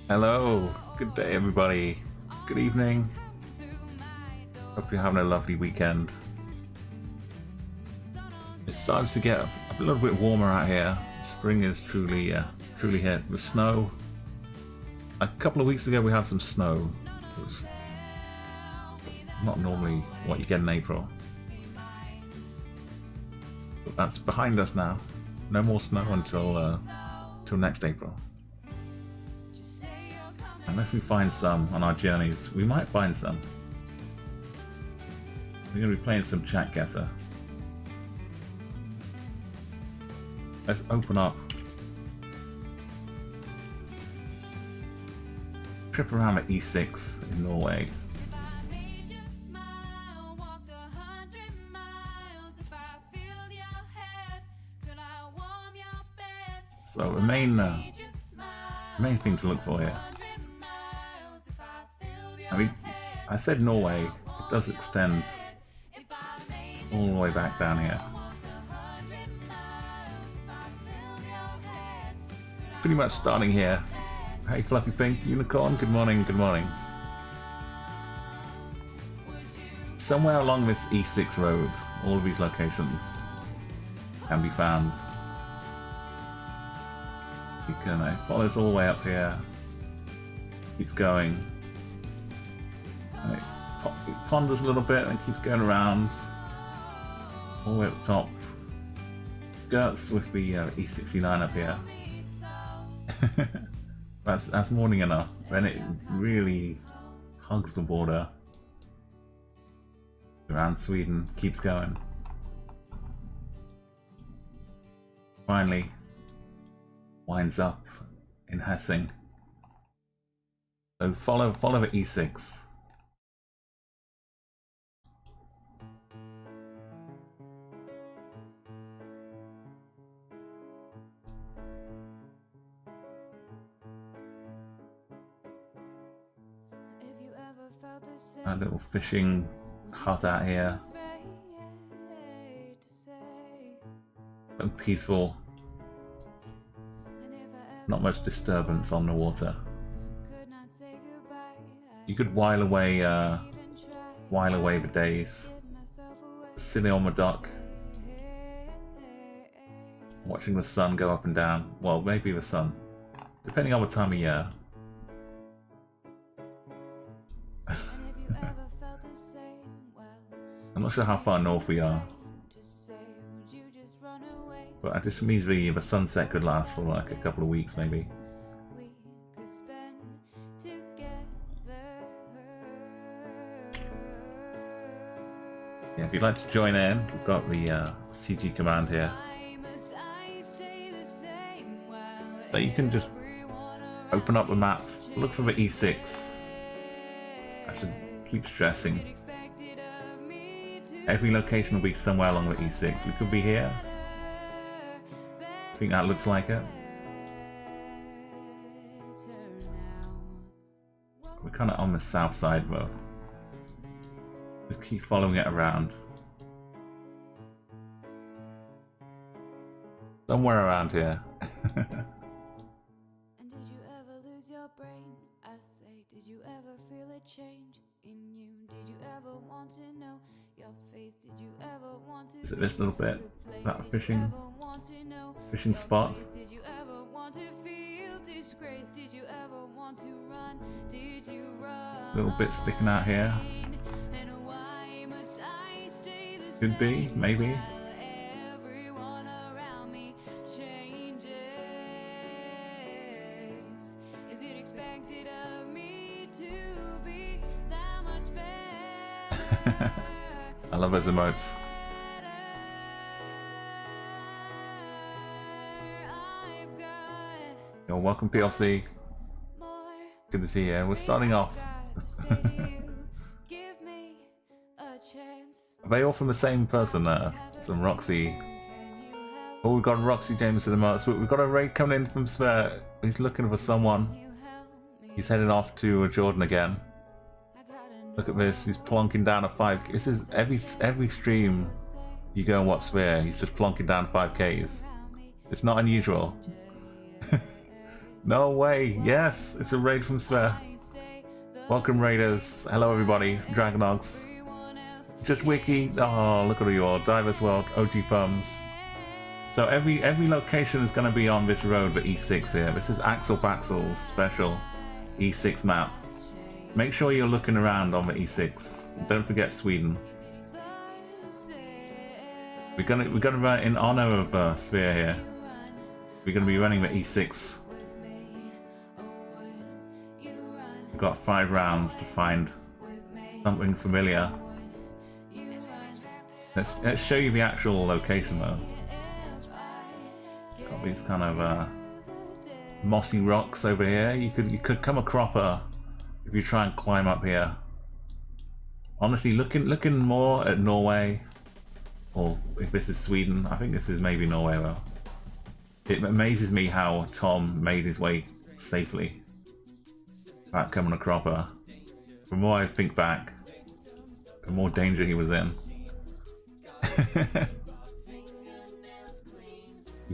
Hello, good day everybody, good evening, hope you're having a lovely weekend. It starts to get a little bit warmer out here. Spring is truly here. The snow, a couple of weeks ago we had some snow. It was not normally what you get in April, but that's behind us now. No more snow until next April. Unless we find some on our journeys, we might find some. We're going to be playing some Chatguessr. Let's open up. Trip around at E6 in Norway. So the main thing to look for here. I mean, I said Norway, it does extend all the way back down here. Pretty much starting here. Hey Fluffy Pink Unicorn, good morning, good morning. Somewhere along this E6 road, all of these locations can be found. You can follow us all the way up here, keeps going. And it ponders a little bit and keeps going around all the way at the top. Skirts with the E69 up here. that's morning enough. Then it really hugs the border around Sweden, keeps going. Finally winds up in Hessing. So follow the E6. A little fishing hut out here. So peaceful. Not much disturbance on the water. You could while away the days sitting on the dock, watching the sun go up and down. Well, maybe the sun, depending on the time of year. I'm not sure how far north we are, but it just means the sunset could last for like a couple of weeks maybe. Yeah, if you'd like to join in, we've got the CG command here. But you can just open up the map, look for the E6. I should keep stressing. Every location will be somewhere along the E6. We could be here. I think that looks like it. We're kind of on the south side though. Just keep following it around. Somewhere around here. And did you ever lose your brain? I say, did you ever feel a change in you? Did you ever want to know your face? Did you ever want to? Is it this little bit? Is that a fishing spot? Did you ever want to feel disgrace? Did you ever want to run? Did you run? Little bit sticking out here. Could be, maybe. I love those emotes. Yo, welcome PLC. Good to see you. We're starting off. Are they all from the same person there? Some Roxy. Oh, we've got Roxy James in the emotes. We've got a raid coming in from Sphere. He's looking for someone. He's heading off to Jordan again. Look at this. He's plonking down a 5K. This is every stream you go and watch Sphere. He's just plonking down 5Ks. It's not unusual. No way. Yes, it's a raid from Sphere. Welcome raiders. Hello everybody. Dragonogs. Just Wiki. Oh, look at you all. Divers World. OG Thumbs. So every location is going to be on this road, the E6 here. This is Axel Baxel's special E6 map. Make sure you're looking around on the E6. Don't forget Sweden. We're gonna run in honor of Sphere here. We're gonna be running the E6. We've got 5 rounds to find something familiar. Let's show you the actual location though. Got these kind of mossy rocks over here. You could come a cropper if you try and climb up here. Honestly, looking more at Norway, or if this is Sweden, I think this is maybe Norway though. It amazes me how Tom made his way safely without coming a cropper. The more I think back, the more danger he was in.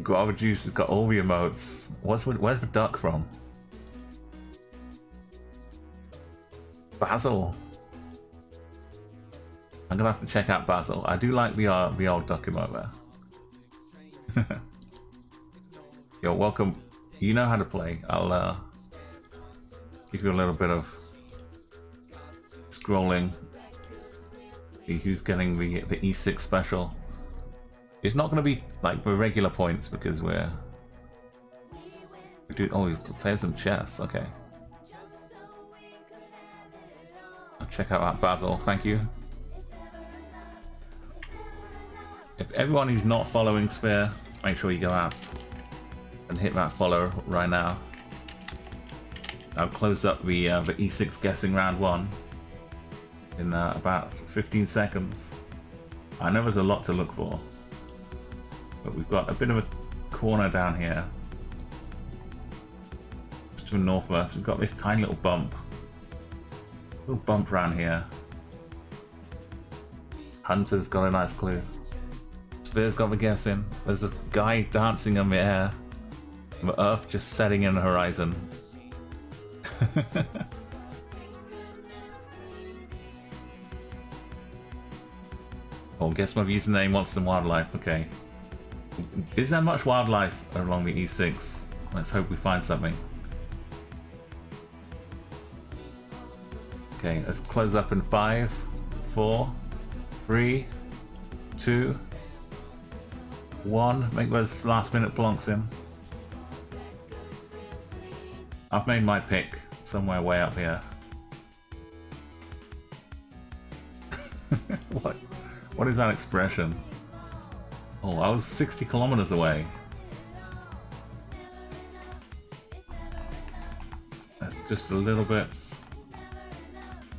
Guava Juice has got all the emotes. Where's the duck from? Basil. I'm gonna have to check out Basil. I do like the old duck emote there. Yo, welcome. You know how to play. I'll give you a little bit of scrolling. See who's getting the E6 special. It's not going to be like the regular points because we play some chess. Okay. I'll check out that Basil. Thank you. If everyone who's not following Sphere, make sure you go out and hit that follow right now. I'll close up the E6 guessing round 1 in about 15 seconds. I know there's a lot to look for, but we've got a bit of a corner down here. Just to the northwest, we've got this tiny little bump. Little bump around here. Hunter's got a nice clue. Sphere's got the guessing. There's a guy dancing in the air. The Earth just setting in the horizon. Oh, guess my username wants some wildlife. Okay. Is there much wildlife along the E6? Let's hope we find something. Okay, let's close up in 5, 4, 3, 2, 1. Make those last minute plonks in. I've made my pick somewhere way up here. What is that expression? Oh, I was 60 kilometers away. That's just a little bit.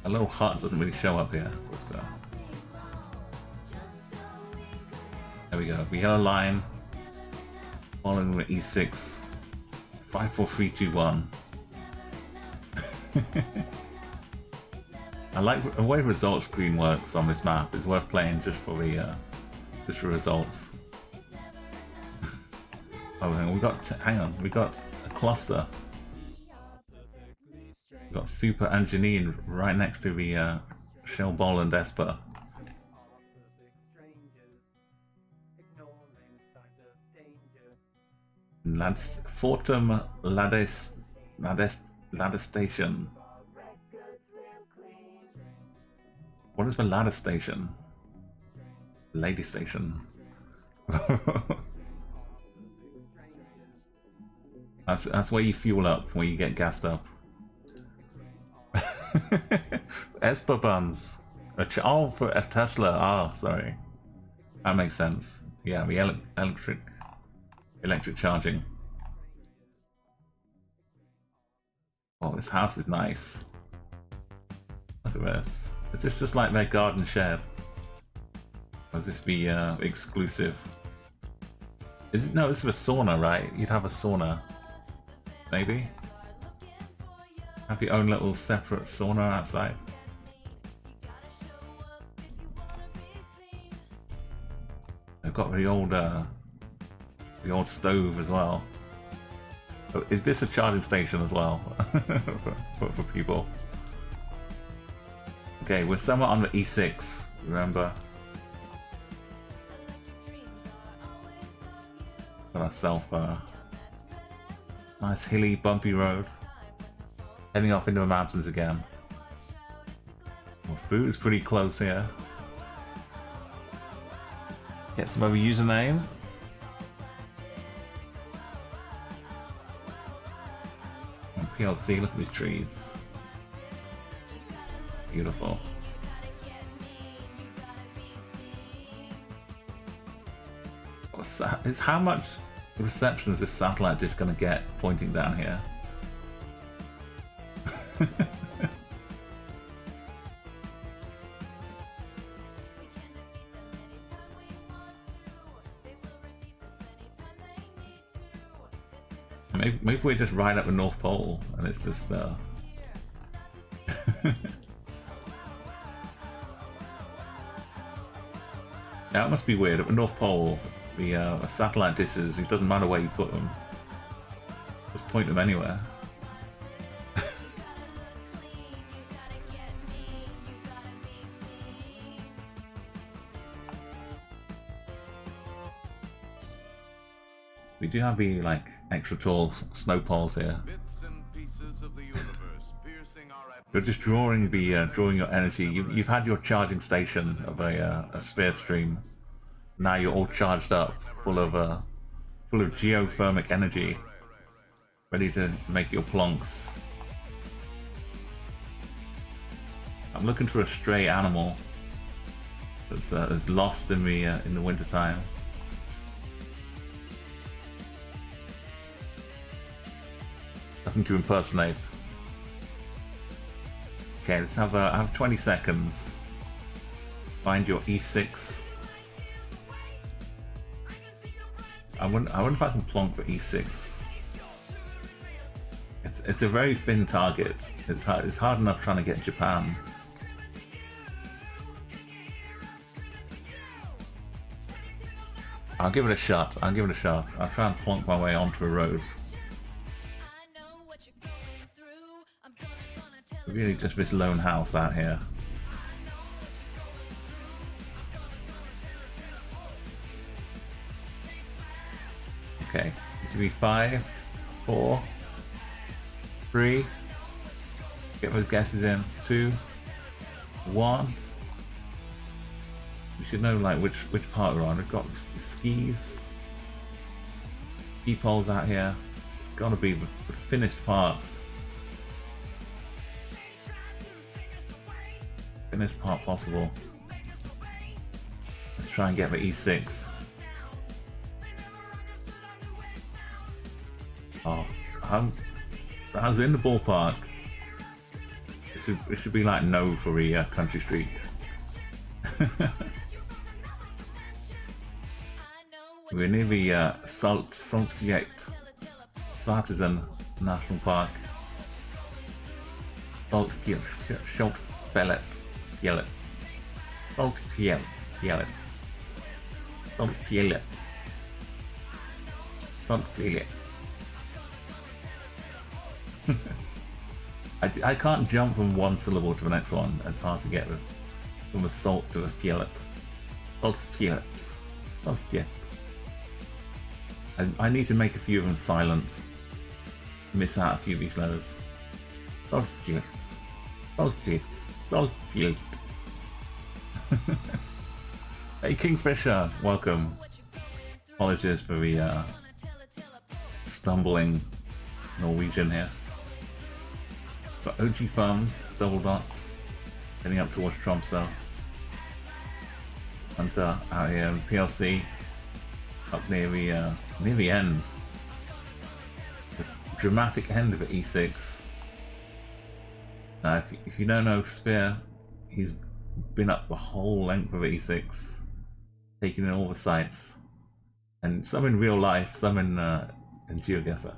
A little hut doesn't really show up here. But, there we go. The yellow line following the E6. 5, 4, 3, 2, 1. I like the way the results screen works on this map. It's worth playing just for the results. Oh, we got we got a cluster. We got Super and Janine right next to the Shell Bowl and Esper. Fortum ladder station. What is the ladder station? Lady station. That's where you fuel up when you get gassed up. Esper buns. Oh, for a Tesla. Ah, sorry. That makes sense. Yeah, the electric charging. Oh, this house is nice. Look at this. Is this just like their garden shed? Or is this the exclusive? Is it? No, this is a sauna, right? You'd have a sauna. Maybe? Have your own little separate sauna outside. They've got the old stove as well. Oh, is this a charging station as well for people? Okay, we're somewhere on the E6. Remember? Got ourselves a nice hilly, bumpy road. Heading off into the mountains again. Well, food is pretty close here. Get some other username. And PLC, look at these trees. Beautiful. Is how much reception is this satellite dish going to get pointing down here? Maybe we're just right up the North Pole and it's just That must be weird. At the North Pole, the satellite dishes, it doesn't matter where you put them. Just point them anywhere. We do have the like extra tall snow poles here. You're just drawing the drawing your energy. You've had your charging station of a sphere stream. Now you're all charged up, full of geothermic energy, ready to make your plonks. I'm looking for a stray animal that's lost in the wintertime. Nothing to impersonate. Okay, let's have I have 20 seconds. Find your E6. I wonder if I can plonk for E6. It's a very thin target. It's hard enough trying to get Japan. I'll give it a shot. I'll try and plonk my way onto a road. Really just this lone house out here. Okay, it could be 5, 4, 3. Get those guesses in. 2, 1. We should know like which part we're on. We've got skis, ski poles out here. It's got to be the finished part. Finished part possible. Let's try and get the E6. Oh, I was in the ballpark. It should be like no for a country street. We're near the Saltgate Svartisen National Park. Saltfjellet. I can't jump from one syllable to the next one. It's hard to get from the salt to the fjellet. Saltfjellet. I need to make a few of them silent. Miss out a few of these letters. Saltfjellet. Hey Kingfisher, welcome. Apologies for the stumbling Norwegian here. Got OG Farms, double dots, heading up towards Tromsø. Hunter out here in PLC, up near the end. The dramatic end of E6. Now, if you don't know Spear, he's been up the whole length of E6, taking in all the sites, and some in real life, some in GeoGuessr.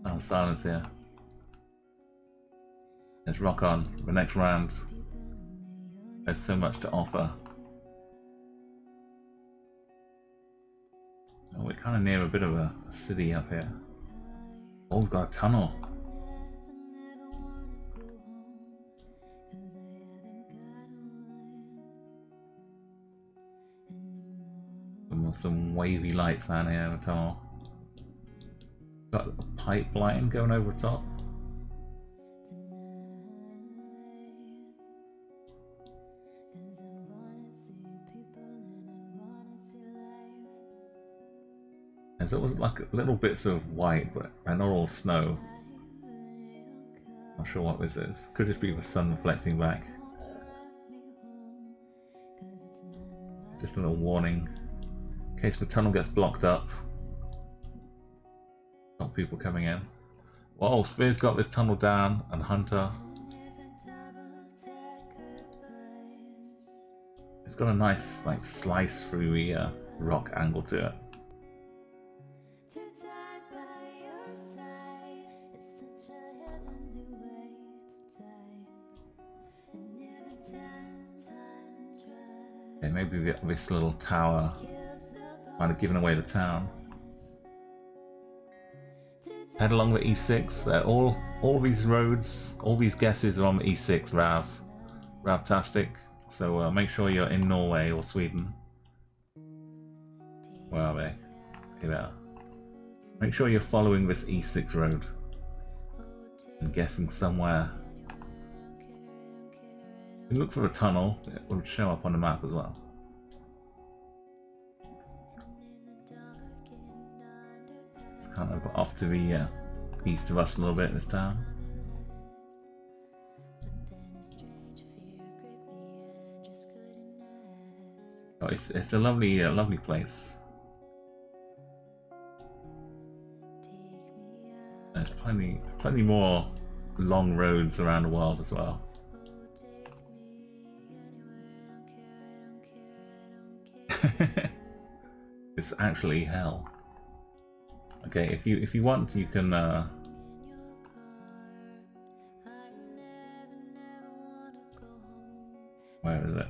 Oh, silence here. Let's rock on. The next round. There's so much to offer. Oh, we're kind of near a bit of a city up here. Oh, we've got a tunnel. Some wavy lights down here in the tunnel. Got a pipeline going over the top. There's always like little bits of white, but they're not all snow. Not sure what this is. Could just be the sun reflecting back. Just a little warning. In case the tunnel gets blocked up. Not people coming in. Whoa, Spear's got this tunnel down, and Hunter. It's got a nice like slice through the rock angle to it. Okay, maybe this little tower might have given away the town. Head along the E6. All these roads, all these guesses are on the E6. Ravtastic. So make sure you're in Norway or Sweden. Where are they? Here they are. Make sure you're following this E6 road and guessing somewhere. You look for a tunnel. It will show up on the map as well. Kind of off to the east of us a little bit this town. Oh, it's a lovely lovely place. There's plenty more long roads around the world as well. It's actually hell. Okay, if you want, you can. Where is it?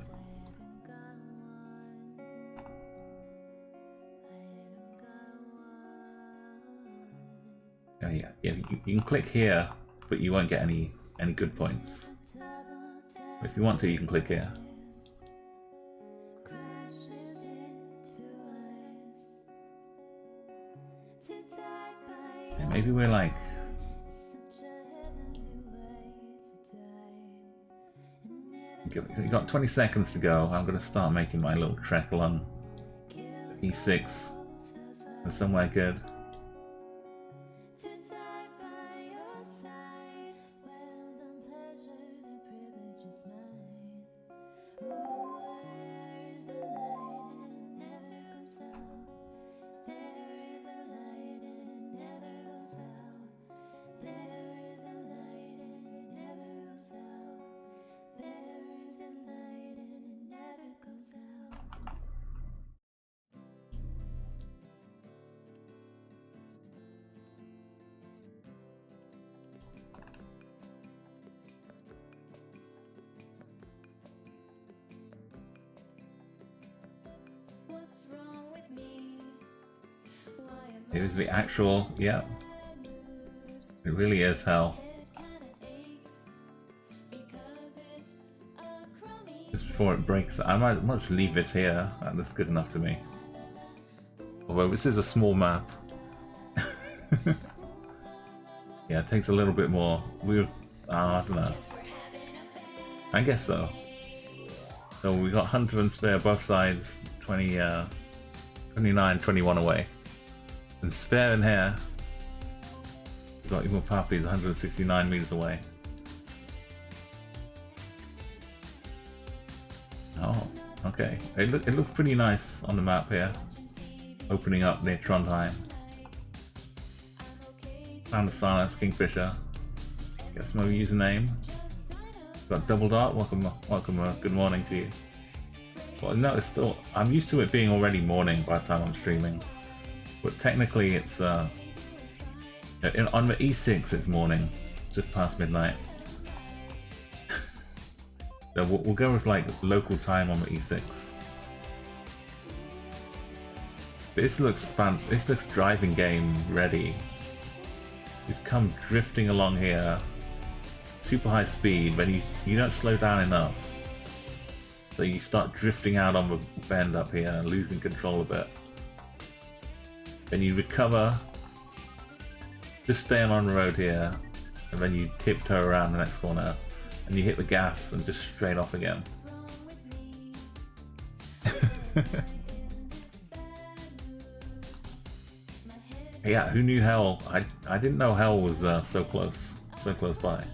Oh yeah, you can click here, but you won't get any good points. But if you want to, you can click here. Yeah, maybe we're like. We've got 20 seconds to go. I'm going to start making my little trek along E6 and somewhere good. Here's the actual, yeah. It really is hell. Just before it breaks, I might just leave this here. That's good enough to me. Although this is a small map. Yeah, it takes a little bit more. I don't know. I guess so. So we got Hunter and Spear both sides, 29, 21 away. And Spear in here, got even puppies 169 meters away. Oh, okay. It looks pretty nice on the map here. Opening up near Trondheim. Found the Silence Kingfisher. Guess my username. Got Double Dart. Welcome. Good morning to you. Well, no, it's still. I'm used to it being already morning by the time I'm streaming, but technically it's on the E6 it's morning, just past midnight. So we'll go with like local time on the E6. This looks fun. This looks driving game ready. Just come drifting along here, super high speed, but you don't slow down enough. So you start drifting out on the bend up here, losing control a bit. Then you recover, just staying on the road here, and then you tiptoe around the next corner, and you hit the gas and just straight off again. Yeah, who knew hell? I didn't know hell was so close by.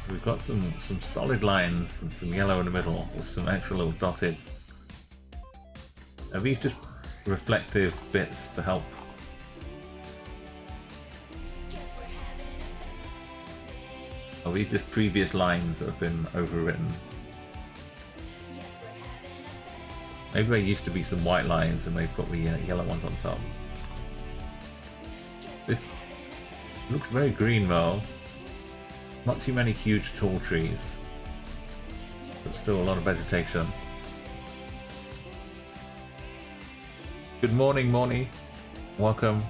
We've got some solid lines and some yellow in the middle with some extra little dotted. Are these just reflective bits to help? Are these just previous lines that have been overwritten? Maybe there used to be some white lines and they've got the yellow ones on top. This looks very green though. Not too many huge tall trees, but still a lot of vegetation. Good morning, Morny. Welcome.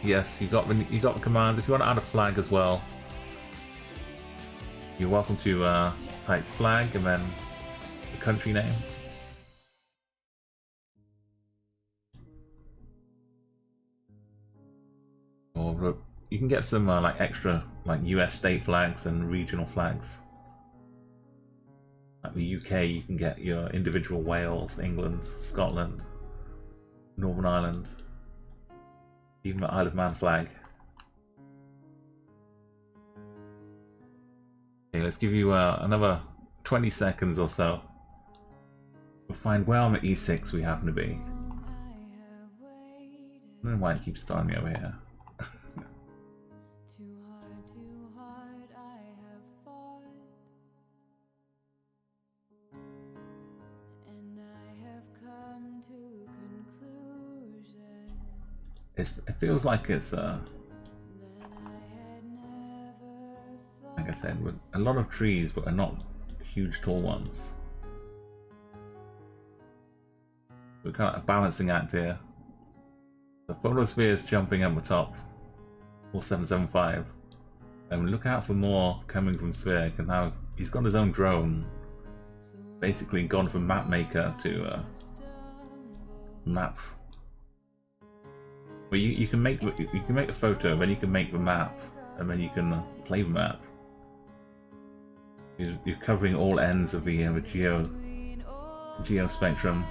Yes, you got the commands. If you want to add a flag as well, you're welcome to type flag and then the country name. Or you can get some like extra like US state flags and regional flags. Like the UK, you can get your individual Wales, England, Scotland, Northern Ireland, even the Isle of Man flag. Okay, let's give you another 20 seconds or so. We'll find where on the E6 we happen to be. I don't know why it keeps starting me over here. It feels like it's like I said, with a lot of trees, but are not huge tall ones. We're kind of a balancing act here. The photosphere is jumping up the top, 4775, and look out for more coming from Sphere. And now he's got his own drone, basically gone from map maker to map. Well, you can make the photo, then you can make the map, and then you can play the map. You're covering all ends of the geo spectrum.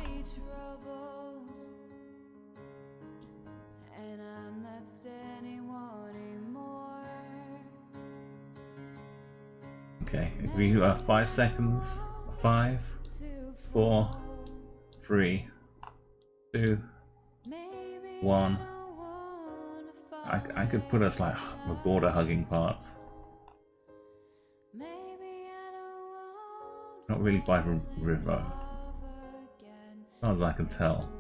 Okay, we have 5 seconds. 5, 4, 3, 2, 1. I could put us like the border hugging part. Not really by the river, as far as I can tell.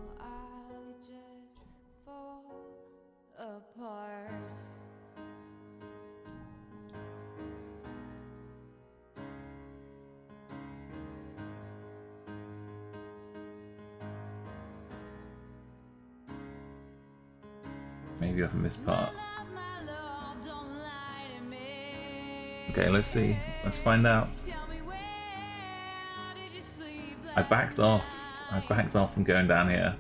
Maybe off in this part. Okay, let's see. Let's find out. I backed off from going down here.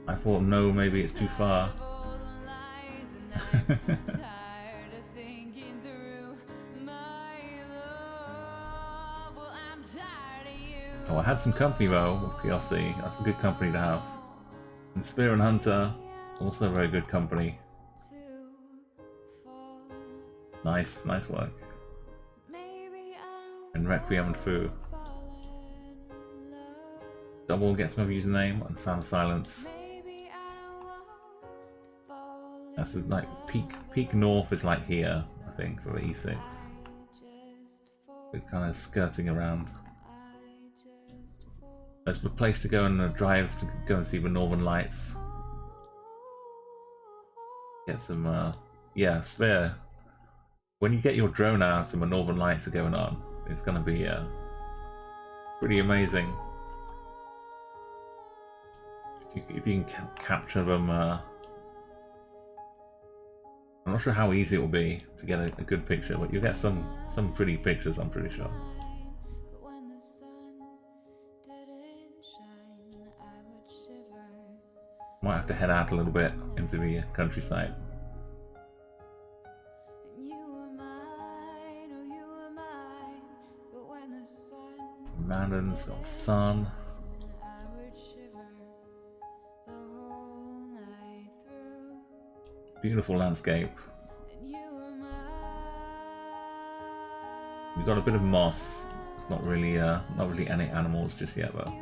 I thought, no, maybe it's too far. Oh, I had some company though with PLC. That's a good company to have. And Spear and Hunter, also very good company. Nice, nice work. And Requiem and Fu. Double gets my username and Sound of Silence. That's like peak north is like here, I think, for the E6. We're kind of skirting around. There's the place to go and a drive to go and see the Northern Lights. Get some, yeah, Sphere. When you get your drone out and the Northern Lights are going on, it's going to be pretty amazing. If you can capture them, I'm not sure how easy it will be to get a good picture, but you'll get some pretty pictures, I'm pretty sure. Might have to head out a little bit into the countryside. Mountains, got sun. Beautiful landscape. We've got a bit of moss. It's not really any animals just yet though.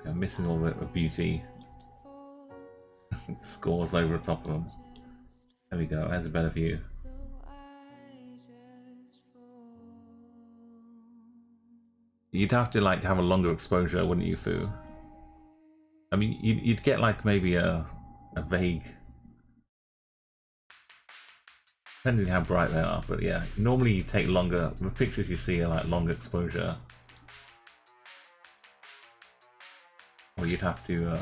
I'm missing all the beauty. Scores over the top of them. There we go, there's a better view. You'd have to like have a longer exposure, wouldn't you, Fu? I mean, you'd get like maybe a vague... Depending on how bright they are, but yeah. Normally you take longer, the pictures you see are like longer exposure. Or you'd have to...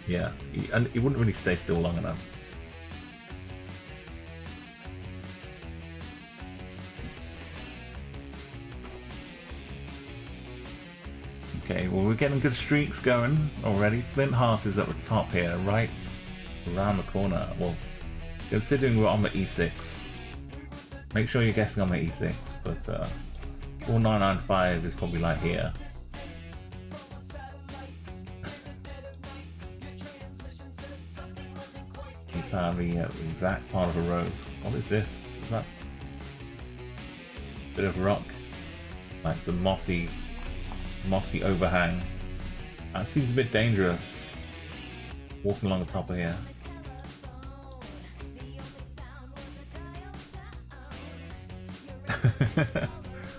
yeah, and it wouldn't really stay still long enough. Okay, well we're getting good streaks going already. Flint Heart is at the top here, right around the corner. Well, considering we're on the E6, make sure you're guessing on the E6, but 4995 is probably like here. You found the exact part of the road. What is this? Is that a bit of rock? Like some mossy overhang. That seems a bit dangerous. Walking along the top of here.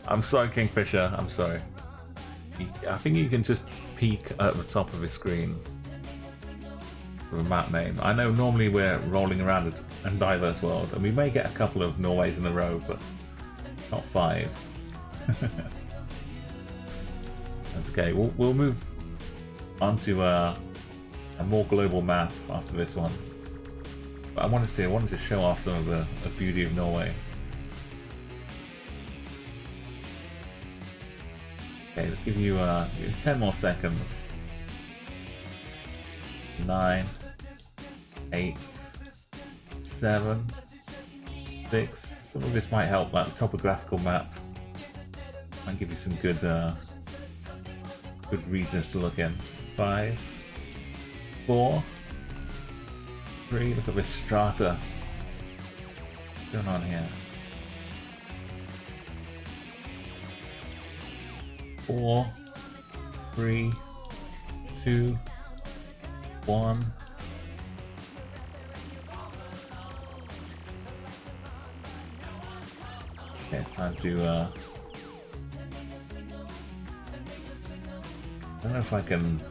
I'm sorry, Kingfisher. I'm sorry. I think you can just peek at the top of his screen for a map name. I know normally we're rolling around a diverse world, and we may get a couple of Norways in a row, but not 5. That's okay. We'll move on to a more global map after this one. But I wanted to show off some of the beauty of Norway. Okay, let's give you 10 more seconds. 9, 8, 7, 6. Some of this might help, like the topographical map. Might give you some good regions to look in. 5, 4, 3. Look at this strata. What's going on here? 4, 3, 2, 1. Okay, it's time to I don't know if I can...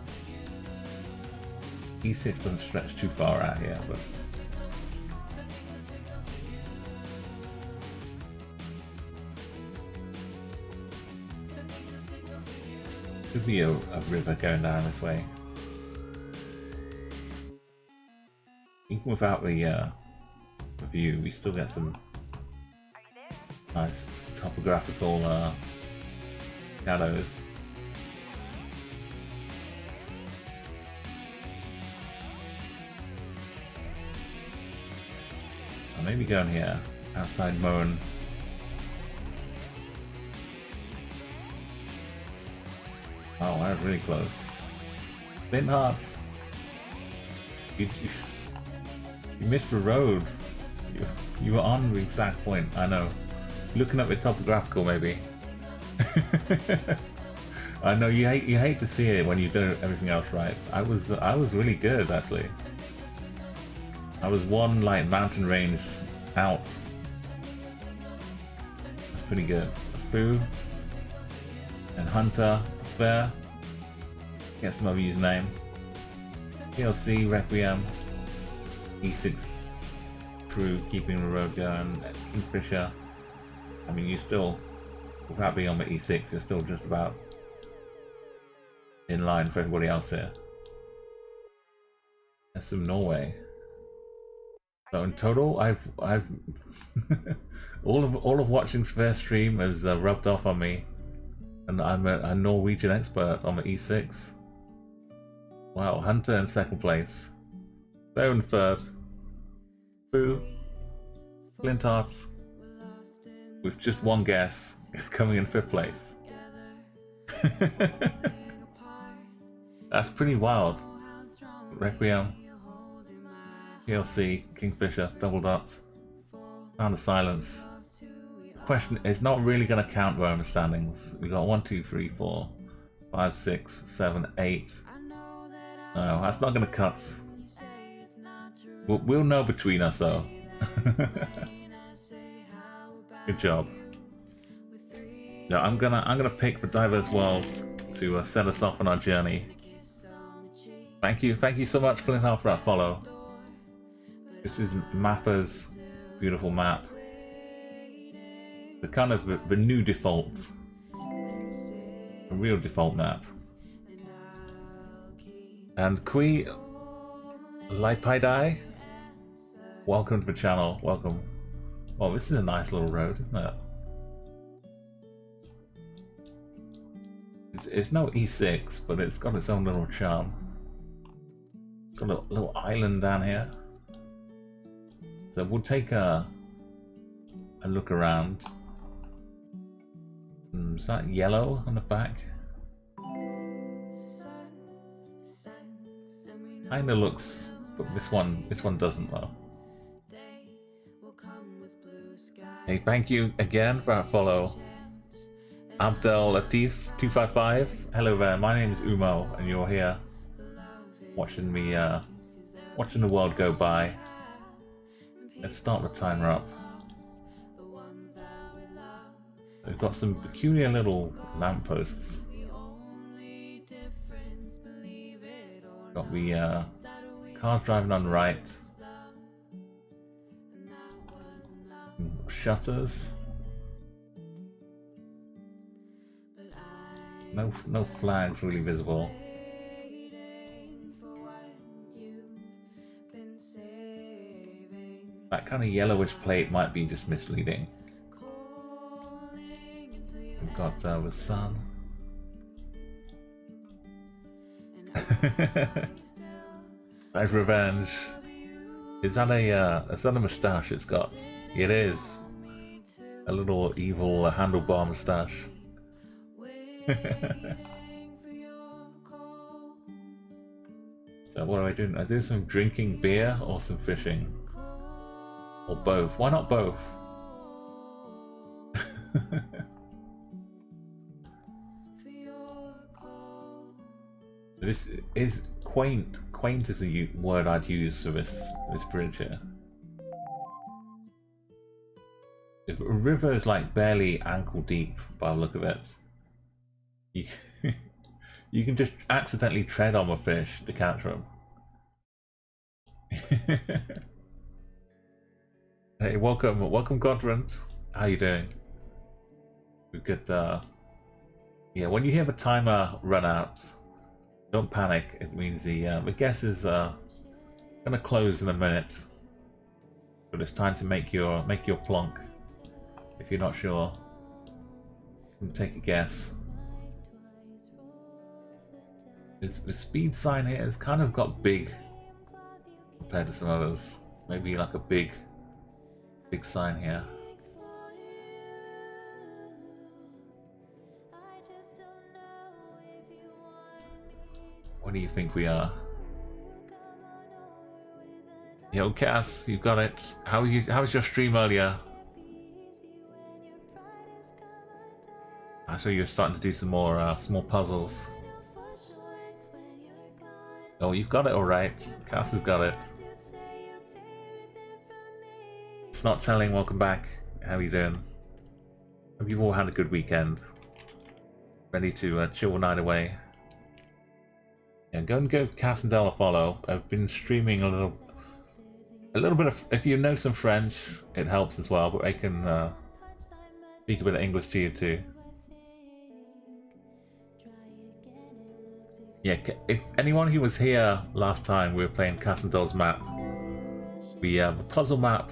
E6 doesn't stretch too far out here, but... Could be a river going down this way. Even without the view, we still get some Nice topographical shadows. I'll maybe go in here, outside Moan. Oh, that was really close. Flint Heart! You missed the road. You were on the exact point, I know. Looking up at topographical, maybe. I know you hate to see it when you do everything else right. I was really good actually. I was one like mountain range out. That's pretty good. Foo and Hunter Sphere. Get some other username. PLC Requiem. E6 crew keeping the road going. Kingfisher. I mean, you still, without being on the E6, you're still just about in line for everybody else here. That's some Norway. So in total, I've all of watching Sphere stream has rubbed off on me, and I'm a Norwegian expert on the E6. Wow, Hunter in second place, Bear in third, Boo, Flint Heart, with just one guess, coming in fifth place. That's pretty wild. Requiem, PLC, Kingfisher, Double Dot, Sound of Silence. Question is not really going to count where I'm in standings. We got 1, 2, 3, 4, 5, 6, 7, 8. No, that's not going to cut. We'll know between us though. Good job. Yeah, I'm gonna pick the diverse worlds to set us off on our journey. Thank you so much, Flint Heart, for that follow. This is Mapper's beautiful map. The kind of the new default, a real default map. And Kui Laipaidai, welcome to the channel. Welcome. Oh, this is a nice little road, isn't it? It's no E6, but it's got its own little charm. It's got a little island down here. So we'll take a look around. Is that yellow on the back? Kinda looks, but this one doesn't though. Hey, thank you again for that follow. Abdel Latif 255. Hello there, my name is Umo, and you're here watching me, watching the world go by. Let's start the timer up. We've got some peculiar little lampposts. Got the cars driving on the right. Shutters. No flags really visible. That kind of yellowish plate might be just misleading. We've got the sun. Nice revenge. Is that a moustache it's got? It is. A little evil handlebar moustache. So what am I doing? I do some drinking beer or some fishing? Or both? Why not both? This is quaint. Quaint is a word I'd use for this bridge here. If a river is like barely ankle deep by the look of it, you can just accidentally tread on a fish to catch them. Hey, welcome Godrant. How you doing? We could, yeah. When you hear the timer run out, don't panic. It means the guess is gonna close in a minute, but it's time to make your plonk. if you're not sure. Take a guess. The speed sign here has kind of got big compared to some others. Maybe like a big sign here. What do you think we are? Yo, Cass, you got it. How was your stream earlier? I saw you were starting to do some more small puzzles. Oh, you've got it all right. Cass has got it. It's not telling. Welcome back. How are you doing? Hope you've all had a good weekend. Ready to chill the night away. Yeah, go and give Cass and Dell a follow. I've been streaming a little bit of. If you know some French, it helps as well. But I can speak a bit of English to you too. Yeah, if anyone who was here last time, we were playing Cass and Dell's map. The puzzle map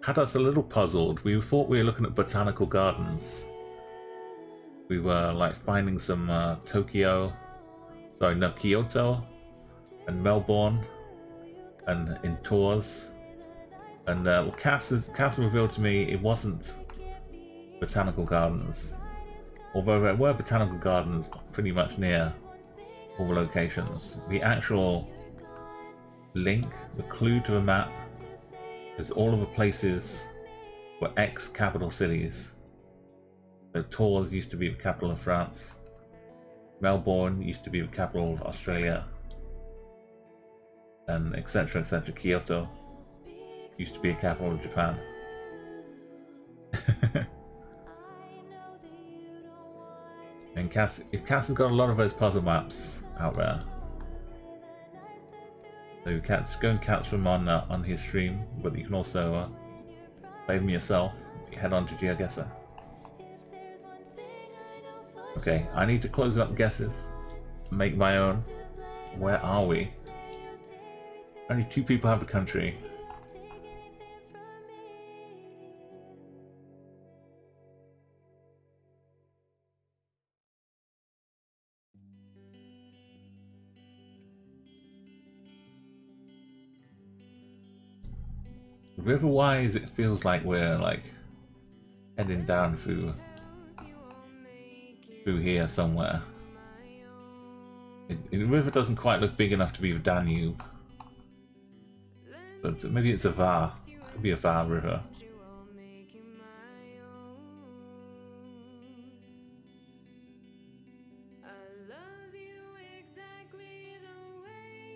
had us a little puzzled. We thought we were looking at botanical gardens. We were like finding some Kyoto and Melbourne and in tours. And well, Cass revealed to me it wasn't botanical gardens. Although there were botanical gardens pretty much near all the locations. The actual link, the clue to the map, is all of the places were ex-capital cities. So Tours used to be the capital of France. Melbourne used to be the capital of Australia. And etc. etc. Kyoto used to be a capital of Japan. And Cass has got a lot of those puzzle maps out there. So go and catch them on his stream, but you can also play them yourself if you head on to GeoGuessr. Okay, I need to close up guesses, make my own. Where are we? Only 2 people have the country. River-wise, it feels like we're like heading down through here somewhere. The river doesn't quite look big enough to be the Danube, but maybe it's a Var. It could be a Var river.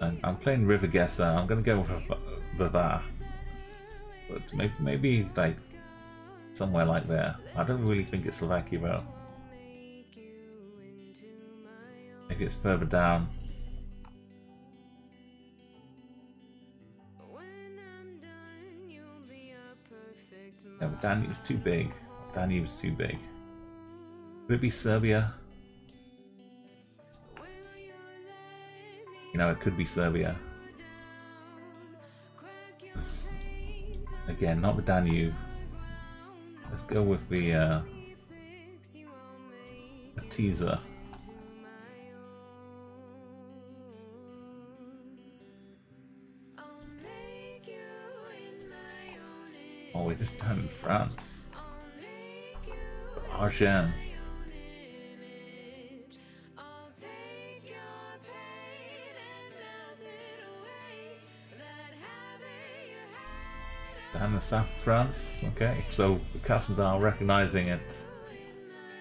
And I'm playing River Guesser. I'm gonna go with the Var. But maybe like somewhere like there. I don't really think it's Slovakia though. Maybe it's further down. No, the Danube's too big. Danube's too big. Could it be Serbia? You know, it could be Serbia. Again, not the Danube. Let's go with the teaser. Oh, we're just down in France. Argent. Down in the south of France. Okay, so Cassandar recognizing it,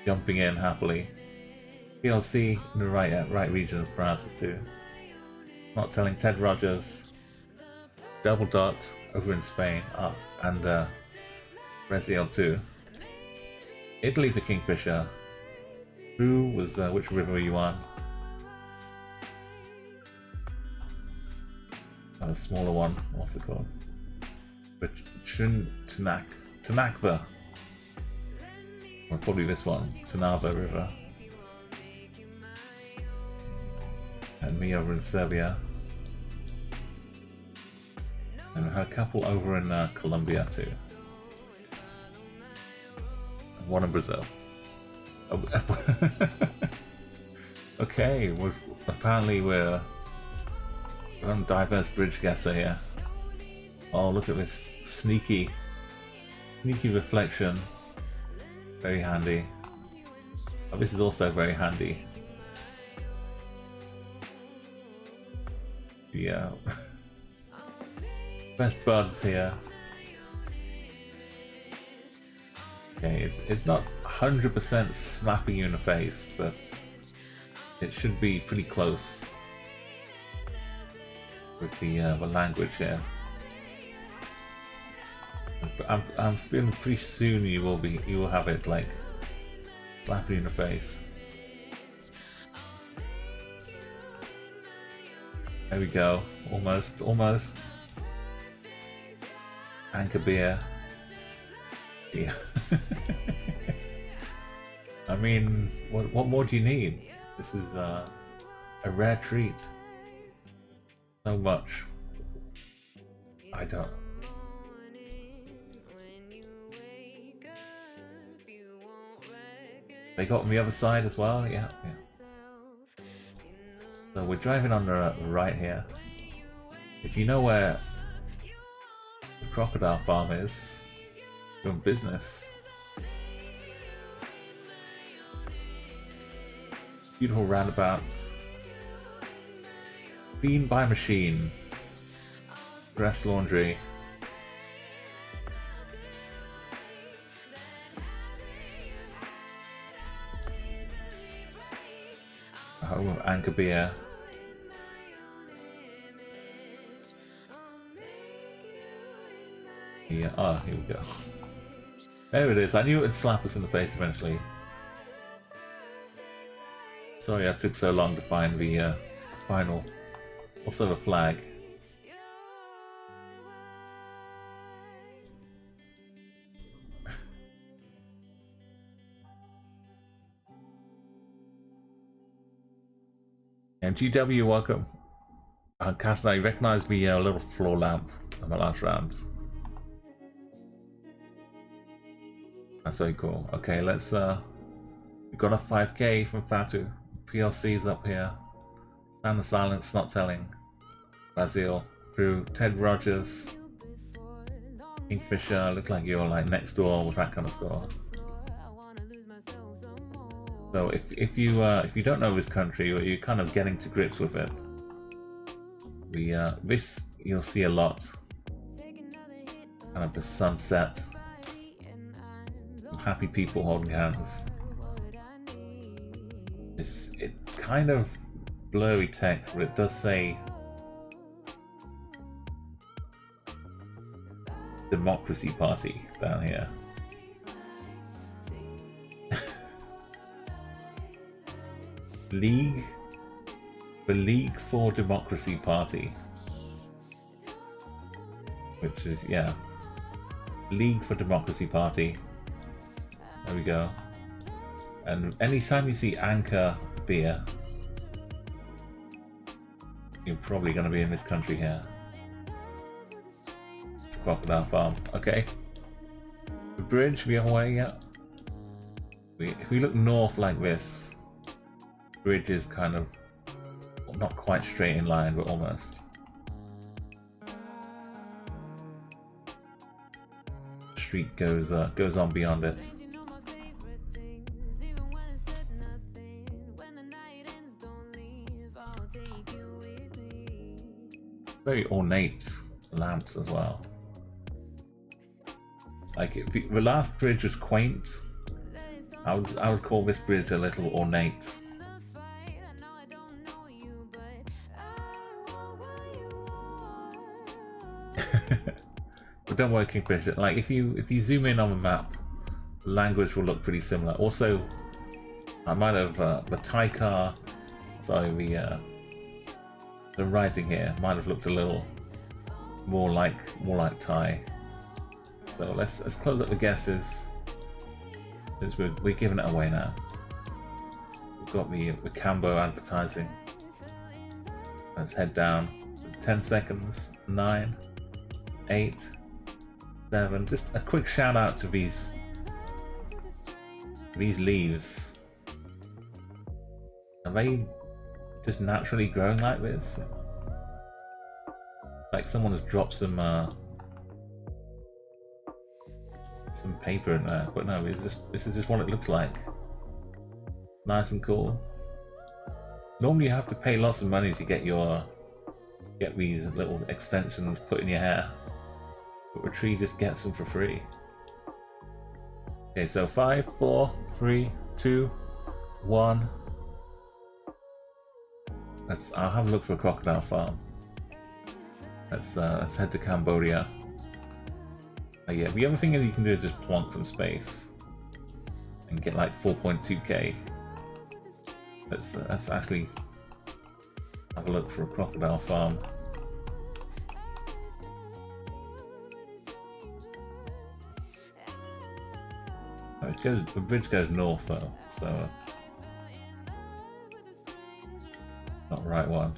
jumping in happily. PLC in the right region of France too. Not telling Ted Rogers. Double Dot over in Spain. And Brazil too. Italy for Kingfisher. Who was which river are you on? Oh, a smaller one. What's it called? Tanakva. Or probably this one. Tanava River. And me over in Serbia. And her couple over in Colombia too. One in Brazil. Okay, apparently we're on diverse bridge guesser here. Oh, look at this sneaky reflection. Very handy. Oh, this is also very handy. Yeah. Best buds here. Okay, it's not 100% slapping you in the face, but it should be pretty close with the language here. But I'm feeling pretty soon you will have it like slapping you in the face. There we go. Almost. Anchor beer. Yeah. I mean, what more do you need? This is a rare treat. So much. I don't. They got on the other side as well. Yeah. So we're driving on the right here. If you know where the crocodile farm is, doing business. Beautiful roundabouts. Bean by machine. Dress laundry. Home of Anchor beer. Yeah, oh, here we go. There it is. I knew it would slap us in the face eventually. Sorry I took so long to find the final. Also the flag. And GW, welcome. Castle, you recognise the little floor lamp on my last round. That's very cool. Okay, let's we got a 5k from Fatu. PLC's up here. Stand the Silence, Not Telling. Brazil through Ted Rogers. Kingfisher, look like you're like next door with that kind of score. So if you don't know this country or you're kind of getting to grips with it, this you'll see a lot. Kind of the sunset. Happy people holding hands. It's kind of blurry text, but it does say Democracy Party down here. The League for Democracy Party, which is, yeah, League for Democracy Party. There we go. And anytime you see Anchor beer, you're probably going to be in this country here. Crocodile Farm. Okay. The bridge the other way, yeah. If we look north like this, the bridge is kind of not quite straight in line, but almost. The street goes on beyond it. Very ornate lamps as well. Like the last bridge was quaint. I would call this bridge a little ornate. But don't worry, Kingfisher. Like if you zoom in on the map, the language will look pretty similar. Also, I might have the Thai car. Sorry, the writing here might have looked a little more like Thai. So let's close up the guesses since we're giving it away now. We've got the Cambo advertising. Let's head down. Just 10 seconds. 9, 8, 7. Just a quick shout out to these These leaves, are they just naturally growing like this? Like someone has dropped some paper in there, but no, this is just what it looks like. Nice and cool. Normally you have to pay lots of money to get these little extensions put in your hair, but the tree just gets them for free. Okay, so 5, 4, 3, 2, 1. I'll have a look for a crocodile farm. Let's head to Cambodia. Yeah, the other thing is you can do is just plonk from space and get like 4.2k. Let's actually have a look for a crocodile farm. Oh, the bridge goes north though, so not the right one.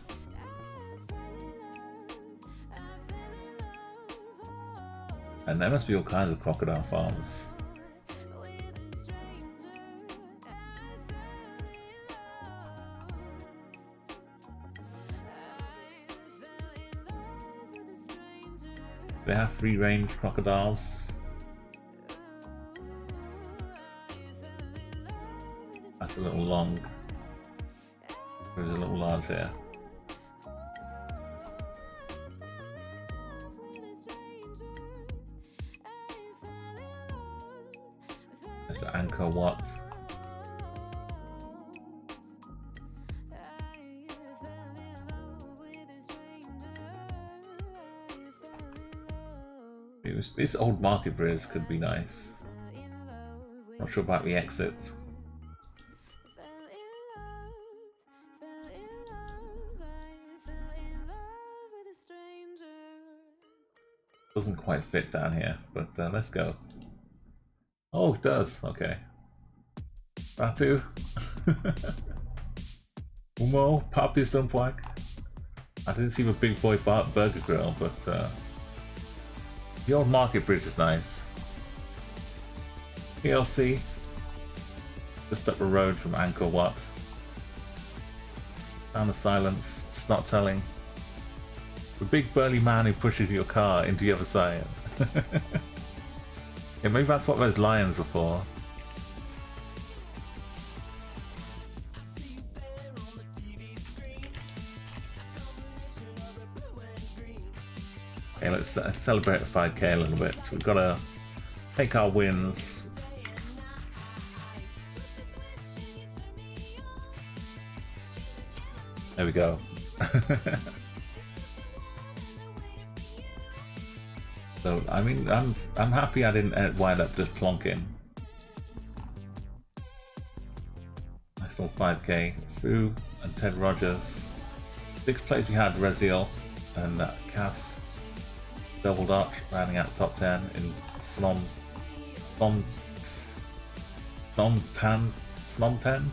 And there must be all kinds of crocodile farms. They have free-range crocodiles. That's a little long. There's a little large here. There's the Angkor Wat. This old market bridge could be nice. Not sure about the exits. Doesn't quite fit down here, but let's go. Oh, it does. Okay. Batu. Umo, Papi's Dumpwag. I didn't see the big boy burger grill, but the old market bridge is nice. PLC. Just up the road from Angkor Wat. Sound of silence, snot telling. The big burly man who pushes your car into the other side. Yeah, maybe that's what those lions were for. Okay, let's celebrate the 5k a little bit. So we've got to take our wins. There we go. So I mean, I'm happy I didn't wind up just plonking. National 5k, Fu and Ted Rogers. 6th place we had Reziel and Cass. Double Dutch rounding out the top 10 in Phnom Penh.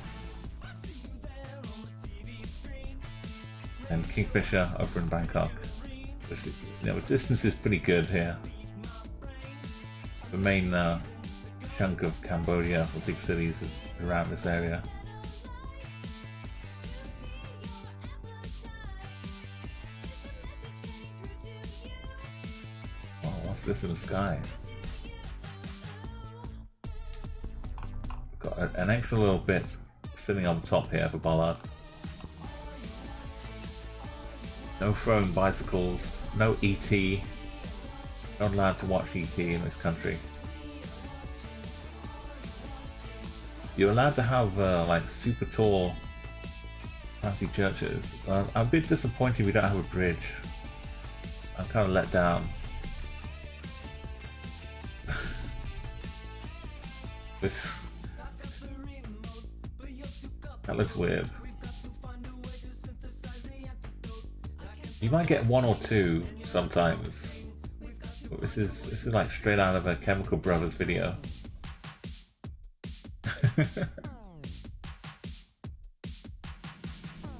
And Kingfisher over in Bangkok. The distance is pretty good here. The main chunk of Cambodia, the big cities, is around this area. Oh, what's this in the sky? Got an extra little bit sitting on top here for Bollard. No throwing bicycles, no ET. Not allowed to watch ET in this country. You're allowed to have like super tall fancy churches. I'm a bit disappointed we don't have a bridge. I'm kind of let down. That looks weird. You might get 1 or 2 sometimes. But this is like straight out of a Chemical Brothers video.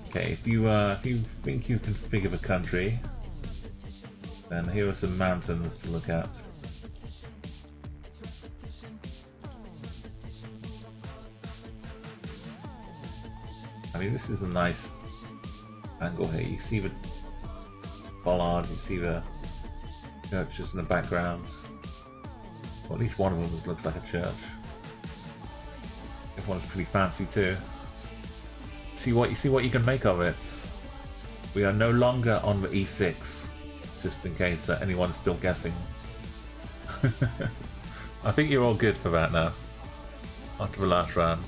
Okay, if you think you can think of a country, then here are some mountains to look at. I mean, this is a nice angle here. You see the bollard, you see the churches in the background. Well, at least one of them looks like a church. Everyone's pretty fancy too. See what you can make of it. We are no longer on the E6, just in case anyone's still guessing. I think you're all good for that now, after the last round.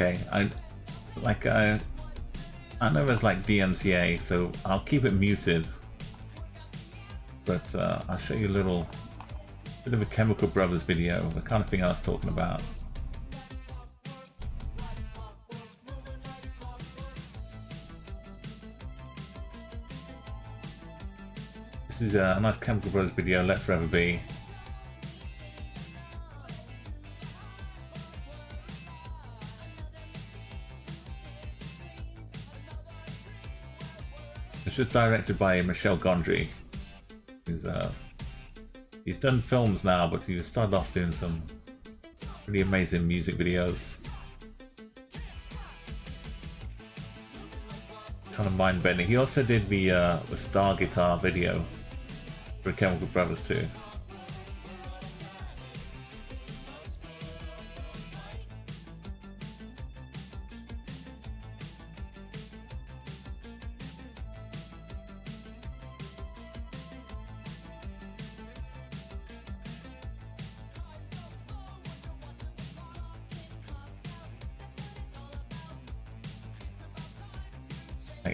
Okay, I know there's like DMCA, so I'll keep it muted. But I'll show you a little bit of a Chemical Brothers video, the kind of thing I was talking about. This is a nice Chemical Brothers video, Let Forever Be. It's just directed by Michel Gondry. He's done films now, but he started off doing some pretty amazing music videos. Kind of mind-bending. He also did the Star Guitar video for Chemical Brothers too.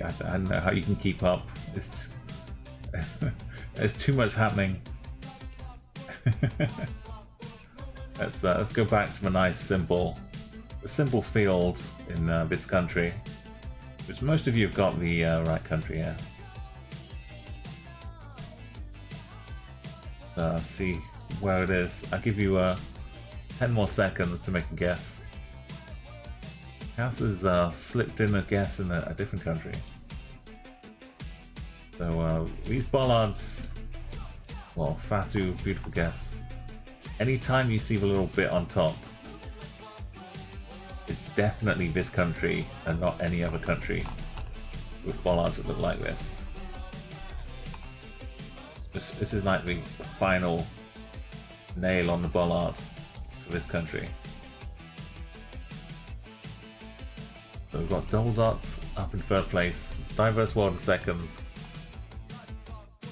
I don't know how you can keep up. It's there's too much happening. Let's go back to the nice simple field in this country, which most of you have got the right country here. See where it is. I'll give you 10 more seconds to make a guess. Cass has slipped in a guess in a different country. So these bollards, well, Fatu, beautiful guess. Anytime you see the little bit on top, it's definitely this country and not any other country with bollards that look like this. This is like the final nail on the bollard for this country. So we've got Double Dots up in third place, Diverse World in second.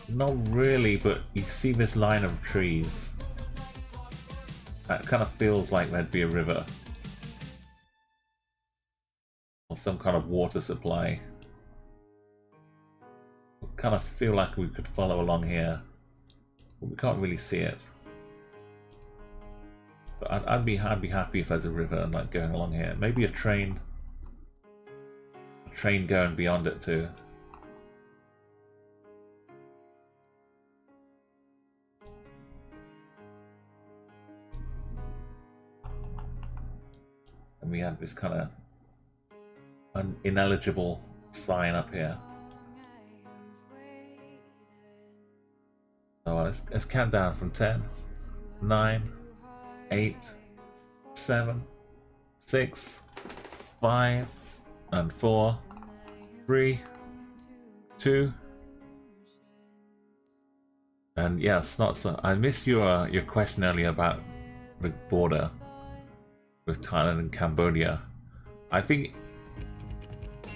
Not really, but you see this line of trees. That kind of feels like there'd be a river. Or some kind of water supply. I kind of feel like we could follow along here. But we can't really see it. But I'd be happy if there's a river like going along here. Maybe a train. A train going beyond it too. And we have this kind of ineligible sign up here. So let's count down from 10, 9, 8, 7, 6, 5, and 4, 3, 2, and yes, not so. I missed your question earlier about the border with Thailand and Cambodia. I think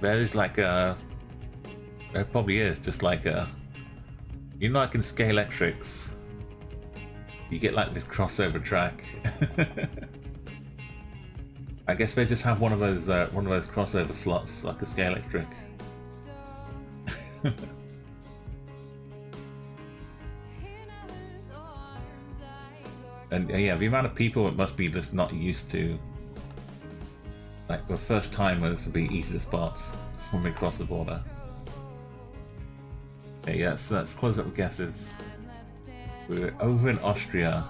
there is like there probably is just like you know, like in Scale Electrics, you get like this crossover track. I guess they just have one of those crossover slots like a Scale Electric. And yeah, the amount of people it must be just not used to. Like the first timers will be easy to spot when we cross the border. Okay, yeah, so let's close up with guesses. We're over in Austria.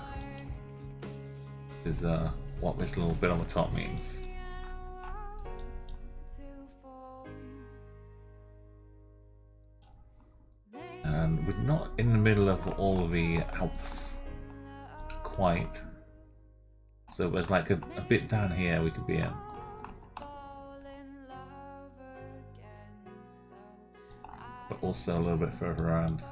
Is what this little bit on the top means. And we're not in the middle of all of the Alps quite. So there's like a bit down here we could be in. But also a little bit further around.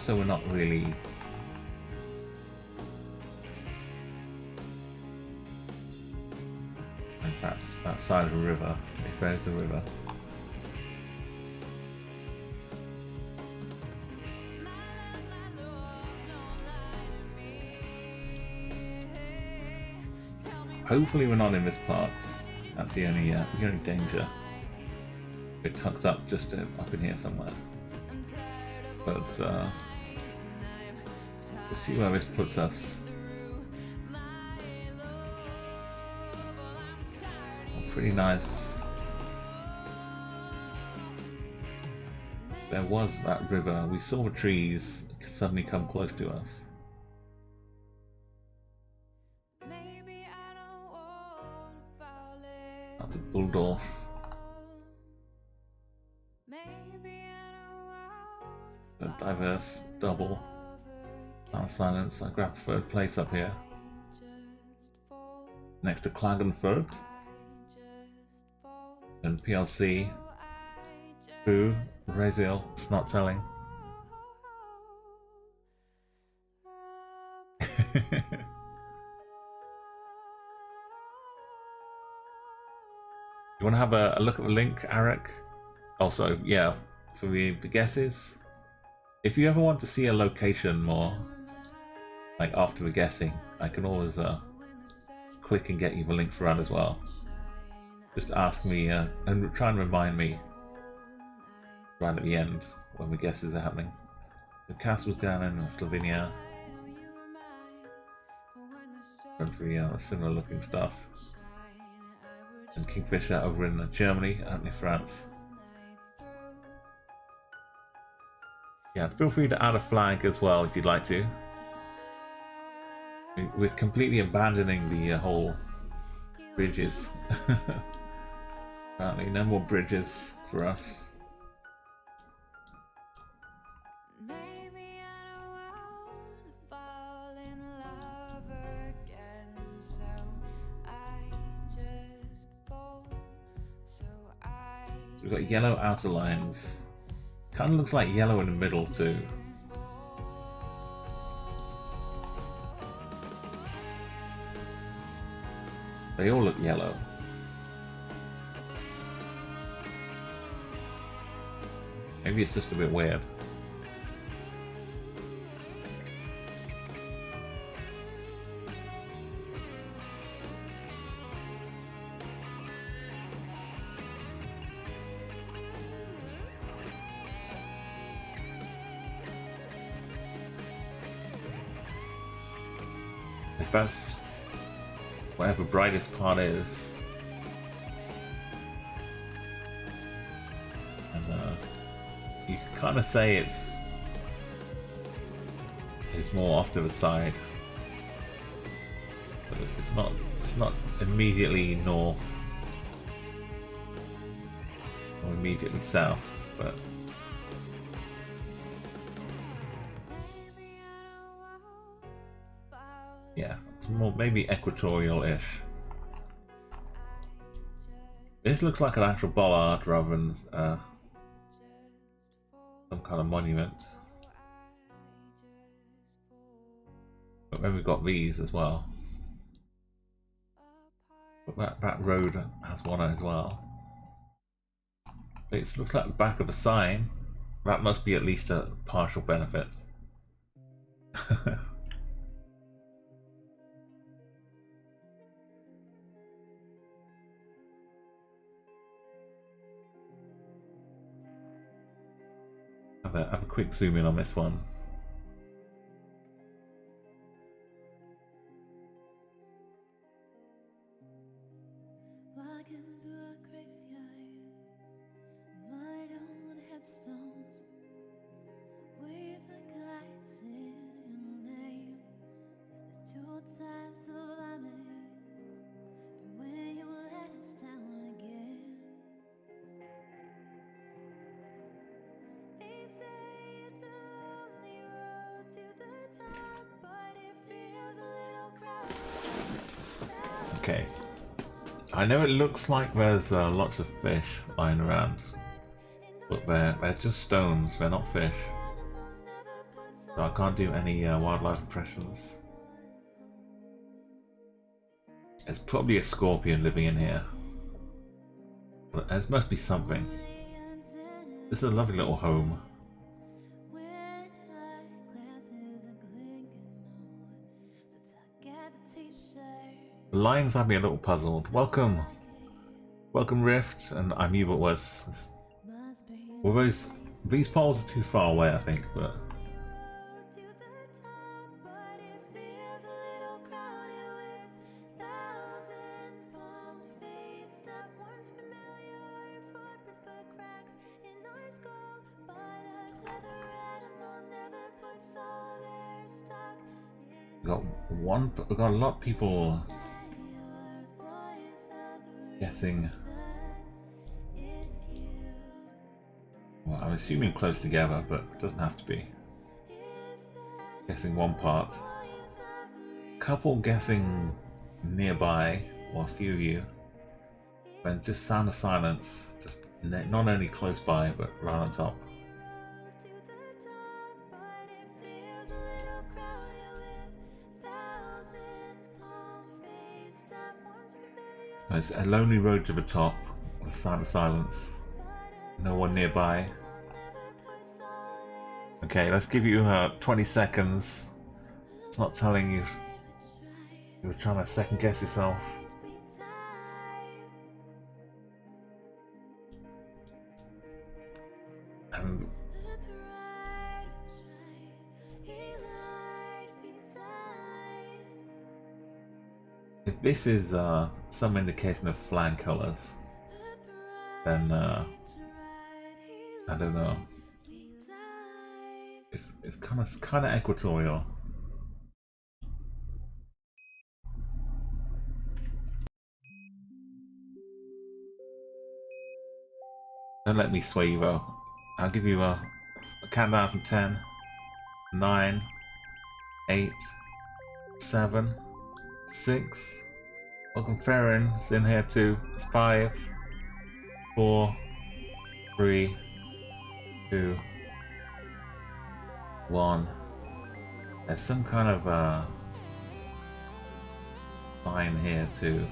We're not really like that side of the river, if there's a river. Hopefully we're not in this part. That's the only danger. We're tucked up just up in here somewhere. But we'll see where this puts us. Oh, pretty nice. There was that river. We saw the trees suddenly come close to us. Up to Bulldorf. A diverse double. Silence. I grab third place up here. Next to Klagenfurt. And PLC. Boo. Raziel. Snot telling. You want to have a look at the link, Arik? Also, yeah, for the guesses. If you ever want to see a location more, like after the guessing, I can always click and get you the link for that as well. Just ask me and try and remind me right at the end when the guesses are happening. The castle's down in Slovenia. Going through similar looking stuff. And Kingfisher over in Germany, out in France. Yeah, feel free to add a flag as well if you'd like to. We're completely abandoning the whole bridges. Apparently, no more bridges for us. So we've got yellow outer lines. Kind of looks like yellow in the middle too. They all look yellow. Maybe it's just a bit weird. If that's whatever brightest part is, and you can kind of say it's more off to the side, but it's not immediately north or immediately south, but yeah, it's more maybe equatorial-ish. This looks like an actual bollard rather than some kind of monument. But then we've got these as well. But that road has one as well. It looks like the back of a sign. That must be at least a partial benefit. have a quick zoom in on this one. Walking through a graveyard, mud on headstones, we forgot your name. There's 2 times of vomit from when you let us down again. They say it's a lonely road to the top, but it feels a little crowded. Okay. I know it looks like there's lots of fish lying around, but they're just stones, they're not fish. So I can't do any wildlife impressions. There's probably a scorpion living in here. But there must be something. This is a lovely little home. The lines have me a little puzzled. Welcome! Welcome Rift, and I knew what was. Well, these poles are too far away, I think, but... We've got a lot of people guessing. Well, I'm assuming close together, but it doesn't have to be. Guessing one part. Couple guessing nearby, or a few of you. Then just sound of silence, just not only close by, but right on top. It's a lonely road to the top, with sound of silence. No one nearby. Okay, let's give you 20 seconds. It's not telling you you're trying to second guess yourself. And if this is some indication of flag colours, then I don't know. It's kind of equatorial. Don't let me sway you though. I'll give you a countdown from 10, 9, 8, 7, 6. Welcome Farron's in here too. It's 5, 4, 3, 2, 1. There's some kind of sign here too.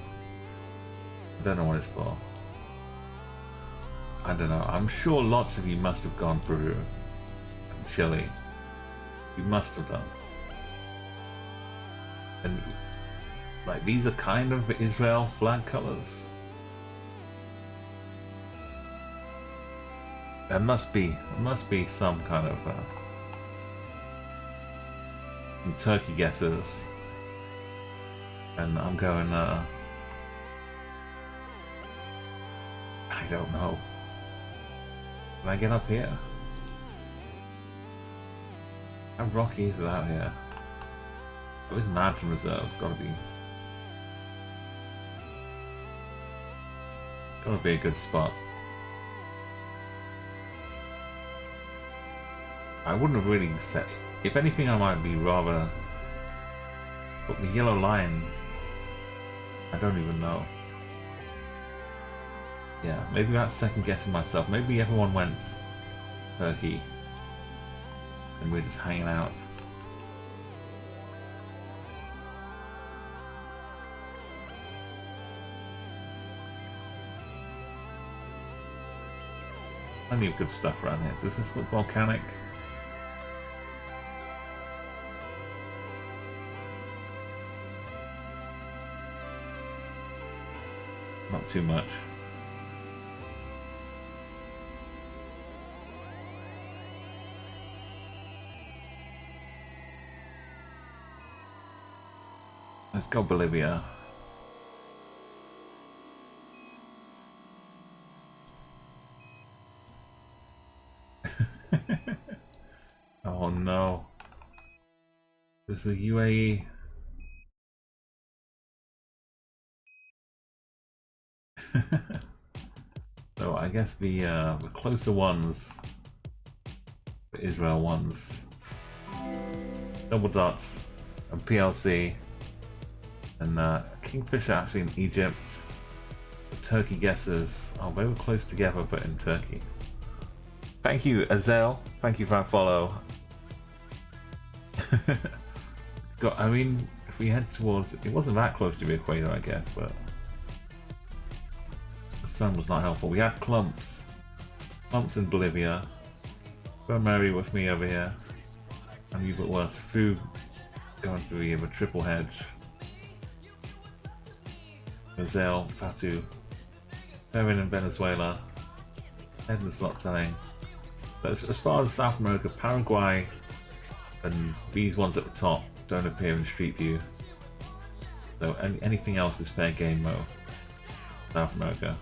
I don't know what it's for. I don't know. I'm sure lots of you must have gone through Chile. You must have done. And like these are kind of Israel flag colors. There must be some kind of some turkey guesses. And I'm going I don't know. Can I get up here? How rocky is it out here? Oh, this mountain reserve's gotta be a good spot. I wouldn't have really said. If anything, I might be rather. But the yellow line, I don't even know. Yeah, maybe that's second guessing myself. Maybe everyone went Turkey and we're just hanging out. Plenty of good stuff around here. Does this look volcanic? Not too much. Let's go Bolivia. Oh no. This is the UAE. So I guess the closer ones, the Israel ones, Double Dots and PLC, and Kingfisher actually in Egypt. The Turkey guesses are very close together, but in Turkey. Thank you, Azel. Thank you for that follow. I mean, if we head towards, it wasn't that close to the equator, I guess, but the sun was not helpful. We had clumps in Bolivia. Go Mary with me over here. And you've got worse food going through here with triple hedge. Brazil, Fatu, Perin in Venezuela, head in the slot telling. But as far as South America, Paraguay and these ones at the top don't appear in Street View. So anything else is fair game mode. South America.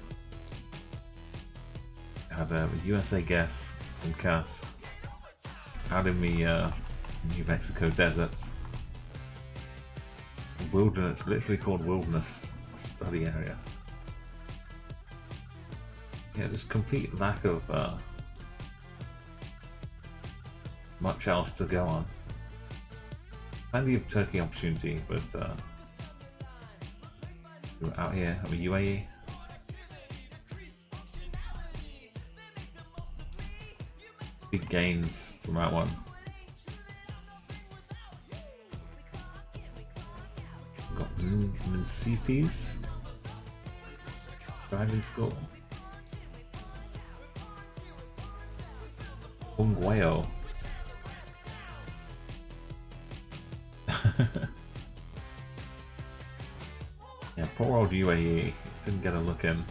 I had a USA guess from Cass out in the New Mexico deserts. Wilderness, literally called Wilderness Study Area. Yeah, just complete lack of much else to go on. Plenty of Turkey opportunity, but we're out here at the UAE. Big gains from that one. Got Mencites driving school. Bungueo. Yeah, poor old UAE didn't get a look in.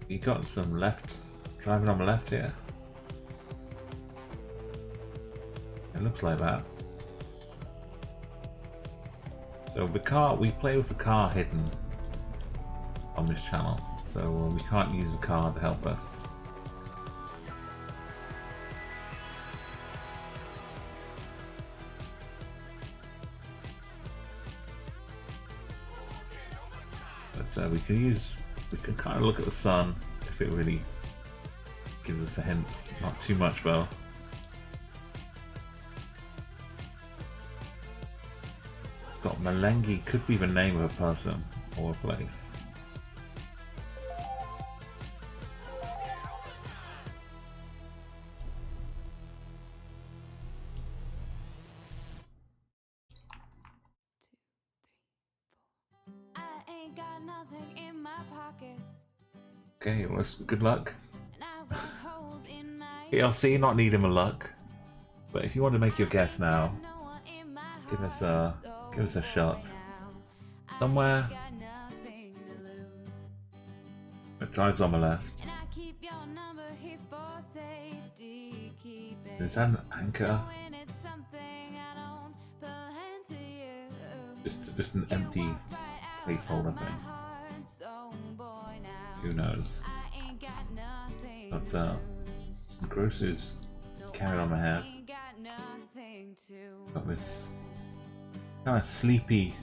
You got some left, driving on the left here. It looks like that. So the car, we play with the car hidden on this channel, so we can't use the car to help us. But we can kind of look at the sun if it really gives us a hint. Not too much though. Got Malengi, could be the name of a person or a place. Okay, well, good luck. PLC not needing the luck, but if you want to make your guess now, give us a shot. Somewhere it drives on the left. Is that an anchor? Just an empty placeholder thing. Who knows? But some grocers carried on my head. Got this kind of sleepy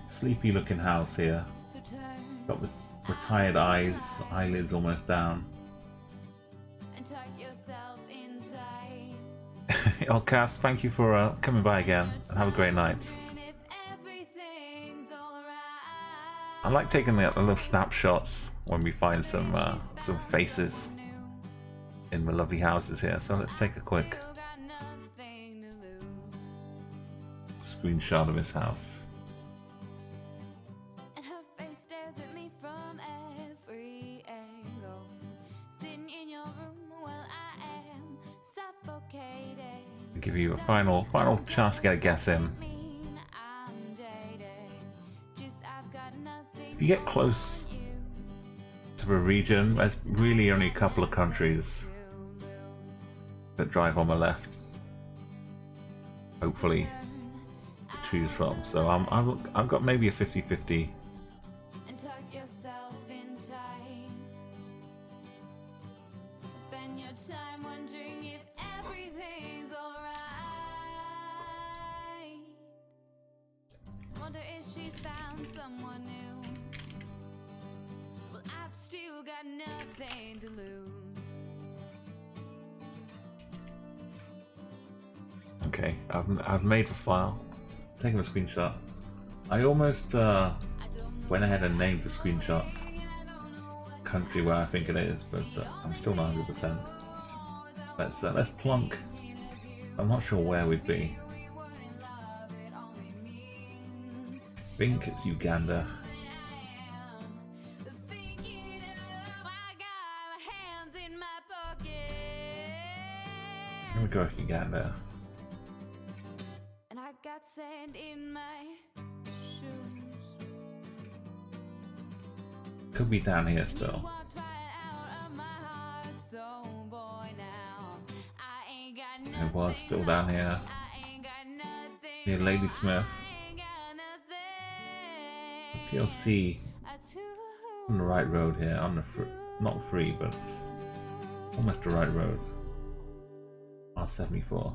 looking house here. Got this retired eyelids almost down. Oh, Cass, thank you for coming by again, and have a great night. I like taking the little snapshots when we find some faces in the lovely houses here. So let's take a quick screenshot of this house. give you a final chance to get a guess in. If you get close to a region, there's really only a couple of countries that drive on the left, hopefully, to choose from. So I've got maybe a 50-50. Wonder if she's found someone new. Well, I've still got nothing to lose. Okay, I've made the file, taken a screenshot. I almost went ahead and named the screenshot country where I think it is, but I'm still not 100%. Let's plunk. I'm not sure where we'd be. I think it's Uganda. Here we go, Uganda. And I got sand in my shoes. Could be down here still. It was still down here. Near Ladysmith. PLC on the right road here, on the not free, but almost the right road. R74.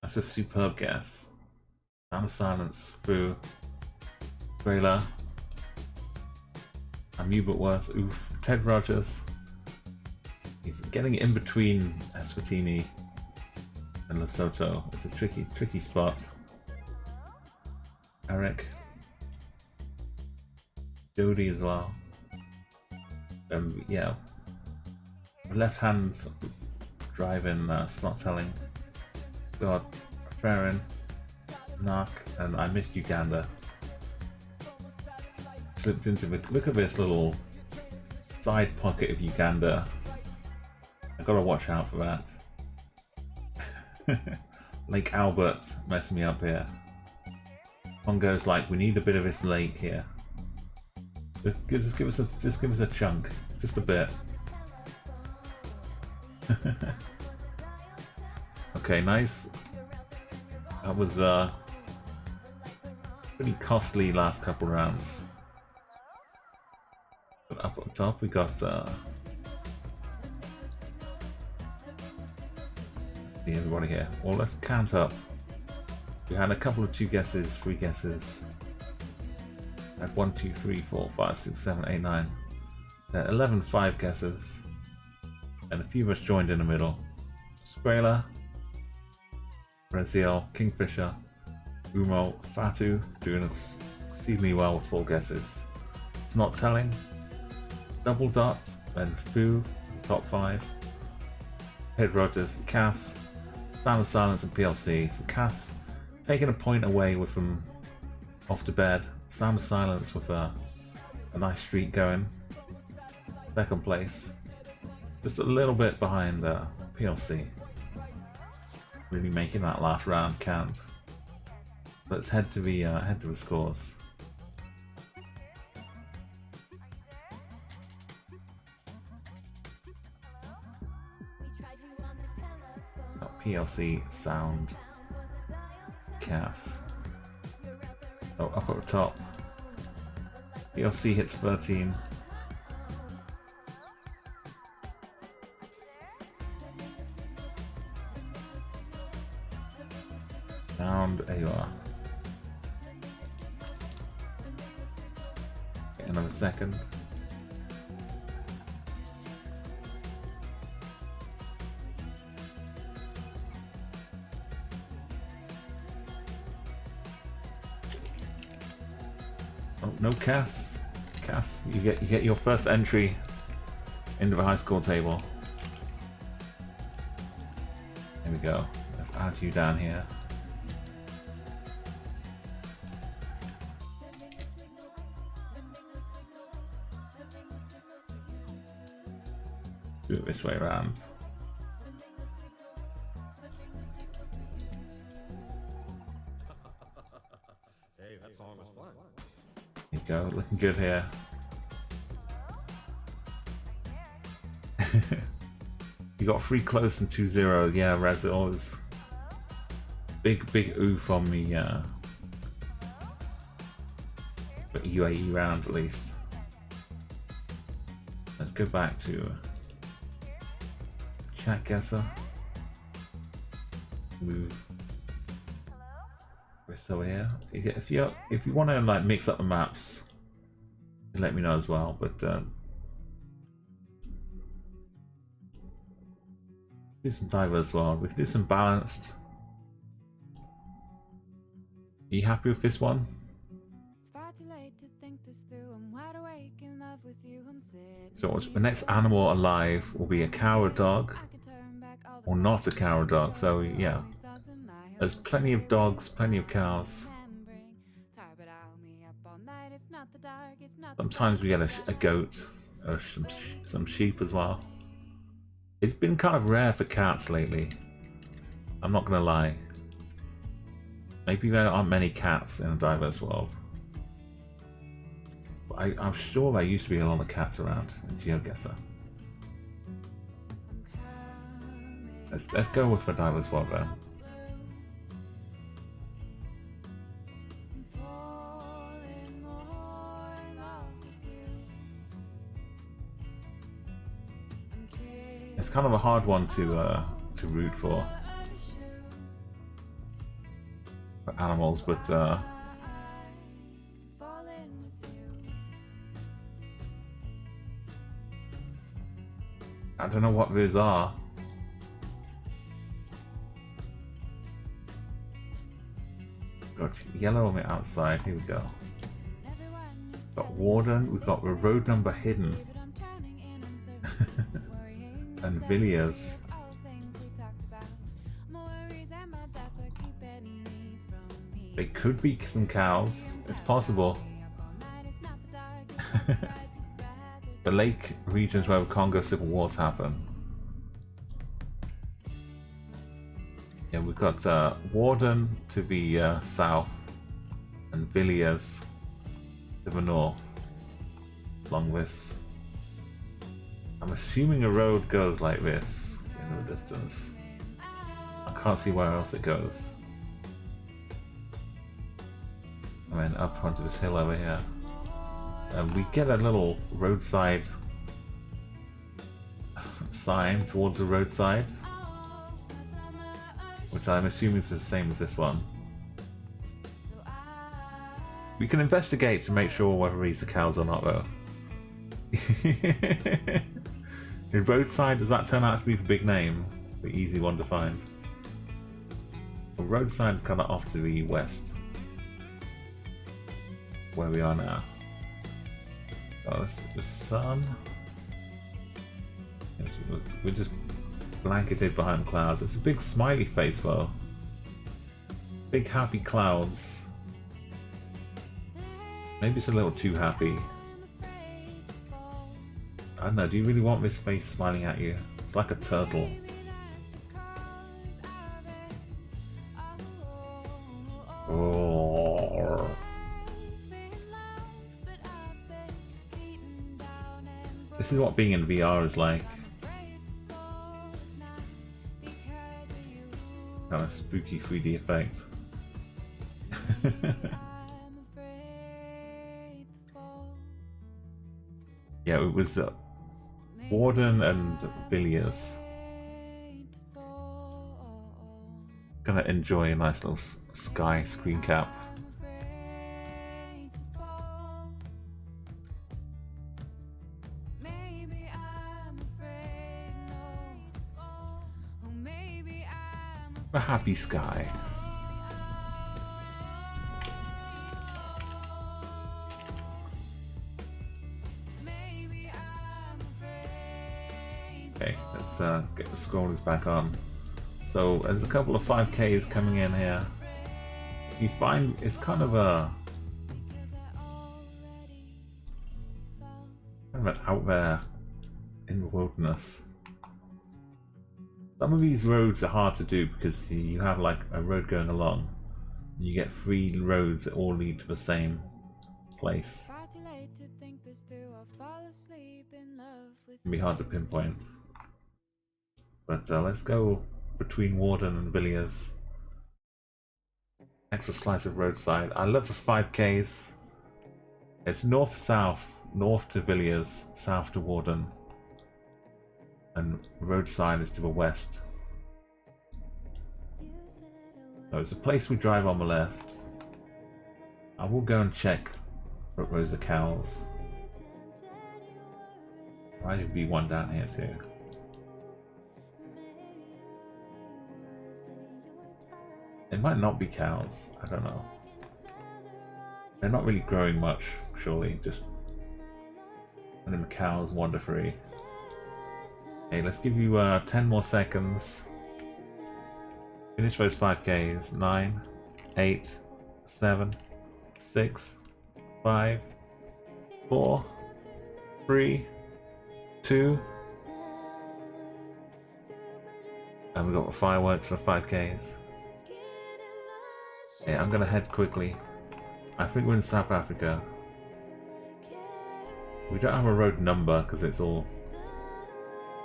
That's a superb guess. Sound of Silence through trailer. I knew but worse. Oof. Ted Rogers. He's getting in between Eswatini and Lesotho. It's a tricky spot. Eric. Jody as well. Yeah. Left hand driving, slot telling. God, Farron, Narc, and I missed Uganda. Slipped into the, look at this little side pocket of Uganda. I gotta watch out for that. Lake Albert messed me up here. Congo's like, we need a bit of this lake here. Just give us a chunk, just a bit. Okay, nice. That was pretty costly last couple rounds. But up on top we got see everybody here. Well, let's count up. We had a couple of 2 guesses, 3 guesses. I had 1, 2, 3, 4, 5, 6, 7, 8, 9. 11 5 guesses. And a few of us joined in the middle. Sprayla, Reziel, Kingfisher, Umo, Fatu doing exceedingly well with 4 guesses. It's not telling. Double Dot, then Fu, top 5. Ted Rogers, Cass, Sound of Silence, and PLC. So Cass taking a point away with them off to bed. Sound of Silence with a nice streak going. 2nd place. Just a little bit behind PLC. Really making that last round count. Let's head to the scores. Got PLC, Sound, Cass. Oh, up at the top. PLC hits 13. Sound, there you are. Get another 2nd. Oh, no Cass. Cass, you get your first entry into the high score table. There we go. Let's add you down here. Do it this way around. Go, looking good here. You got 3 close and 2 zeros. Yeah, Razil is big oof on me. But UAE round at least. Let's go back to Chatguessr. Move this over here. If you want to like mix up the maps, let me know as well. But do some diverse well. We can do some balanced. Are you happy with this one? So the next animal alive will be a cow or dog, or not a cow or dog. So yeah, there's plenty of dogs, plenty of cows. Sometimes we get a goat or some sheep as well. It's been kind of rare for cats lately. I'm not gonna lie. Maybe there aren't many cats in a diverse world. I'm sure there used to be a lot of cats around in GeoGuessr. Let's go with the diverse world then. It's kind of a hard one to root for animals, but I don't know what these are. Got yellow on the outside. Here we go. Got Warden. We've got the road number hidden. And Villiers. They could be some cows. It's possible. The lake regions where the Congo civil wars happen. Yeah, we've got Warden to the south and Villiers to the north along this. I'm assuming a road goes like this in the distance. I can't see where else it goes. And then up onto this hill over here. We get a little roadside sign towards the roadside, which I'm assuming is the same as this one. We can investigate to make sure whether these are cows or not, though. The roadside, does that turn out to be the big name? The easy one to find. The roadside is kind of off to the west, where we are now. Oh, the sun. Yes, we're just blanketed behind clouds. It's a big smiley face, though. Big happy clouds. Maybe it's a little too happy. I don't know, do you really want this face smiling at you? It's like a turtle. Oh. This is what being in VR is like. Kind of spooky 3D effect. Yeah, it was Warden and Villiers. Gonna enjoy a nice little sky screen cap. A happy sky. Okay, let's get the scrollers back on. So there's a couple of 5Ks coming in here. You find it's kind of out there in the wilderness. Some of these roads are hard to do because you have like a road going along. You get 3 roads that all lead to the same place. Can be hard to pinpoint. But let's go between Warden and Villiers. Extra slice of roadside. I love the 5Ks. It's north-south. North to Villiers, south to Warden. And roadside is to the west. So it's a place we drive on the left. I will go and check for rows of cows. Might be one down here too. It might not be cows, I don't know. They're not really growing much, surely, just letting the cows wander free. Hey, let's give you 10 more seconds. Finish those 5Ks. 9, 8, 7, 6, 5, 4, 3, 2. And we've got the fireworks for 5Ks. Yeah, I'm gonna head quickly. I think we're in South Africa. We don't have a road number because it's all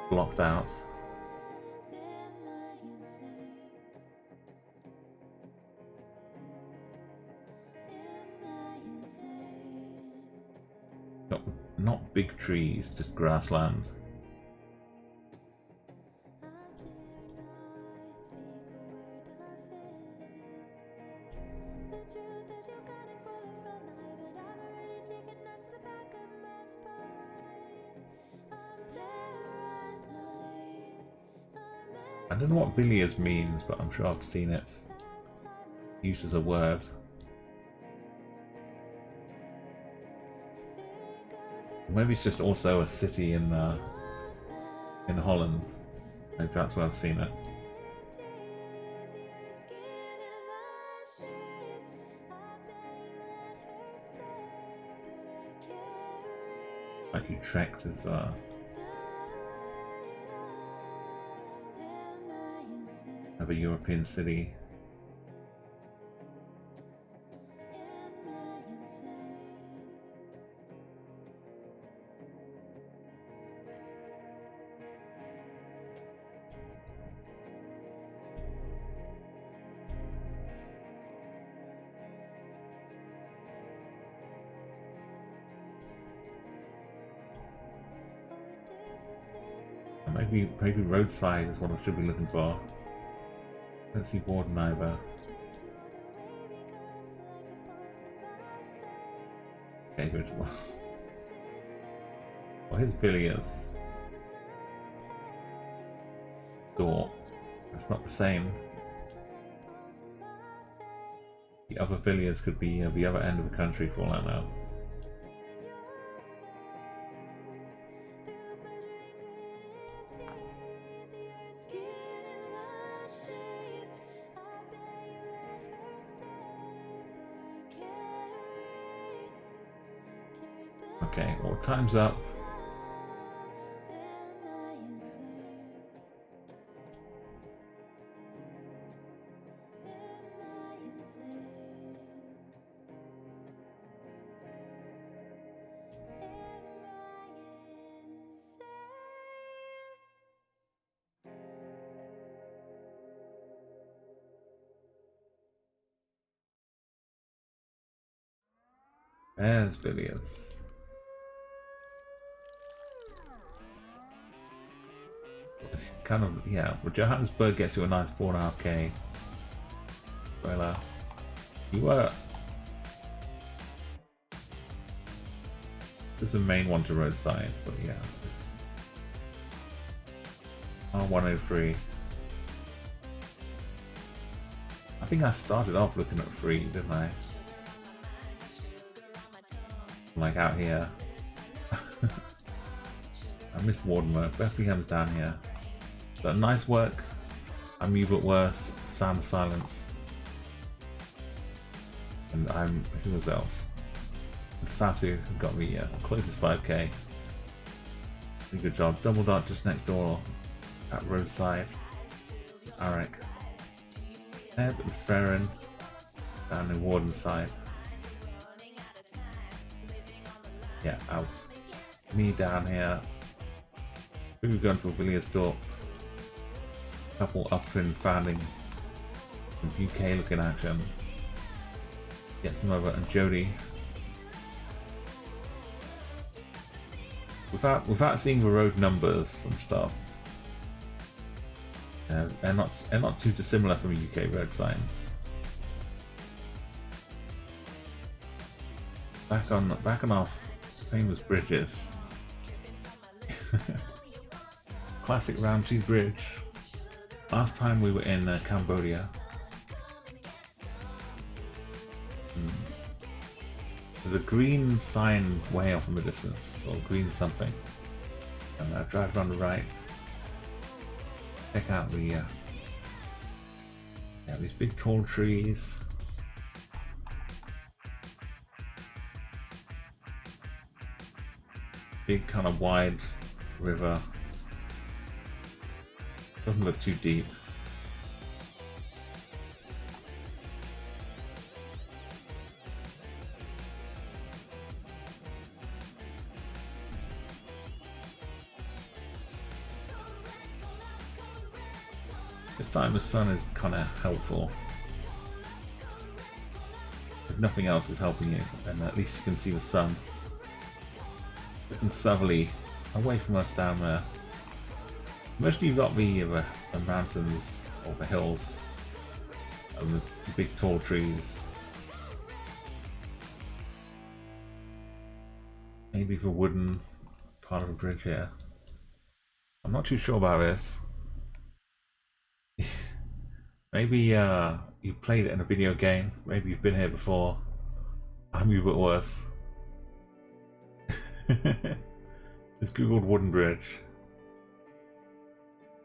blocked out. Not big trees, just grassland. I don't know what Villiers means, but I'm sure I've seen it used as a word. Maybe it's just also a city in Holland. Maybe that's where I've seen it. Like Utrecht is of a European city. Maybe roadside is what I should be looking for. Let's see Warden either. Okay, good. Well, here's Villiers. Door. That's not the same. The other Villiers could be the other end of the country for all I know. Okay, well, time's up. There's Villiers. Kind of, yeah, well, Johannesburg gets you a nice 4.5k. Well, you were. There's a main one to roadside, but yeah. R103. I think I started off looking at 3, didn't I? Like out here. I missed Warden work. Bethlehem's down here. But nice work. I'm Mute Worse. Sound of Silence. And I'm who else? And Fatu got me closest 5k. Pretty good job. Double Dot just next door at roadside. Arik. Ed and Ferrin down in Warden's side. Yeah, out. Me down here. We've gone for Villiers Dorp. Couple up and founding some UK looking action. Get some over and Jody. Without seeing the road numbers and stuff. They're not too dissimilar from UK road signs. Back on our famous bridges. Classic round 2 bridge. Last time we were in Cambodia. There's a green sign way off in the distance, or green something. And I drive on the right. Check out the yeah, these big tall trees. Big kind of wide river. Doesn't look too deep. This time the sun is kind of helpful. If nothing else is helping you, then at least you can see the sun. Looking southerly away from us down there. Mostly you've got the mountains or the hills and the big tall trees. Maybe the wooden part of the bridge here. I'm not too sure about this. Maybe you played it in a video game. Maybe you've been here before. I move it worse. Just googled wooden bridge.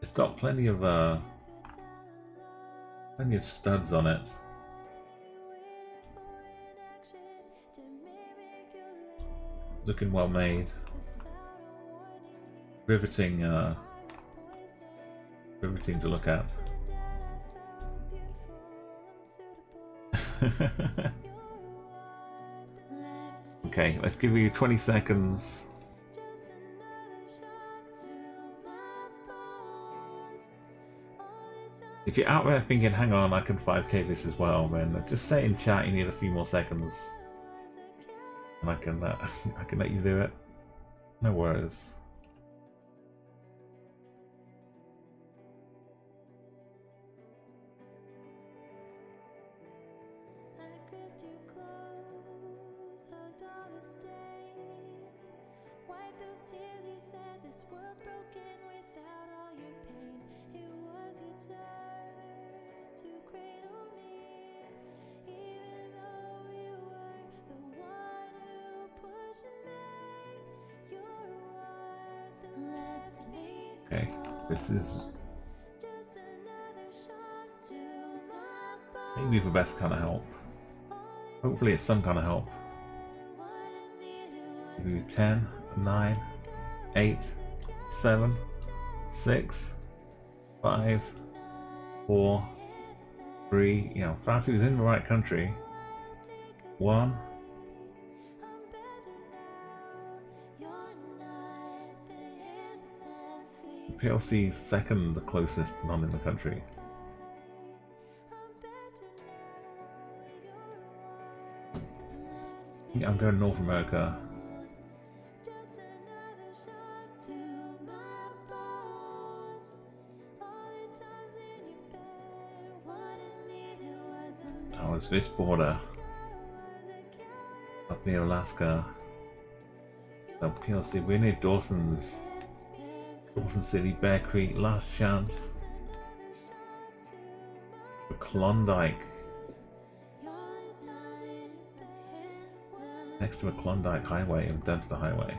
It's got plenty of studs on it. Looking well made. Riveting to look at. Okay, let's give you 20 seconds. If you're out there thinking, hang on, I can 5k this as well, then just say in chat you need a few more seconds. And I can let you do it. No worries. Okay, this is maybe the best kind of help. Hopefully it's some kind of help. Do 10, 9, 8, 7, 6, 5, 4, 3, you know, Fatu is in the right country. 1. PLC second, the closest non in the country. I'm going North America. Oh, it's this border. Up near Alaska. So PLC, we're near Dawson City, Bear Creek, Last Chance. Klondike. Next to the Klondike Highway and Dempster Highway.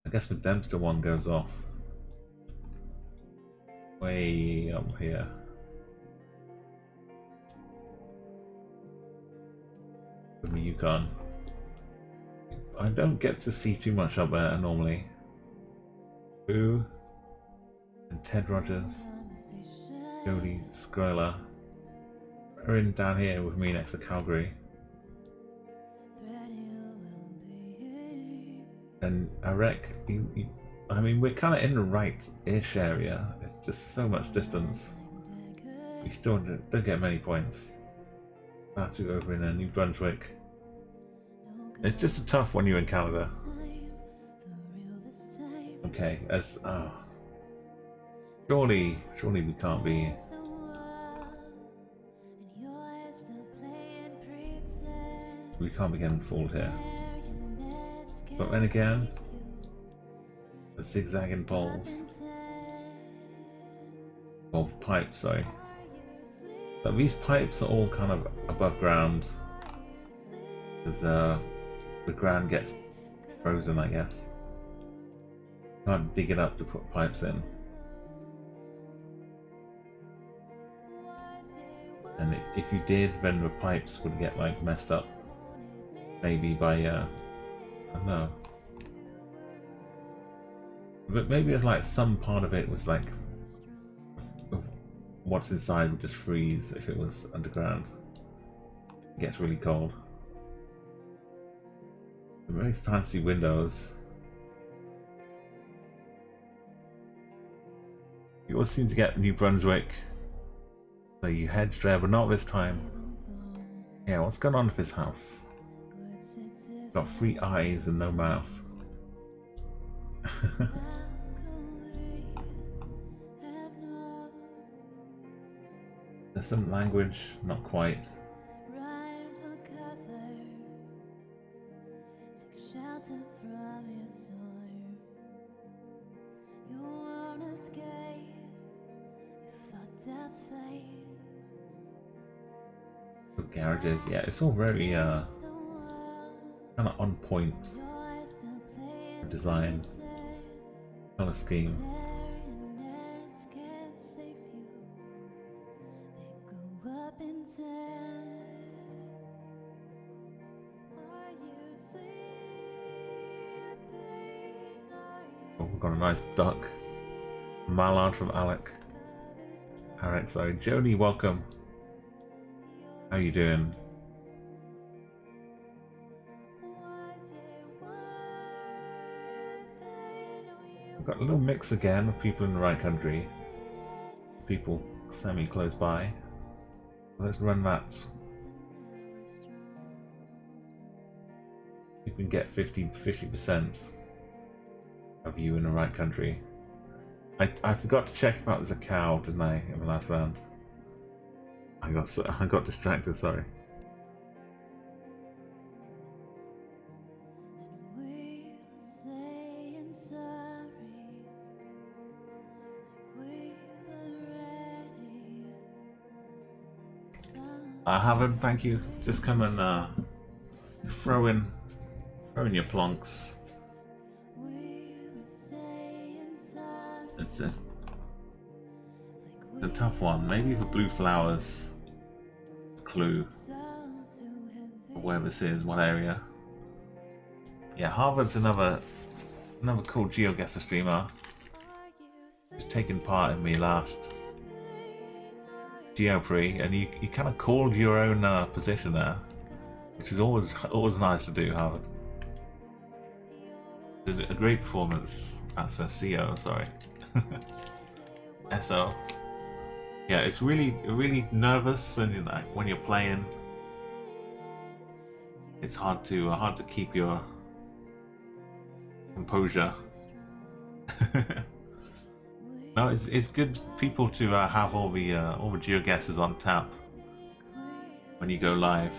I guess the Dempster one goes off way up here. From the Yukon. I don't get to see too much up there normally. Boo and Ted Rogers, Jody Scroller are in down here with me next to Calgary. And Arek, I mean, we're kind of in the right-ish area. It's just so much distance. We still don't get many points. To over in New Brunswick. It's just a tough when you're in Canada. Okay, as surely we can't be. We can't be getting fooled here. But then again, the zigzagging poles. Or pipes, sorry. But these pipes are all kind of above ground. Because the ground gets frozen, I guess. Can't dig it up to put pipes in. And if you did, then the pipes would get like messed up. Maybe by I don't know. But maybe it's like some part of it was like what's inside would just freeze if it was underground. It gets really cold. Very fancy windows. You always seem to get New Brunswick. So you hedged there, but not this time. Yeah, what's going on with this house? Got 3 eyes and no mouth. There's some language, not quite. Garages, yeah, it's all very kind of on point design, color scheme. Oh, we've got a nice duck. Mallard from Alec. Alright, so Jody, welcome. How you doing? We've got a little mix again of people in the right country. People semi-close by. Let's run that. You can get 50% of you in the right country. I forgot to check if that was a cow, didn't I, in the last round? I got distracted, sorry. I haven't, thank you. Just come and throw in your plonks. It's a tough one. Maybe the blue flowers clue of where this is, what area. Yeah, Harvard's another cool GeoGuessr streamer. He's taken part in me last GeoPre, and you kind of called your own position there, which is always nice to do. Harvard did a great performance. That's a CO, sorry. SO. Yeah, it's really nervous, and when you're playing, it's hard to keep your composure. No, it's good for people to have all the GeoGuessrs on tap when you go live.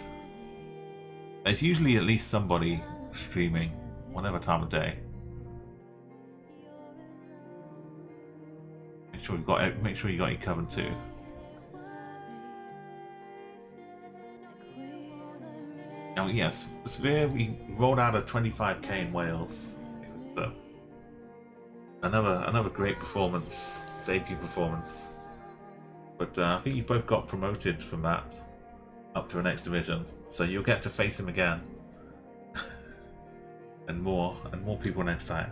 There's usually at least somebody streaming, whatever time of day. Make sure you got your covered too. Oh yes, Sphere, we rolled out a 25k in Wales. It was another great performance, debut performance. But I think you both got promoted from that up to the next division, so you'll get to face him again, and more people next time.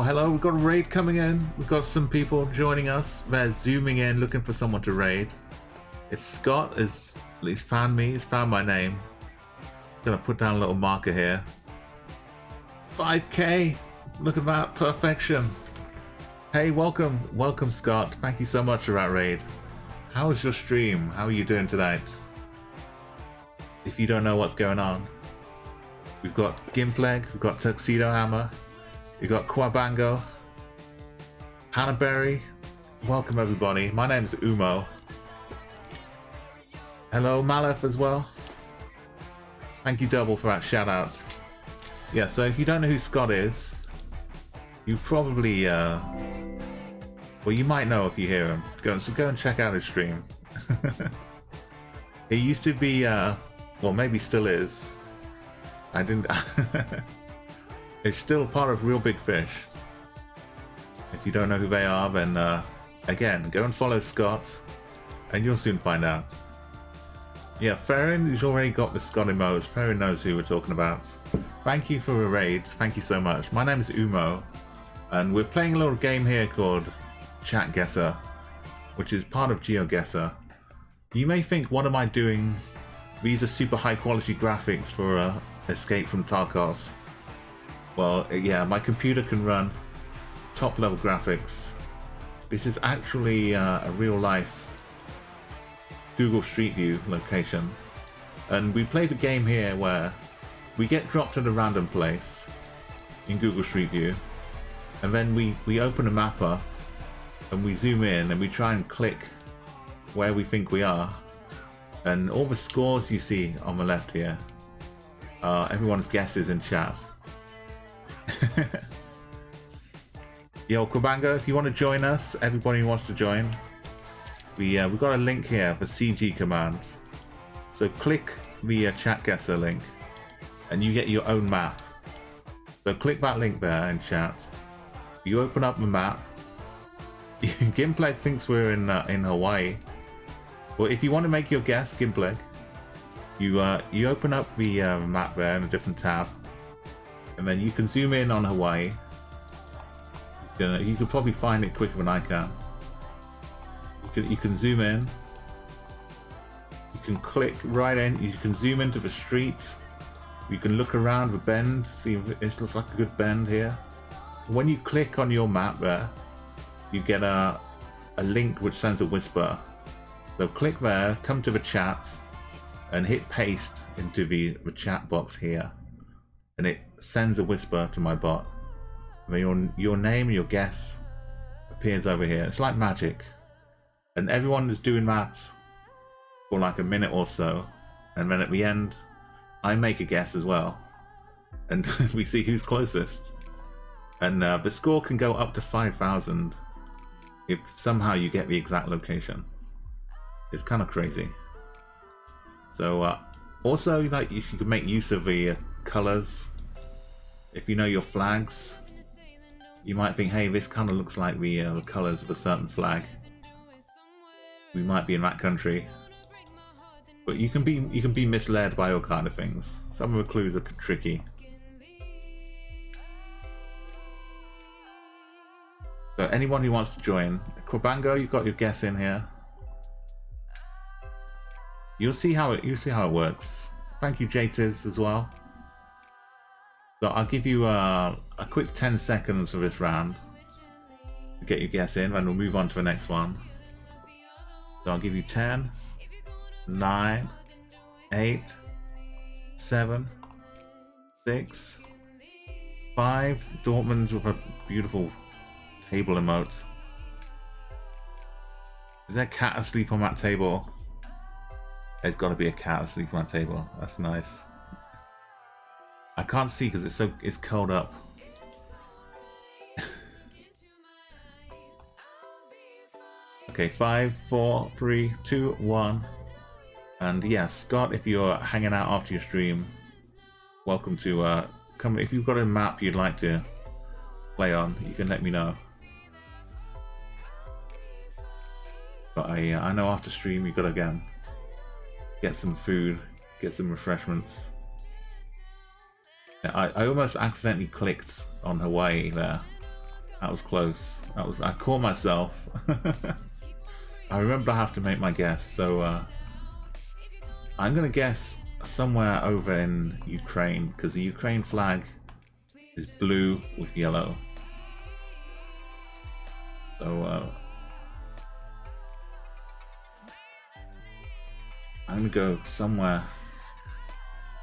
hello, we've got a raid coming in. We've got some people joining us. They're zooming in, looking for someone to raid. It's Scott, at least found me, he's found my name. Gonna put down a little marker here. 5k! Look at that, perfection. Hey, welcome Scott. Thank you so much for that raid. How was your stream? How are you doing tonight? If you don't know what's going on, we've got Gimpleg, we've got Tuxedo Hammer, we've got Quabango, Hannahberry. Welcome everybody. My name is Umo. Hello Malef as well. Thank you double for that shout out. Yeah, so if you don't know who Scott is, you probably well, you might know if you hear him. So go and check out his stream. He used to be well, maybe still is. I didn't. It's still part of Real Big Fish. If you don't know who they are, then again, go and follow Scott, and you'll soon find out. Yeah, Farron, he's already got the Scott emotes. Farron knows who we're talking about. Thank you for a raid. Thank you so much. My name is Umo, and we're playing a little game here called Chatguessr, which is part of GeoGuessr. You may think, what am I doing? These are super high quality graphics for Escape from Tarkov. Well, yeah, my computer can run top level graphics. This is actually a real life Google Street View location. And we played a game here where we get dropped at a random place in Google Street View, and then we open a map up and we zoom in and we try and click where we think we are. And all the scores you see on the left here are everyone's guesses in chat. Yo, Kwabango, if you want to join us, everybody who wants to join, we've got a link here for CG command. So click the Chatguessr link and you get your own map. So click that link there in chat. You open up the map. Gimpleg thinks we're in Hawaii. Well, if you want to make your guess, Gimpleg, you open up the map there in a different tab, and then you can zoom in on Hawaii. You can probably find it quicker than I can. You can zoom in. You can click right in. You can zoom into the street. You can look around the bend, see if it looks like a good bend here. When you click on your map there, you get a link which sends a whisper. So click there, come to the chat, and hit paste into the chat box here, and it sends a whisper to my bot. And your name and your guess appears over here. It's like magic, and everyone is doing that for like a minute or so, and then at the end, I make a guess as well, and we see who's closest. And the score can go up to 5,000 if somehow you get the exact location. It's kind of crazy. So also, like, you can make use of the colors. If you know your flags, you might think, hey, this kind of looks like the colors of a certain flag. We might be in that country. But you can be misled by all kind of things. Some of the clues are tricky. So anyone who wants to join, Kwabango, you've got your guess in here. You'll see how it works. Thank you, Jatiz, as well. So I'll give you a quick 10 seconds for this round to get your guess in, and we'll move on to the next one. So I'll give you 10, 9, 8, 7, 6, 5. Dortmund's with a beautiful table emote. Is there a cat asleep on that table? There's got to be a cat asleep on that table. That's nice. I can't see because it's curled up. Okay, 5, 4, 3, 2, 1. And yeah, Scott, if you're hanging out after your stream, welcome to come. If you've got a map you'd like to play on, you can let me know. But I know after stream you gotta again get some food, get some refreshments. I almost accidentally clicked on Hawaii there. That was close. I caught myself. I remember I have to make my guess, so I'm gonna guess somewhere over in Ukraine, because the Ukraine flag is blue with yellow. So I'm gonna go somewhere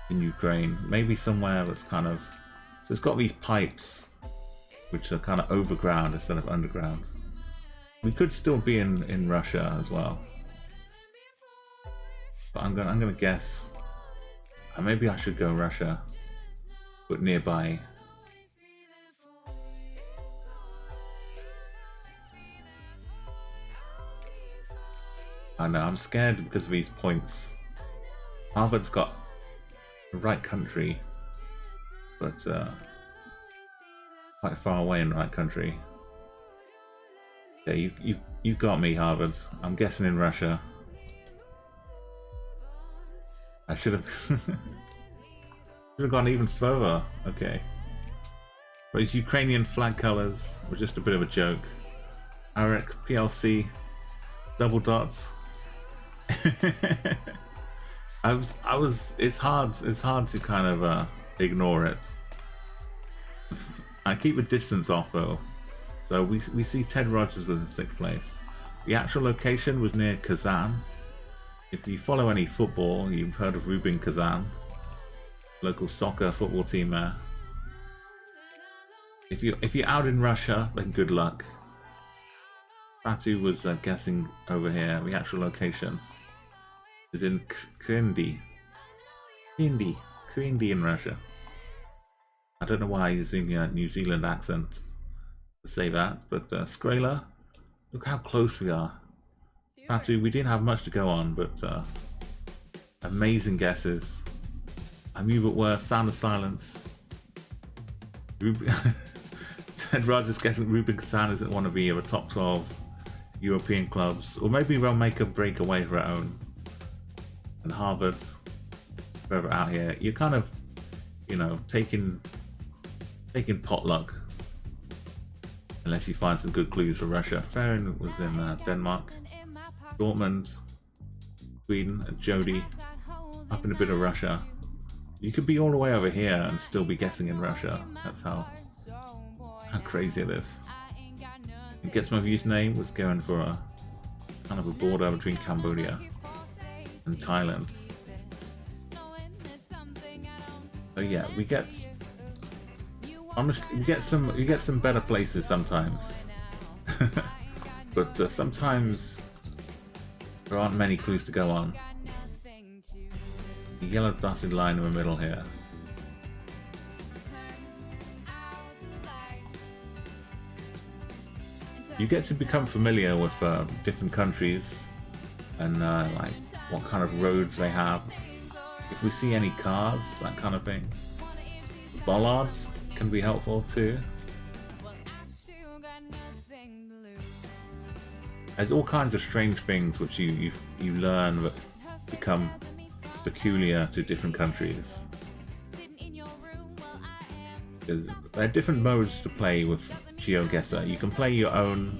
in Ukraine, maybe somewhere that's kind of, so it's got these pipes which are kind of overground instead of underground. We could still be in Russia as well, but I'm gonna guess. Maybe I should go Russia, but nearby. I know, I'm scared because of these points. Harvard's got the right country, but quite far away in the right country. Okay, you got me, Harvard. I'm guessing in Russia. I should have gone even further. Okay. But these Ukrainian flag colours were just a bit of a joke. Arik PLC double dots. It's hard to kind of ignore it. I keep a distance off though. So we see Ted Rogers was in 6th place. The actual location was near Kazan. If you follow any football, you've heard of Rubin Kazan, local soccer football team there. If you're out in Russia, then good luck. Batu was guessing over here. The actual location is in Krindy in Russia. I don't know why he's using a New Zealand accent to say that, but Skraler, look how close we are. Batu, we didn't have much to go on, but amazing guesses. I move it worse. Sound of silence. Ted Rogers guessing Rubin Kazan isn't one of the top 12 European clubs, or maybe they'll make a breakaway for their own. And Harvard, further out here, you're kind of, you know, taking potluck, unless you find some good clues for Russia. Farron was in Denmark, Dortmund, Sweden, and Jody up in a bit of Russia. You could be all the way over here and still be guessing in Russia. That's how crazy it is. And Gets My View's name was going for a kind of a border between Cambodia and Thailand. So yeah, we get some better places sometimes, but sometimes there aren't many clues to go on. The yellow dotted line in the middle here. You get to become familiar with different countries and like what kind of roads they have. If we see any cars, that kind of thing. Bollards can be helpful too. There's all kinds of strange things which you learn that become peculiar to different countries. There are different modes to play with GeoGuessr. You can play your own,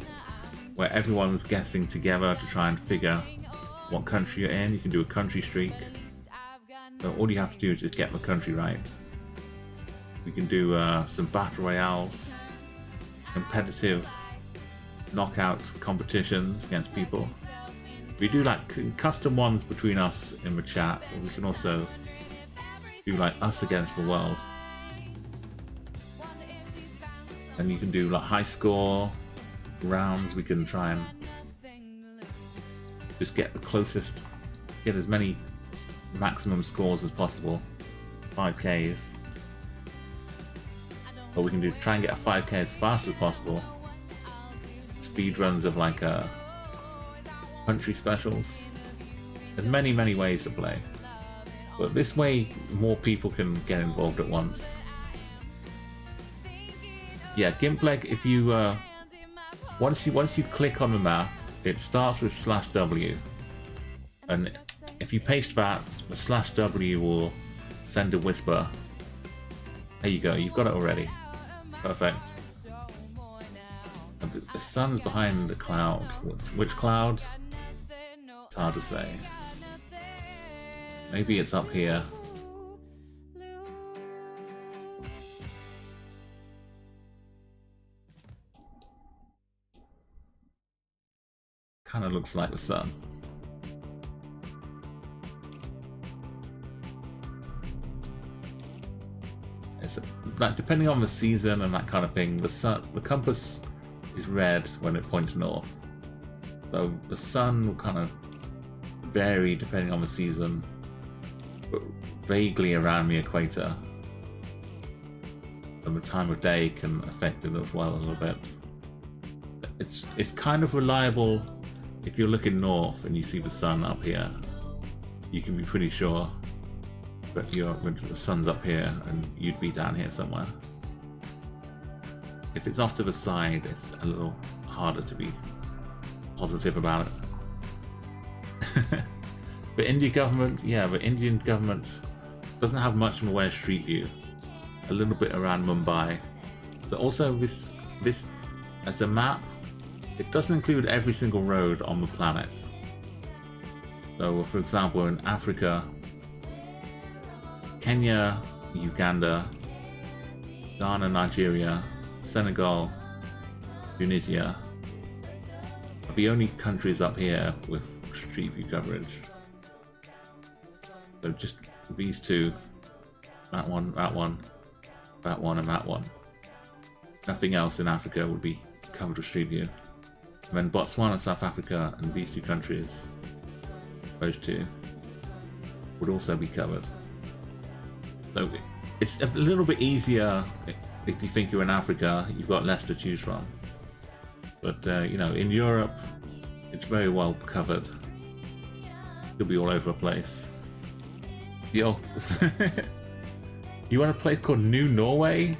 where everyone's guessing together to try and figure what country you're in. You can do a country streak. So all you have to do is just get the country right. We can do some battle royales, competitive knockout competitions against people. We do like custom ones between us in the chat, but we can also do like us against the world. And you can do like high score rounds. We can try and just get the closest, get as many maximum scores as possible. 5Ks. Or we can try and get a 5K as fast as possible. Speed runs of like country specials. There's many ways to play, but this way more people can get involved at once. Yeah, Gimpleg, if you once you click on the map, it starts with /W, and if you paste that, the /W will send a whisper. There you go, you've got it already. Perfect. The sun's behind the cloud. Which cloud? It's hard to say. Maybe it's up here. Kind of looks like the sun. It's like, depending on the season and that kind of thing, the compass is red when it points north. So the sun will kind of vary depending on the season, but vaguely around the equator. And the time of day can affect it as well a little bit. It's kind of reliable if you're looking north and you see the sun up here. You can be pretty sure that the sun's up here and you'd be down here somewhere. If it's off to the side, it's a little harder to be positive about it. The Indian government doesn't have much in the way of street view. A little bit around Mumbai. So also this as a map, it doesn't include every single road on the planet. So for example, in Africa, Kenya, Uganda, Ghana, Nigeria, Senegal, Tunisia are the only countries up here with street view coverage. So just these two, that one, that one, that one, and that one. Nothing else in Africa would be covered with street view. And then Botswana, South Africa, and these two countries, those two, would also be covered. So it's a little bit easier if you think you're in Africa, you've got less to choose from. But you know, in Europe, it's very well covered. You'll be all over the place. Yo, you want a place called New Norway?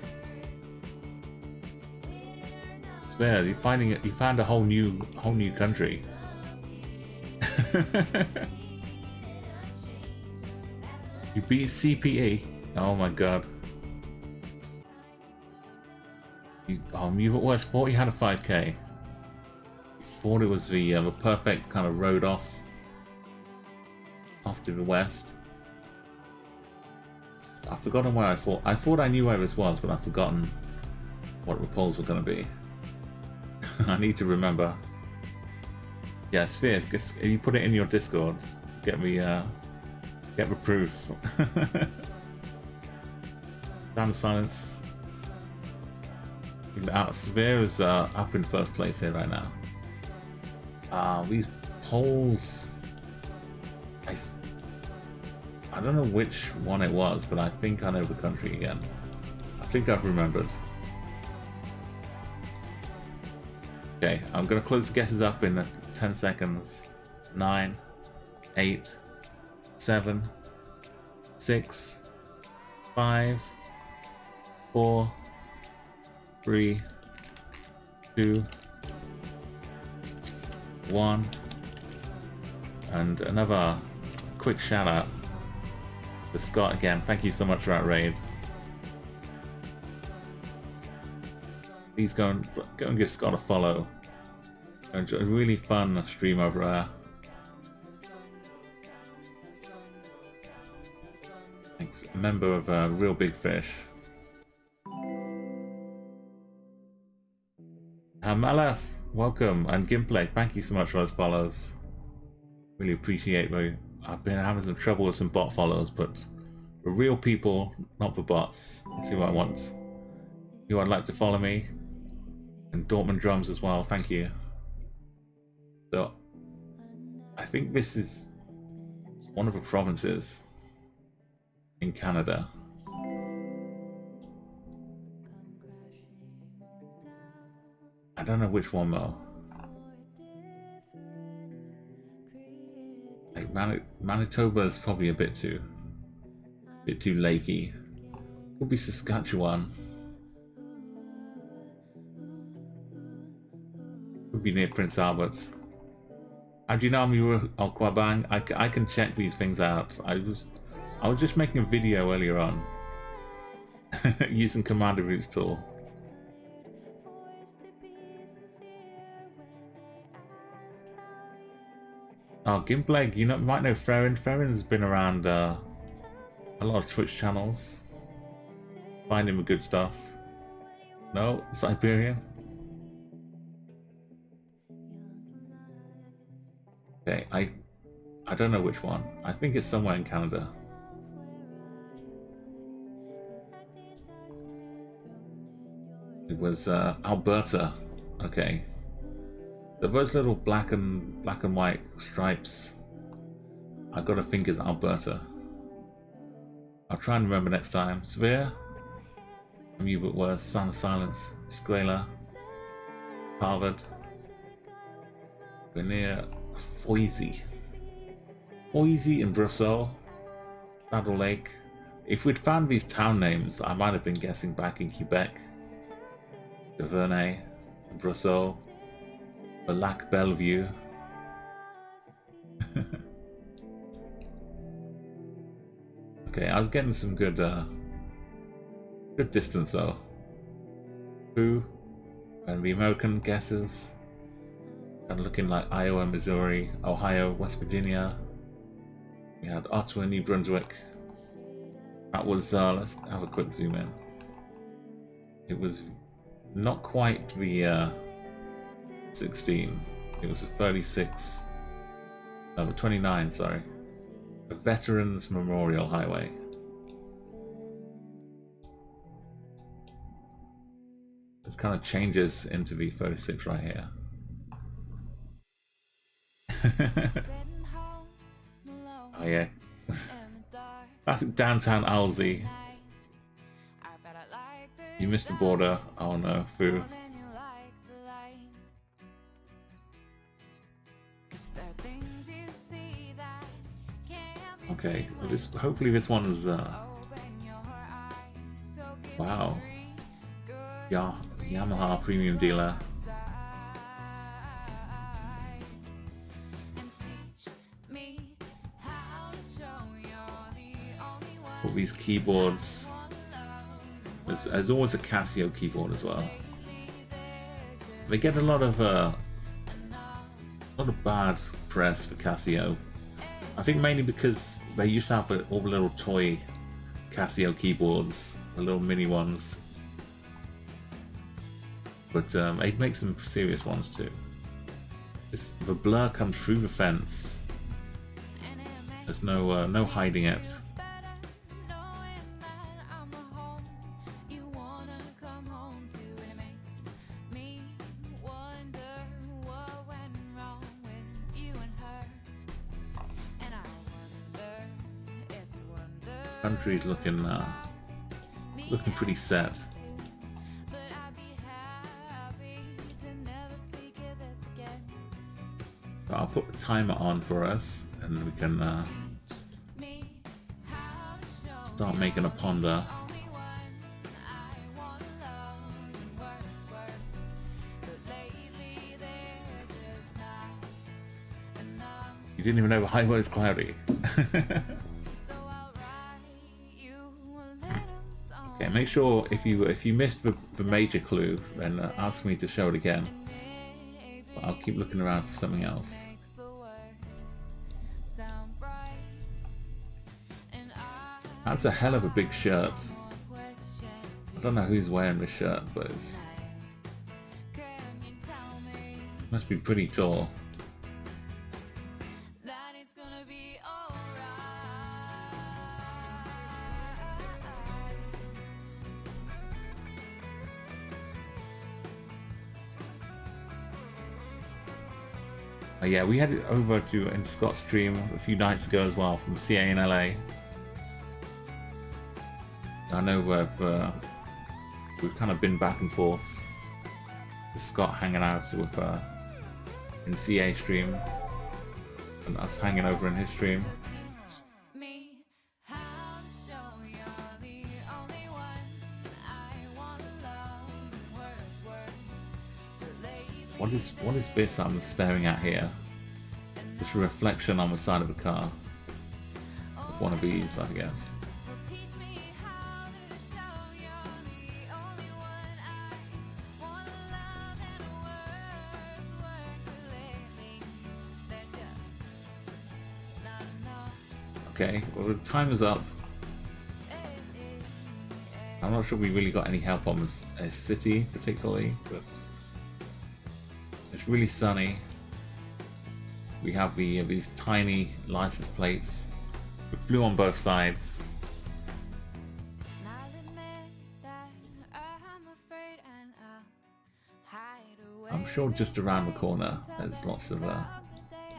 Swear, you found a whole new country. You beat CPE. Oh my god. You always thought you had a 5k. You thought it was the perfect kind of road off to the west. I've forgotten where I thought I knew where this was, but I've forgotten what the polls were going to be. I need to remember. Yeah, Spheres, you put it in your Discord. Get the proof. Down the silence. Sphere is up in first place here right now. These polls, I don't know which one it was, but I think I know the country again. I think I've remembered. Okay, I'm gonna close the guesses up in 10 seconds. 9, 8, 7, 6, 5, 4, 3, 2, 1, and another quick shout out to Scott again. Thank you so much for that raid. Please go and give Scott a follow. Enjoy a really fun stream over there. Thanks. A member of Real Big Fish. Malaf, welcome, and Gimplay, thank you so much for those follows. Really appreciate those. I've been having some trouble with some bot follows, but for real people, not for bots. Let's see what I want. You would like to follow me, and Dortmund Drums as well. Thank you. So, I think this is one of the provinces in Canada. I don't know which one though. Like Manitoba is probably a bit too lakey. Could be Saskatchewan. Could be near Prince Albert. How do you know I'm Quabang? I can check these things out. I was just making a video earlier on using Commander Routes tool. Oh, Gimpleg, you know, might know Ferrin. Ferrin's been around a lot of Twitch channels. Find him with good stuff. No, Siberian. Okay, I don't know which one. I think it's somewhere in Canada. It was Alberta. Okay. Those little black and white stripes. I gotta think it's Alberta. I'll try and remember next time. Sphere. From you but worse. Sound of Silence. Squaler. Harvard. We're near Foisy. Foisy in Brussels. Saddle Lake. If we'd found these town names, I might have been guessing back in Quebec. Devernay. Brussels. The Lac Bellevue. Okay, I was getting some good distance though. Who? And the American guesses. Kind of looking like Iowa, Missouri, Ohio, West Virginia. We had Ottawa, New Brunswick. That was, let's have a quick zoom in. It was not quite the 16. It was a 36. No, 29, sorry. A Veterans Memorial Highway. It kind of changes into the 36 right here. Oh yeah. Classic downtown Alzi. You missed the border. Oh no, foo. Okay, well, hopefully this one is wow. Yeah, Yamaha premium dealer. All these keyboards. There's always a Casio keyboard as well. They get a lot of bad press for Casio. I think mainly because they used to have all the little toy Casio keyboards, the little mini ones. But they make some serious ones too. The blur comes through the fence. There's no hiding it. Country's looking pretty set. So I'll put the timer on for us, and we can start making a ponder. You didn't even know the highway was cloudy. Okay, make sure if you missed the major clue, then ask me to show it again. But I'll keep looking around for something else. That's a hell of a big shirt. I don't know who's wearing this shirt, but it must be pretty tall. Yeah, we headed over in Scott's stream a few nights ago as well from CA in LA. I know we've kind of been back and forth with Scott hanging out with in CA stream and us hanging over in his stream. What is this I'm staring at here? It's a reflection on the side of a car. Of one of these, I guess. Okay, well the time is up. I'm not sure we really got any help on a city particularly, but it's really sunny. We have these tiny license plates with blue on both sides. I'm sure just around the corner there's lots of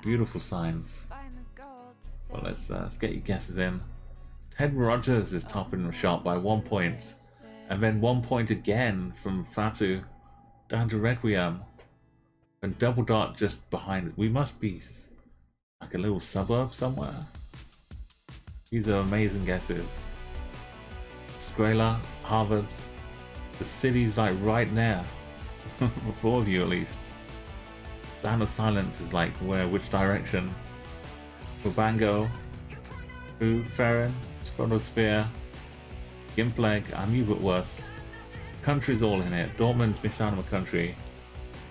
beautiful signs. Well, let's get your guesses in. Ted Rogers is topping the shot by 1 point, and then 1 point again from Fatu down to Requiem, and Double Dot just behind it. We must be like a little suburb somewhere. These are amazing guesses. Skrela, Harvard, the city's like right there. For 4 of you at least. Sound of Silence is like which direction? Bubango, Fu, Ferrin, Stratosphere, Gimpleg, I knew but worse. Country's all in it. Dortmund missed out on the country.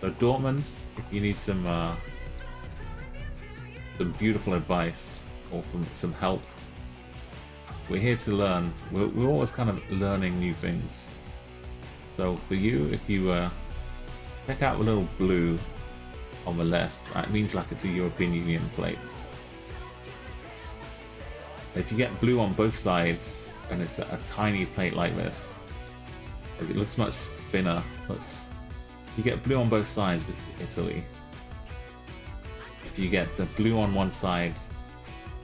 So Dortmund, if you need some beautiful advice or some help, we're here to learn. We're always kind of learning new things. So for you, if you check out the little blue on the left, it means like it's a European Union plate. If you get blue on both sides and it's a tiny plate like this, it looks much thinner. If you get blue on both sides, it's Italy. If you get the blue on one side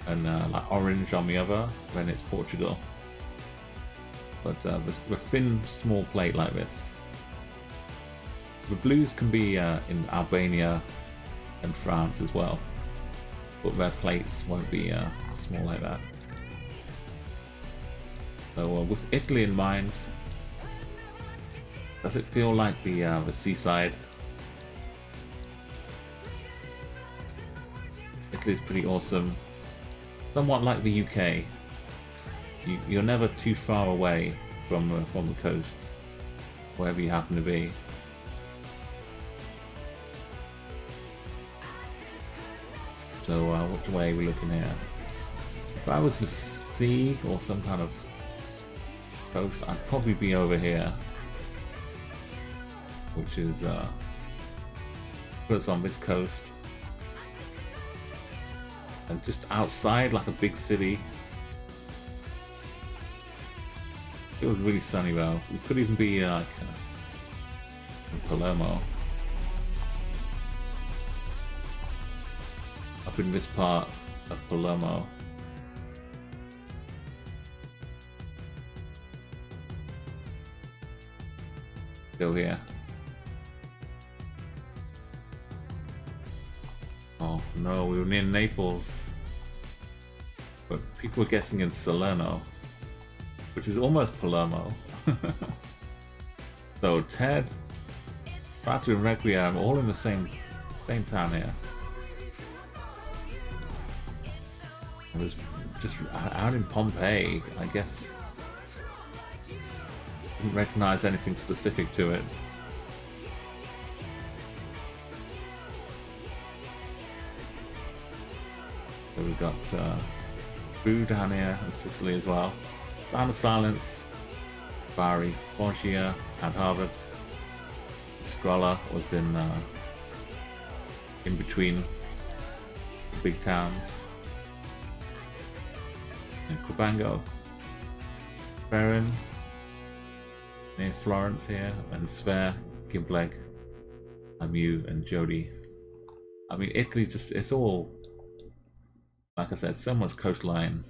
and like orange on the other, then it's Portugal. But the thin, small plate like this. The blues can be in Albania and France as well, but their plates won't be small like that. So with Italy in mind, does it feel like the seaside? Italy's pretty awesome. Somewhat like the UK. You're never too far away from the coast, wherever you happen to be. So which way are we looking here? If I was to sea or some kind of coast, I'd probably be over here, which is put us on this coast, and just outside like a big city. It was really sunny though. We could even be like in Palermo. Up in this part of Palermo. Go here. Oh no, we were near Naples. But people were guessing in Salerno, which is almost Palermo. So Ted, Fatu and Requiem all in the same town here. It was just out in Pompeii, I guess. Didn't recognize anything specific to it. So we've got Boo down here in Sicily as well. Sound of Silence, Bari, Foggia, and Harvard. Scrolla was in between the big towns. And Cubango, Ferrin, near Florence here, and Sver, Gimpleg, Amu, and Jodi. I mean, Italy it's all, like I said, so much coastline,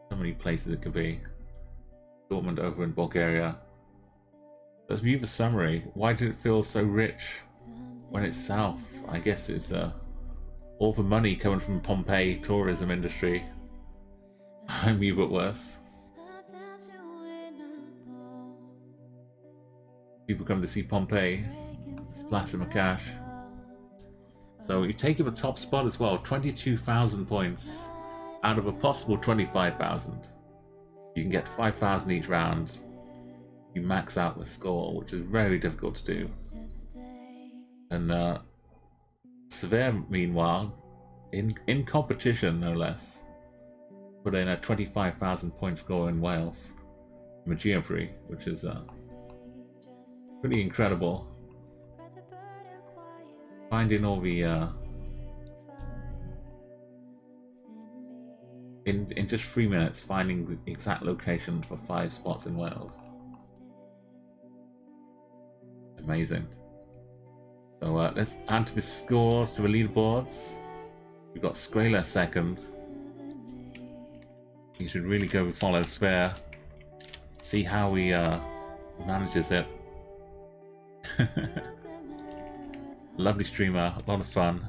so many places it could be. Dortmund over in Bulgaria. Let's view the summary. Why did it feel so rich when it's south? I guess it's all the money coming from Pompeii tourism industry. I'm you but worse. People come to see Pompeii, splash them a cash. So you take the top spot as well, 22,000 points out of a possible 25,000. You can get 5,000 each round. You max out the score, which is very difficult to do. And Severe, meanwhile, in competition no less, put in a 25,000 point score in Wales from a Geoffrey, which is pretty incredible. Finding all the in just 3 minutes, finding the exact location for 5 spots in Wales. Amazing. So let's add to the scores to the leaderboards. We've got Skrailer second. You should really go with follow Sphere. See how he manages it. Lovely streamer, a lot of fun.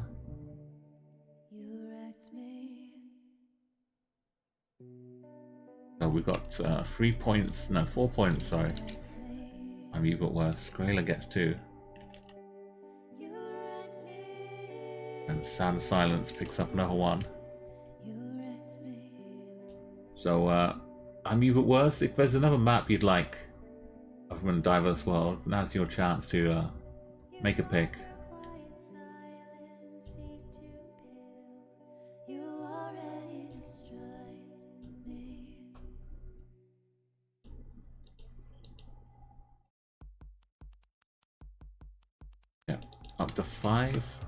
So we've got 4 points, sorry. I'm you got worse. Skrailer gets 2. And Sound of Silence picks up another 1. So I'm you got worse. If there's another map you'd like other than Diverse World, now's your chance to make a pick. Yeah, up to 5.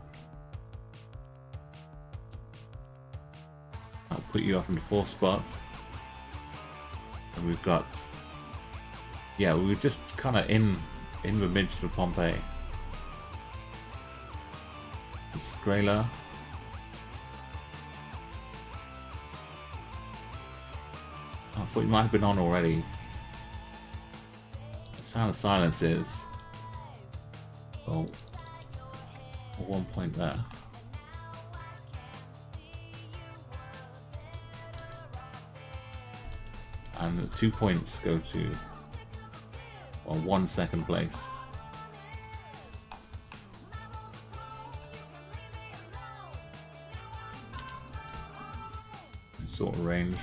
I'll put you up in the 4th spot. And we've got, yeah, we were just kind of in the midst of Pompeii. Skrailer. I thought you might have been on already. Sound of Silence is. Oh, 1 point there. And the 2 points go to 1 second place. Sort of range.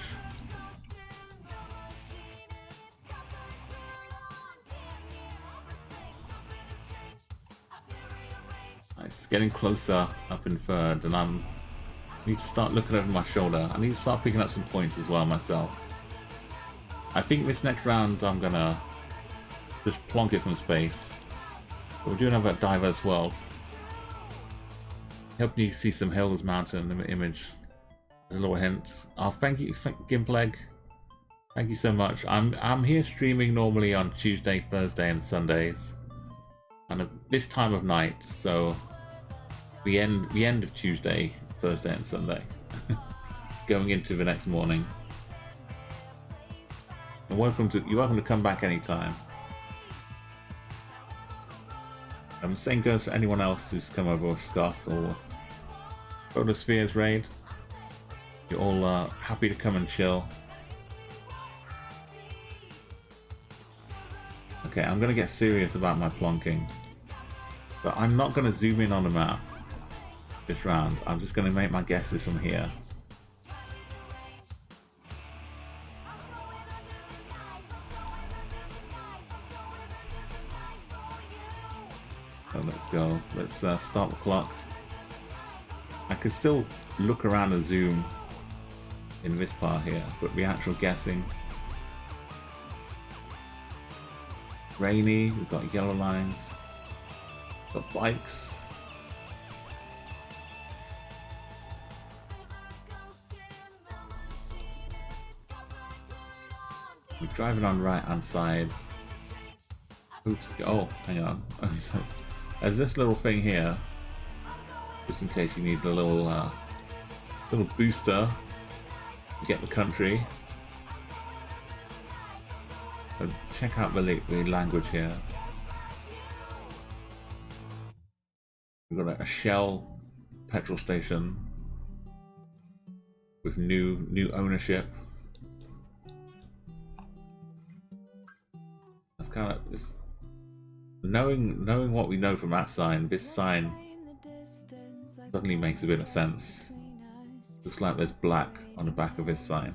It's getting closer up in 3rd, and I need to start looking over my shoulder. I need to start picking up some points as well myself. I think this next round I'm gonna just plonk it from space. But we're doing another Diverse World. Helping you see some hills, mountain in the image. A little hint. Oh, thank you, Gimpleg. Thank you so much. I'm here streaming normally on Tuesday, Thursday, and Sundays, and at this time of night. So the end of Tuesday, Thursday, and Sunday, going into the next morning. And you're welcome to come back anytime. Same goes to anyone else who's come over with Scott or Photosphere's raid. You're all happy to come and chill. Okay, I'm gonna get serious about my plonking, but I'm not gonna zoom in on the map this round. I'm just gonna make my guesses from here. So let's go. Let's start the clock. I could still look around and zoom in this part here, but the actual guessing. Rainy, we've got yellow lines, we've got bikes. We're driving on right hand side. Oops, oh, hang on. There's this little thing here, just in case you need a little booster to get the country. So check out the language here. We've got a Shell petrol station with new ownership. That's kind of knowing what we know from that sign. This sign suddenly makes a bit of sense. Looks like there's black on the back of this sign.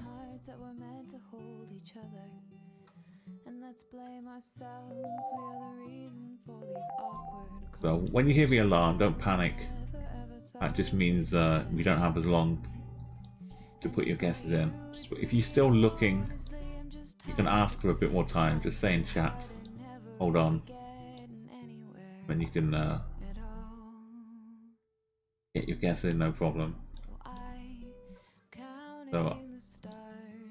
So when you hear the alarm, don't panic. That just means we don't have as long to put your guesses in. If you're still looking, you can ask for a bit more time. Just say in chat, hold on, and you can get your guess in, no problem. So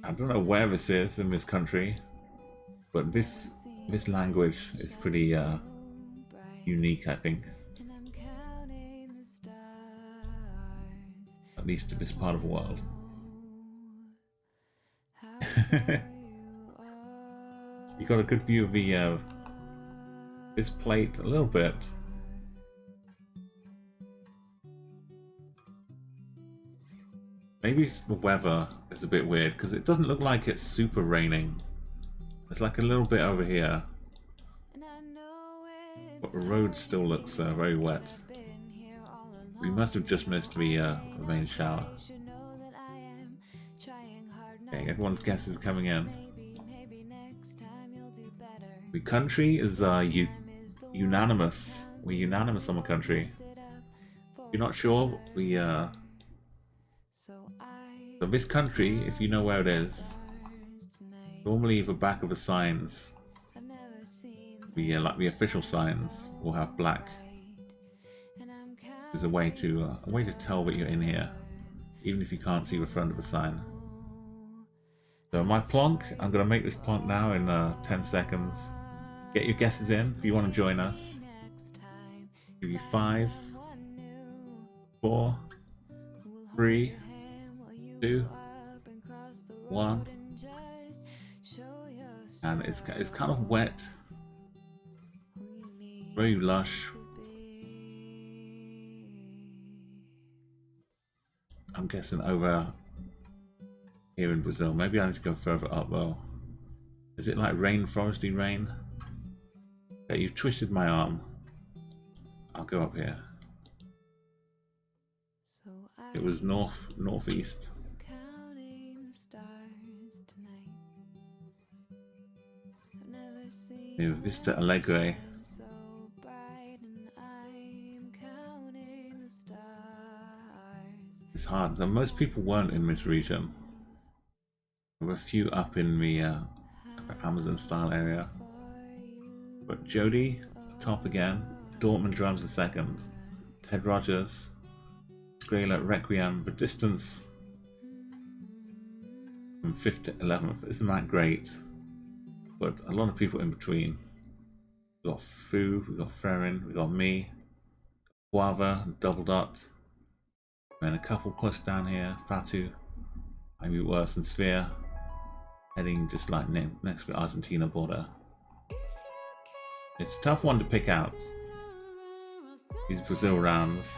I don't know where this is in this country, but this language is pretty unique, I think. At least to this part of the world. You got a good view of the this plate a little bit. Maybe the weather is a bit weird because it doesn't look like it's super raining. It's like a little bit over here, but the road still looks very wet. We must have just missed the rain shower. Okay, everyone's guess is coming in. The country is unanimous. We're unanimous on the country. If you're not sure, so this country, if you know where it is, normally the back of the signs, like the official signs, will have black. There's a way to tell that you're in here, even if you can't see the front of the sign. So my plonk, I'm gonna make this plonk now in 10 seconds. Get your guesses in if you want to join us. Give you 5, 4, 3, 2, 1, and it's kind of wet, very lush. I'm guessing over here in Brazil. Maybe I need to go further up though. Is it like rainforesty rain? Okay, you've twisted my arm. I'll go up here. It was northeast. Yeah, Vista Alegre. It's hard. So most people weren't in this region. There were a few up in the Amazon style area. But Jody, top again. Dortmund drums a second. Ted Rogers. Skrela Requiem. The distance from 5th to 11th isn't that great. But a lot of people in between. We got Fu, we got Ferrin, we got me, Guava, Double Dot, and a couple close down here, Fatu, maybe worse than Sphere, heading just like next to the Argentina border. It's a tough one to pick out, these Brazil rounds.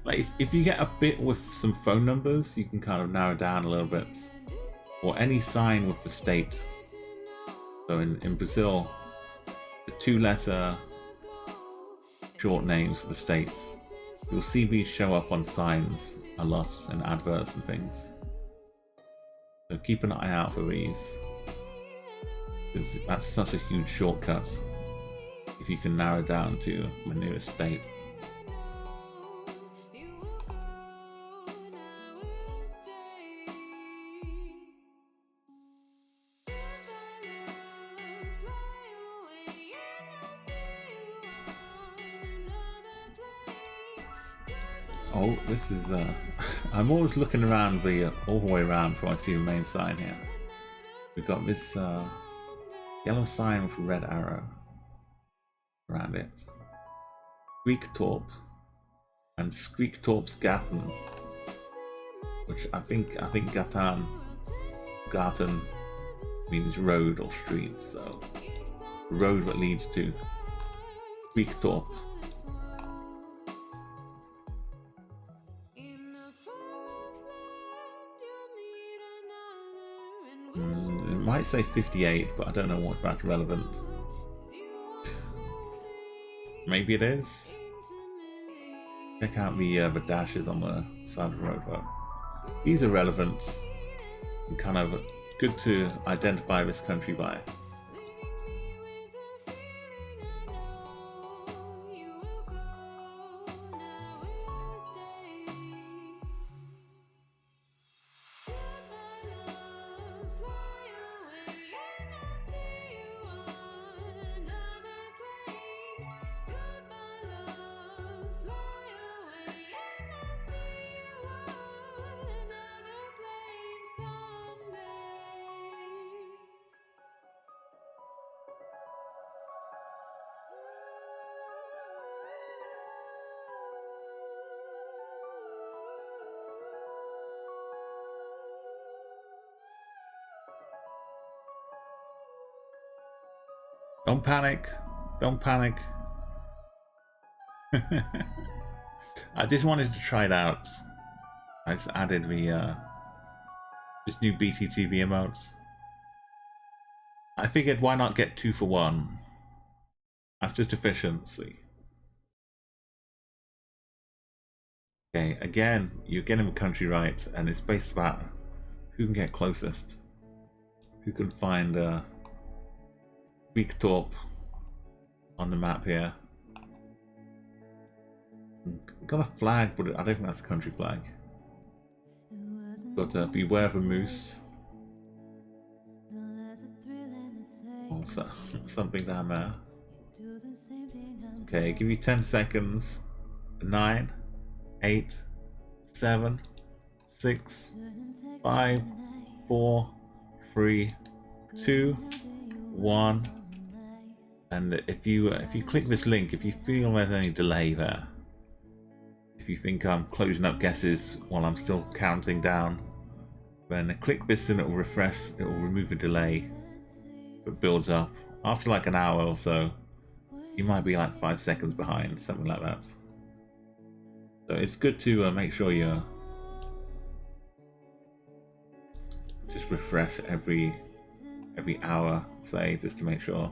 Like if you get a bit with some phone numbers, you can kind of narrow down a little bit, or any sign with the state. So in Brazil, the 2-letter short names for the states, you'll see these show up on signs a lot in adverts and things. So keep an eye out for these, because that's such a huge shortcut if you can narrow down to the nearest state. Oh, this is I'm always looking around all the way around before I see the main sign here. We've got this yellow sign with a red arrow around it. Squeaktorp and Squeaktorp's Gaten, which I think Garten means road or street, so road that leads to Squeaktorp. It might say 58, but I don't know what that's relevant. Maybe it is. Check out the dashes on the side of the road though. These are relevant and kind of good to identify this country by. Don't panic. Don't panic. I just wanted to try it out. I just added the this new BTTV emotes. I figured why not get 2 for 1? That's just efficiency. Okay, again, you're getting the country right, and it's based about who can get closest. Who can find weak torp on the map here. Got a flag, but I don't think that's a country flag. Got beware of a moose. Also, something down there. Okay, give you 10 seconds. 9, 8, 7, 6, 5, 4, 3, 2, 1. And if you click this link, if you feel there's any delay there, if you think I'm closing up guesses while I'm still counting down, then click this and it will refresh. It will remove the delay. It builds up after like an hour or so. You might be like 5 seconds behind, something like that. So it's good to make sure you just refresh every hour, say, just to make sure.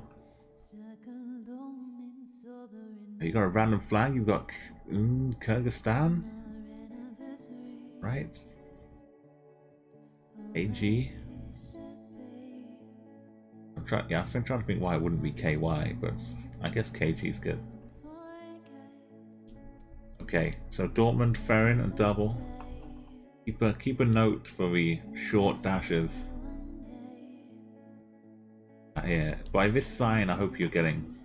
You got a random flag. You've got Kyrgyzstan, right? AG. I'm trying to think why it wouldn't be KY, but I guess KG is good. Okay, so Dortmund, Ferrin, and double. Keep a note for the short dashes. Here, by this sign, I hope you're getting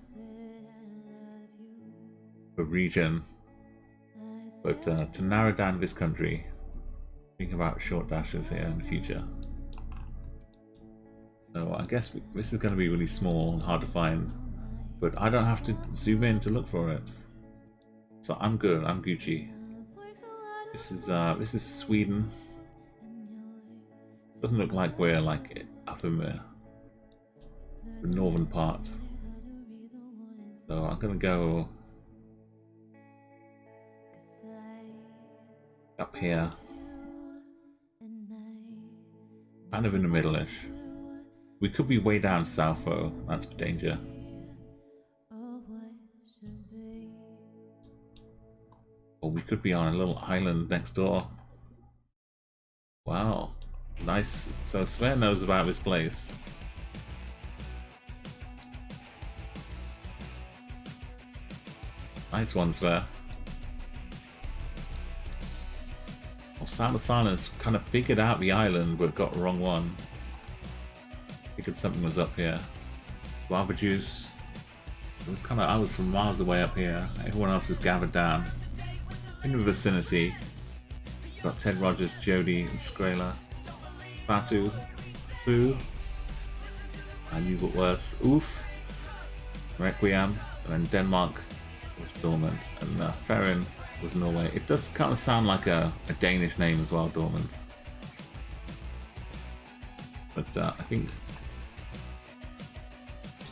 the region. But to narrow down this country, think about short dashes here in the future. So I guess this is going to be really small and hard to find, but I don't have to zoom in to look for it. So I'm good. I'm Gucci. This is Sweden. Doesn't look like we're like up in the northern part. So I'm gonna go up here, kind of in the middle-ish. We could be way down south though. That's the danger. Or we could be on a little island next door. Wow, nice. So Sven knows about this place. Nice one, Sven. Well, Sound of Silence kind of figured out the island, but got the wrong one. Figured something was up here. Guava juice. It was kind of, I was from miles away up here. Everyone else is gathered down in the vicinity. Got Ted Rogers, Jody, and Skrela. Batu, Fu. I knew what worse. Oof. Requiem. And then Denmark was Dortmund. And Ferrin was Norway. It does kind of sound like a Danish name as well, Dortmund. But I think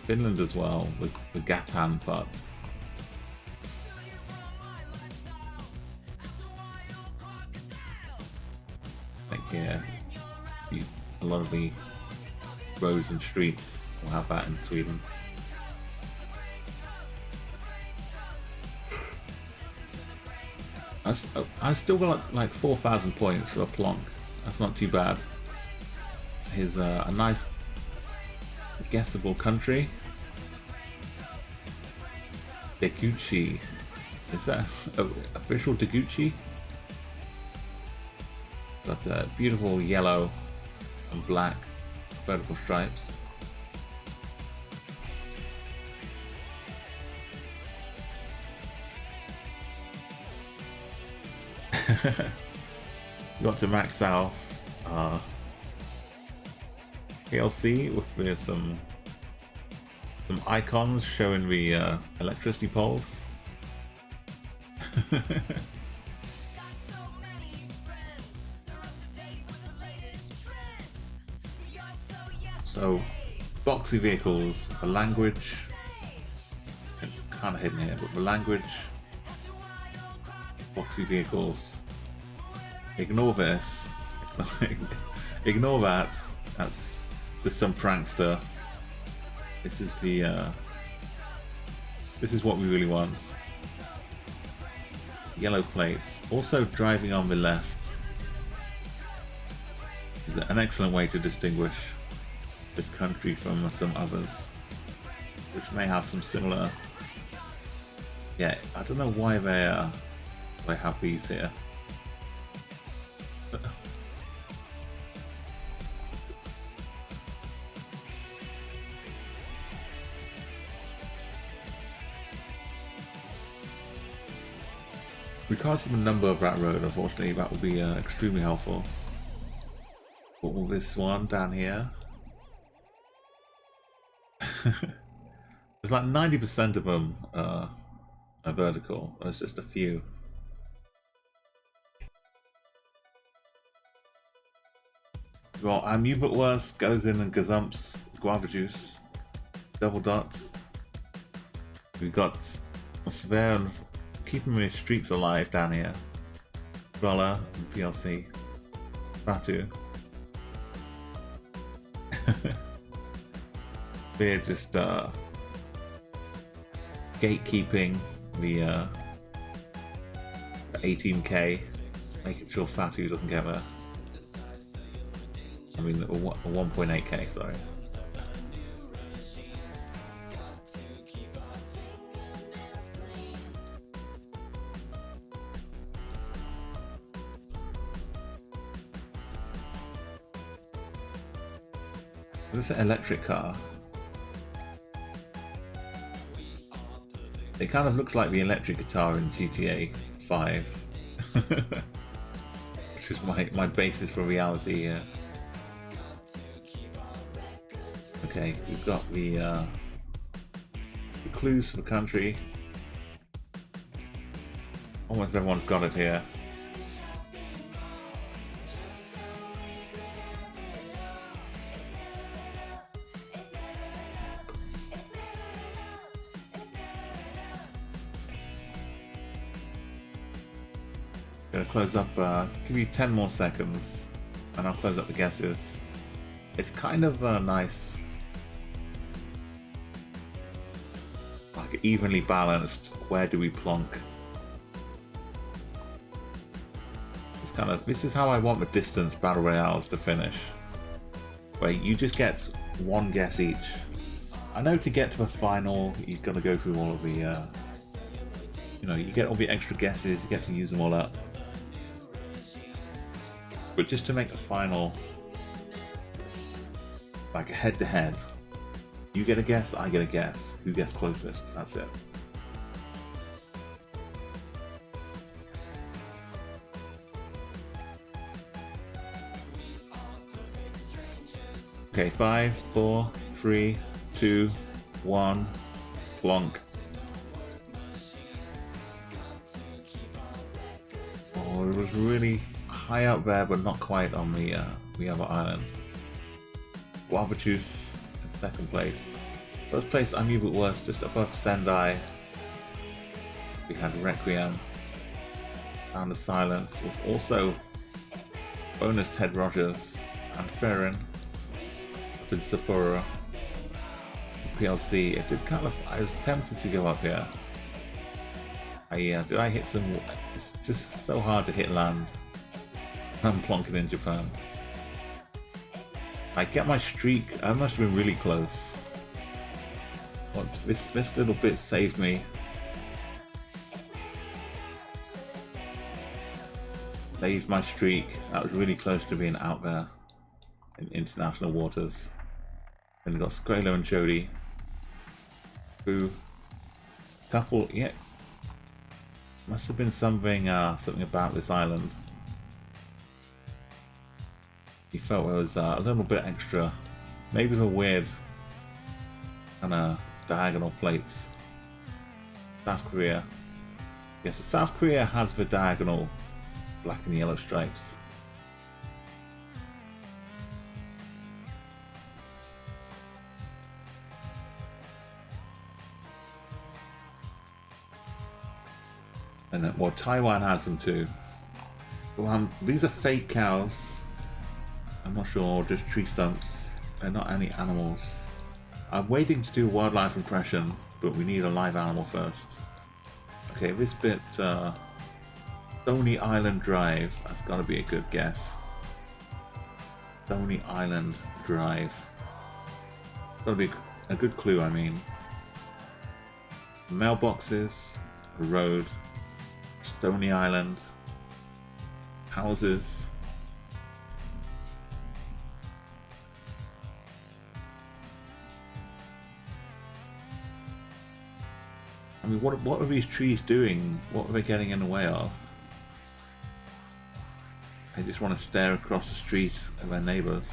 Finland as well, with the Gatan part. I think here, a lot of the roads and streets will have that in Sweden. I still got like 4,000 points for a plonk. That's not too bad. Here's a nice guessable country. Deguchi. Is that official Deguchi? Got beautiful yellow and black vertical stripes. Got to max south PLC with some icons showing the electricity poles. So boxy vehicles, the language, it's kind of hidden here, but the language, boxy vehicles, ignore this, ignore that, that's just some prankster. This is the, this is what we really want. Yellow plates, also driving on the left is an excellent way to distinguish this country from some others, which may have some similar. Yeah, I don't know why they have these here. We can't see the number of that road, unfortunately. That would be extremely helpful. But will this one down here? There's like 90% of them are vertical. There's just a few. Well, our new but worse goes in and gazumps guava juice. Double dots. We've got Sver and keeping the streaks alive down here. Roller and PLC. Batu. They're just gatekeeping the 18k, making sure Fatu doesn't get there. I mean, a 1.8k, sorry. This is an electric car. It kind of looks like the electric guitar in GTA 5. Which is my basis for reality here. Okay, we've got the clues for the country. Almost everyone's got it here. Gonna close up, give you 10 more seconds and I'll close up the guesses. It's kind of nice, like evenly balanced. Where do we plonk? It's kind of, this is how I want the distance battle royales to finish, where you just get one guess each. I know to get to the final you've got to go through all of the you know, you get all the extra guesses, you get to use them all up. But just to make the final like a head-to-head, you get a guess, I get a guess. Who gets closest? That's it. Okay, 5, 4, 3, 2, 1, plonk. Oh, it was really high up there, but not quite on the other island. Guava Juice in second place. First place, I'm even worse, just above Sendai. We had Requiem, Sound of Silence, with also bonus Ted Rogers and Ferrin up in Sapporo. PLC, it did kind of, I was tempted to go up here. Did I hit some, it's just so hard to hit land. I'm plonking in Japan. I get my streak, I must have been really close. Once this little bit saved me. Saved my streak. That was really close to being out there in international waters. Then we got Squalo and Jody. Who couple, yeah. Must have been something about this island. He felt it was a little bit extra. Maybe the weird kind of diagonal plates. South Korea. Yes, so South Korea has the diagonal black and yellow stripes. And then, well, Taiwan has them too. Well, these are fake cows. I'm not sure, just tree stumps. They're not any animals. I'm waiting to do wildlife impression, but we need a live animal first. Okay, this bit, Stony Island Drive. That's got to be a good guess. Stony Island Drive. Got to be a good clue, I mean. Mailboxes, a road, Stony Island, houses. I mean, what are these trees doing? What are they getting in the way of? They just want to stare across the street at their neighbours.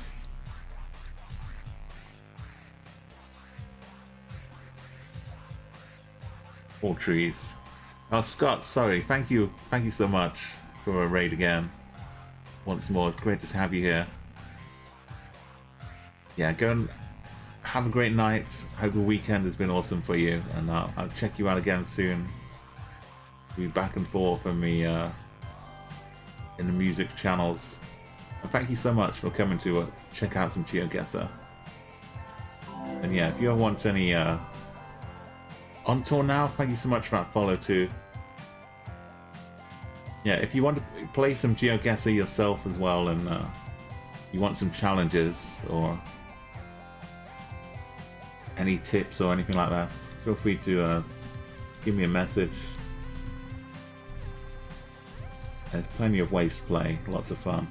Poor trees. Oh, Scott, sorry. Thank you so much for a raid again. Once more, it's great to have you here. Yeah, go and have a great night. Hope the weekend has been awesome for you, and I'll check you out again soon. We'll be back and forth in the music channels. And thank you so much for coming to check out some Chatguessr. And yeah, if you want any on tour now, thank you so much for that follow too. Yeah, if you want to play some Chatguessr yourself as well, and you want some challenges or any tips or anything like that, feel free to give me a message. There's plenty of ways to play, lots of fun.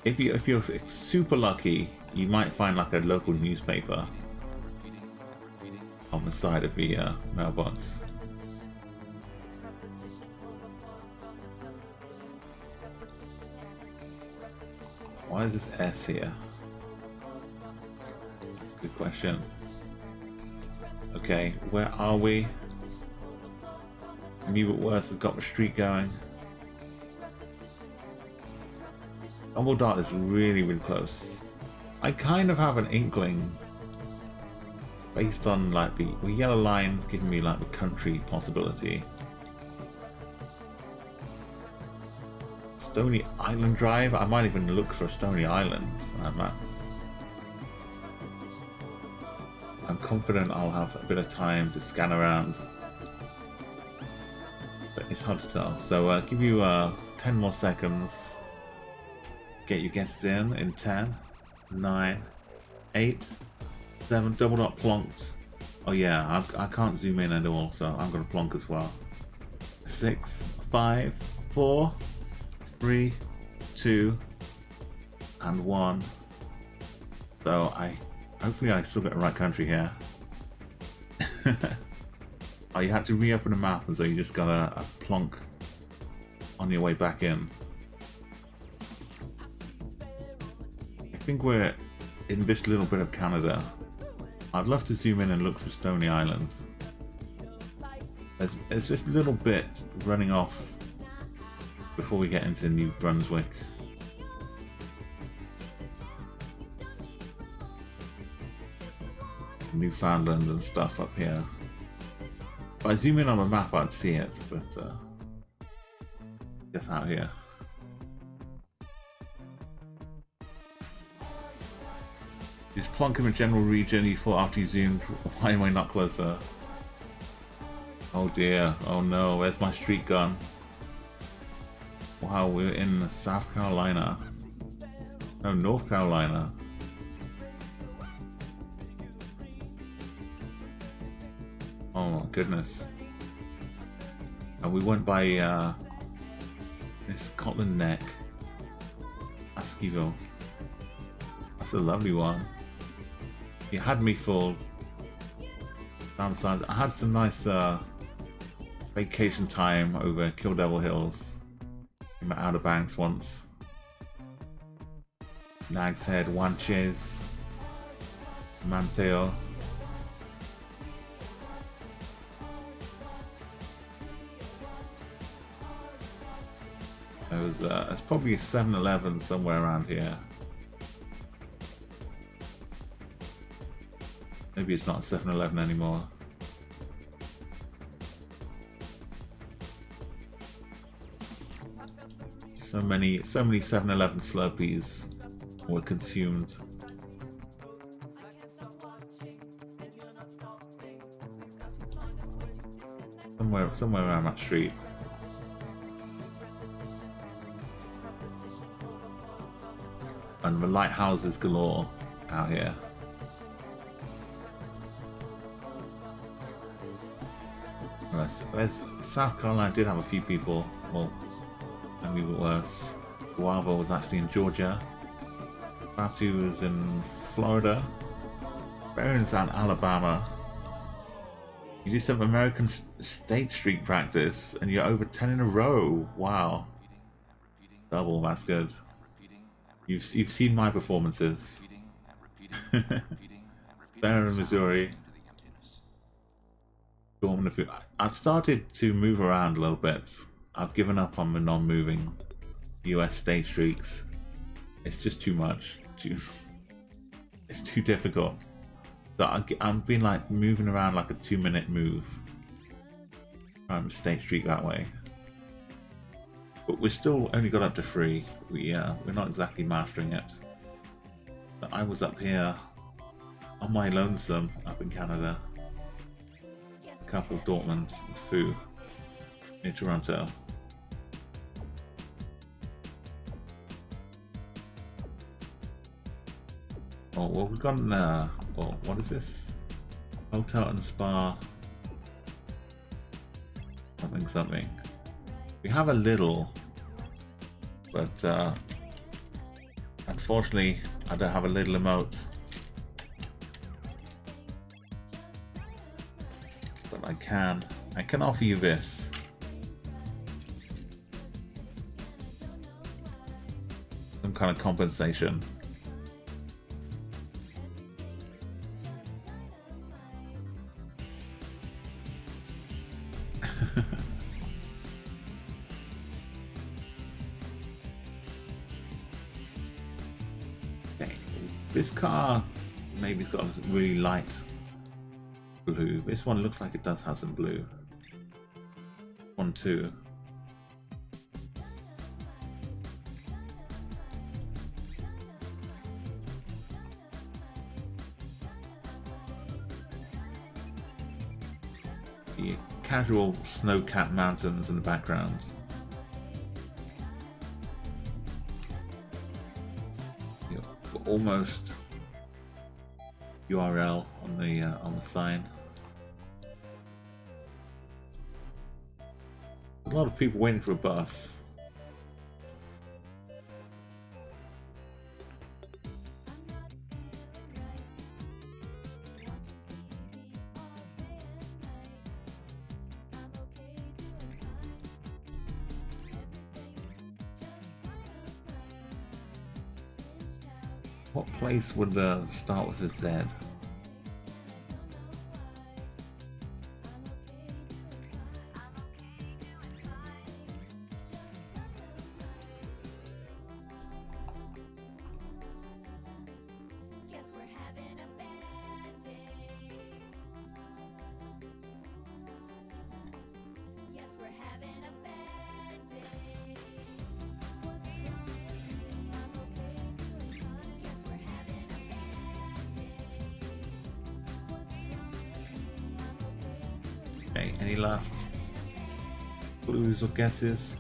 If you're super lucky, you might find like a local newspaper on the side of the mailbox. Why is this S here? That's a good question. Okay, where are we? New but Worse has got the street going. Double Dot is really close. I kind of have an inkling, based on like the yellow lines giving me like the country possibility. Stony Island Drive? I might even look for Stony Island. I'm confident I'll have a bit of time to scan around, but it's hard to tell. So give you 10 more seconds. Get your guesses in 10, 9, 8, 7, Double Dot plonked. Oh yeah, I can't zoom in at all, so I'm gonna plonk as well. 6, 5, 4, 3, 2, and 1. So hopefully I still get the right country here. Oh, you had to reopen the map, and so you just got a plonk on your way back in. I think we're in this little bit of Canada. I'd love to zoom in and look for Stony Island. There's just a little bit running off before we get into New Brunswick. Newfoundland and stuff up here. If I zoom in on the map, I'd see it, but just out here. Just plonk in a general region you thought after you zoomed. Why am I not closer? Oh dear, oh no, where's my street gun? Wow, we're in South Carolina. No, North Carolina. Oh my goodness. And we went by this Scotland Neck. Askeyville. That's a lovely one. You had me fooled. Downside, I had some nice vacation time over Kill Devil Hills in the Outer Banks once. Nag's Head, Wanches, Manteo. There's probably a 7-Eleven somewhere around here. Maybe it's not a 7-Eleven anymore. So many 7-Eleven Slurpees were consumed. Somewhere around that street. And the lighthouses galore out here. There's South Carolina did have a few people. Well, maybe worse. Guava was actually in Georgia. Batu was in Florida. Barron's in Alabama. You do some American State Street practice, and you're over 10 in a row. Wow. Double, that's good. You've seen my performances. Barron, Missouri. I've started to move around a little bit. I've given up on the non-moving US state streaks. It's just too much. It's too difficult. So I've been like moving around like a 2-minute move. State streak that way. But we're still only got up to 3. We're not exactly mastering it. But I was up here on my lonesome up in Canada. Couple Dortmund, Foo, near Toronto. Oh, well, we've gone. Oh, what is this? Hotel and spa. Something. We have a little, but unfortunately, I don't have a little emote. I can offer you this. Some kind of compensation. Okay. This car maybe's got a really light blue. This one looks like it does have some blue. 1, 2. The casual snow-capped mountains in the background. Almost URL on the sign. A lot of people waiting for a bus. What place would start with a Z? Okay, any last clues or guesses?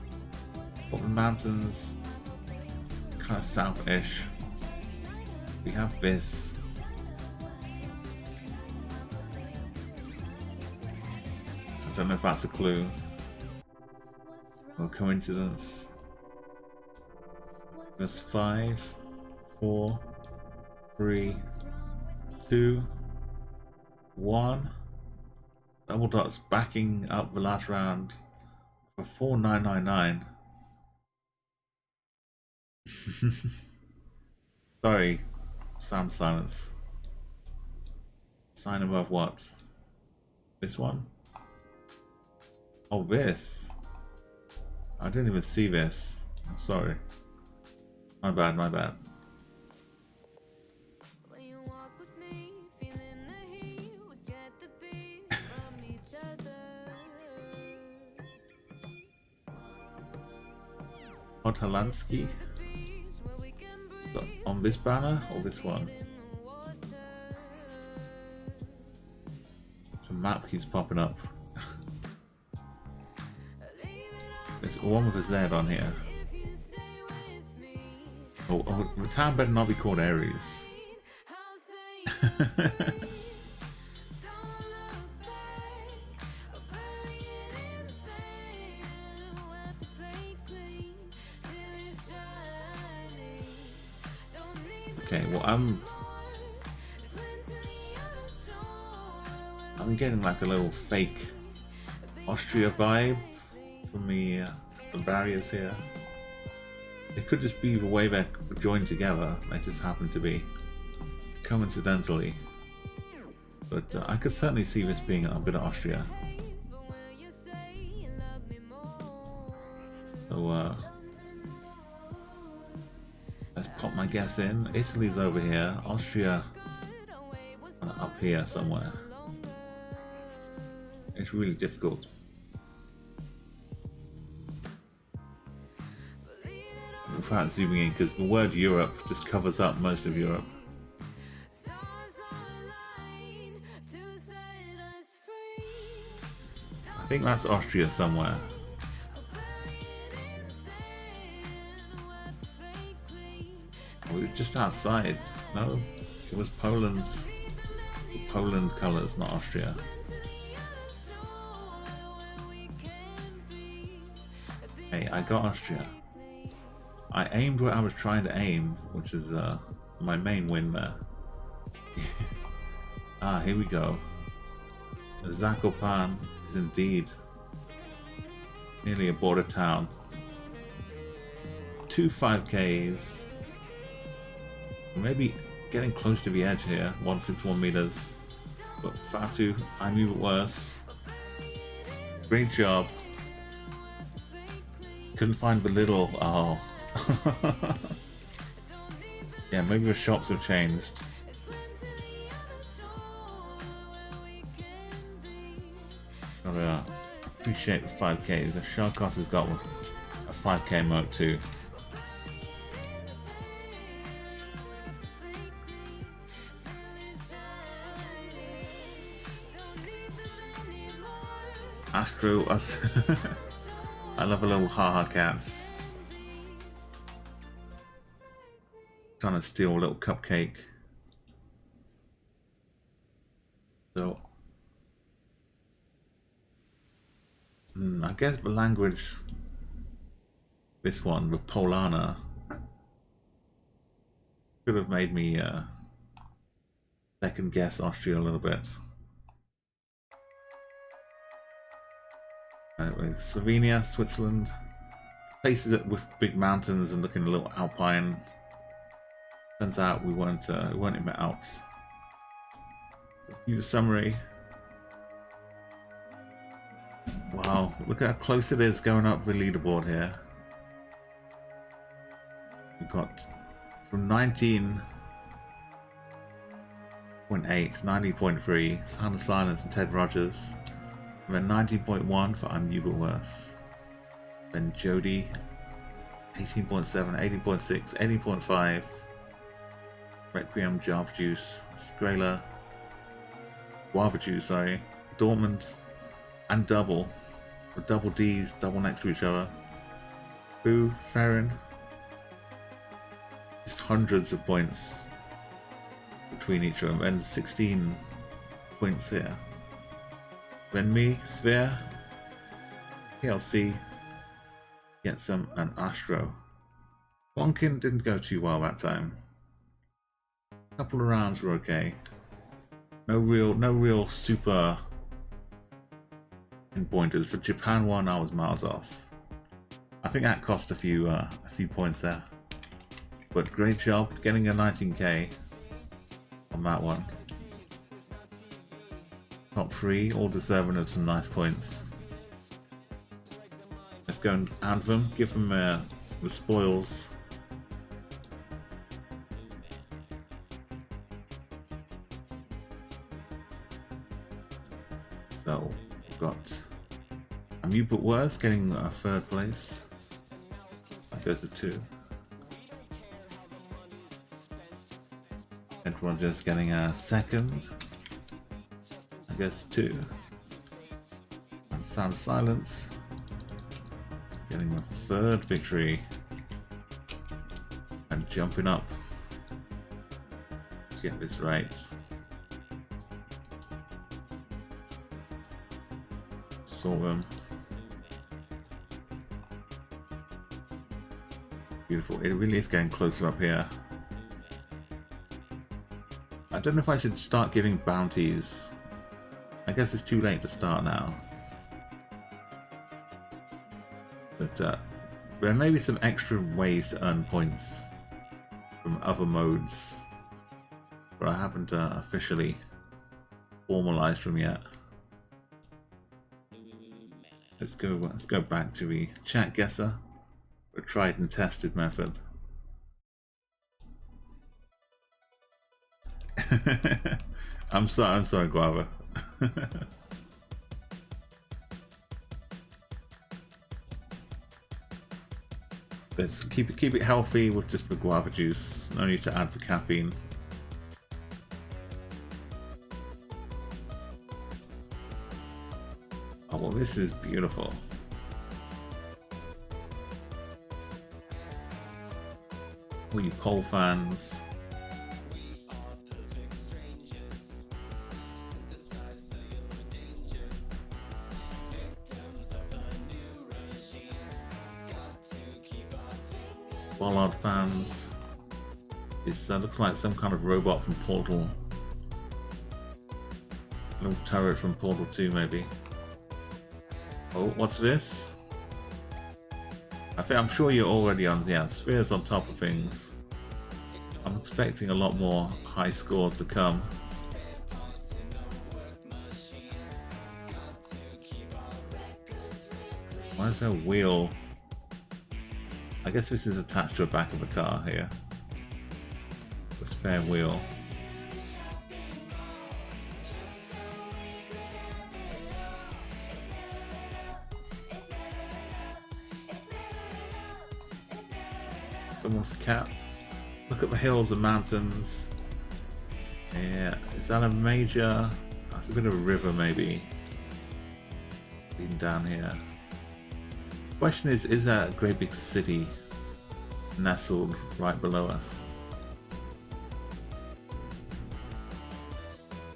What the mountains, kind of south-ish. We have this. I don't know if that's a clue or coincidence. There's 5, 4, 3, 2, 1. Double dots backing up the last round for 4999. Sorry, sound silence. Sign above what? This one? Oh, this. I didn't even see this. Sorry. My bad, my bad. Otalansky? On this banner or this one? The map keeps popping up. There's one with a Z on here. Oh, the town better not be called Aries. Okay, well I'm getting like a little fake Austria vibe from the barriers here. It could just be the way they're joined together. They just happen to be coincidentally. But I could certainly see this being a bit of Austria. So let's pop my guess in. Italy's over here. Austria up here somewhere. It's really difficult. Without zooming in, because the word Europe just covers up most of Europe. I think that's Austria somewhere. Oh, it was just outside. No, it was Poland. Poland colours, not Austria. Hey, I got Austria. I aimed where I was trying to aim, which is my main win there. Ah, here we go. Zakopane is indeed nearly a border town. 2 5Ks. Maybe getting close to the edge here, 161 meters. But Fatu, I move it worse. Great job. Couldn't find the little. Oh. Yeah, maybe the shops have changed. Gotta appreciate the 5Ks. The Sharkos has got a 5K mode too. Astro, us. I love a little haha cats. Trying to steal a little cupcake. So, I guess the language, this one, with Polana, could have made me second guess Austria a little bit. Anyway, Slovenia, Switzerland, places with big mountains and looking a little alpine. Turns out we weren't in the Alps. So, view summary. Wow, look at how close it is going up the leaderboard here. We've got from 19.8, 90.3, Sound of Silence and Ted Rogers. And then 19.1 for I'm You But Worse. Then Jody, 18.7, 18.6, 18.5. Requiem, Java Juice, Skrela, Guava Juice, sorry, Dortmund, and Double. The double D's, double next to each other. Boo, Farron. Just hundreds of points between each of them, and 16 points here. Then me, Sphere, PLC, Getsum, and Astro. Wonkin didn't go too well that time. A couple of rounds were okay. No real super pinpointers. For Japan one, I was miles off. I think that cost a few points there. But great job getting a 19k on that one. Top 3, all deserving of some nice points. Let's go and Anthem, give them the spoils. So we've got a Mute But Worse getting a 3rd place. That goes to 2. Ed Rogers getting a 2nd. That goes to 2. And Sound of Silence getting a 3rd victory. And jumping up. Let's get this right. Sort them. Beautiful. It really is getting closer up here. I don't know if I should start giving bounties. I guess it's too late to start now. But there may be some extra ways to earn points from other modes, but I haven't officially formalized them yet. Let's go back to the Chatguessr, a tried and tested method. I'm sorry, Guava. Let's keep it healthy with just the guava juice. No need to add the caffeine. Oh well, this is beautiful. All you Pole fans. Bollard fans. It looks like some kind of robot from Portal. A little turret from Portal 2 maybe. Oh, what's this? I'm sure you're already on, yeah, spheres on top of things. I'm expecting a lot more high scores to come. Why is there a wheel? I guess this is attached to the back of the car here. The spare wheel. Come off the cap. Look at the hills and mountains. Yeah, is that a major? That's a bit of a river maybe. Leading down here. Question is that a great big city nestled right below us?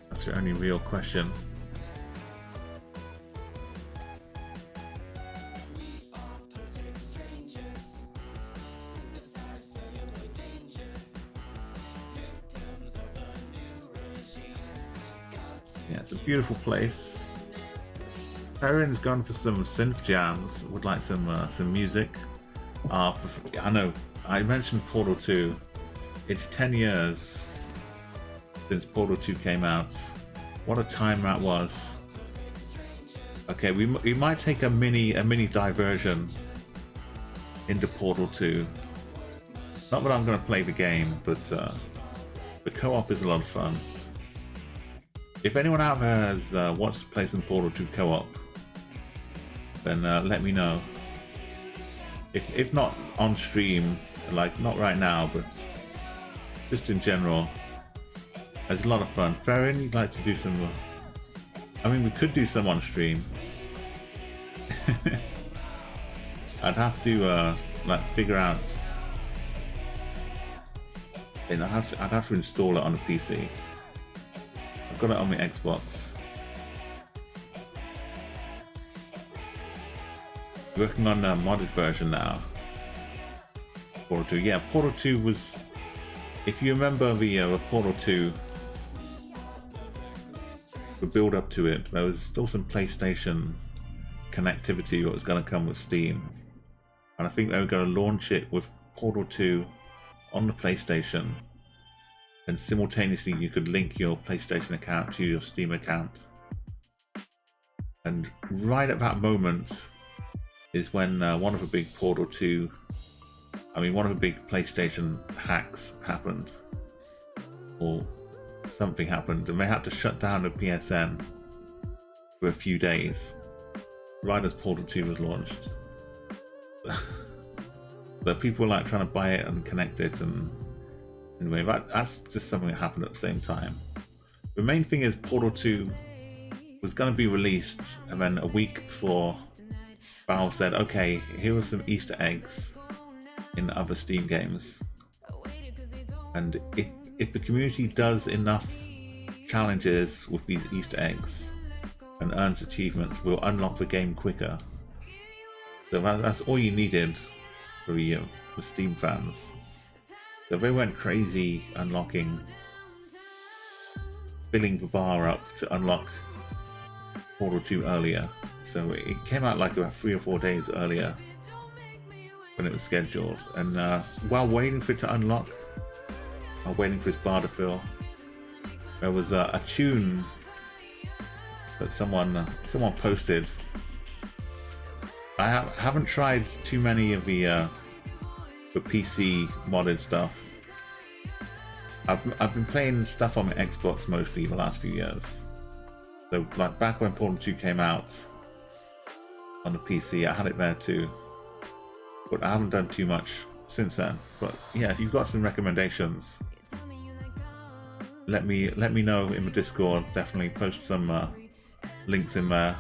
That's the only real question. Yeah, it's a beautiful place. Perrin's gone for some synth jams. Would like some music. I know. I mentioned Portal 2. It's 10 years since Portal 2 came out. What a time that was. Okay, we might take a mini diversion into Portal 2. Not that I'm going to play the game, but the co-op is a lot of fun. If anyone out there has watched play some Portal 2 co-op, then let me know. If not on stream, like not right now, but just in general, it's a lot of fun. Farron, you'd like to do some? I mean, we could do some on stream. I'd have to like figure out. I'd have to install it on a PC. I've got it on my Xbox. Working on a modded version now. Portal 2. Yeah, Portal 2 was... If you remember the Portal 2, the build up to it, there was still some PlayStation connectivity that was going to come with Steam. And I think they were going to launch it with Portal 2 on the PlayStation. And simultaneously you could link your PlayStation account to your Steam account. And right at that moment is when one of the big Portal 2 I mean, one of the big PlayStation hacks happened, or something happened, and they had to shut down the PSN for a few days right as Portal 2 was launched. But people were like trying to buy it and connect it, and anyway, that's just something that happened at the same time. The main thing is Portal 2 was going to be released, and then a week before, Valve said, okay, here are some Easter eggs in other Steam games, and if the community does enough challenges with these Easter eggs and earns achievements, we'll unlock the game quicker. So that's all you needed for Steam fans. So they went crazy unlocking, filling the bar up to unlock Portal 2 earlier. So it came out like about 3 or 4 days earlier when it was scheduled. And while waiting for it to unlock, while waiting for its bar to fill, there was a tune that someone posted. I haven't tried too many of the PC modded stuff. I've been playing stuff on my Xbox mostly the last few years. So like back when Portal 2 came out on the PC, I had it there too. But I haven't done too much since then. But yeah, if you've got some recommendations, let me know in the Discord. Definitely post some links in there.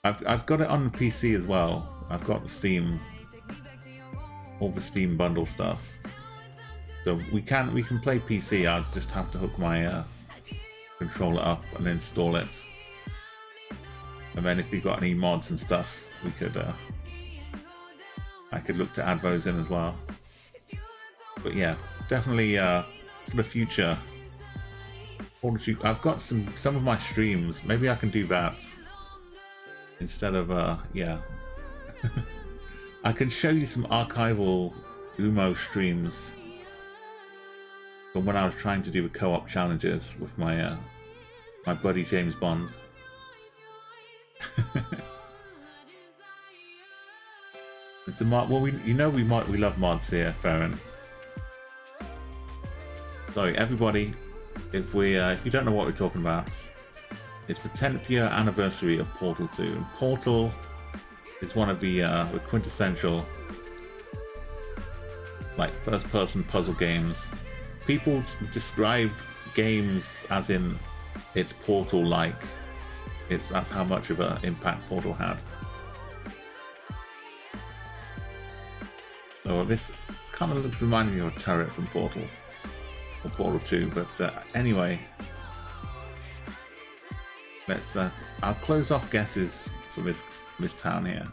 I've got it on the PC as well. I've got the Steam, all the Steam bundle stuff. So we can play PC. I just have to hook my controller up and install it. And then if you've got any mods and stuff, we could I could look to add those in as well. But yeah, definitely for the future. I've got some of my streams. Maybe I can do that instead of yeah. I can show you some archival Umo streams from when I was trying to do the co-op challenges with my my buddy James Bond. It's a mod. Well, we love mods here, Farron. Sorry, everybody. If you don't know what we're talking about, it's the 10th year anniversary of Portal 2, and Portal is one of the quintessential like first-person puzzle games. People describe games as in it's Portal-like. That's how much of an impact Portal had. So this kind of looks reminding me of a turret from Portal or Portal 2, but anyway, let's. I'll close off guesses for this town here.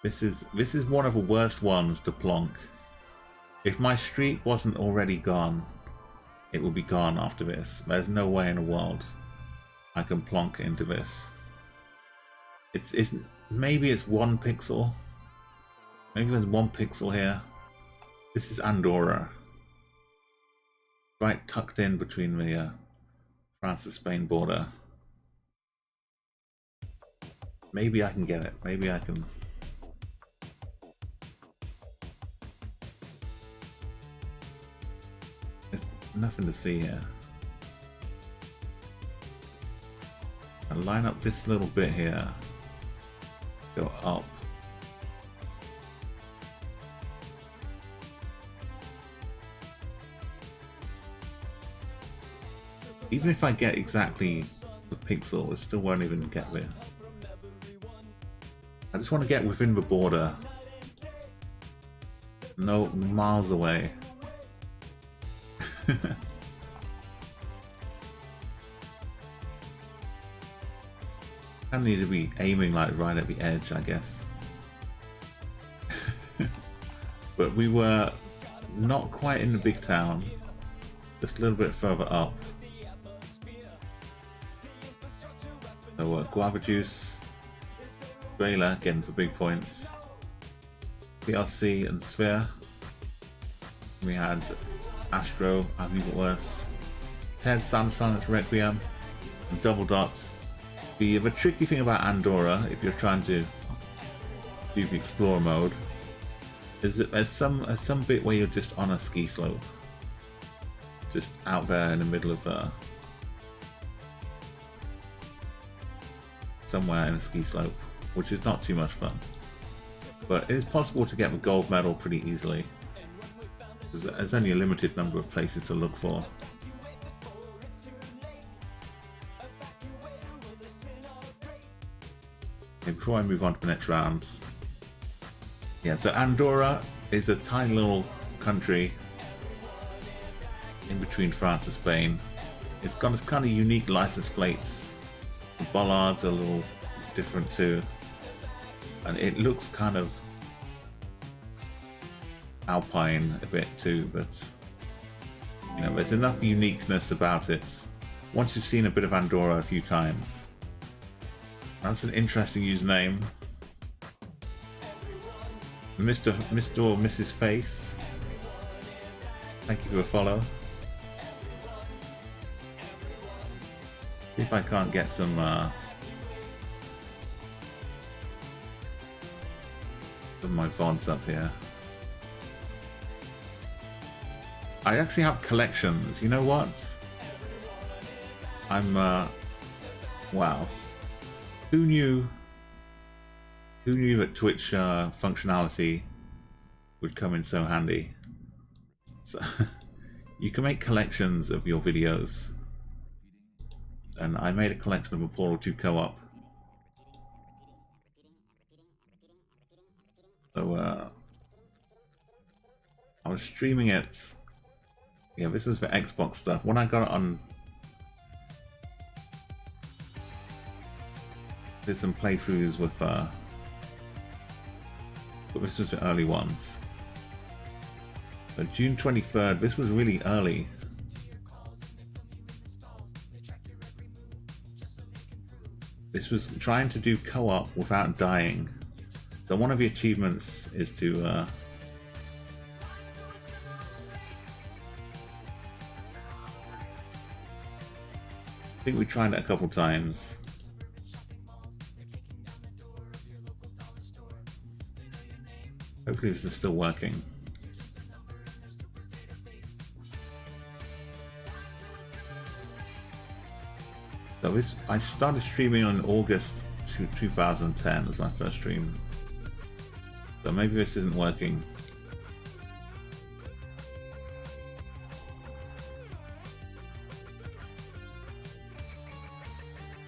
This is one of the worst ones to plonk. If my streak wasn't already gone, it will be gone after this. There's no way in the world I can plonk into this. It's maybe it's 1 pixel. Maybe there's 1 pixel here. This is Andorra, right tucked in between the France-Spain border. Maybe I can get it. Maybe I can. There's nothing to see here. I'll line up this little bit here. Go up. Even if I get exactly the pixel, it still won't even get there. I just want to get within the border. No, miles away. I need to be aiming like right at the edge, I guess. But we were not quite in the big town, just a little bit further up. So guava juice, trailer again for big points. PLC and Sphere. We had Astro, I've Even Worse, Ted, Samsung, Requiem, and Double Dot. The tricky thing about Andorra, if you're trying to do the explorer mode is that there's some bit where you're just on a ski slope, just out there in the middle of somewhere in a ski slope, which is not too much fun. But it is possible to get the gold medal pretty easily. There's only a limited number of places to look for. Okay, before I move on to the next round. Yeah, so Andorra is a tiny little country in between France and Spain. It's got its kind of unique license plates. The bollards are a little different too. And it looks kind of alpine a bit too, but you know, there's enough uniqueness about it. Once you've seen a bit of Andorra a few times. That's an interesting username. Mr. or Mrs. Face. Thank you for a follow. See if I can't get some of my VODs up here. I actually have collections. You know what? I'm wow. Who knew that Twitch functionality would come in so handy? So you can make collections of your videos. And I made a collection of a Portal 2 co-op. So I was streaming it. Yeah, this was for Xbox stuff. When I got it on, did some playthroughs with but this was the early ones. So June 23rd, this was really early. This was trying to do co-op without dying. So one of the achievements is to I think we tried it a couple times. Hopefully this is still working. So this, I started streaming on August 2010 was my first stream. So maybe this isn't working.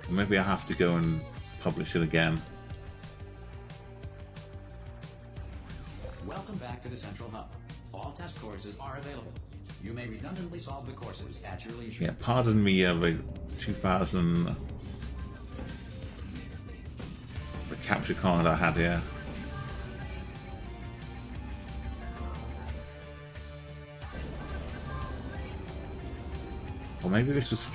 Maybe I have to go and publish it again. Welcome back to the Central Hub. All test courses are available. You may redundantly solve the courses at your leisure. Yeah, pardon me, the 2000... the capture card I had here. Or maybe this was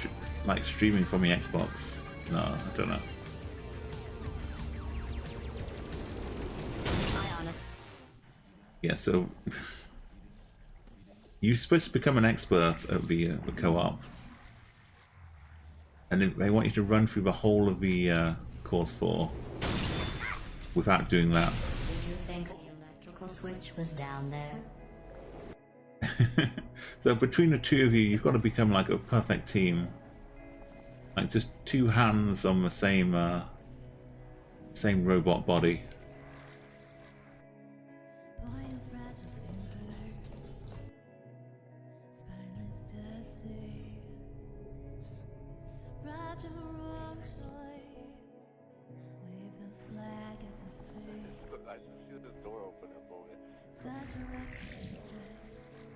like streaming from the Xbox. No, I don't know. Yeah, so you're supposed to become an expert at the co-op, and they want you to run through the whole of the course 4 without doing that. Did you think the electrical switch was down there? So between the two of you, you've got to become like a perfect team. Like just two hands on the same robot body.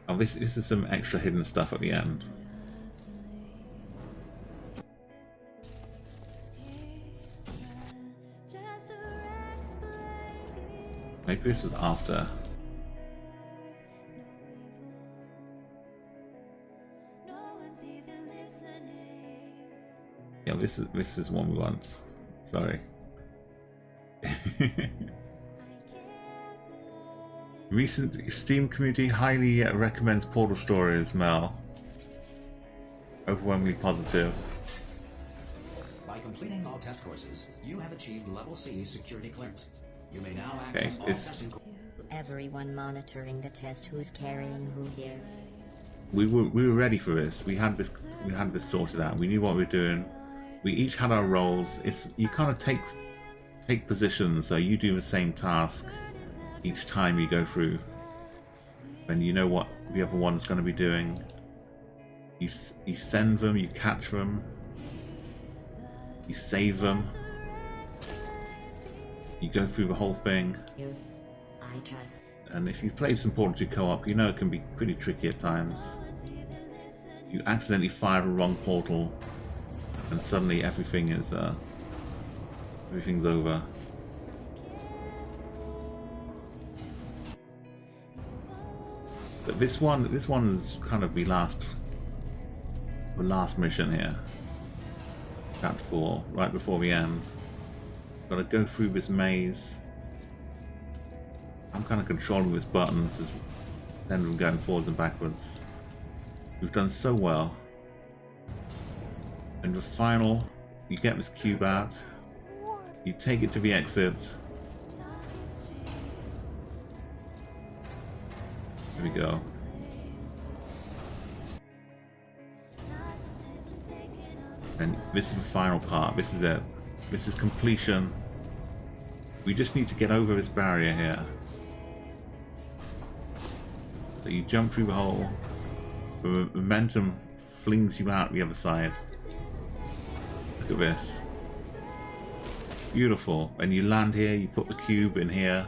Oh, this is some extra hidden stuff at the end. Maybe this was after. Yeah, this is one we want. Sorry. Recent Steam community highly recommends Portal Stories, Mel. Overwhelmingly positive. By completing all test courses, you have achieved level C security clearance. You may now Okay, access all it's testing. Everyone monitoring the test. Who's carrying who here? we were ready for this. We had this sorted out. We knew what we were doing. We each had our roles. It's you kind of take positions, so you do the same task each time you go through, and you know what the other one's going to be doing. You send them, you catch them, you save them. You go through the whole thing. You. I trust. And if you've played some Portal 2 co-op, you know it can be pretty tricky at times. You accidentally fire a wrong portal, and suddenly everything's over. But this one's kind of the last mission here. Chapter 4, right before the end. Gotta go through this maze. I'm kind of controlling this button to send them going forwards and backwards. We've done so well. And the final, you get this cube out, you take it to the exit. Here we go. And this is the final part. This is it. This is completion. We just need to get over this barrier here. So you jump through the hole. The momentum flings you out the other side. Look at this. Beautiful. And you land here, you put the cube in here.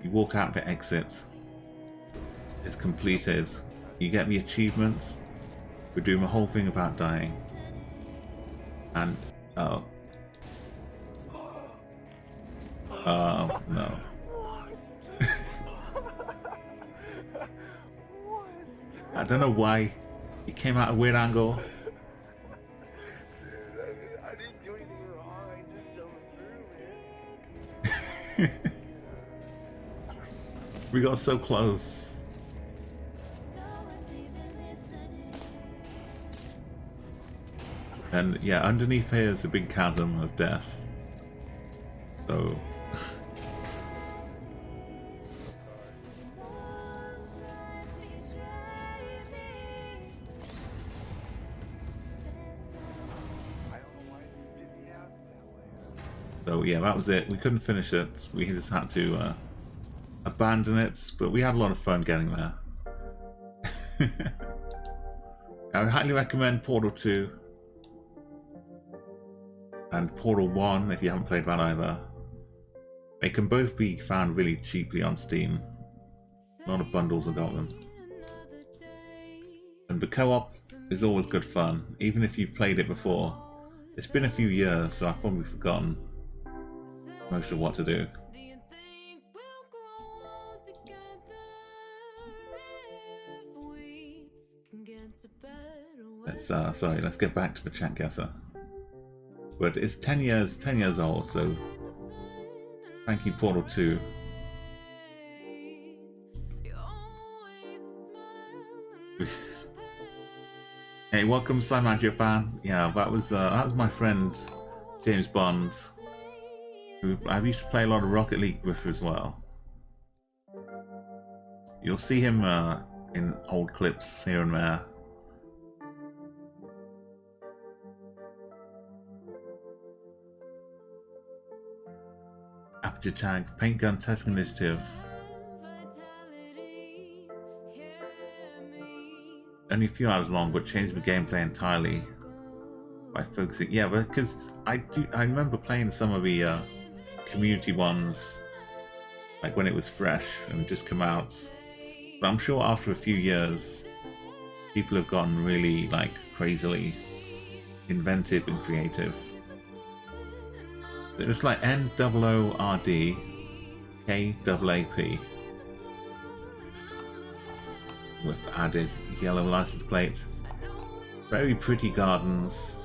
You walk out the exit. It's completed. You get the achievement. We're doing the whole thing about dying. And oh no. I don't know why he came out a weird angle. I didn't do anything wrong, I just jumped through, man. We got so close. And yeah, underneath here is a big chasm of death. So so yeah, that was it. We couldn't finish it. We just had to abandon it, but we had a lot of fun getting there. I highly recommend Portal 2 and Portal 1 if you haven't played that either. They can both be found really cheaply on Steam. A lot of bundles have got them. And the co-op is always good fun, even if you've played it before. It's been a few years, so I've probably forgotten most of what to do. Let's get back to the Chatguessr. But it's 10 years old, so thank you, Portal 2. Hey, welcome, Simon Japan. Yeah, that was my friend James Bond, who I used to play a lot of Rocket League with as well. You'll see him in old clips here and there. Aperture tag, paint gun testing initiative. Only a few hours long, but changed the gameplay entirely by focusing. Yeah, because I remember playing some of the community ones, like when it was fresh and just come out. But I'm sure after a few years, people have gotten really like crazily inventive and creative. It's like NOORD KAAP with added yellow license plate. Very pretty gardens.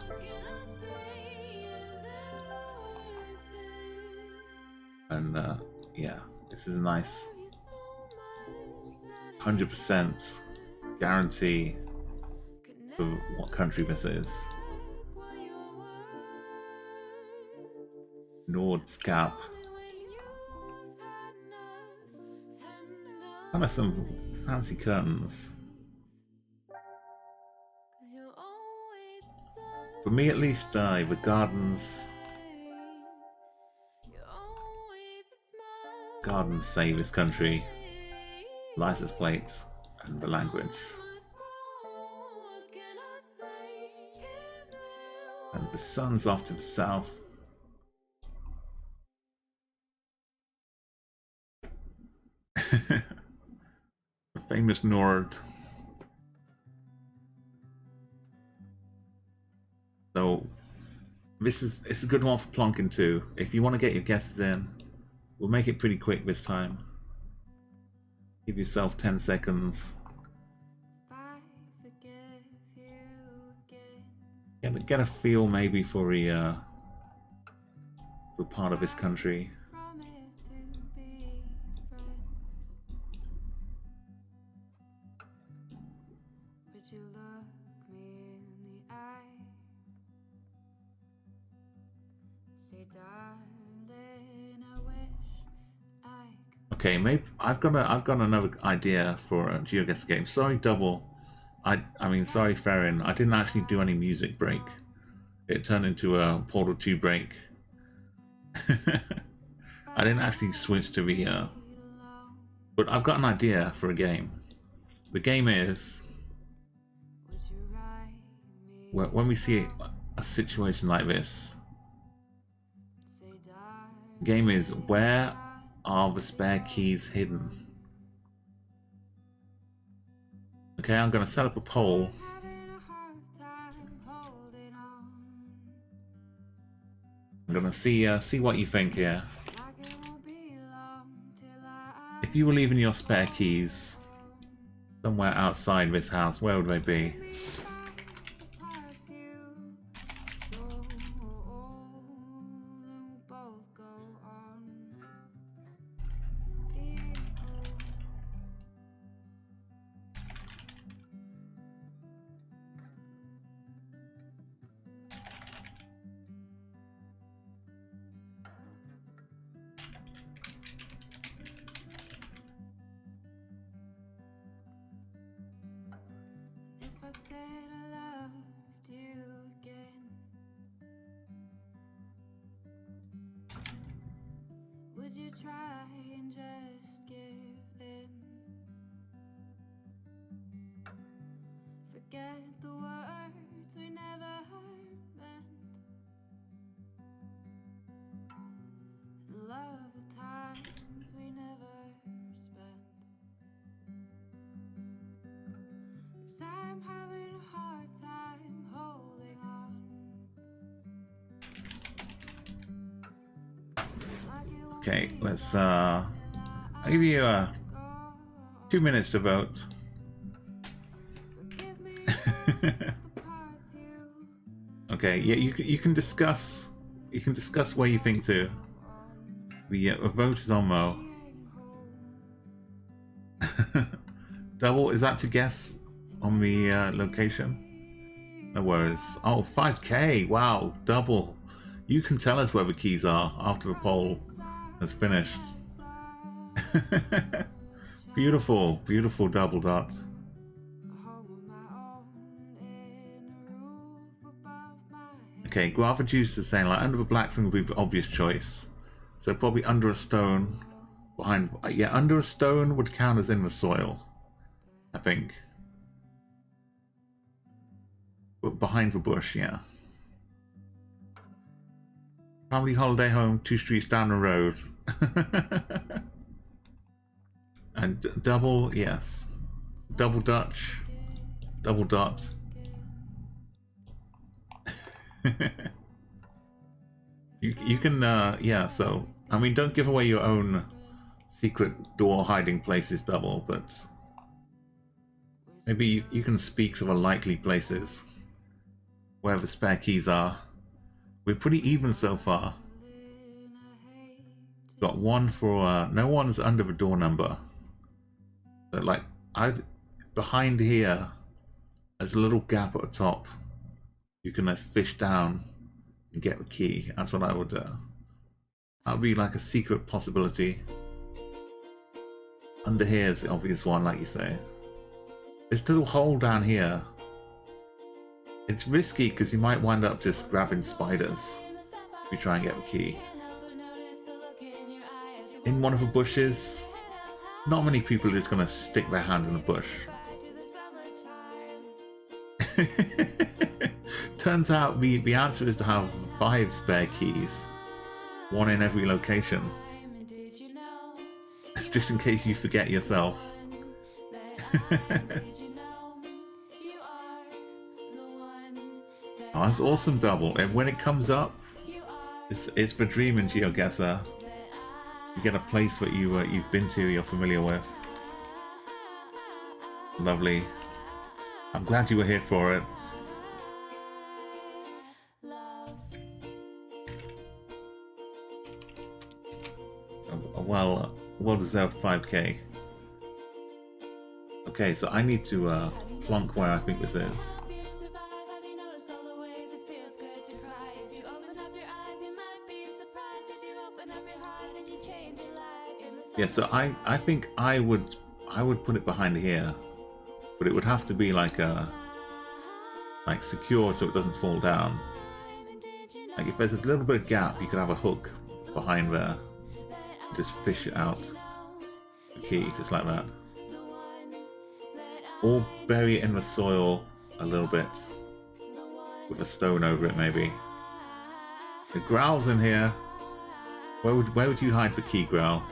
And yeah, this is a nice 100% guarantee of what country this is. Nordskap. Kind of some fancy curtains. For me at least, the gardens save this country, license plates, and the language. And the sun's off to the south. The famous Nord. So it's a good one for plonking too. If you want to get your guesses in, we'll make it pretty quick this time. Give yourself 10 seconds. Get a feel maybe for part of this country. Okay, maybe I've got another idea for a GeoGuessr game. Sorry, Double. I mean, sorry, Farron. I didn't actually do any music break. It turned into a Portal 2 break. I didn't actually switch to the. But I've got an idea for a game. The game is when we see a situation like this. The game is, where are the spare keys hidden? Okay, I'm going to set up a poll. I'm going to see what you think here. If you were leaving your spare keys somewhere outside this house, where would they be? Okay, let's I'll give you 2 minutes to vote. Okay, yeah, you can discuss where you think to. The vote is on Mo. Double, is that to guess on the location? No worries. Oh, 5K, wow, Double. You can tell us where the keys are after the poll has finished. Beautiful, beautiful Double Dot. Okay, Guava Juice is saying like under the black thing would be the obvious choice. So probably under a stone, behind. Yeah, under a stone would count as in the soil, I think. But behind the bush, yeah. Family holiday home, 2 streets down the road. And Double, yes. Double Dutch. Double Dot. You can, yeah, so, I mean, don't give away your own secret door hiding places, Double, but maybe you can speak to the likely places where the spare keys are. We're pretty even so far. Got one for, no one's under the door number. So, like, behind here, there's a little gap at the top. You can fish down and get the key. That's what I would, that would be like a secret possibility. Under here is the obvious one, like you say. This little hole down here. It's risky because you might wind up just grabbing spiders if you try and get the key. In one of the bushes, not many people are just going to stick their hand in a bush. Turns out the answer is to have 5 spare keys, 1 in every location, just in case you forget yourself. Oh, that's awesome, double. And when it comes up, it's the dream in GeoGuessr. You get a place that you've been to, you're familiar with. Lovely. I'm glad you were here for it. Well deserved 5k. Okay, so I need to plonk where I think this is. Yeah, so I think I would put it behind here, but it would have to be like secure so it doesn't fall down. Like if there's a little bit of gap, you could have a hook behind there, and just fish it out. The key, just like that. Or bury it in the soil a little bit with a stone over it, maybe. The Growl's in here. Where would you hide the key, Growl?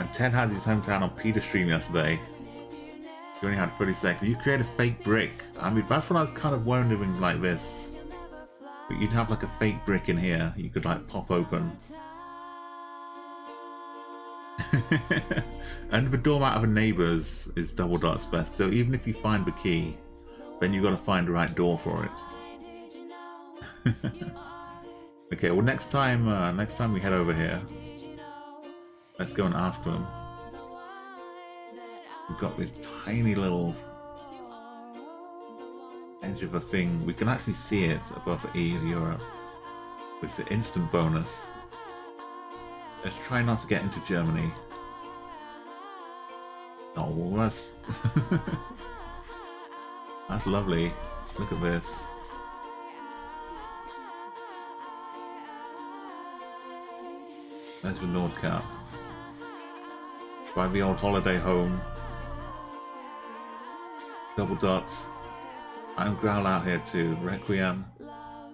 And Ted had his hometown on Peter's stream yesterday. He only had 30 seconds. You create a fake brick. I mean, that's what I was kind of wondering, like this. But you'd have like a fake brick in here you could like pop open. And the doormat of a neighbour's is double dots best. So even if you find the key, then you've got to find the right door for it. Okay, well next time we head over here, let's go and ask them. We've got this tiny little edge of a thing. We can actually see it above E in Europe, which is an instant bonus. Let's try not to get into Germany. Oh, well, that's that's lovely. Look at this. There's the Nordkap. By the old holiday home. Double dots. I'm Growl out here too. Requiem.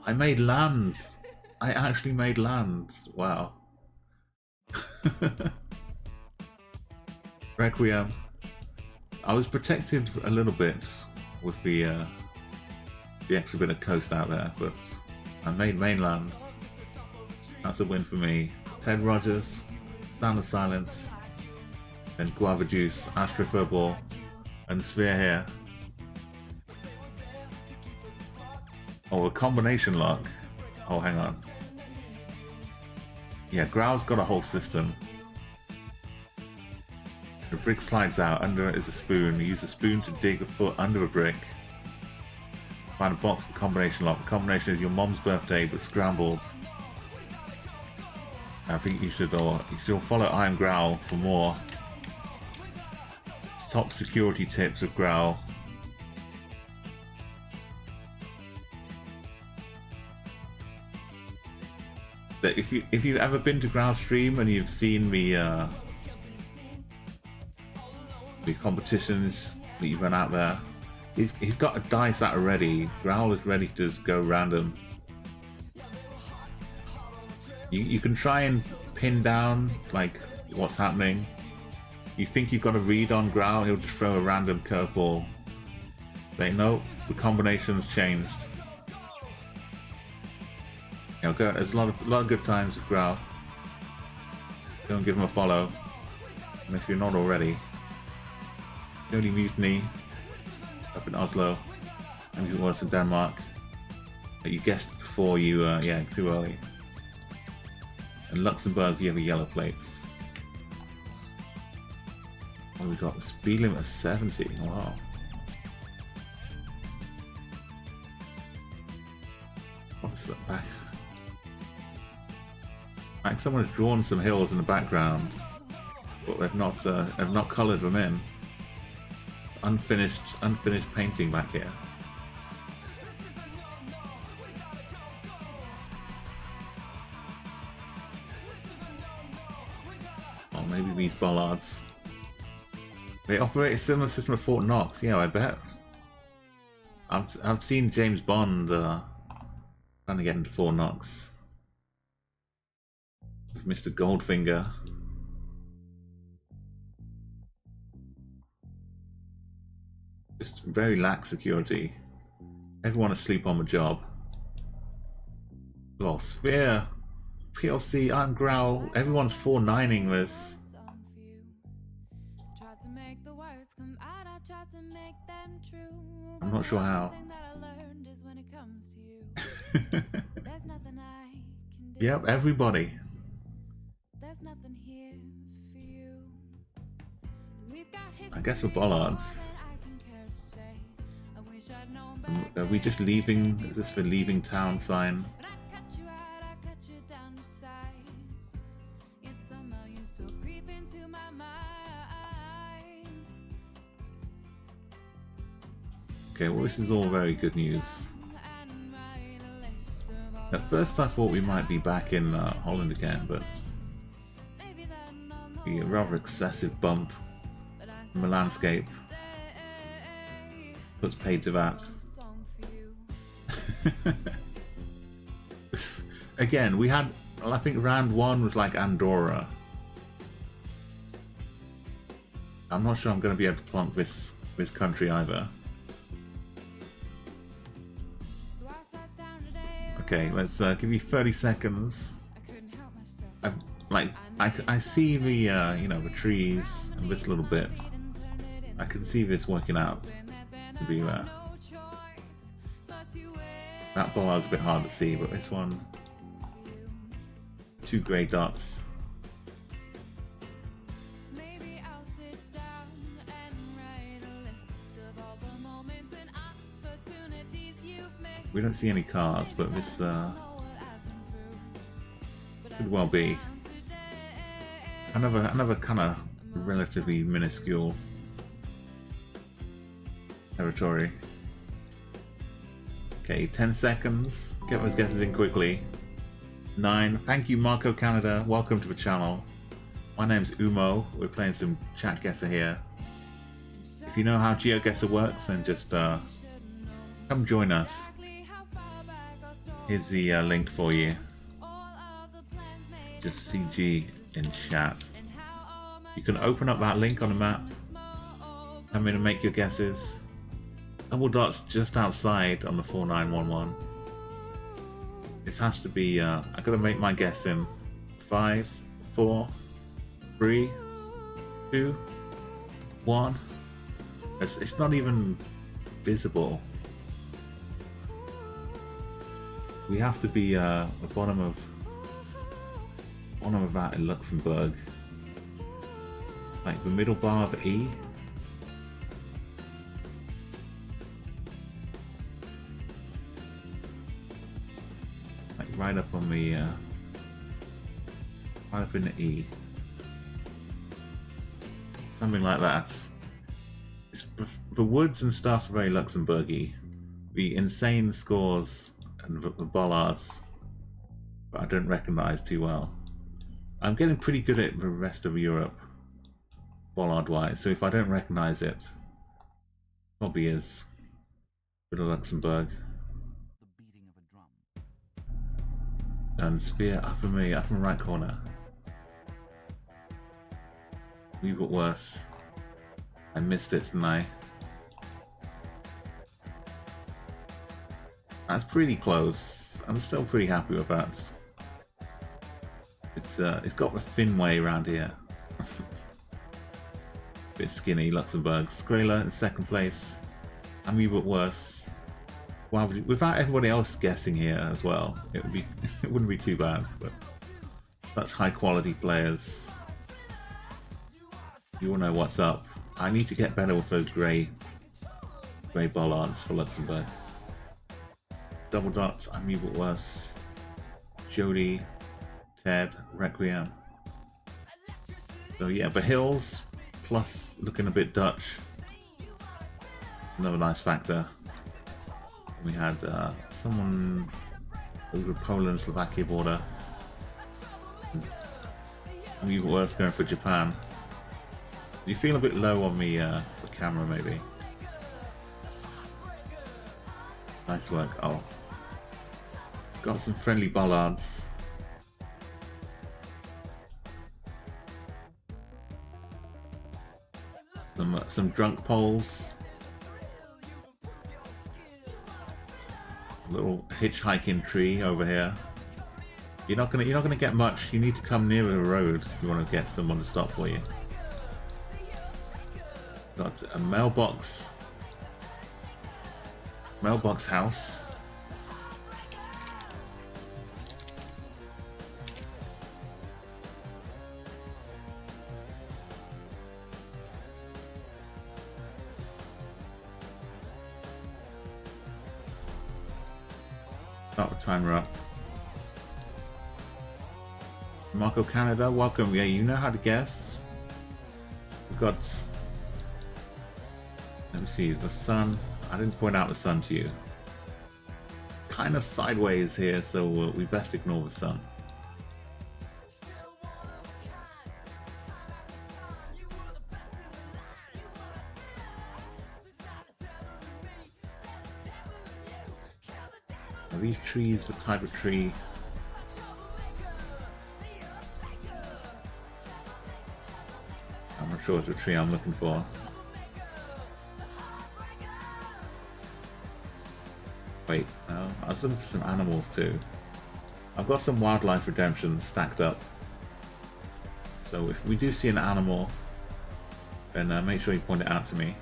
I made land. I actually made land. Wow. Requiem. I was protected a little bit with the extra bit of coast out there, but I made mainland. That's a win for me. Ted Rogers, Sound of Silence, then Guava Juice, Astrofurball, and Sphere here. Oh, a combination lock. Oh, hang on. Yeah, Growl's got a whole system. The brick slides out, under it is a spoon. You use the spoon to dig a foot under a brick. Find a box for combination lock. The combination is your mom's birthday but scrambled. I think you should all follow I Am Growl for more top security tips of Growl. But if you've ever been to Growl stream and you've seen the competitions that you've run out there, he's got a dice out already. Growl is ready to just go random. You can try and pin down like what's happening. You think you've got a read on Growl, he'll just throw a random curveball. They know the combination's changed. Okay, there's a lot of good times with Growl. Go and give him a follow. And if you're not already, the only mutiny up in Oslo, and it was in Denmark. You guessed before you, yeah, too early. And Luxembourg, you have the yellow plates. Oh, we got the speed limit of 70. Wow. What's that back? Like someone's drawn some hills in the background, but they've not coloured them in. Unfinished painting back here. Or maybe these bollards. They operate a similar system of Fort Knox. Yeah, I bet. I've seen James Bond trying to get into Fort Knox. With Mr. Goldfinger. Just very lax security. Everyone asleep on the job. Oh, Sphere, PLC, I'm Growl. Everyone's 4-9ing this. I'm not sure how. Yep, everybody. I guess for bollards. Are we just leaving? Is this for leaving town sign? Okay, well this is all very good news. At first I thought we might be back in Holland again, but a rather excessive bump from the landscape puts paid to that. Again, we had, well, I think round 1 was like Andorra. I'm not sure I'm going to be able to plonk this country either. Okay, let's give you 30 seconds. I see the you know, the trees and this little bit. I can see this working out to be there. That bollard's a bit hard to see, but this one, 2 grey dots. We don't see any cars, but this could well be another kind of relatively minuscule territory. Okay, 10 seconds. Get those guesses in quickly. 9. Thank you, Marco Canada. Welcome to the channel. My name's Umo. We're playing some Chatguessr here. If you know how GeoGuessr works, then just come join us. Here's the link for you. Just CG in chat. You can open up that link on the map. Come in and make your guesses. Double dots just outside on the 4911. This has to be, I gotta make my guess in 5, 4, 3, 2, 1. It's not even visible. We have to be the bottom of that in Luxembourg. Like the middle bar of E. Like right up on the right up in the E. Something like that. It's, the woods and stuff are very Luxembourgy. The insane scores and the bollards, but I don't recognise too well. I'm getting pretty good at the rest of Europe, bollard-wise, so if I don't recognise it, probably is a bit of Luxembourg. And Sphere up in the upper right corner. We've got worse. I missed it, didn't I? That's pretty close. I'm still pretty happy with that. It's got the thin way around here. Bit skinny, Luxembourg. Skrela in second place. And we were worse. Well, without everybody else guessing here as well, it wouldn't be too bad. But such high quality players. You all know what's up. I need to get better with those grey bollards for Luxembourg. Double Dot, I'm even worse. Jody, Ted, Requiem. So yeah, the hills plus looking a bit Dutch. Another nice factor. We had someone over Poland, Slovakia border. I'm even worse going for Japan. You feel a bit low on the camera, maybe. Nice work. Oh, got some friendly bollards. Some drunk poles. Little hitchhiking tree over here. You're not gonna get much. You need to come near the road if you want to get someone to stop for you. Got a mailbox house. Start the timer up. Marco Canada, welcome. Yeah, you know how to guess. We've got, let me see, the sun. I didn't point out the sun to you. Kind of sideways here, so we best ignore the sun. Are these trees the type of tree? I'm not sure it's the tree I'm looking for. Wait, no, I was looking for some animals too. I've got some wildlife redemption stacked up. So if we do see an animal, then make sure you point it out to me.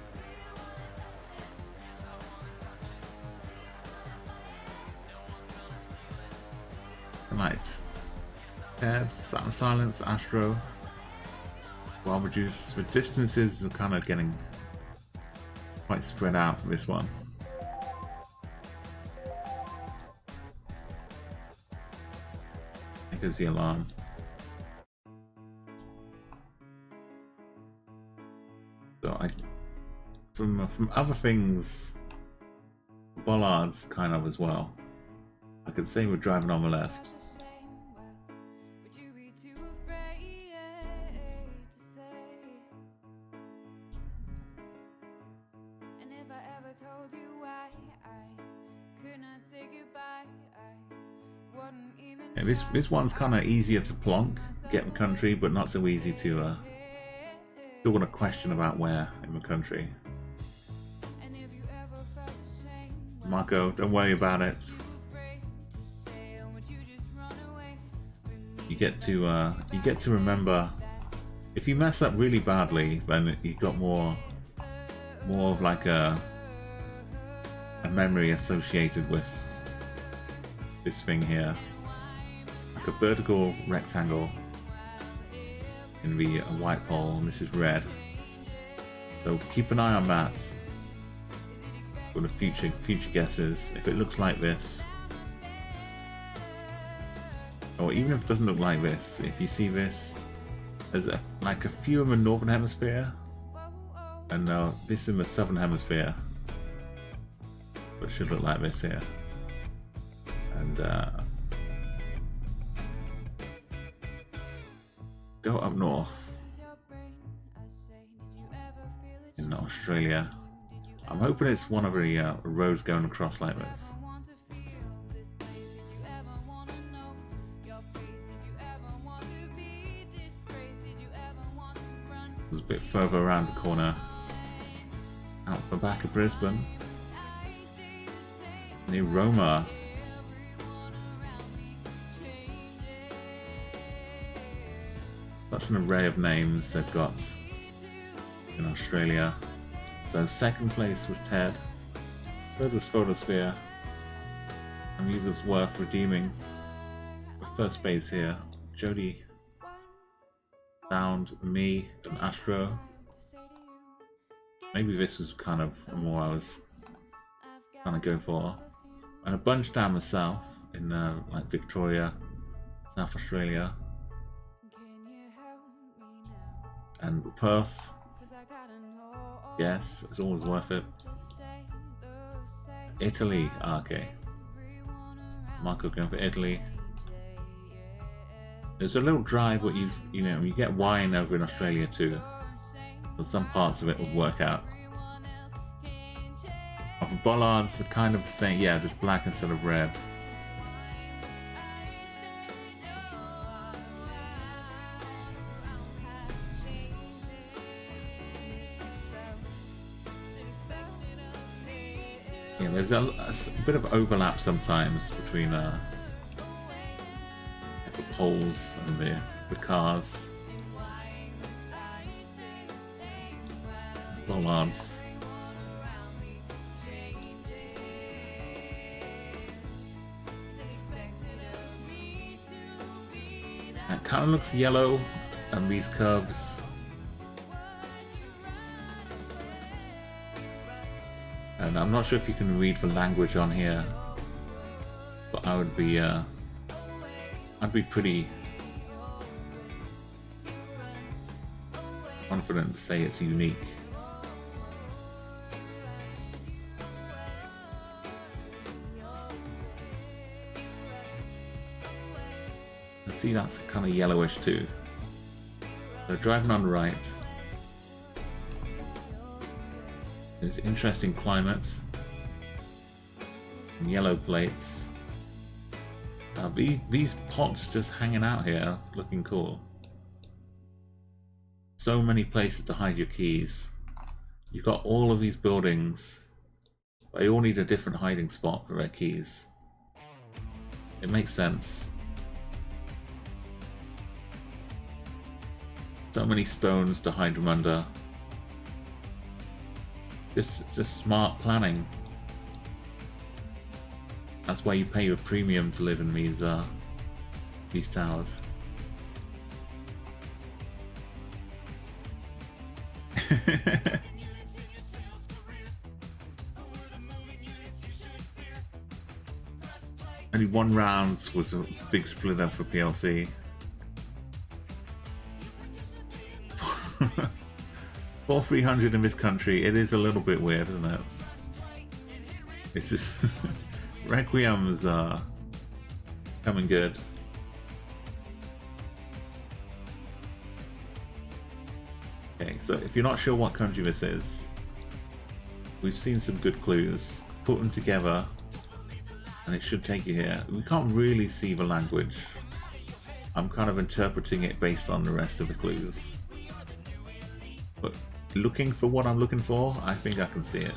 Right. Ted, Silence, Astro, Guava Juice. The distances are kind of getting quite spread out for this one. There goes the alarm. So from other things, bollards kind of as well. I could say we're driving on the left. Yeah, this one's kind of easier to plonk, get in the country, but not so easy to still got a question about where in the country. Marco, don't worry about it. You get to remember. If you mess up really badly, then you got more of like a memory associated with this thing here, like a vertical rectangle in the white pole, and this is red. So keep an eye on that for the future guesses. If it looks like this, or even if it doesn't look like this, if you see this, there's like a few in the northern hemisphere, and this in the southern hemisphere. But it should look like this here. And go up north in Australia. I'm hoping it's one of the roads going across like this. It's a bit further around the corner, out the back of Brisbane, near Roma. Such an array of names they've got in Australia. So second place was Ted, third was Photosphere, and he was worth redeeming. The first base here, Jody, Sound, me, and Astro. Maybe this was kind of more I was kind of going for. And a bunch down the south in like Victoria, South Australia, and Perth. Yes, it's always worth it. Italy, okay. Marco going for Italy. There's a little drive, but you know you get wine over in Australia too. So some parts of it will work out. Of the bollards are kind of the same, yeah, just black instead of red. Yeah, there's a bit of overlap sometimes between the poles and the cars. Bollards. It kind of looks yellow on these curves. And I'm not sure if you can read the language on here, but I'd be pretty confident to say it's unique. And see, that's kind of yellowish too. So driving on the right. There's interesting climate and yellow plates. These pots just hanging out here, looking cool. So many places to hide your keys. You've got all of these buildings, but they all need a different hiding spot for their keys. It makes sense. So many stones to hide them under. It's just smart planning. That's why you pay a premium to live in these towers. Only one round was a big splitter for PLC. For 300 in this country, it is a little bit weird, isn't it? It's just Requiem's coming good. Okay, so if you're not sure what country this is, we've seen some good clues. Put them together, and it should take you here. We can't really see the language. I'm kind of interpreting it based on the rest of the clues. But looking for what I'm looking for, I think I can see it.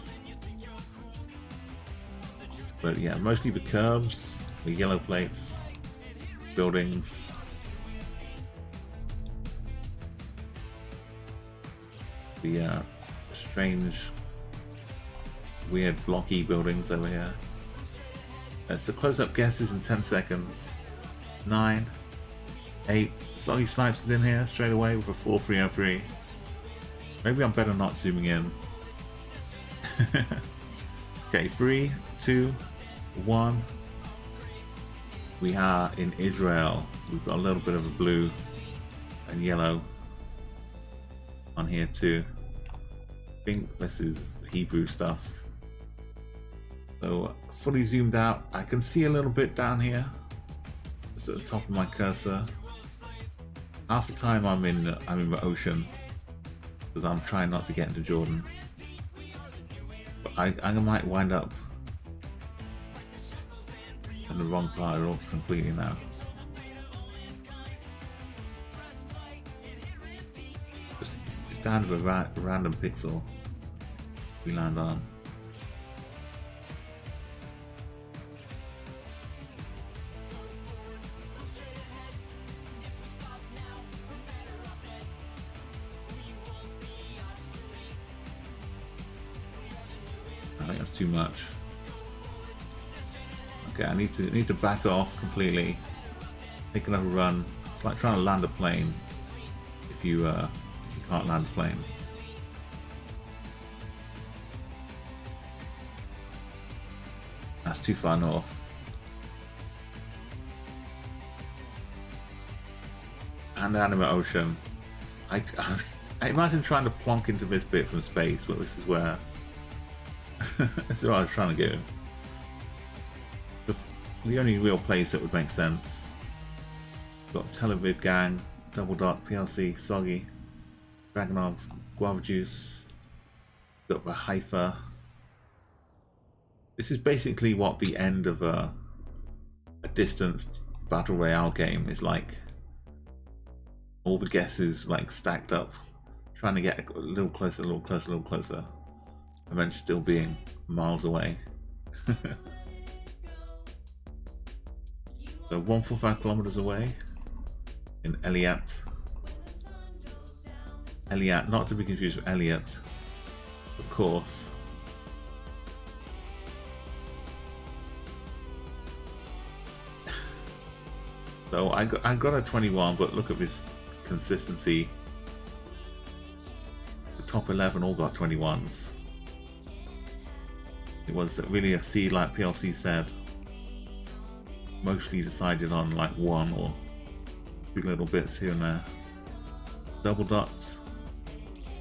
But yeah, mostly the curbs, the yellow plates, buildings. The strange, weird, blocky buildings over here. That's the close-up guesses in 10 seconds. 9, 8, Soggy Snipes is in here straight away with a 4303. Maybe I'm better not zooming in. Okay, 3, 2, 1. We are in Israel. We've got a little bit of a blue and yellow on here too. I think this is Hebrew stuff. So fully zoomed out, I can see a little bit down here, just at the top of my cursor. Half the time I'm in the ocean because I'm trying not to get into Jordan. But I might wind up in the wrong part of it completely now. Just down to a random pixel we land on. I think that's too much. Okay, I need to back off completely. Take another run. It's like trying to land a plane if you can't land a plane. That's too far north. And Animate Ocean. I imagine trying to plonk into this bit from space, but this is where this is what I was trying to do. The only real place that would make sense. Got Televid Gang, Double Dot, PLC, Soggy, Dragonogs, Guava Juice. Got the Haifa. This is basically what the end of a distance battle royale game is like. All the guesses like stacked up, trying to get a little closer, a little closer, a little closer, and then still being miles away. So 145 kilometers away in Eliat. Eliat, not to be confused with Elliot, of course. So I got a 21, but look at this consistency. The top 11 all got 21s. It was really a seed, like PLC said. Mostly decided on like one or two little bits here and there. Double dots.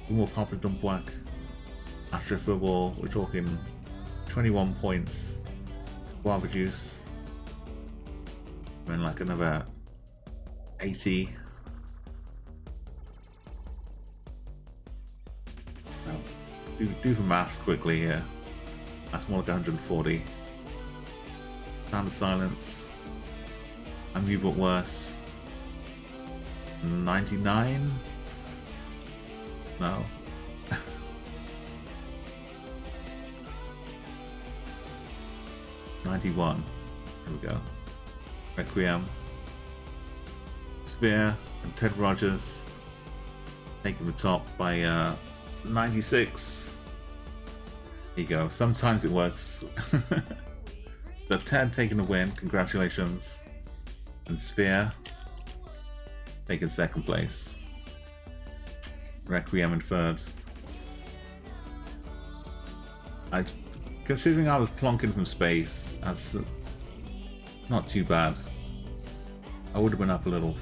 More Papa Dumpwack. Astro Football, we're talking 21 points. Guava Juice. And like another 80. Now, do the maths quickly here. That's more like 140. Sound of Silence. And You But Worse. 99? No. $91. Here we go. Requiem. Sphere and Ted Rogers taking the top by 96. There you go. Sometimes it works. So Ted taking the win. Congratulations. And Sphere taking second place. Requiem in third. Considering I was plonking from space, that's not too bad. I would have been up a little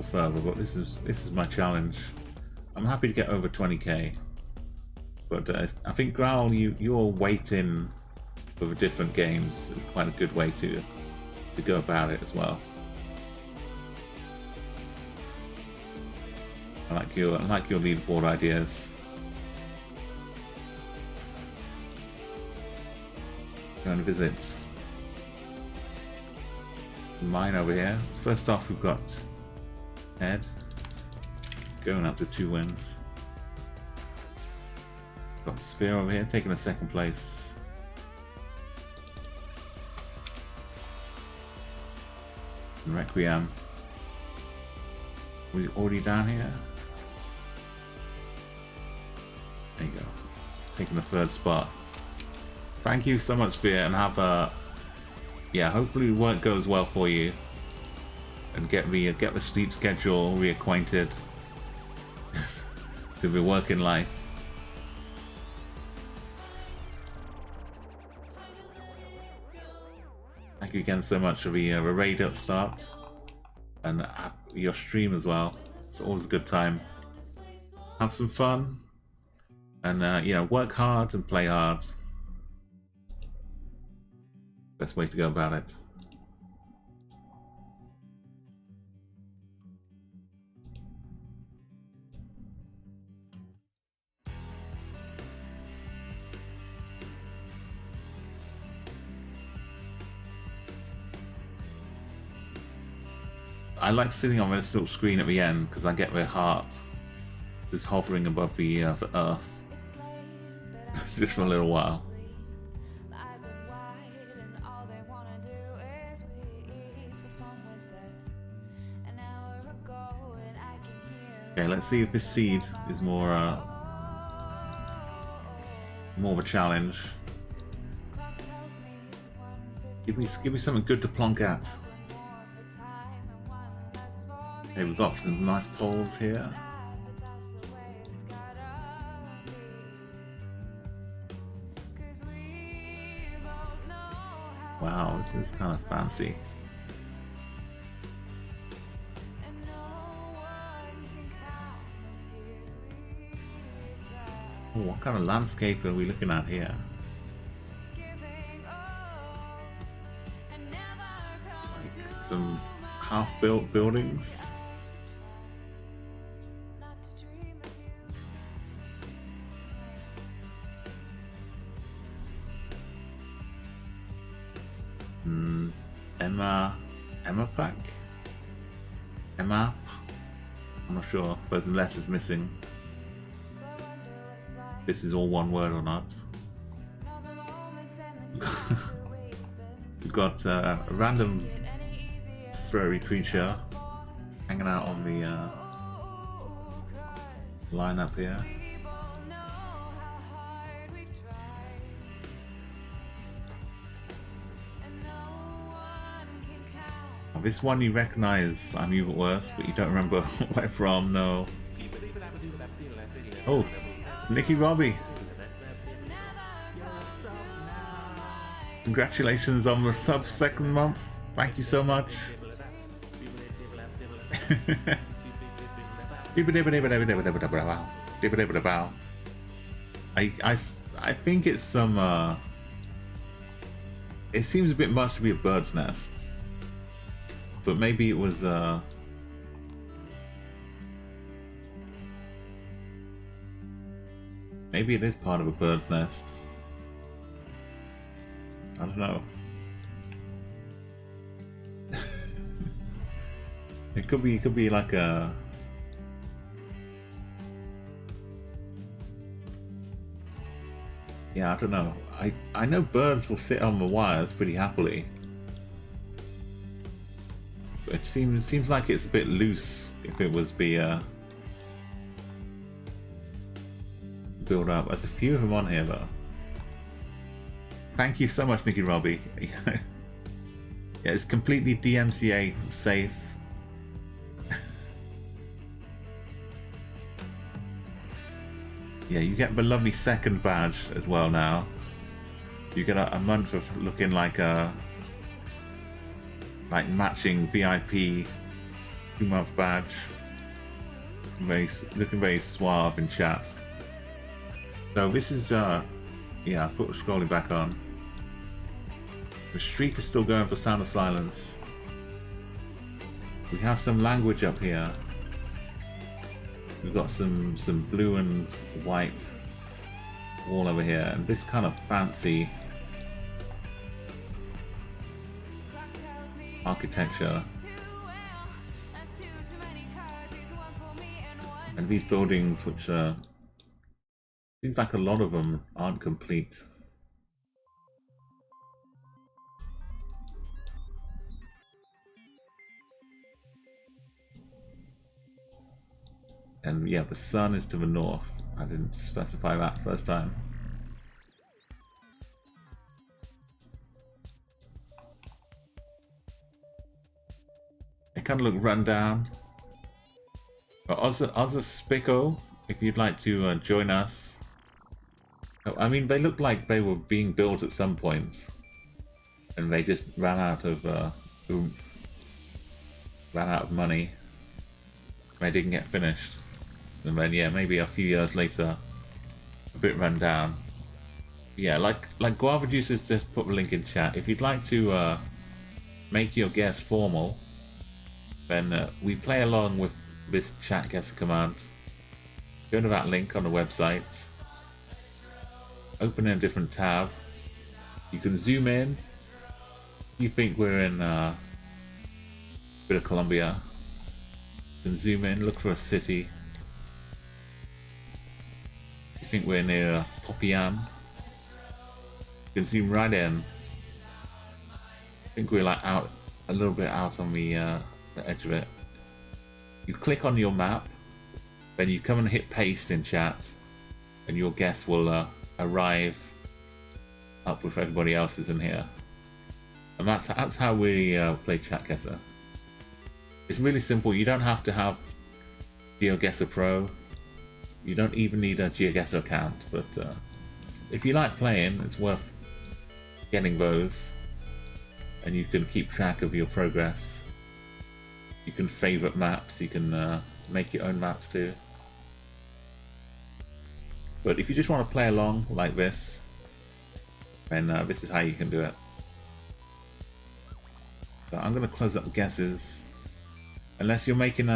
further, but this is my challenge. I'm happy to get over 20k, but I think Growl, you're waiting for the different games is quite a good way to go about it as well. I like your leaderboard ideas. Go and visit mine over here. First off, we've got Ed going up to 2 wins. Got Sphere over here taking a second place. And Requiem. We already down here. There you go. Taking the third spot. Thank you so much, Sphere, and have a hopefully work goes well for you, and get the sleep schedule reacquainted to the working life. Thank you again so much for the raid up start and your stream as well. It's always a good time. Have some fun and work hard and play hard. Best way to go about it. I like sitting on this little screen at the end because I get my heart just hovering above the earth just for a little while. Okay, let's see if this seed is more of a challenge. Give me something good to plonk at. Okay, we've got some nice polls here. Wow, this is kind of fancy. And no one can count the tears we cried. Oh, what kind of landscape are we looking at here? Giving all and never come Like some half-built buildings. not to dream of you. Emma pack? Emma? I'm not sure. There's a letter's missing. So I wonder what it's like. This is all one word or not. All the moments and the times the way you've been. We've got a random Get any easier. furry creature hanging out on the Ooh, 'cause line up here. we both know how hard we've tried. And no one can count. This one you recognise, I'm even worse, but you don't remember where from, no. Oh, Nikki Robbie. Congratulations on the sub second month. Thank you so much. I think it's some it seems a bit much to be a bird's nest. But maybe it was maybe it is part of a bird's nest. I don't know. It could be like a yeah, I don't know. I know birds will sit on the wires pretty happily. But it seems like it's a bit loose if it was build up. There's a few of them on here though. Thank you so much, Nikki Robbie. Yeah, it's completely DMCA safe. Yeah, you get the lovely second badge as well now. You get a month of looking like a matching VIP 2-month badge. Looking very suave in chat. So this is yeah, I'll put scrolling back on. The streak is still going for Sound of Silence. We have some language up here. We've got some blue and white all over here, and this kind of fancy architecture. And these buildings, which seems like a lot of them aren't complete. And yeah, the sun is to the north. I didn't specify that first time. They kind of look run down. But Ozza Spicko, if you'd like to join us. I mean, they look like they were being built at some point. And they just ran out of oomph. Ran out of money. They didn't get finished. And then yeah, maybe a few years later, a bit run down. Yeah, like Guava Juices just put the link in chat. If you'd like to make your guess formal, then we play along with this Chatguessr command. Go to that link on the website. Open in a different tab. You can zoom in. You think we're in a bit of Colombia. You can zoom in, look for a city. You think we're near Popian. You can zoom right in. I think we're like out a little bit out on the edge of it. You click on your map, then you come and hit paste in chat, and your guess will arrive up with everybody else's in here. And that's how we play Chatguessr. It's really simple. You don't have to have GeoGuessr Pro. You don't even need a GeoGuessr account, but if you like playing, it's worth getting those. and you can keep track of your progress. You can favorite maps, you can make your own maps too. But if you just want to play along like this, then this is how you can do it. So I'm going to close up guesses. Unless you're making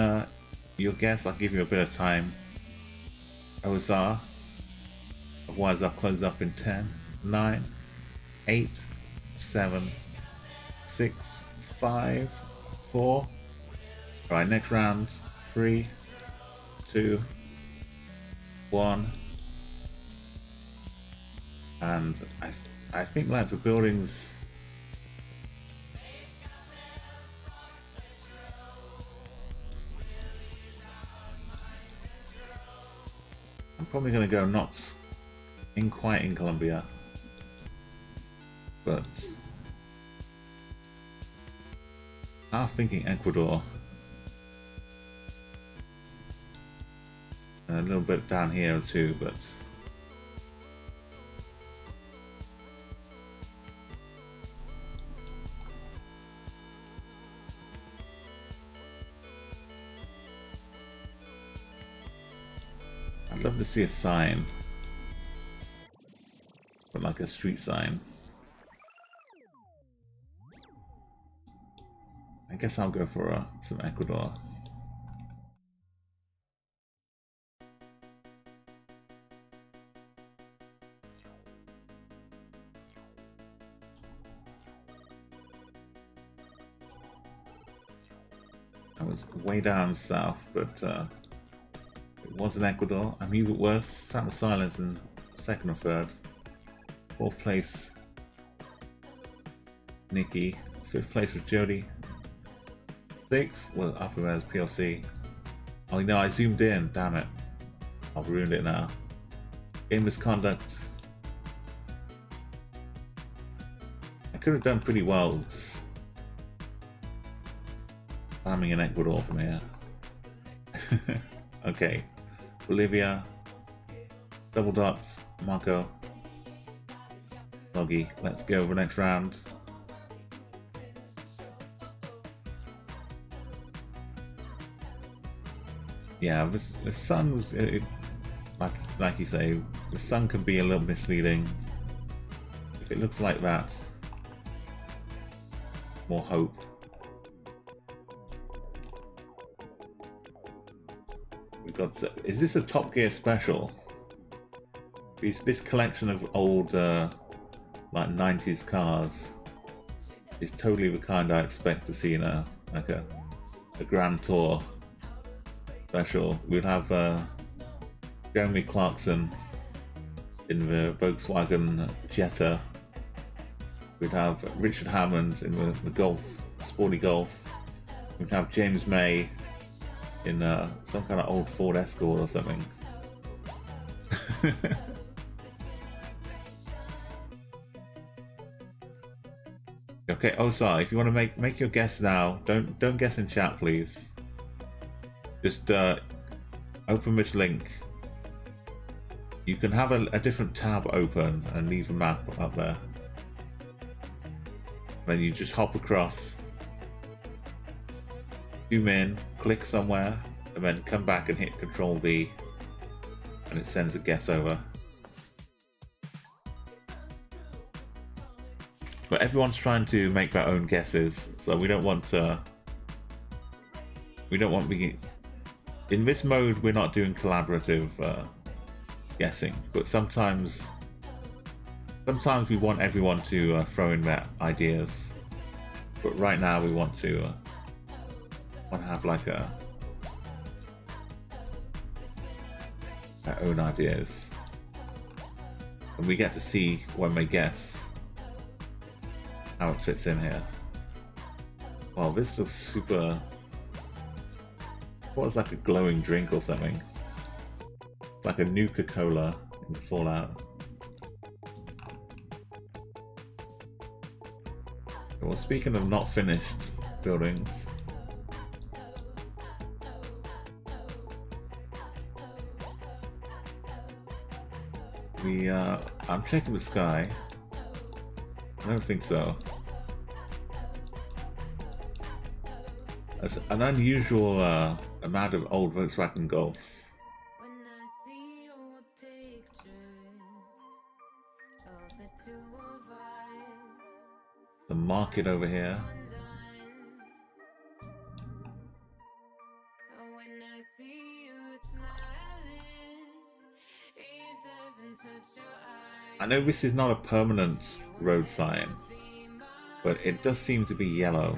your guess, I'll give you a bit of time. OSR. Otherwise I'll close up in 10, 9, 8, 7, 6, 5, 4. Alright, next round. 3, 2, 1. And I think like the buildings, I'm probably going to go not quite in Colombia, but I'm thinking Ecuador. And a little bit down here too, but I'd love to see a sign, but like a street sign. I guess I'll go for some Ecuador. I was way down south, but it was in Ecuador. I'm even worse. Sat in the silence in second or third. Fourth place, Nikki. Fifth place was Jody. Sixth was Upper Res PLC. Oh no, I zoomed in. Damn it. I've ruined it now. Game misconduct. I could have done pretty well just spamming in Ecuador from here. Okay. Bolivia. Double dots. Marco. Loggy. Let's go over the next round. Yeah, the sun was like you say, the sun can be a little misleading. If it looks like that, more hope. We've got. Is this a Top Gear special? This collection of old like 90s cars is totally the kind I expect to see in a Grand Tour special. We'd have Jeremy Clarkson in the Volkswagen Jetta. We'd have Richard Hammond in the Golf, Sporty Golf. We'd have James May in some kind of old Ford Escort or something. Okay, oh sorry, if you want to make your guess now, don't guess in chat please. Just open this link. You can have a different tab open and leave a map up there. Then you just hop across, zoom in, click somewhere, and then come back and hit Control V, and it sends a guess over. But everyone's trying to make their own guesses, so we don't want in this mode we're not doing collaborative guessing, but sometimes we want everyone to throw in their ideas. But right now we want to have like our own ideas, and we get to see when they guess how it fits in here. Wow, this looks super. What was like a glowing drink or something? Like a Nuka-Cola in Fallout. Well, speaking of not finished buildings, I'm checking the sky. I don't think so. That's an unusual amount of old Volkswagen Golfs. When I see your pictures of the two of us, The market over here. when I see you smiling, it doesn't touch your eyes. I know this is not a permanent road sign, but it does seem to be yellow.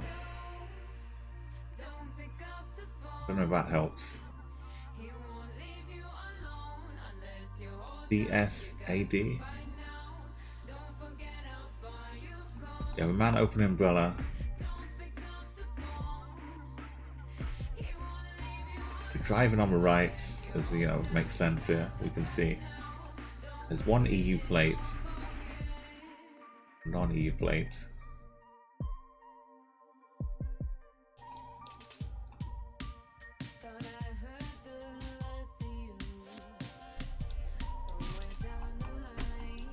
Don't pick up the phone. I don't know if that helps. He won't leave you alone unless you hold DSAD. right now. Don't forget how far you've gone. You have a man open an umbrella. Don't pick up the phone. He won't leave you You're driving on the right, as you know, makes sense here. We can see there's one EU plate, non-EU plate. Thought I heard the last of you. Somewhere down the line.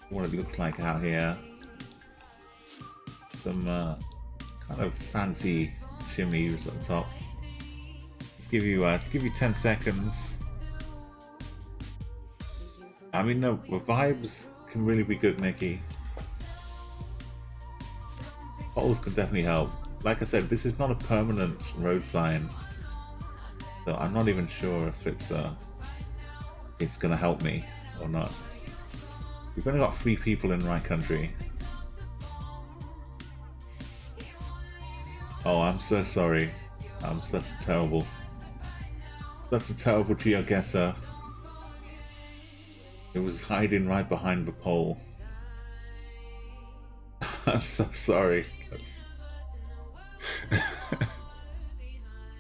What it looks like out here. Some kind of fancy shimmies at the top. Let's give you 10 seconds. I mean, the vibes can really be good, Nikki. Poles can definitely help. Like I said, this is not a permanent road sign, so I'm not even sure if it's gonna help me or not. We've only got 3 people in my country. Oh, I'm so sorry. I'm such a terrible GeoGuessr. It was hiding right behind the pole. I'm so sorry.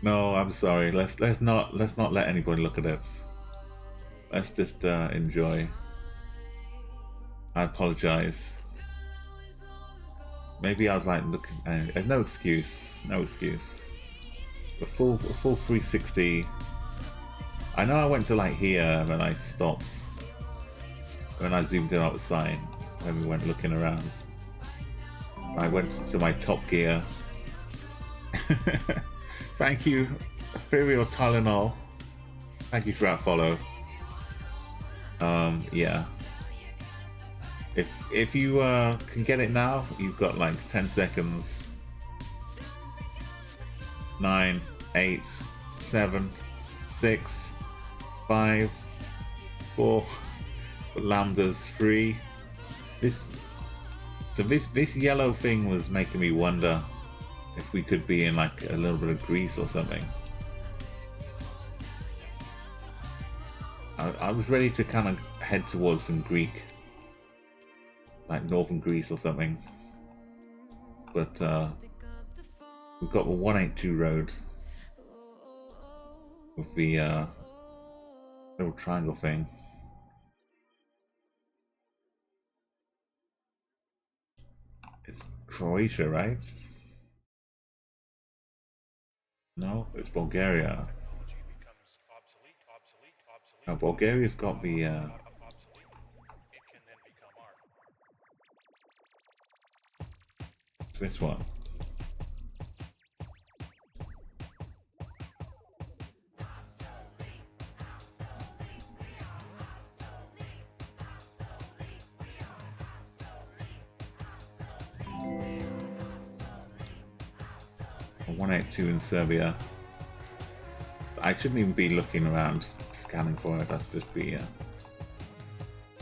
No, I'm sorry. Let's not let anybody look at it. Let's just enjoy. I apologize. Maybe I was like looking. No excuse. No excuse. A full 360. I know I went to like here and then I stopped. When I zoomed in on the sign, when we went looking around, I went to my Top Gear. Thank you, Ethereal Tylenol. Thank you for that follow. Yeah. If you can get it now, you've got like 10 seconds. 9, 8, 7, 6, 5, 4. Lambda's 3. This yellow thing was making me wonder if we could be in like a little bit of Greece or something. I was ready to kind of head towards some Greek, like northern Greece or something, but we've got the 182 road with the little triangle thing. It's Croatia, right? No, it's Bulgaria. No, Bulgaria's got the it's this one. A 182 in Serbia. I shouldn't even be looking around, scanning for it. That's just be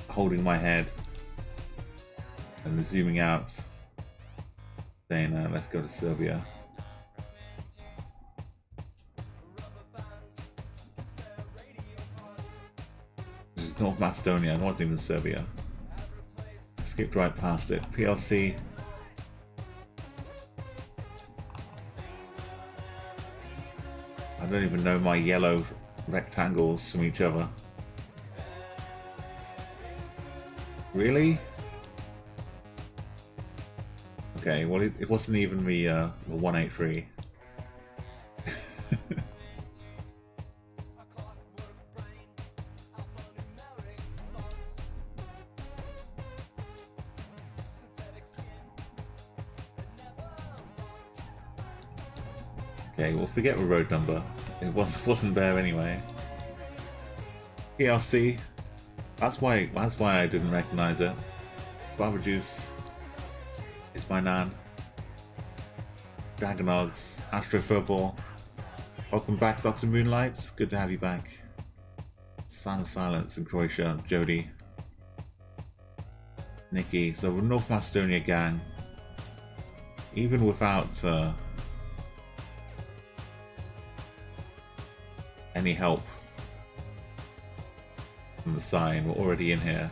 holding my head and zooming out, saying, let's go to Serbia. This is North Macedonia, it wasn't even Serbia. Skipped right past it. PLC. I don't even know my yellow rectangles from each other. Really? Okay, well it wasn't even the 183. Okay, we'll forget the road number. It wasn't there anyway. PLC. That's why I didn't recognize it. Barbara Juice is my nan. Dragonogs, Astrophobal. Welcome back, Dr. Moonlight. Good to have you back. Sound of Silence in Croatia, Jody. Nikki. So we're North Macedonia gang. Even without any help from the sign, we're already in here.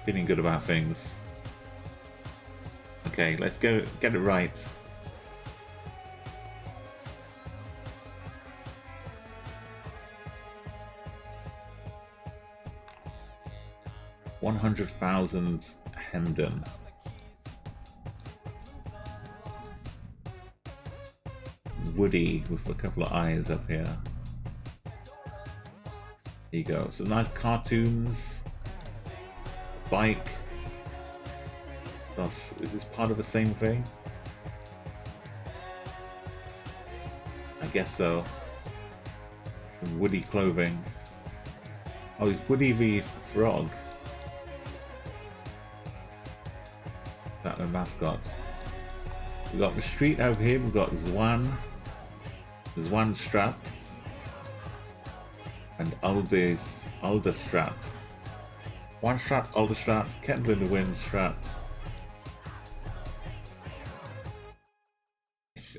Feeling good about things. Okay, let's go get it right. $100,000 Hemden. Woody with a couple of eyes up here. There you go. Some nice cartoons. Bike. Is this part of the same thing? I guess so. Woody clothing. Oh, it's Woody the Frog. That's the mascot. We've got the street over here. We've got Zwan. Strat. And Alderstrat. One Strat, Alderstrat, Kendall in the Wind Strat.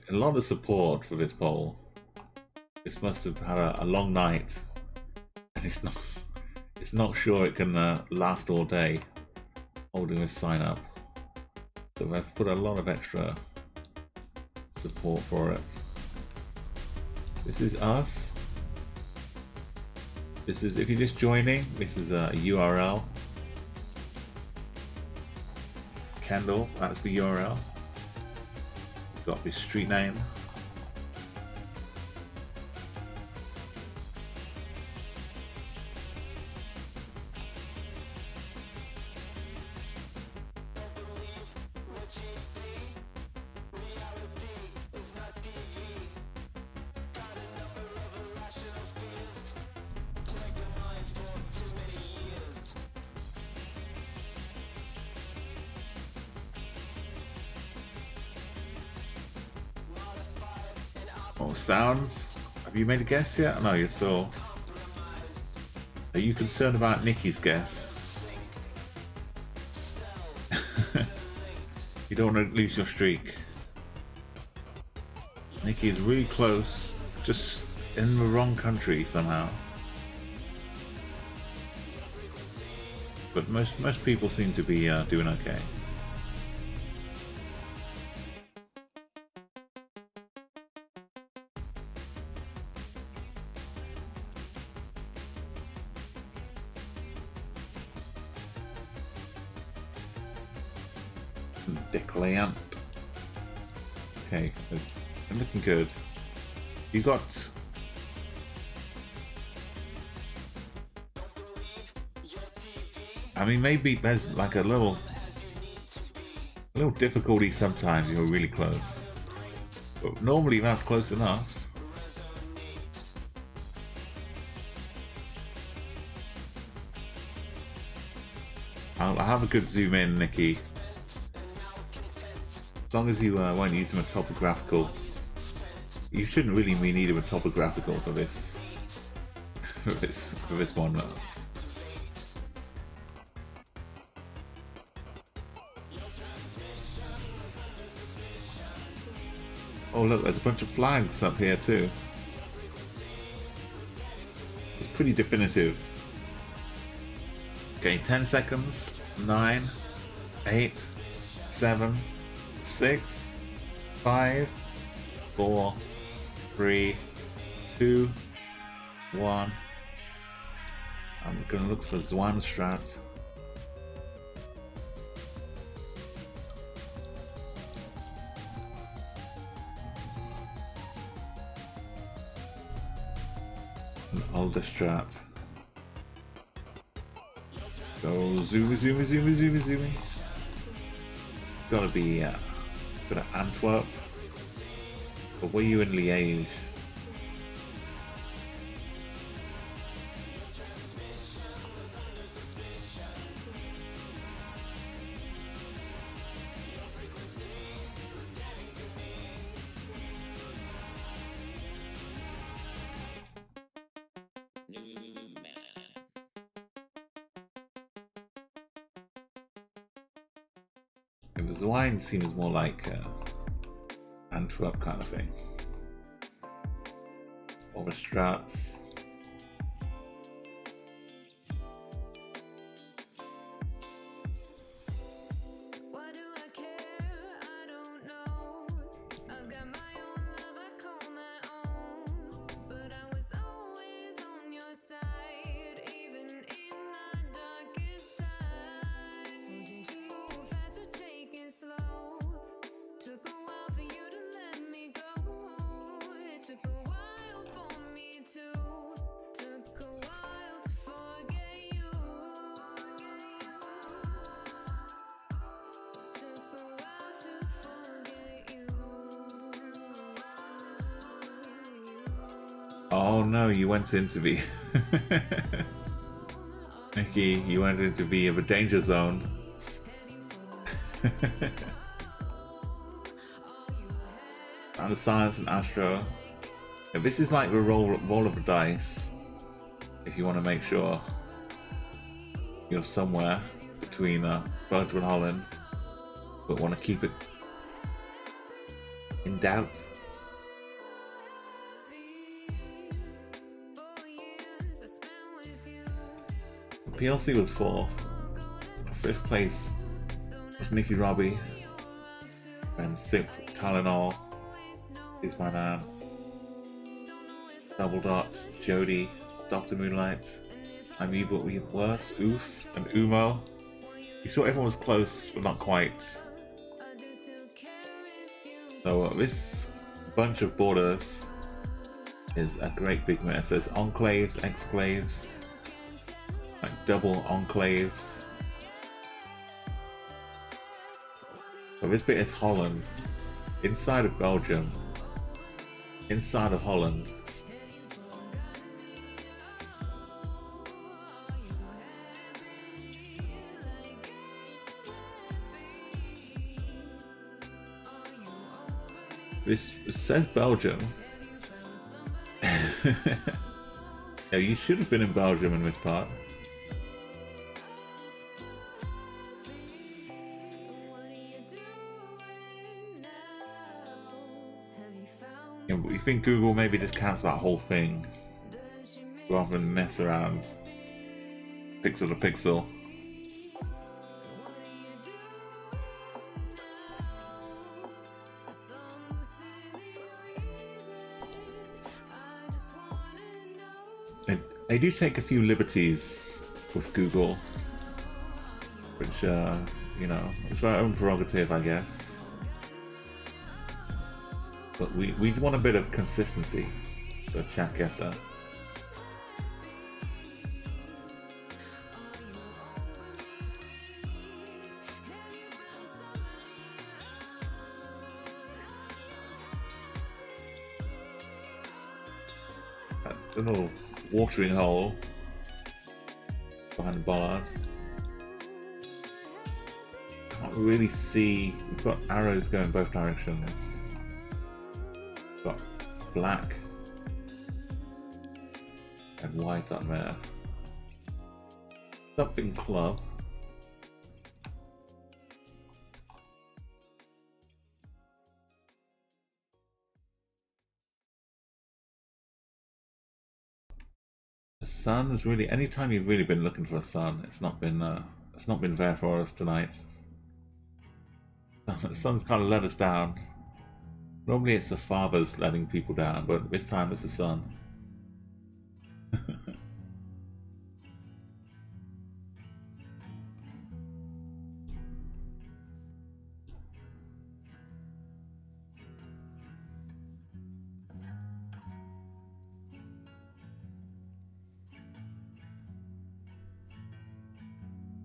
A lot of support for this poll. This must have had a long night. And it's not sure it can last all day holding this sign up. So they've put a lot of extra support for it. This is us. This is, if you're just joining, this is a URL. Kendall, that's the URL. We've got this street name. Sounds. Have you made a guess yet? No, you're still. Are you concerned about Nikki's guess? You don't want to lose your streak. Nikki is really close, just in the wrong country somehow. But most people seem to be doing okay. Declant. Okay, it's looking good. You got. I mean, maybe there's like a little difficulty sometimes. You're really close, but normally that's close enough. I'll have a good zoom in, Nikki. As long as you won't use them a topographical. You shouldn't really be needing a topographical for this. for this one. Oh look, there's a bunch of flags up here too. It's pretty definitive. Okay, 10 seconds. 9, 8, 7. 6, 5, 4, 3, 2, 1. I'm gonna look for Zwanstrat. Alderstrat. Go zoomy. Gotta be. Got Antwerp. But were you in Liège? If the wine seems more like Antwerp kind of thing. Or the Strats. Why do I care? I don't know. I've got my own love, I call my own. But I was always on your side, even in the darkest times. So did you move fast or take it slow? Took a while for you to let me go. It took a while for me to. Took a while to forget you. Took a while to forget you. Oh no, you went into the Nikki, you went into the danger zone. And the science and Astro. Yeah, this is like the roll of the dice. If you want to make sure you're somewhere between Belgium and Holland, but want to keep it in doubt. PLC was 4th. 5th place was Nicky Robbie. And 6th, Tylenol is my man. Double Dot, Jody, Dr. Moonlight, I'm You But We Worse, Oof, and Umo. You saw everyone was close, but not quite. So this bunch of borders is a great big mess. There's enclaves, exclaves, like double enclaves. So this bit is Holland, inside of Belgium, inside of Holland. This says Belgium. Yeah, you should have been in Belgium in this part. Yeah, but you think Google maybe just counts that whole thing rather than mess around pixel to pixel. They do take a few liberties with Google, which, you know, it's their own prerogative, I guess. But we want a bit of consistency, so Chatguessr. A little watering hole behind the bollard. Can't really see. We've got arrows going both directions. We've got black and white up there. Something club. The sun is really, anytime you've really been looking for a sun, it's not been there for us tonight. The sun's kind of let us down. Normally it's the fathers letting people down, but this time it's the sun.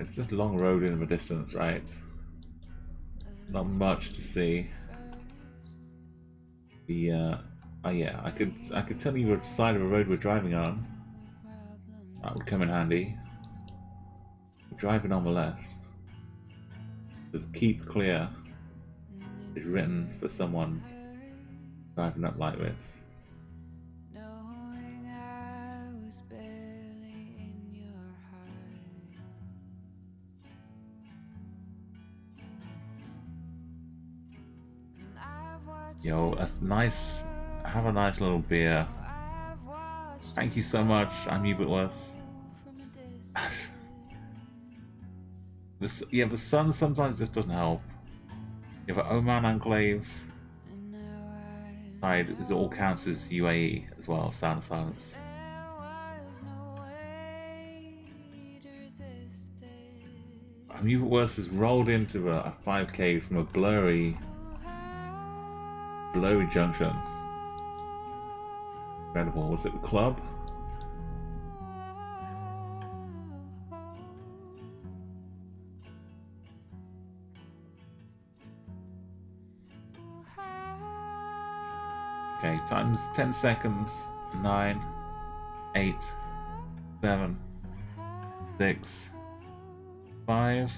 It's just a long road in the distance, right? Not much to see. The oh yeah, I could tell you which side of the road we're driving on. That would come in handy. We're driving on the left. Just keep clear is written for someone driving up like this. Knowing I was barely in your heart. And I've watched Yo, that's nice. Have a nice little beer. I've watched Thank you so much. I'm Ubitless. from a distance. Yeah, the sun sometimes just doesn't help. You have an Oman Enclave And now I side, it all counts as UAE as well, Sound of Silence. there was no way to resist it. I'm even worse has rolled into a 5k from a blurry junction. Incredible. Was it the club? Okay, time's 10 seconds. 9, 8, 7, 6, 5,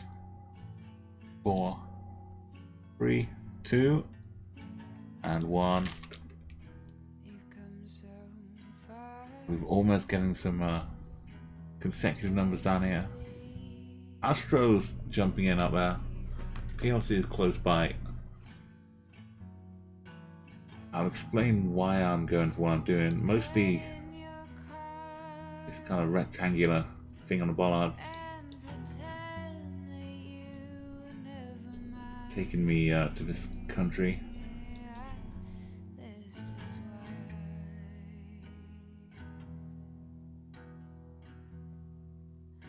4, 3, 2, and 1. You've come so far. We're almost getting some consecutive numbers down here. Astro's jumping in up there. PLC is close by. I'll explain why I'm going for what I'm doing. Mostly this kind of rectangular thing on the bollards taking me to this country. This is why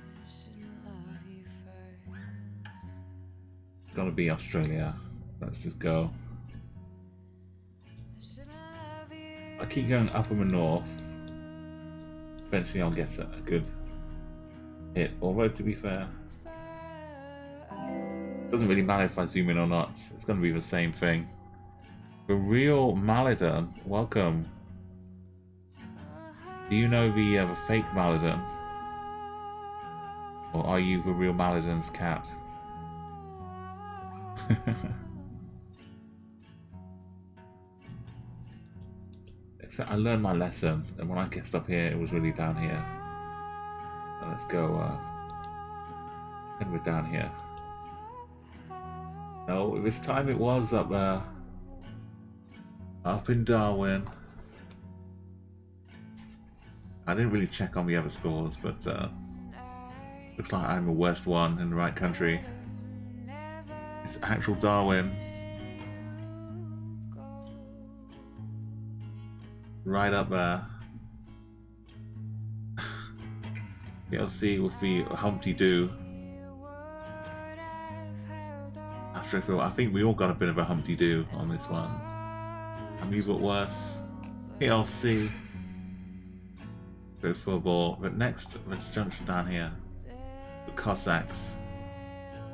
I shouldn't love you first. It's gotta be Australia. Let's just go. I shouldn't love you. I keep going up in the north. Eventually I'll get a good hit. Although to be fair, doesn't really matter if I zoom in or not. It's gonna be the same thing. The real Maladin, welcome. Do you know the fake Maladin? Or are you the real Maladin's cat? Except I learned my lesson, and when I guessed up here, it was really down here. So let's go, and we're down here. No, this time it was up there. Up in Darwin. I didn't really check on the other scores, but looks like I'm the worst one in the right country. It's actual Darwin. Right up there. PLC with the Humpty Doo. I think we all got a bit of a Humpty Doo on this one. I'm even worse. PLC. Go football. But next, let's junction down here. The Cossacks.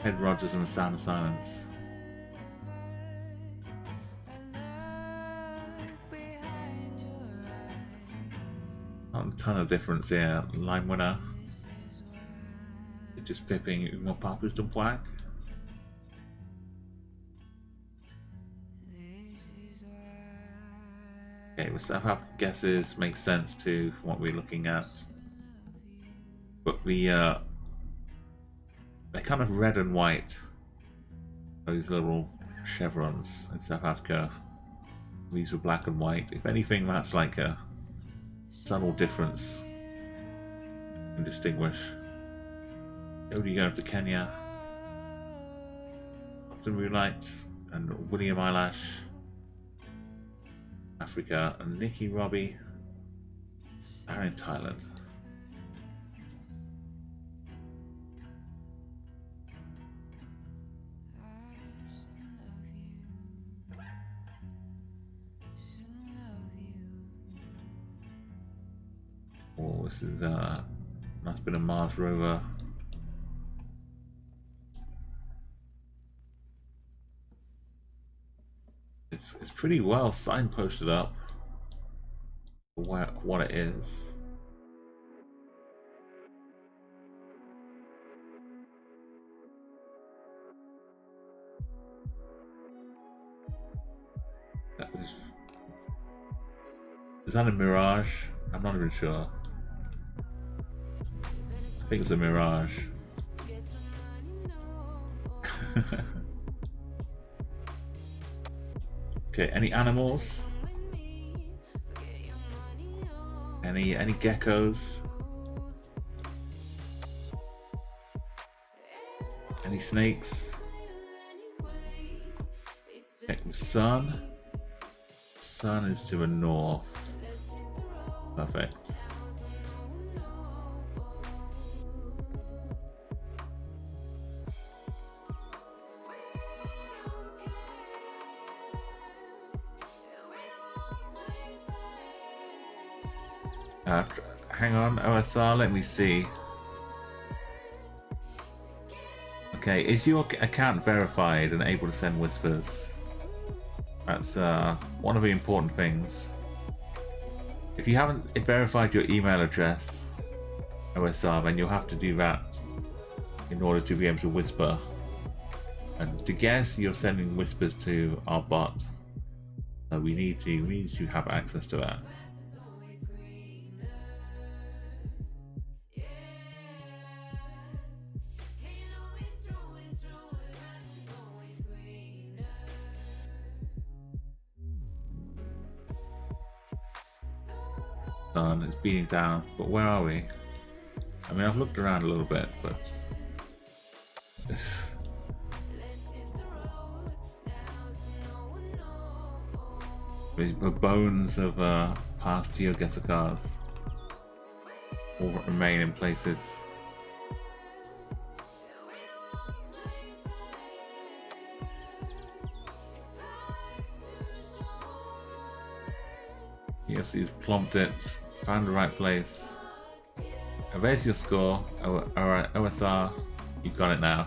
Ed Rogers and the Sound of Silence. Not a ton of difference here. Line winner. Just pipping Uma Papa's done whack. Okay, the South African guesses make sense to what we're looking at. But they're kind of red and white. Those little chevrons in South Africa. These were black and white. If anything, that's like a subtle difference. You can distinguish. Jody going to Kenya. Upton Moonlight and William Eyelash. Africa, and Nikki Robbie are in Thailand. Oh, this is must have been a Mars rover. it's pretty well signposted up for what it is. Is that a mirage? I'm not even sure. I think it's a mirage. Okay, any animals? Any geckos? Any snakes? Check the sun. Sun is to the north. Perfect. Hang on, OSR, let me see. Okay, is your account verified and able to send whispers? That's one of the important things. If you haven't verified your email address, OSR, then you'll have to do that in order to be able to whisper. And to guess, you're sending whispers to our bot. So we need to have access to that. Sun is beating down, but where are we? I mean, I've looked around a little bit, but the bones of past GeoGuessr cars all remain in places. Yes, he's plomped it, found the right place. And there's your score. Alright, OSR, you've got it now.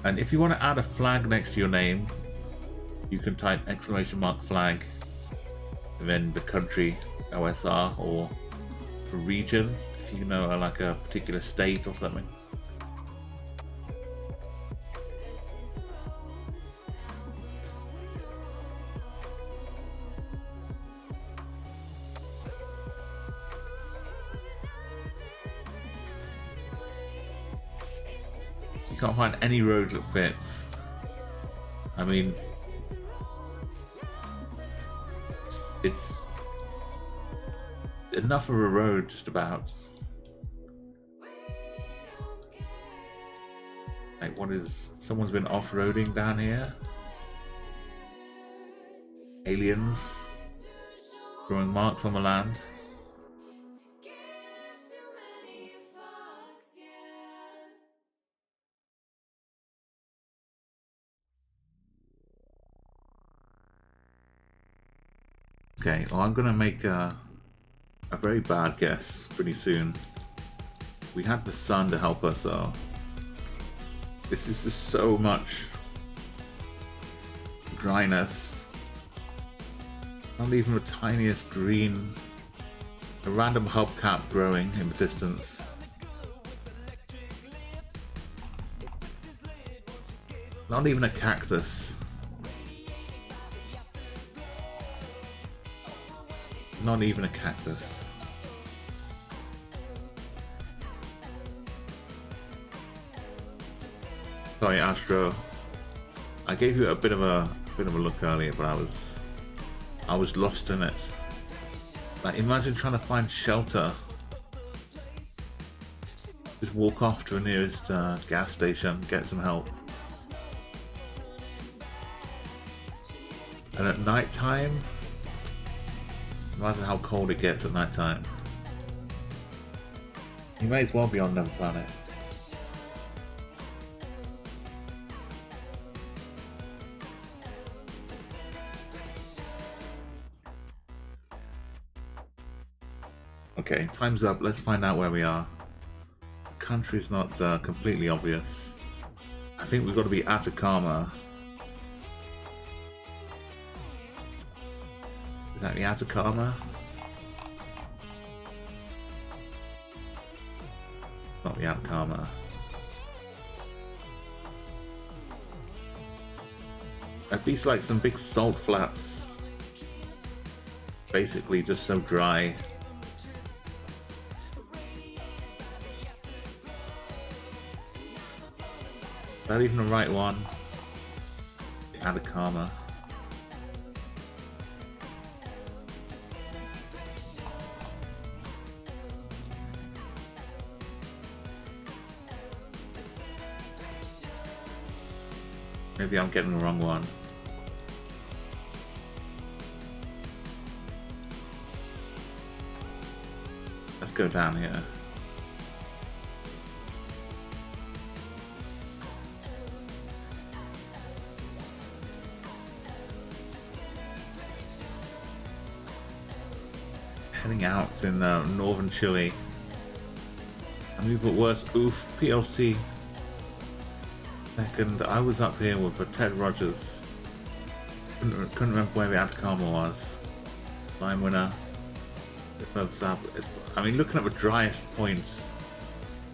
And if you want to add a flag next to your name, you can type !flag and then the country OSR or a region if you know like a particular state or something. You can't find any roads that fits. I mean, it's enough of a road just about. Like, what is, someone's been off-roading down here? Aliens drawing marks on the land. Okay, well, I'm gonna make a very bad guess pretty soon. We had the sun to help us, so this is just so much dryness. Not even the tiniest green. A random hubcap growing in the distance. Not even a cactus. Not even a cactus. Sorry, Astro. I gave you a bit of a look earlier, but I was lost in it. Like, imagine trying to find shelter. Just walk off to the nearest gas station, get some help. And at night time, imagine how cold it gets at night time. You may as well be on another planet. Okay, time's up. Let's find out where we are. country's not completely obvious. I think we've got to be Atacama. Is that the Atacama? Not the Atacama. At least like some big salt flats. Basically just so dry. Is that even the right one? The Atacama. Maybe I'm getting the wrong one. Let's go down here. Heading out in northern Chile. I mean, but worse, oof, PLC. Second, I was up here with Ted Rogers. Couldn't remember where the Atacama was. Line winner. I mean, looking at the driest points,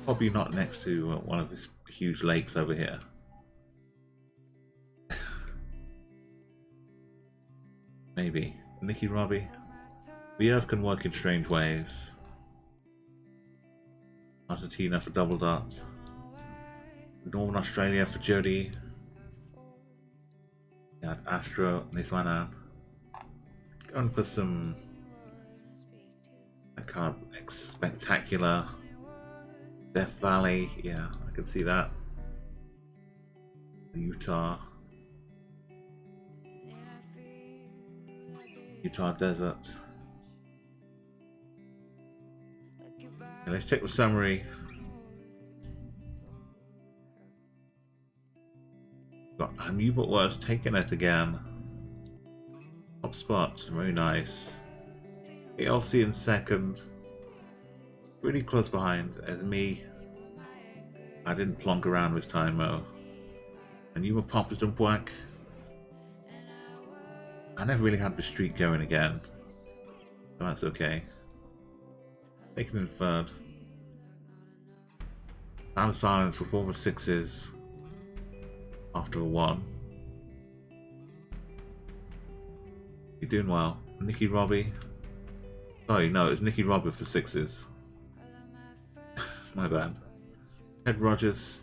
probably not next to one of these huge lakes over here. Maybe. Nicky Robbie. The Earth can work in strange ways. Argentina for double dot. Northern Australia for Jody. Yeah, Astro, Niswana. Going for some kind of spectacular Death Valley. Yeah, I can see that. Utah. Utah desert. Okay, let's check the summary. Got But Worse taking it again. Top spot, very nice. ALC in second. Really close behind as me. I didn't plonk around this time though. And you were Poppers and Black. I never really had the streak going again. So that's okay. Taken in third. Sound of Silence with all the sixes. After a 1. You're doing well. Nicky Robbie. Sorry, no, it's Nicky Robbie for sixes. My bad. Ted Rogers.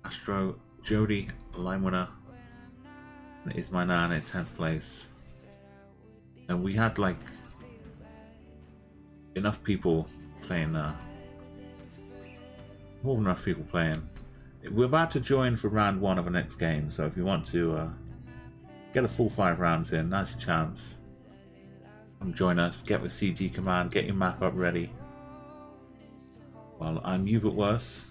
Astro. Jody. Line winner. And it is my nan in 10th place. And we had like enough people playing there. More than enough people playing. We're about to join for round 1 of the next game, so if you want to get a full 5 rounds in, that's your chance. Come join us, get the CG command, get your map up ready. Well, I'm But Worse.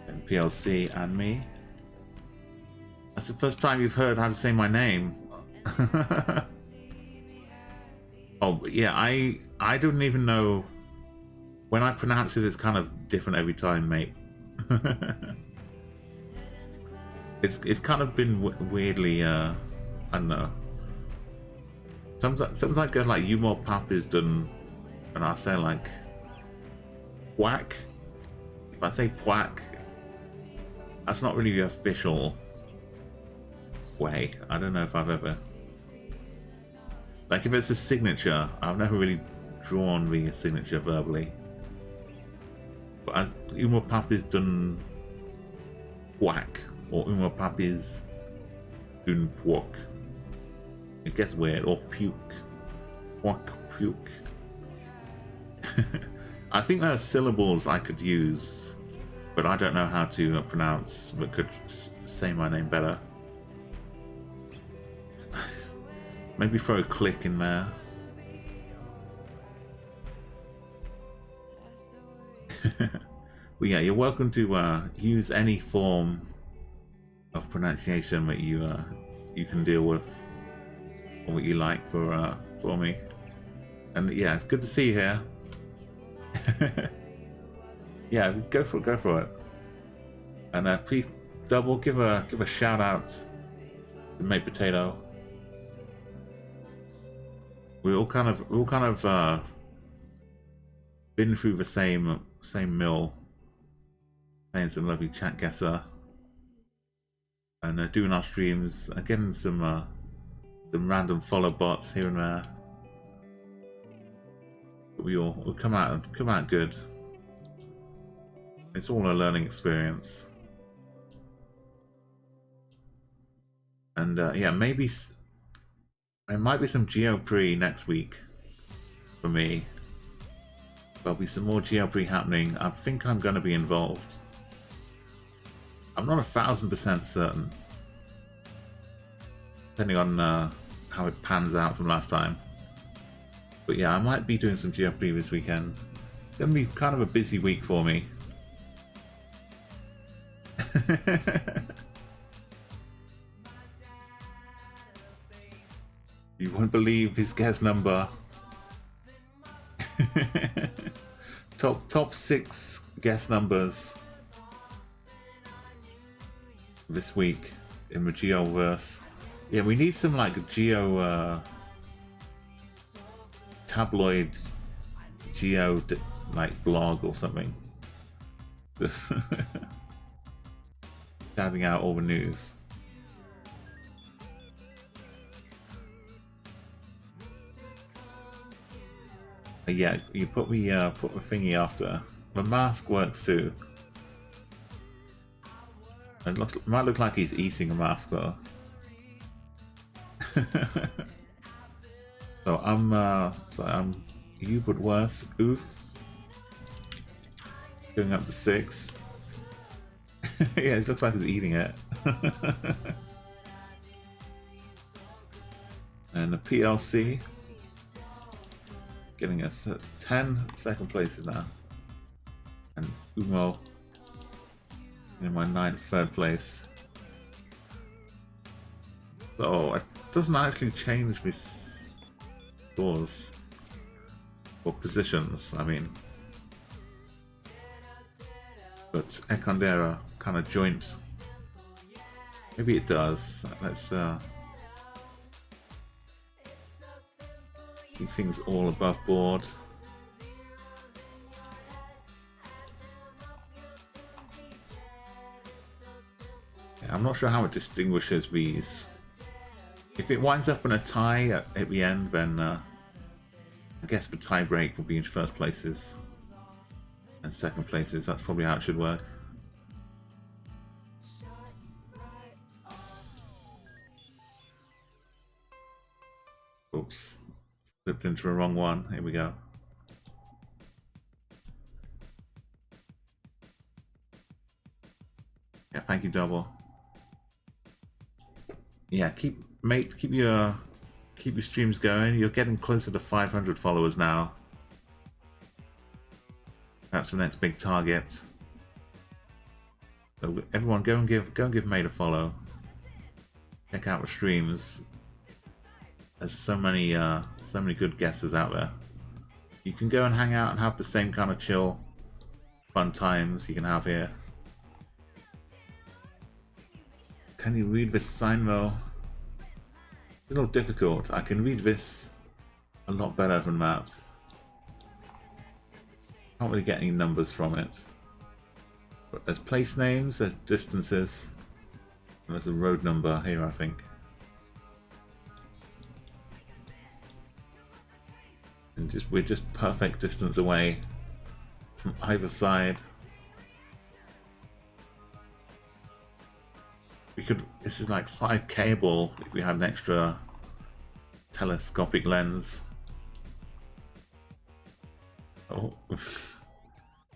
And PLC and me. That's the first time you've heard how to say my name. Oh, but yeah, I don't even know. When I pronounce it, it's kind of different every time, mate. It's kind of been weirdly, I don't know. Sometimes I get like you more pap is done, and I say like whack. If I say whack, that's not really the official way. I don't know if I've ever like if it's a signature. I've never really drawn the signature verbally. But as Uma Pap is done whack, or Uma Pap is done pwok. It gets weird, or puke. Pwok, puke. I think there are syllables I could use, but I don't know how to pronounce, but could say my name better. Maybe throw a click in there. Well, yeah, you're welcome to use any form of pronunciation that you can deal with, or what you like for me. And yeah, it's good to see you here. Yeah, go for it, go for it. And please double give a shout out to Mate Potato. We all kind of been through the same mill, playing some lovely Chatguessr, and doing our streams, getting some random follow bots here and there. But we'll come out good. It's all a learning experience. And yeah, maybe there might be some GeoPre next week for me. There'll be some more GeoPre happening. I think I'm going to be involved. I'm not 1000% certain, depending on how it pans out from last time. But yeah, I might be doing some GeoPre this weekend. It's going to be kind of a busy week for me. You won't believe his guest number. top 6 guest numbers this week in the Geoverse. Yeah, we need some like Geo tabloid Geo like blog or something. Just dabbing out all the news. Yeah, you put the thingy after. The mask works too. It might look like he's eating a mask though. So I'm you but worse. Oof. Going up to 6. Yeah, it looks like he's eating it. And the PLC getting us 10 second places now. And Umo in my 9th third place. So it doesn't actually change these scores or positions, I mean. But Ekondera kind of joint. Maybe it does. Let's keep things all above board. Yeah, I'm not sure how it distinguishes these. If it winds up in a tie at the end, then I guess the tie break will be in first places and second places. That's probably how it should work. Oops. Slipped into the wrong one. Here we go. Yeah, thank you, Double. Yeah, keep your streams going. You're getting closer to 500 followers now. That's the next big target. So everyone, go and give Mate a follow. Check out the streams. There's so many good guesses out there. You can go and hang out and have the same kind of chill, fun times you can have here. Can you read this sign though? It's a little difficult. I can read this a lot better than that. Can't really get any numbers from it. But there's place names, there's distances, and there's a road number here, I think. And we're just perfect distance away from either side. This is like 5K ball if we had an extra telescopic lens. Oh,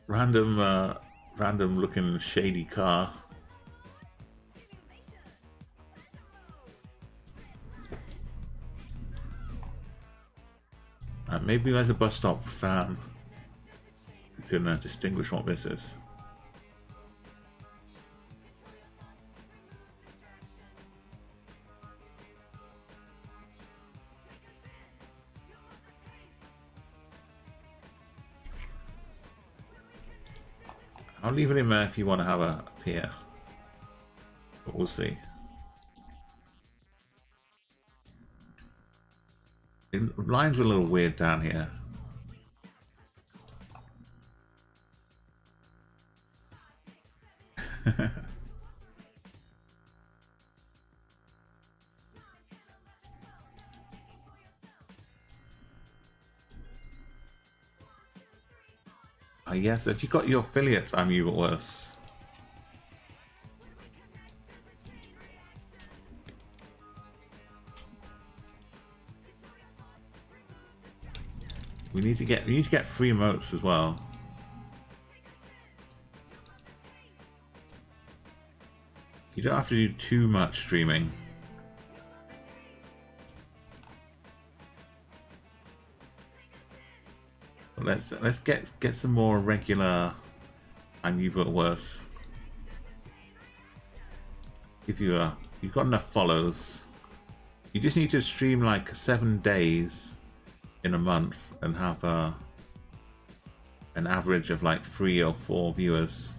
random looking shady car. Maybe there's a bus stop fan who can distinguish what this is. I'll leave it in there if you want to have a peer. But we'll see. The lines are a little weird down here. Yes, if you got your affiliates, I'm even worse. We need to get free emotes as well. You don't have to do too much streaming. Let's get some more regular I'm you but worse. If you've got enough follows, you just need to stream like 7 days in a month and have an average of like 3 or 4 viewers.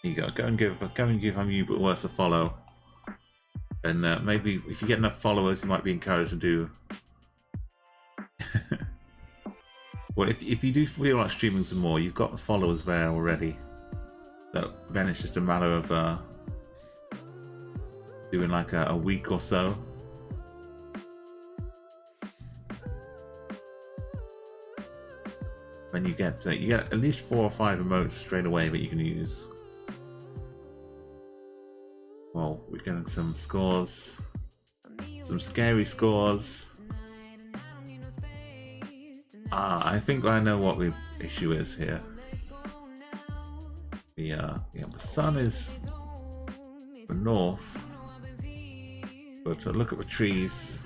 There you go. Go and give I'm you but worse a follow, and maybe if you get enough followers, you might be encouraged to do. Well, if you do feel like streaming some more, you've got the followers there already. So then it's just a matter of doing like a week or so. Then you get at least 4 or 5 emotes straight away that you can use. Well, we're getting some scores, some scary scores. I think I know what the issue is here. The sun is the north, but look at the trees.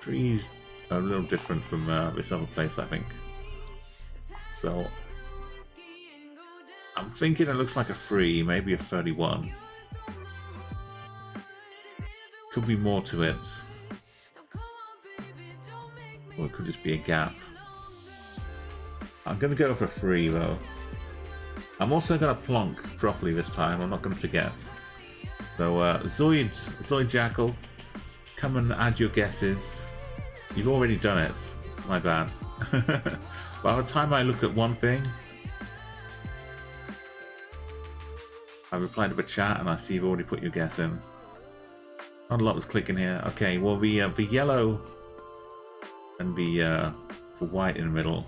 Trees are a little different from this other place, I think. So I'm thinking it looks like a 3, maybe a 31. Could be more to it. Or it could just be a gap. I'm going to go for 3 though. I'm also going to plonk properly this time, I'm not going to forget. So Zoid Jackal, come and add your guesses. You've already done it, my bad. By the time I look at one thing, I replied to the chat and I see you've already put your guess in. Not a lot was clicking here. Okay, well the yellow and the white in the middle.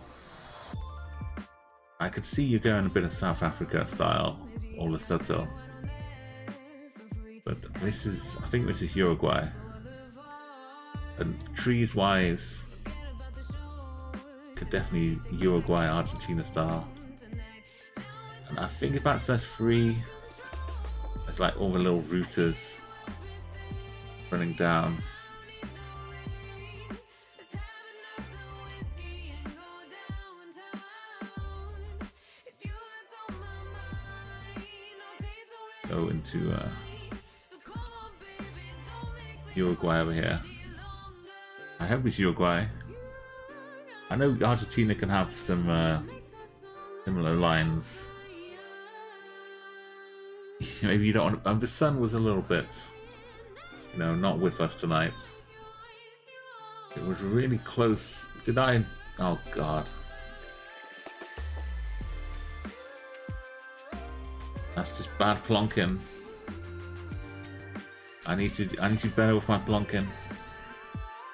I could see you going a bit of South Africa style, or Lesotho. But this is, I think this is Uruguay. And trees wise, could definitely Uruguay, Argentina style. And I think if that says 3, it's like all the little routers running down. Go into Uruguay over here. I hope it's Uruguay. I know Argentina can have some similar lines. Maybe you don't want. The sun was a little bit, not with us tonight. It was really close. Did I? Oh God. That's just bad plonking. I need to do better with my plonking.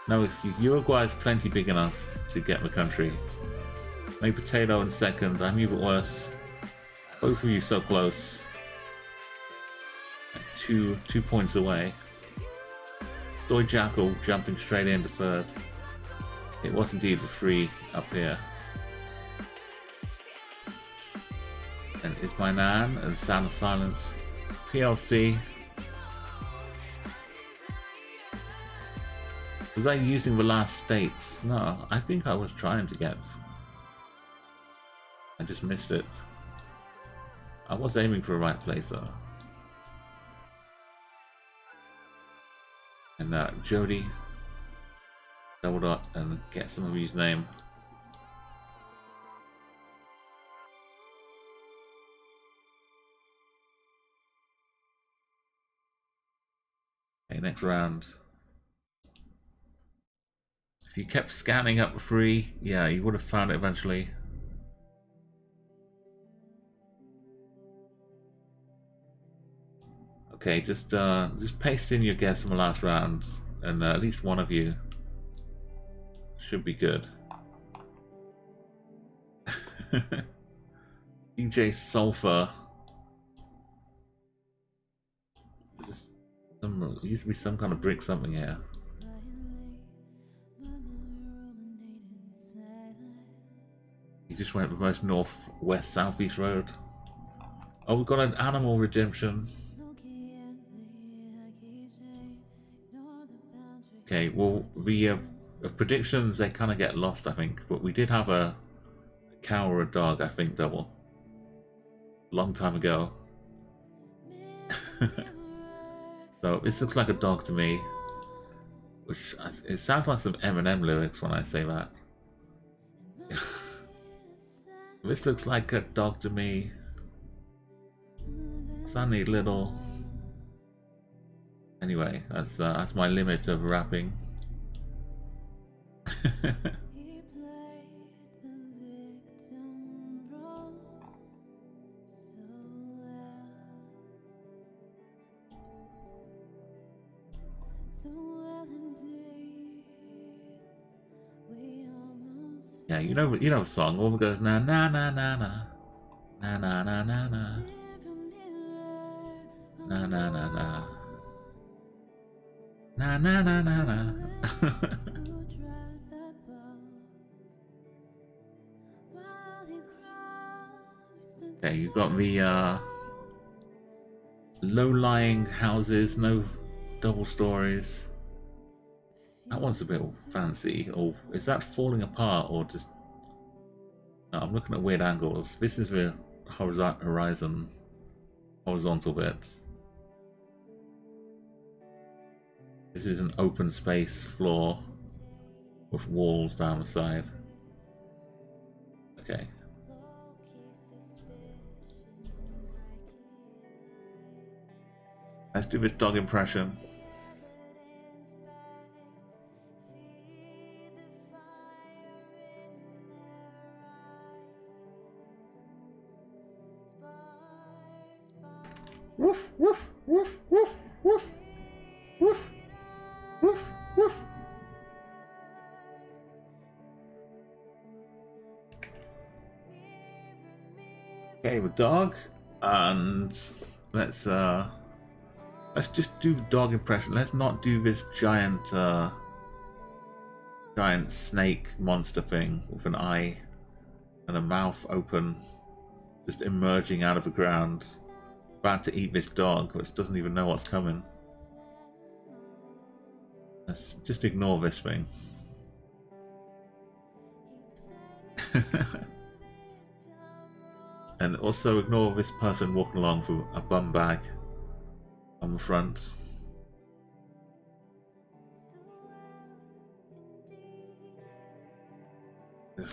No, Uruguay is plenty big enough to get the country. Maybe Potato in second. I'm even worse. Both of you so close. Two points away. Soy Jackal jumping straight into third. It was indeed the 3 up here. And Is My Nan and Sound of Silence. PLC. Was I using the last states? No, I think I was trying to get. I just missed it. I was aiming for the right place though. And Jody, double dot and get some of his name. Okay, next round. If you kept scanning up for free, yeah, you would have found it eventually. Okay, just paste in your guess from the last round, and at least one of you should be good. DJ Sulfur. There used to be some kind of brick something here. He just went the most north-west southeast road. Oh, we've got an animal redemption. Okay, well, the predictions, they kind of get lost, I think. But we did have a cow or a dog, I think, double. A long time ago. So, this looks like a dog to me. Which, it sounds like some Eminem lyrics when I say that. This looks like a dog to me. Sunny little. Anyway, that's my limit of rapping. Yeah, you know the song. One goes na na na na na na na na na na na na na na na na na na na. Okay, you got the low-lying houses, no double stories. That one's a bit fancy. Or is that falling apart, or just? No, I'm looking at weird angles. This is the horizontal bit. This is an open space floor with walls down the side. Okay. Let's do this dog impression. Woof, woof, woof, woof, woof, woof, woof, woof. Okay, with dog, and let's just do the dog impression. Let's not do this giant snake monster thing with an eye and a mouth open, just emerging out of the ground, about to eat this dog, which doesn't even know what's coming. Let's just ignore this thing. And also ignore this person walking along with a bum bag on the front.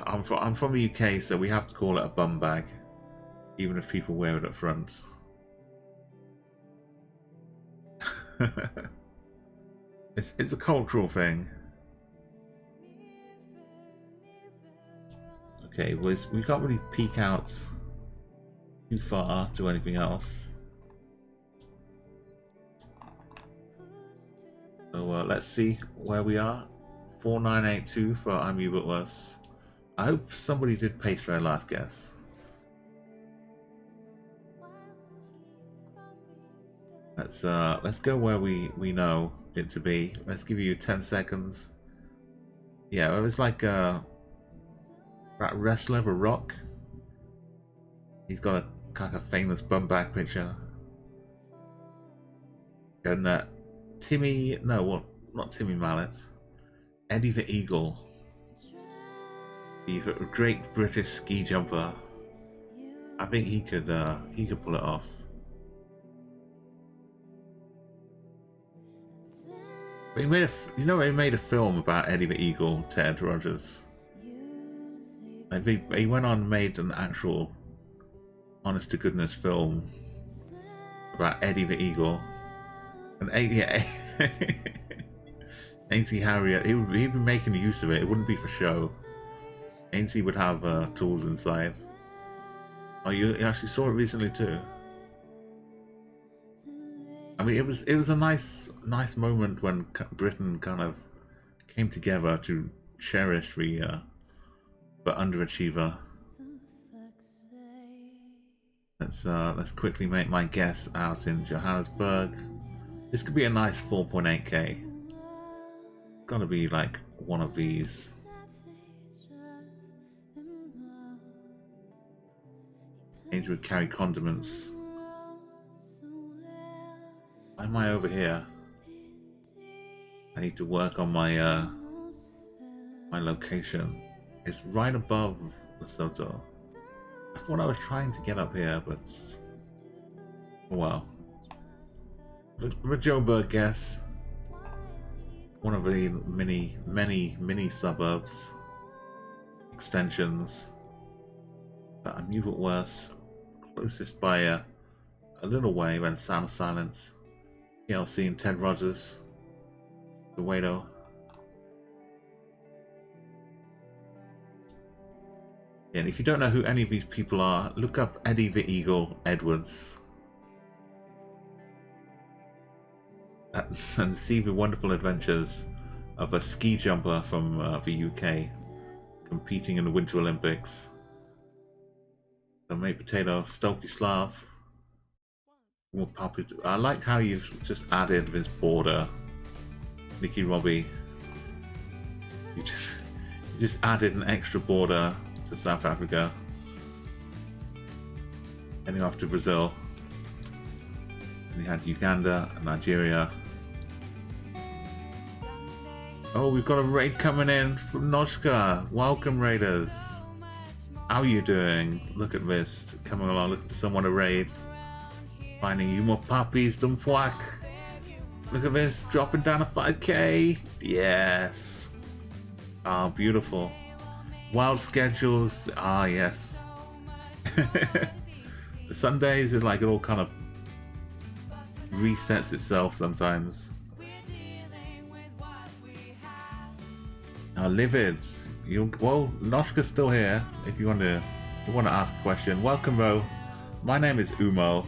I'm from the UK, so we have to call it a bum bag, even if people wear it up front. It's a cultural thing. Okay, we can't really peek out too far to anything else. So let's see where we are. 4982 for I'm Ubertless. I hope somebody did paste their last guess. Let's go where we know it to be. Let's give you 10 seconds. Yeah, it was like that wrestler of a rock. He's got a kind of famous bum bag picture. And Timmy, no, what? Not Timmy Mallet. Eddie the Eagle. He's a great British ski jumper. I think he could pull it off. But he made he made a film about Eddie the Eagle, Ted Rogers. I think he went on and made an actual, honest to goodness film about Eddie the Eagle. And Ainsley Harriott, he'd be making use of it. It wouldn't be for show. Ainsley would have tools inside. Oh, you actually saw it recently too. I mean, it was a nice moment when Britain kind of came together to cherish the underachiever. Let's quickly make my guess out in Johannesburg. This could be a nice 4.8k. Gotta be like one of these. Angel would carry condiments. Why am I over here? I need to work on my my location. It's right above Lesotho. I thought I was trying to get up here, but oh well. The Joburg guess. One of the many suburbs, extensions that I knew it was closest by a little way when Sound of Silence. PLC and Ted Rogers, the Wado. Yeah, and if you don't know who any of these people are, look up Eddie the Eagle Edwards. And see the wonderful adventures of a ski jumper from the UK competing in the Winter Olympics. The Mate Potato, Stealthy Slav. More puppets. I liked how you've just added this border. Nicky Robbie. You just added an extra border to South Africa. Heading off to Brazil. And you had Uganda and Nigeria. Oh, we've got a raid coming in from Noshka. Welcome, raiders. How are you doing? Look at this. Coming along, looking for someone to raid. Finding you more puppies than whack. Look at this. Dropping down a 5k. Yes. Ah, beautiful. Wild schedules. Ah, yes. Sundays is like it all kind of resets itself sometimes. Livid. Well, Noshka's still here. If you want to ask a question, welcome, Ro. My name is Umo.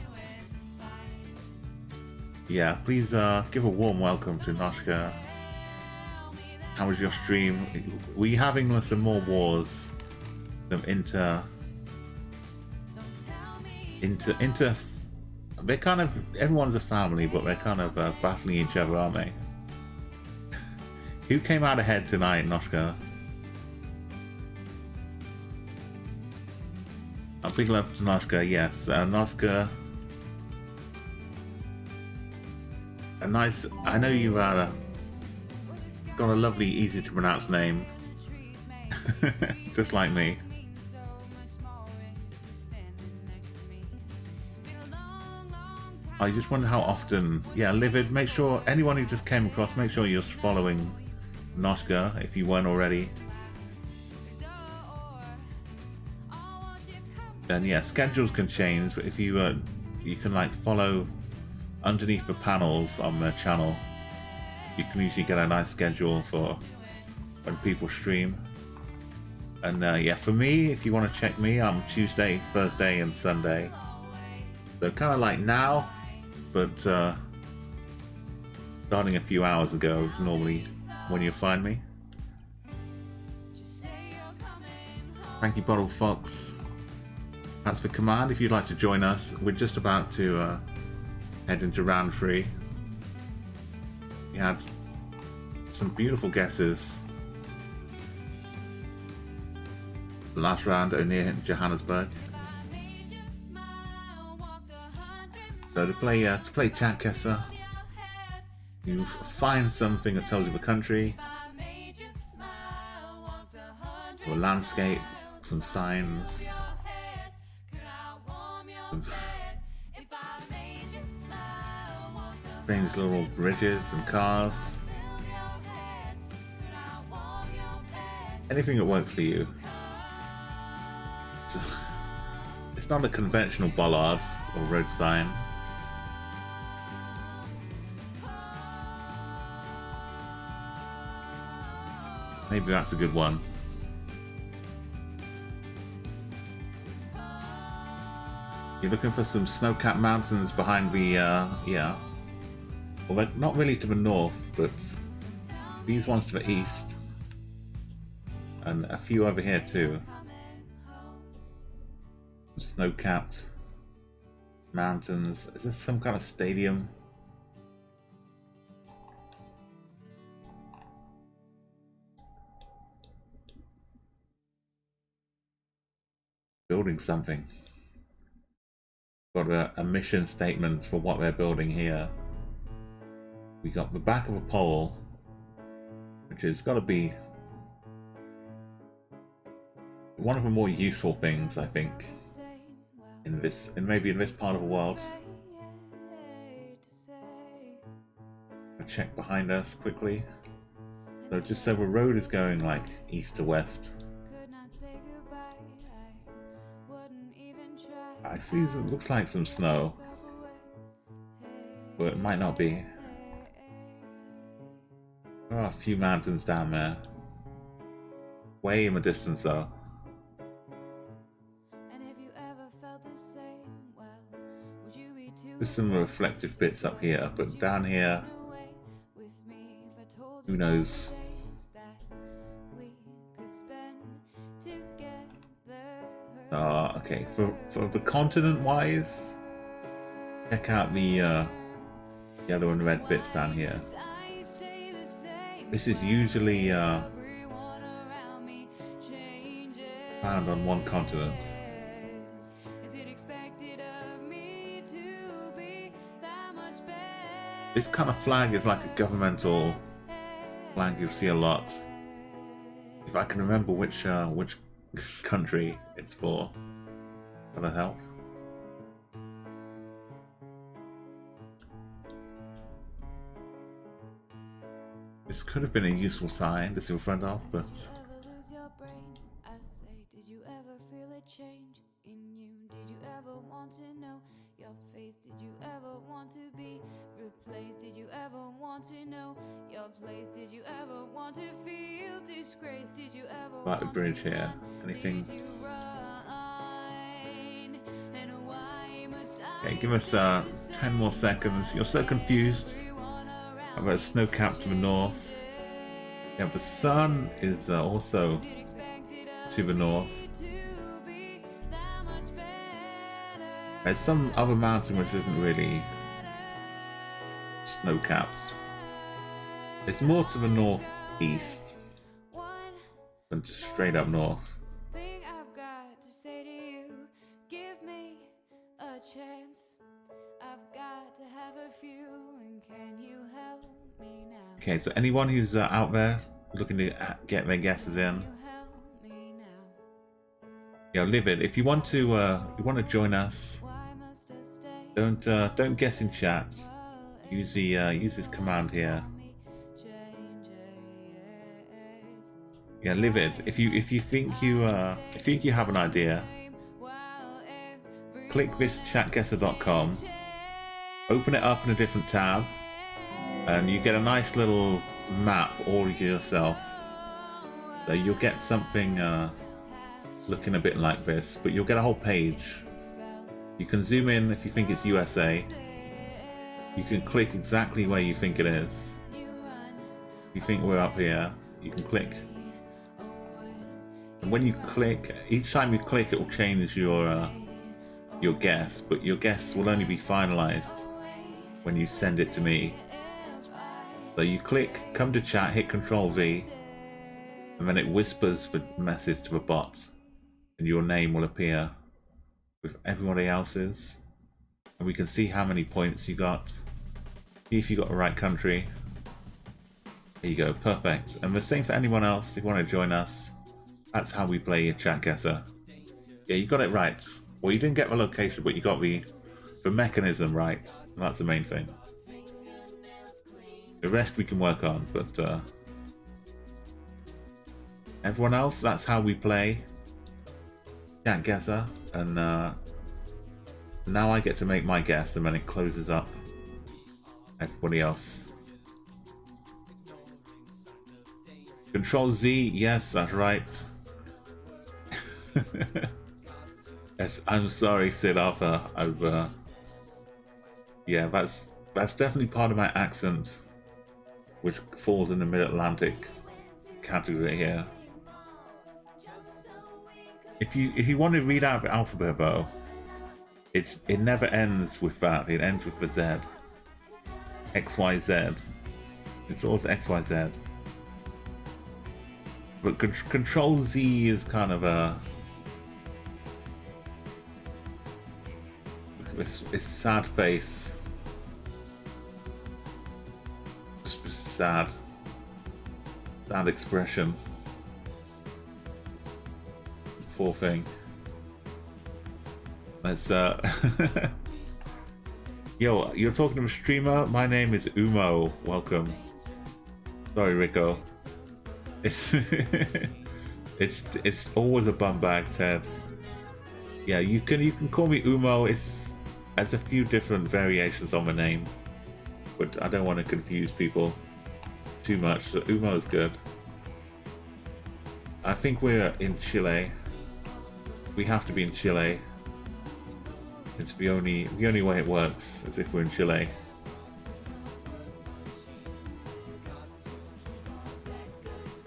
Yeah, please give a warm welcome to Noshka. How was your stream? Were you having some more wars? Some they're kind of, everyone's a family, but they're kind of battling each other, aren't they? Who came out ahead tonight, Noshka? A big love to Noshka, yes. Noshka. A nice, I know you've got a lovely, easy to pronounce name. Just like me. I just wonder how often, yeah, Livid, make sure, anyone who just came across, make sure you're following Noshka if you weren't already. And yeah, schedules can change, but if you you can like follow underneath the panels on the channel, you can usually get a nice schedule for when people stream. And yeah, for me, if you want to check me, I'm Tuesday, Thursday and Sunday. So kind of like now, but starting a few hours ago, normally when you find me. Thank you, Bottle Fox. That's the command. If you'd like to join us, we're just about to head into round 3. We had some beautiful guesses. The last round near Johannesburg. So to play Chatguessr, you find something that tells you the country, or a landscape, some signs. of strange little bridges and cars. Anything that works for you. It's not a conventional bollard or road sign. Maybe that's a good one. You're looking for some snow-capped mountains behind the, yeah. Well, they're not really to the north, but these ones to the east. And a few over here too. Snow-capped mountains. Is this some kind of stadium? Building something. Got a mission statement for what they're building here. We got the back of a pole, which has got to be one of the more useful things, I think, in this, and maybe in this part of the world. I'll check behind us quickly. So just so the road is going like east to west. I see it looks like some snow, but it might not be. There are a few mountains down there. Way in the distance though. There's some reflective bits up here, but down here, who knows? Okay, for the continent-wise, check out the yellow and red bits down here. This is usually found on one continent. This kind of flag is like a governmental flag you'll see a lot. If I can remember which country it's for. That'll help. This could have been a useful sign to see in front of, but Did you ever feel a change in you? Did you ever want to know your face? Did you ever want to be replaced? Did you ever want to know your place? Did you ever want to feel disgraced? Did you ever about the bridge here. Anything? Okay, give us 10 more seconds. You're so confused about snow cap to the north. Yeah, the sun is also to the north. There's some other mountain which isn't really snow capped. It's more to the northeast than just straight up north. Okay, so anyone who's out there looking to get their guesses in, yeah, Livid, if you want to join us, don't guess in chat. Use this command here. Yeah, Livid, if you think you have an idea, click this chatguessr.com, open it up in a different tab, and you get a nice little map all to yourself. So you'll get something looking a bit like this, but you'll get a whole page. You can zoom in if you think it's USA. You can click exactly where you think it is. If you think we're up here, you can click. And when you click, each time you click, it will change your guess, but your guess will only be finalized when you send it to me. So you click, come to chat, hit Control V, and then it whispers the message to the bot, and your name will appear with everybody else's, and we can see how many points you got, see if you got the right country. There you go, perfect. And the same for anyone else if you want to join us. That's how we play Chatguessr. Yeah, you got it right. Well, you didn't get the location, but you got the mechanism right. That's the main thing. The rest we can work on, but everyone else, that's how we play Chatguessr, and now I get to make my guess, and then it closes up everybody else. Control Z, yes, that's right. Yes, I'm sorry, Sid Arthur. Yeah, that's definitely part of my accent, which falls in the Mid-Atlantic category here. If you want to read out the alphabet though, it never ends with that. It ends with the Z. XYZ. It's always XYZ. But Control Z is kind of a it's sad face. Just sad expression. Poor thing. Let's Yo, you're talking to a streamer? My name is Umo. Welcome. Sorry, Rico. It's it's always a bum bag, Ted. Yeah, you can call me Umo. There's a few different variations on my name, but I don't want to confuse people too much. So Umo is good. I think we're in Chile. We have to be in Chile. It's the only way it works, as if we're in Chile.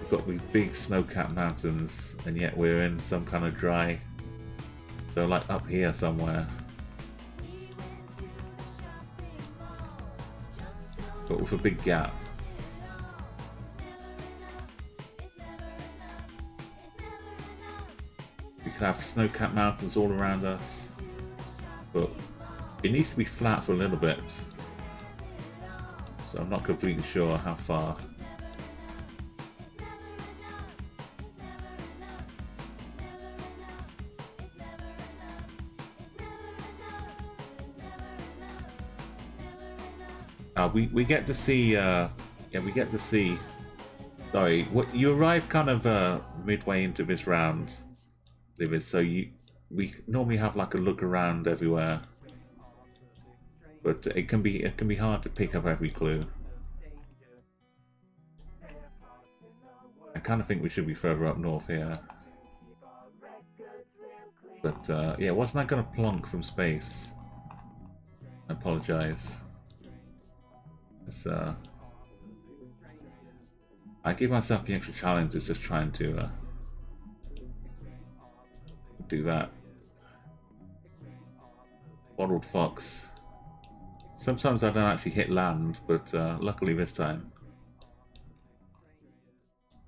We've got these big snow-capped mountains, and yet we're in some kind of dry. So like up here somewhere. But with a big gap. We could have snow-capped mountains all around us. But it needs to be flat for a little bit. So I'm not completely sure how far. We get to see we get to see. Sorry, you arrive kind of midway into this round, Livis, so we normally have like a look around everywhere, but it can be hard to pick up every clue. I kind of think we should be further up north here, but yeah, wasn't I gonna plonk from space? I apologize. I give myself the extra challenge of just trying to do that. Bottled fox. Sometimes I don't actually hit land, but luckily this time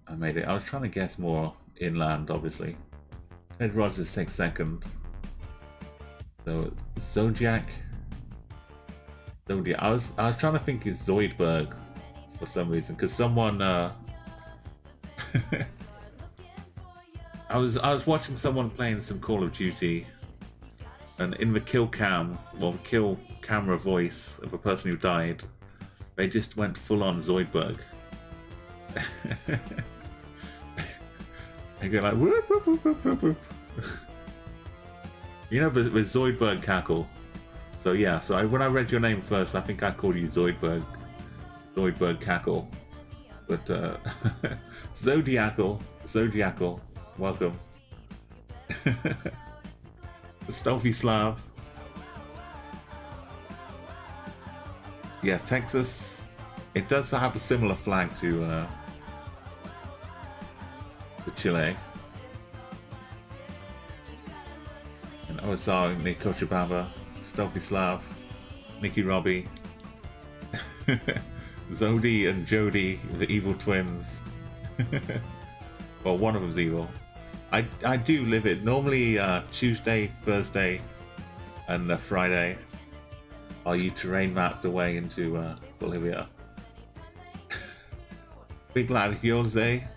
I made it. I was trying to guess more inland, obviously. Ted Rogers takes second. So Zodiac. I was trying to think is Zoidberg for some reason, because someone I was watching someone playing some Call of Duty, and in the kill cam, well, kill camera voice of a person who died, they just went full on Zoidberg. They go like whoop, whoop, whoop, whoop, whoop, whoop. You know the Zoidberg cackle. So yeah, so when I read your name first, I think I called you Zoidberg cackle, but Zodiacal, welcome. The Stealthy Slav. Yeah, Texas. It does have a similar flag to Chile. And OSR near Cochabamba. Stealthy Slav, Mickey Robbie, Zodi and Jody, the evil twins. Well, one of them's evil. I do live it. Normally Tuesday, Thursday, and Friday are you terrain mapped away into Bolivia. Big lad Jose,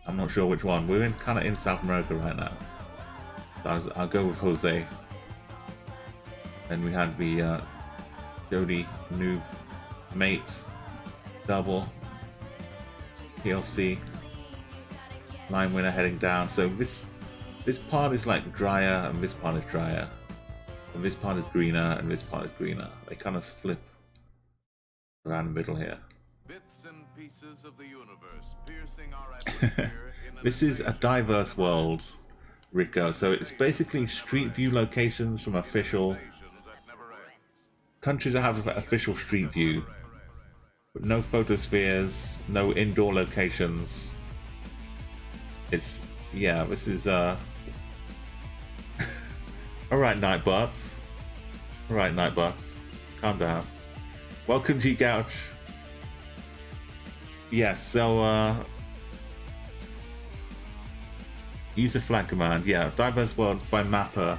I'm not sure which one. We're in kind of in South America right now. So I'll go with Jose. Then we had the Jody, Noob, Mate, Double, PLC, Line Winner heading down. So this part is like drier, and this part is drier. And this part is greener, and this part is greener. They kind of flip around the middle here. Bits and pieces of the universe piercing our atmosphere in This is a diverse world, Rico. So it's basically street view locations from official countries that have official street view, but no photospheres, no indoor locations. It's this is alright, Nightbots. Alright, Nightbots. Calm down. Welcome to Gouch. Yes, so use a flag command. Yeah, diverse worlds by mapper.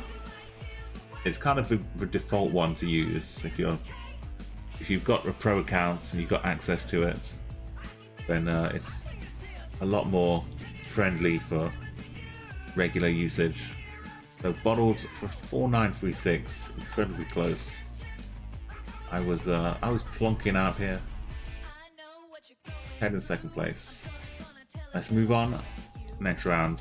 It's kind of the default one to use if you've got a pro account and you've got access to it. Then it's a lot more friendly for regular usage. So bottled for 4936, incredibly close. I was plonking out here. Head in second place. Let's move on. Next round.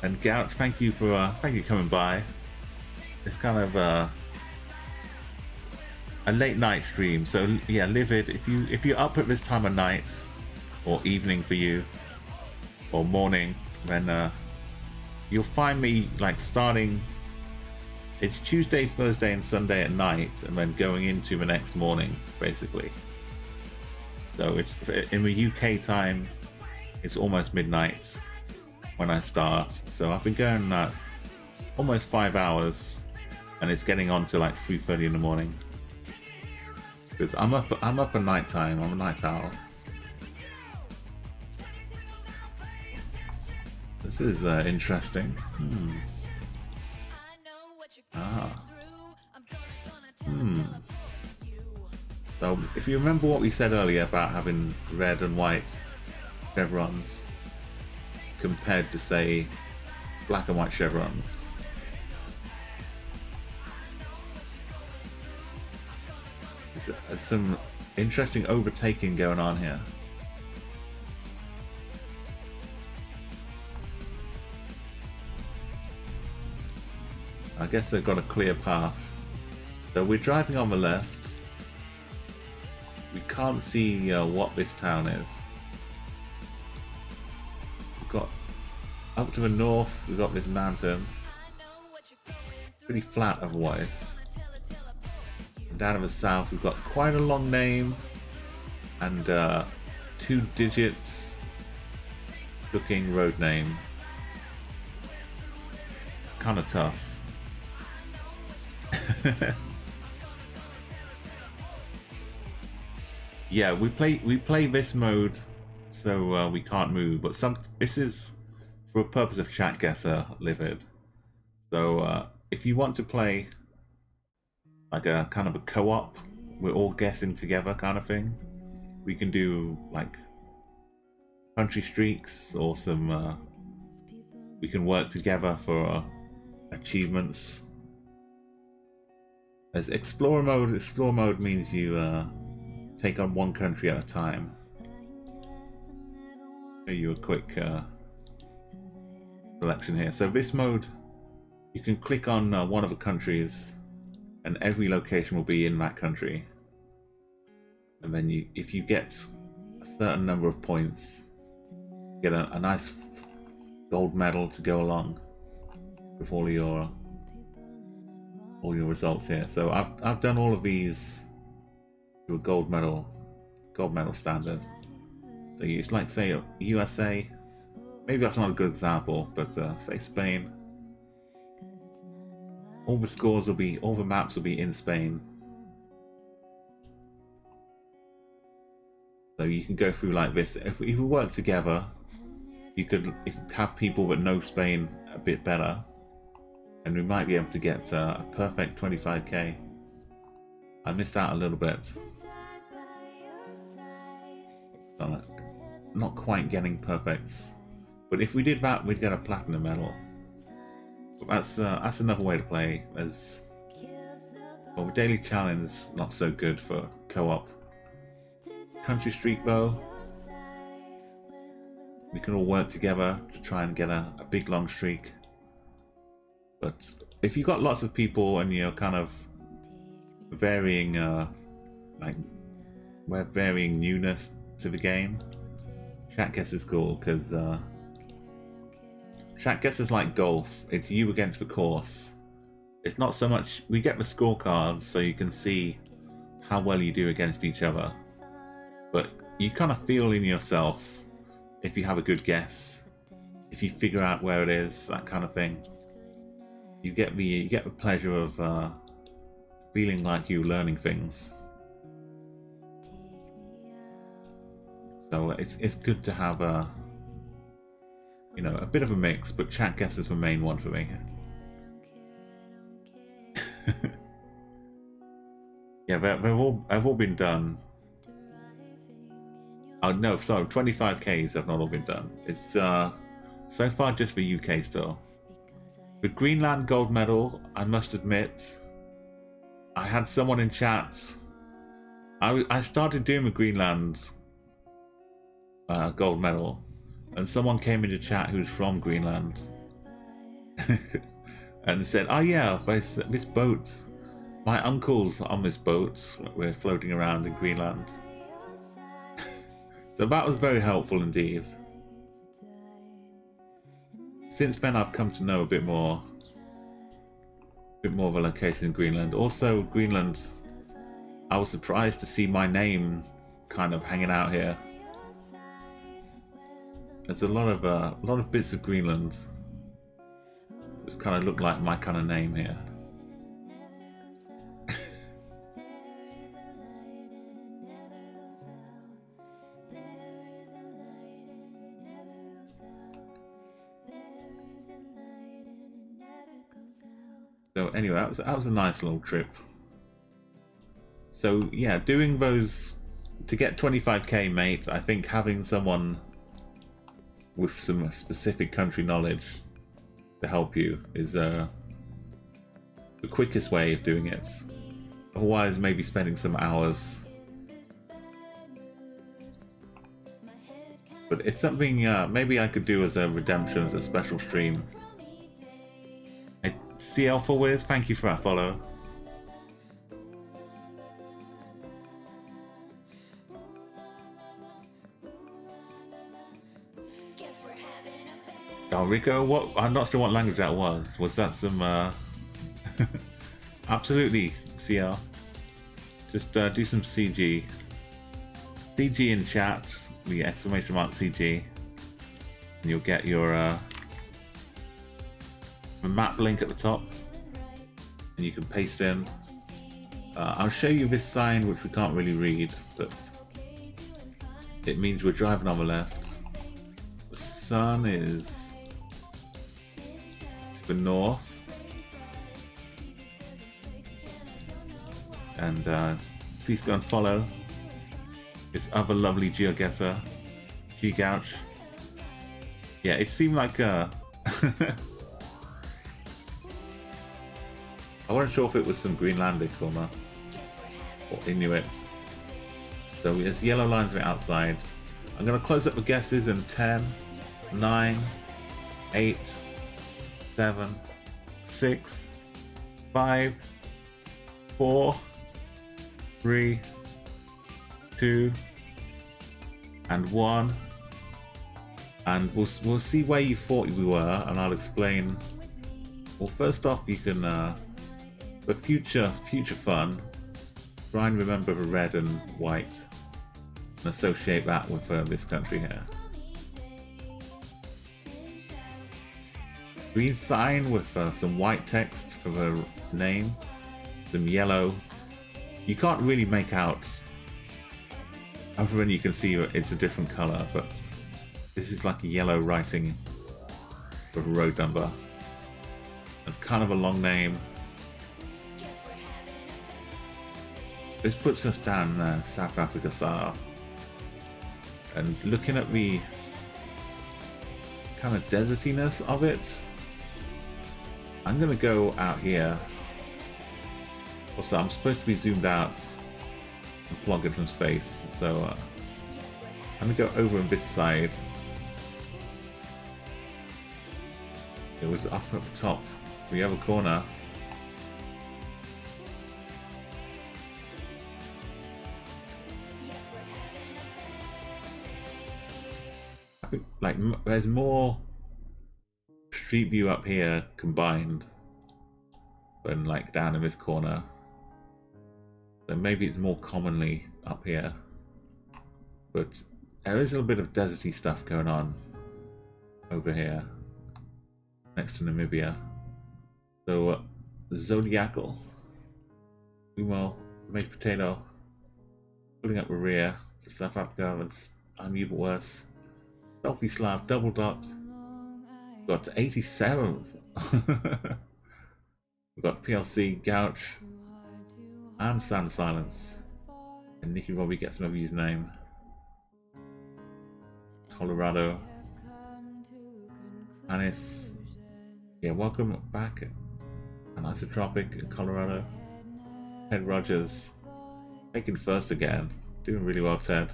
And Gouch, thank you for coming by. It's kind of a late night stream, so yeah, Livid. If you're up at this time of night, or evening for you, or morning, then you'll find me like starting. It's Tuesday, Thursday, and Sunday at night, and then going into the next morning, basically. So it's in the UK time. It's almost midnight when I start. So I've been going almost 5 hours, and it's getting on to like 3:30 in the morning. Because I'm up at night time. I'm a night owl. This is interesting. So if you remember what we said earlier about having red and white chevrons compared to, say, black and white chevrons, there's some interesting overtaking going on here. I guess they've got a clear path. So we're driving on the left. We can't see what this town is. We've got up to the north, we've got this mountain. Pretty flat otherwise. And down to the south, we've got quite a long name and 2 digits looking road name. Kind of tough. Yeah, we play this mode so we can't move, but this is for a purpose of Chatguessr Livid. So if you want to play like a kind of a co-op, we're all guessing together kind of thing, we can do like country streaks or some we can work together for achievements. As Explorer mode means you take on one country at a time. Show you a quick selection here. So this mode, you can click on one of the countries, and every location will be in that country. And then if you get a certain number of points, you get a nice gold medal to go along with all your results here. So I've done all of these to a gold medal standard. So it's like, say, USA. Maybe that's not a good example, but say Spain. All the maps will be in Spain. So you can go through like this. If we work together, you could have people that know Spain a bit better, and we might be able to get a perfect 25k. I missed out a little bit. So not quite getting perfects. But if we did that, we'd get a platinum medal. So that's another way to play. As well, daily challenge not so good for co-op. Country streak though, we can all work together to try and get a big long streak. But if you've got lots of people and you're kind of varying varying newness to the game, Chatguessr is cool because Chatguessr is like golf. It's you against the course. It's not so much, we get the scorecards so you can see how well you do against each other, but you kind of feel in yourself if you have a good guess, if you figure out where it is, that kind of thing. You get the pleasure of feeling like you're learning things. So it's good to have a bit of a mix, but Chatguessr is the main one for me. Yeah, they've all been done. Oh no, sorry, 25Ks have not all been done. It's so far just the UK still. The Greenland gold medal, I must admit, I had someone in chat. I started doing the Greenland gold medal, and someone came into chat who's from Greenland and said, "Oh yeah, this boat. My uncle's on this boat. We're floating around in Greenland." So that was very helpful indeed. Since then, I've come to know a bit more of a location in Greenland. Also, Greenland, I was surprised to see my name kind of hanging out here. There's a lot of bits of Greenland which kind of look like my kind of name here. So anyway, that was a nice little trip. So yeah, doing those to get 25k, mate. I think having someone with some specific country knowledge to help you is the quickest way of doing it. Otherwise, maybe spending some hours. But it's something maybe I could do as a redemption, as a special stream. CL for Wiz, thank you for that follow. Oh, Rico, what? I'm not sure what language that was. Was that some? Absolutely, CL. Just do some CG. CG in chat, the exclamation mark CG, and you'll get your the map link at the top, and you can paste in. I'll show you this sign, which we can't really read, but it means we're driving on the left. The sun is to the north, and please go and follow this other lovely GeoGuessr, G-Gouch. Yeah, it seemed like I wasn't sure if it was some Greenlandic or not, or Inuit. So there's yellow lines on the outside. I'm going to close up the guesses in 10, 9, 8, 7, 6, 5, 4, 3, 2, and 1. And we'll see where you thought we were, and I'll explain. Well, first off, you can for future fun, try and remember the red and white and associate that with this country here. Green sign with some white text for the name, some yellow. You can't really make out, other than you can see it's a different color, but this is like a yellow writing for a road number. It's kind of a long name. This puts us down South Africa style. And looking at the kind of desertiness of it, I'm gonna go out here. Also, I'm supposed to be zoomed out and plug it from space, so I'm gonna go over on this side. It was up at the top, the other corner. I think like there's more street view up here combined than like down in this corner. So maybe it's more commonly up here. But there is a little bit of deserty stuff going on over here next to Namibia. So Zodiacal, Meanwhile, Made Potato, putting up the rear for South Africa, and I'm even worse. Selfie Slav, Double Dot, got to 87th. We've got PLC, Gouch, and Sound Silence. And Nicky Robbie gets another username. Colorado. Anis. Yeah, welcome back. Anisotropic in Colorado. Ted Rogers. Taking first again. Doing really well, Ted.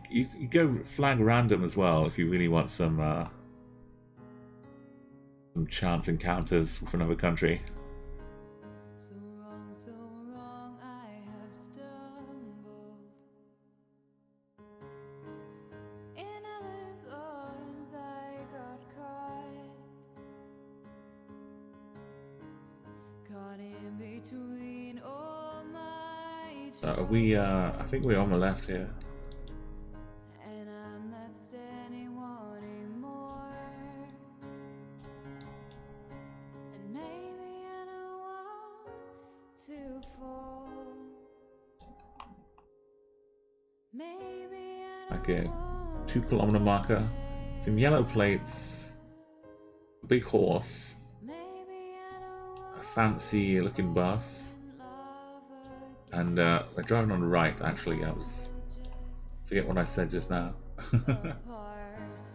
you go flag random as well if you really want some chance encounters with another country. So wrong, I have stumbled. In others' arms I got caught in between all my Are we I think we're on the left here. and I'm left standing wanting more. And maybe I don't want to fall. Maybe I Like don't a want 2 kilometer marker. Some yellow plates. A big horse. maybe I don't want A fancy looking bus. And we're driving on the right actually. Forget what I said just now. apart.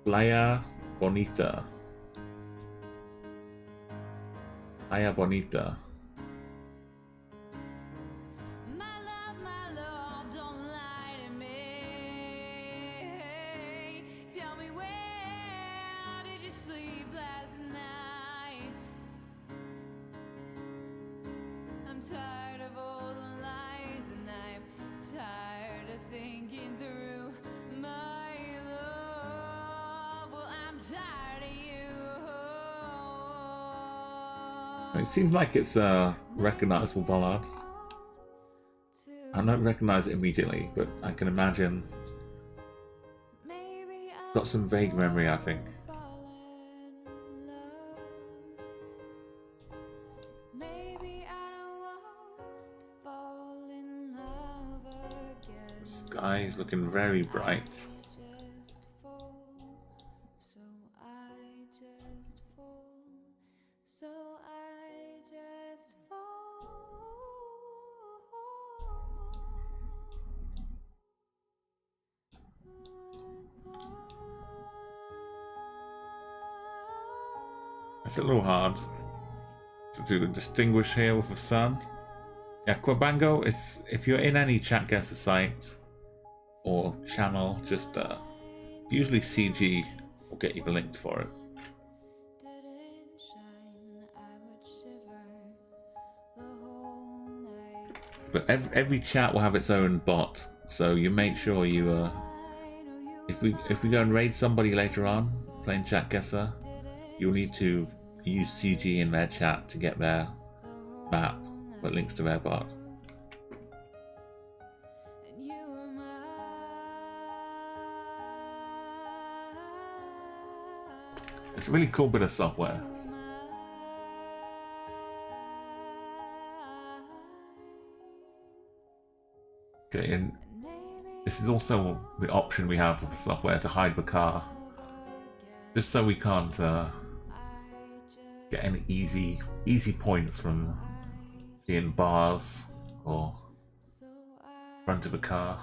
Playa Bonita. Playa Bonita. My love, don't lie to me. Tell me, where did you sleep last night? I'm tired of all the lies, and I'm tired of thinking through my love. Well, I'm tired of you. It seems like it's a recognizable ballad. I don't recognize it immediately, but I can imagine. Maybe I Got some vague memory, I think. fall in love. Maybe I don't want to fall in love again. The sky is looking very bright. Just fall, so I just fall, so I just fall. It's a little hard to distinguish here with the sun. Yeah, Kwabango is, if you're in any Chatguessr site or channel, just usually CG will get you the link for it. Didn't shine, I would shiver the whole night. But every chat will have its own bot, so you make sure you if we go and raid somebody later on playing Chatguessr, you'll need to use CG in their chat to get their map that links to their bot. And you were mine. It's a really cool bit of software. Okay, and this is also the option we have with the software to hide the car. just so we can't get any easy points from seeing bars or front of a car.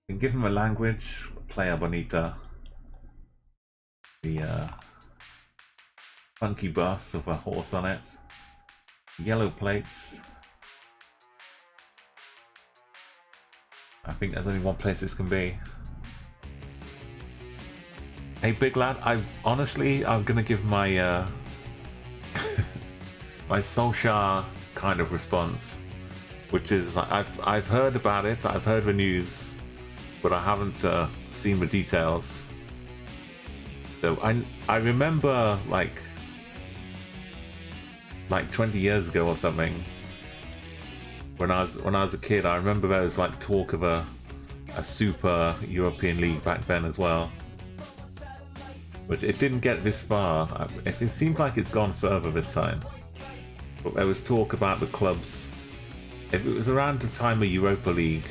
You can give him a language, Playa Bonita, the funky bus with a horse on it, yellow plates. I think there's only one place this can be. Hey, big lad, I'm gonna give my my Solskjaer kind of response, which is like I've heard about it, I've heard the news, but I haven't seen the details. So I remember like 20 years ago or something, when I was a kid, I remember there was like talk of a super European league back then as well. But it didn't get this far. It seems like it's gone further this time. But there was talk about the clubs. If it was around the time of Europa League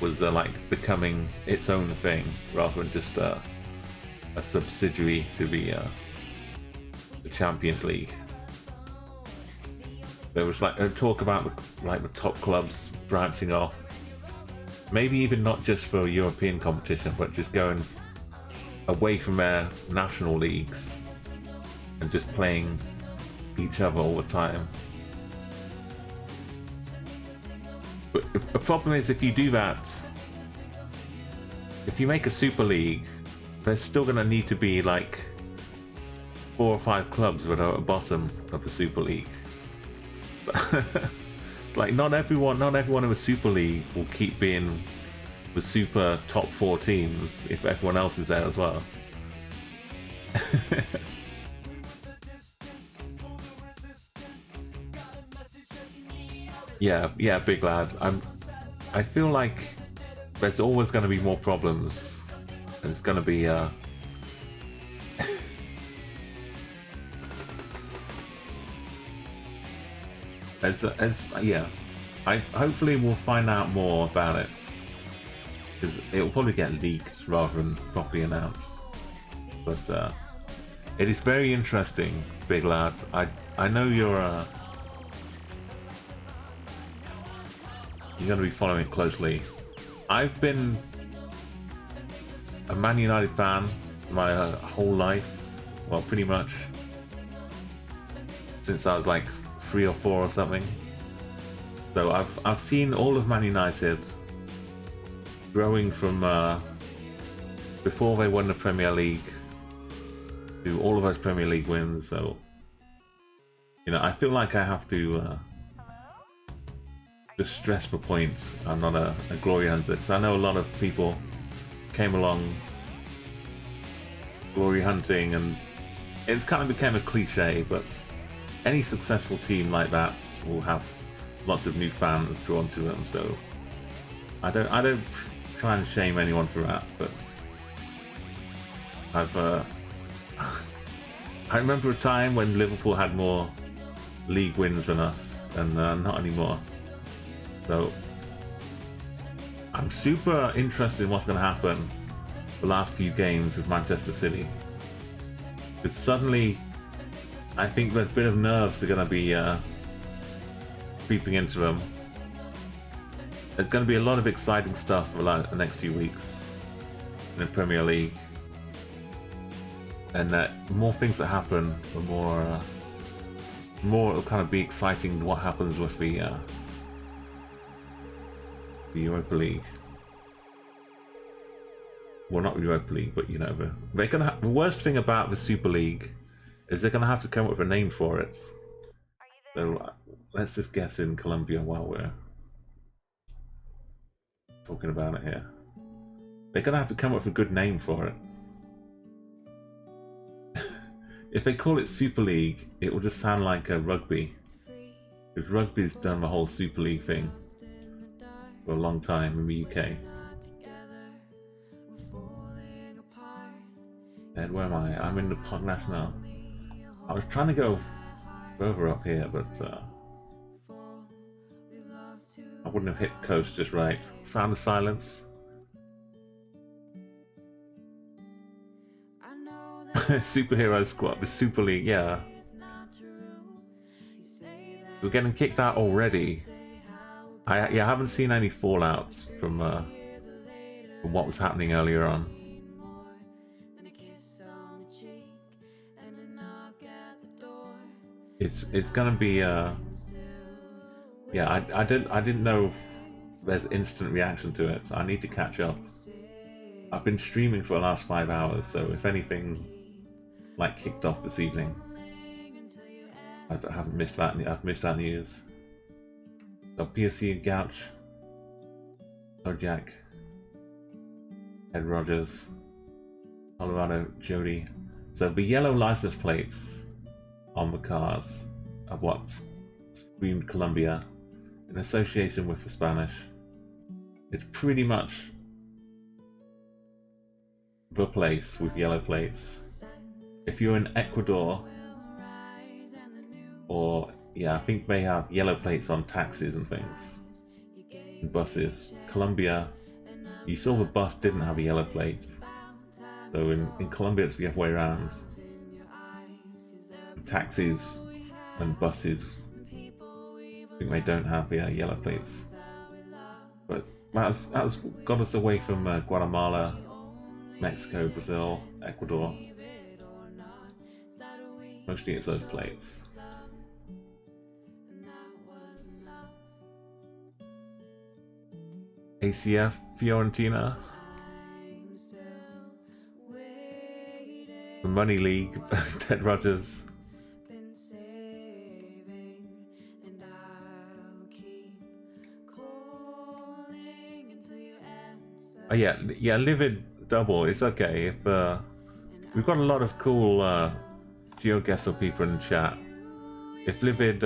was like becoming its own thing, rather than just a subsidiary to the Champions League. There was like a talk about the top clubs branching off. Maybe even not just for European competition, but just going away from their national leagues and just playing each other all the time. But the problem is, if you do that, if you make a Super League, there's still going to need to be like 4 or 5 clubs that are at the bottom of the Super League. Like not everyone in the Super League will keep being the super top 4 teams if everyone else is there as well. Yeah, big lad. I feel like there's always going to be more problems, and it's going to be I hopefully we'll find out more about it, because it will probably get leaked rather than properly announced. But it is very interesting, big lad. I know you're going to be following it closely. I've been a Man United fan my whole life, well, pretty much since I was like 3 or 4 or something. So I've seen all of Man United growing from before they won the Premier League to all of those Premier League wins. So, you know, I feel like I have to just stress the points. I'm not a glory hunter, because I know a lot of people came along glory hunting, and it's kind of became a cliche, but any successful team like that will have lots of new fans drawn to them. So I don't try and shame anyone for that, but I remember a time when Liverpool had more league wins than us, and not anymore. So I'm super interested in what's going to happen the last few games with Manchester City, because suddenly I think there's a bit of nerves are going to be creeping into them. There's going to be a lot of exciting stuff for the next few weeks in the Premier League, and that more things that happen, the more it'll kind of be exciting what happens with the Europa League. Well, not Europa League, but you know, they're gonna the worst thing about the Super League is they're gonna have to come up with a name for it. So let's just guess in Colombia while we're talking about it here. They're gonna have to come up with a good name for it. If they call it Super League, it will just sound like a rugby, because rugby's done the whole Super League thing for a long time in the UK. And where am I? I'm in the Parc National. I was trying to go further up here, but I wouldn't have hit coast just right. Sound of Silence. I know that Superhero Squad, the Super League, yeah. it's not true. You say that We're getting kicked out already. say how I haven't seen any fallouts from what was happening earlier on. more than a kiss on the cheek and a knock at the door. It's gonna be yeah, I didn't know if there's instant reaction to it. I need to catch up. I've been streaming for the last 5 hours, so if anything like kicked off this evening, I haven't missed that. I've missed that news. So PSC and Gouch, Jack, Ed Rogers, Colorado Jody. So the yellow license plates on the cars of what screamed Colombia in association with the Spanish. It's pretty much the place with yellow plates. If you're in Ecuador, or yeah, I think they have yellow plates on taxis and things, and buses. Colombia, you saw the bus didn't have a yellow plate. So in Colombia it's the other way around. Taxis and buses, I think they don't have yellow plates. But that's got us away from Guatemala, Mexico, Brazil, Ecuador. Mostly it's those plates. ACF Fiorentina, the Money League, Ted Rogers. Been saving, and I'll keep calling until you answer. Oh yeah, Livid Double. It's okay if we've got a lot of cool GeoGuessr people in the chat. If Livid,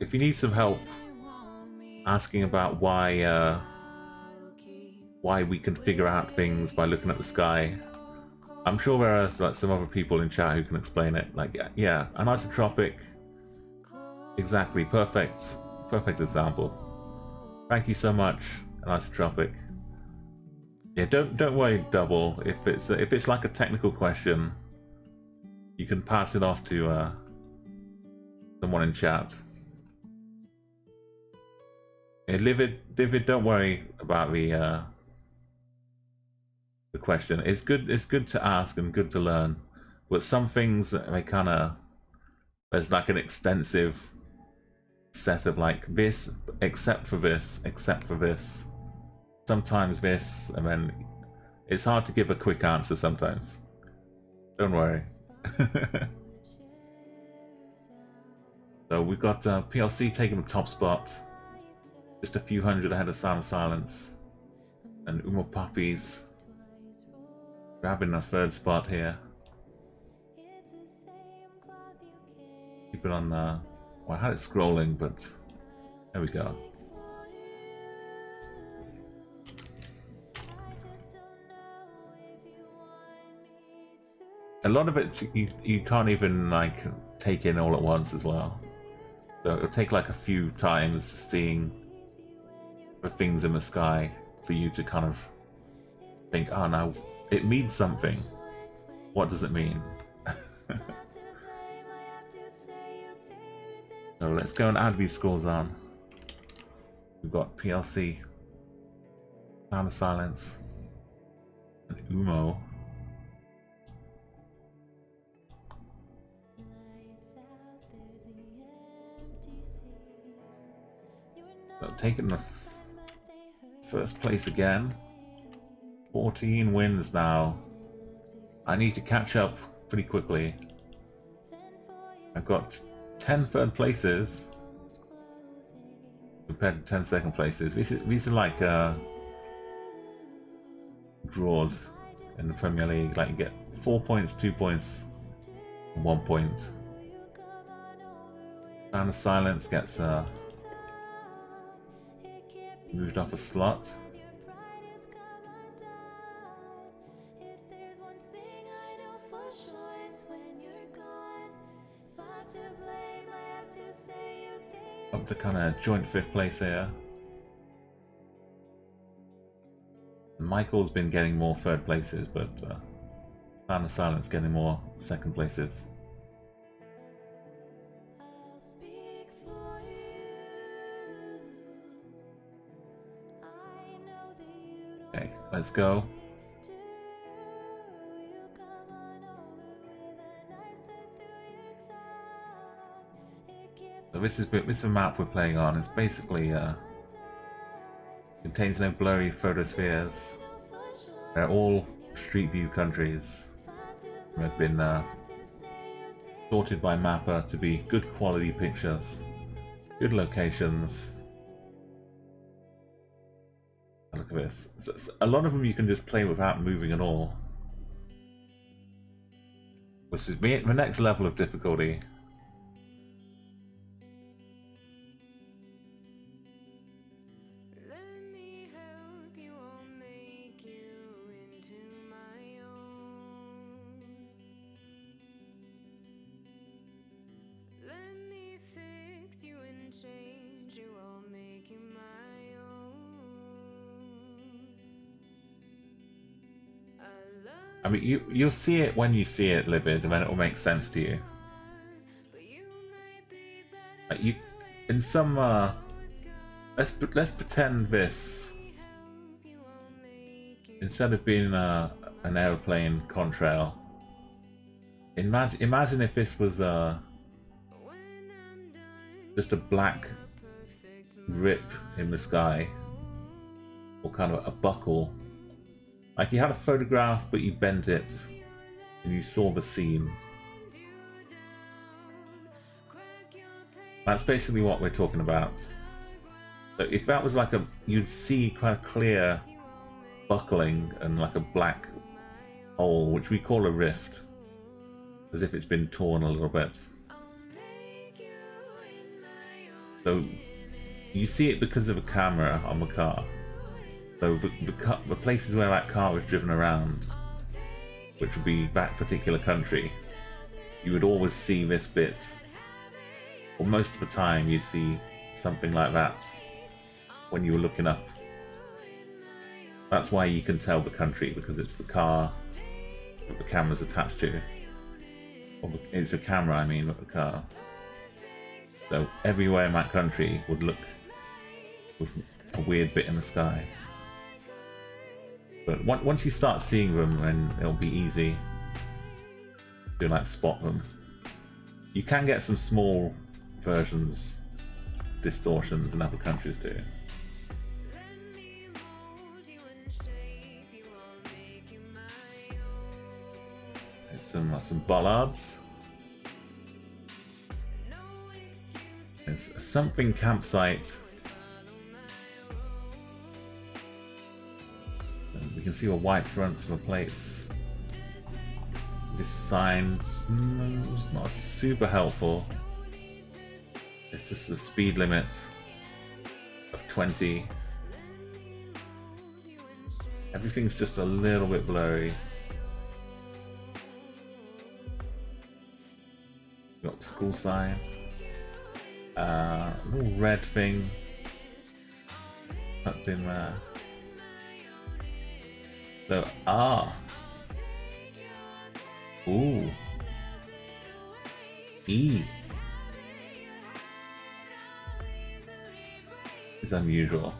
if you need some help asking about why we can figure out things by looking at the sky, I'm sure there are like some other people in chat who can explain it. Like yeah, an isotropic, exactly, perfect example. Thank you so much, an isotropic. Yeah, don't worry, Double. If it's like a technical question, you can pass it off to someone in chat. Yeah, Livid, don't worry about the question. It's good to ask and good to learn, but some things they kind of, there's like an extensive set of like this, except for this, sometimes this, and then it's hard to give a quick answer sometimes. Don't worry. So we've got PLC taking the top spot, just a few hundred ahead of Sound of Silence, and Uma Puppies grabbing a third spot here. Keep it on, well, I had it scrolling, but there we go. A lot of it you can't even like take in all at once as well. So it'll take like a few times seeing the things in the sky for you to kind of think, oh, now it means something. What does it mean? So let's go and add these scores on. We've got PLC, Sound of Silence, and Umo. So taking the first place again. 14 wins now. I need to catch up pretty quickly. I've got 10 third places compared to 10 second places. These are like draws in the Premier League. Like you get 4 points, 2 points, and 1 point. Sound of Silence gets moved up a slot. Up to kind of joint 5th place here. Michael's been getting more third places, but Sound of Silence getting more second places. I'll speak for you. I know that you don't Okay, let's go. do. You come on over with a knife stuck through your tongue. It can't So this is a map we're playing on. It's basically contains no blurry photospheres. They're all Street View countries. They've been sorted by mapper to be good quality pictures, good locations. Look at this. So a lot of them you can just play without moving at all. This is the next level of difficulty. let me help you, I'll make you into my own. Let me fix you and change you, I'll make you my own. I love I mean, you'll see it when you see it, Livid, and then it will make sense to you. but you might be better. Like you, in some let's pretend this instead of being an airplane contrail. Imagine if this was just a black rip in the sky, or kind of a buckle. Like you had a photograph, but you bent it, and you saw the scene. That's basically what we're talking about. So if that was like you'd see quite a clear buckling and like a black hole, which we call a rift, as if it's been torn a little bit. So you see it because of a camera on the car. So the places where that car was driven around, which would be that particular country, you would always see this bit. Or most of the time you'd see something like that when you were looking up. That's why you can tell the country, because it's the car that the camera's attached to. Or it's a camera, I mean, not the car. So everywhere in that country would look with a weird bit in the sky. But once you start seeing them, then it'll be easy to like spot them. You can get some small versions, distortions in other countries too. Some bollards. There's a something campsite. And we can see a white front to the plates. This sign's not super helpful. It's just the speed limit of 20. Everything's just a little bit blurry. Got the school sign. A little red thing tucked in there. So, ooh. E. It's unusual.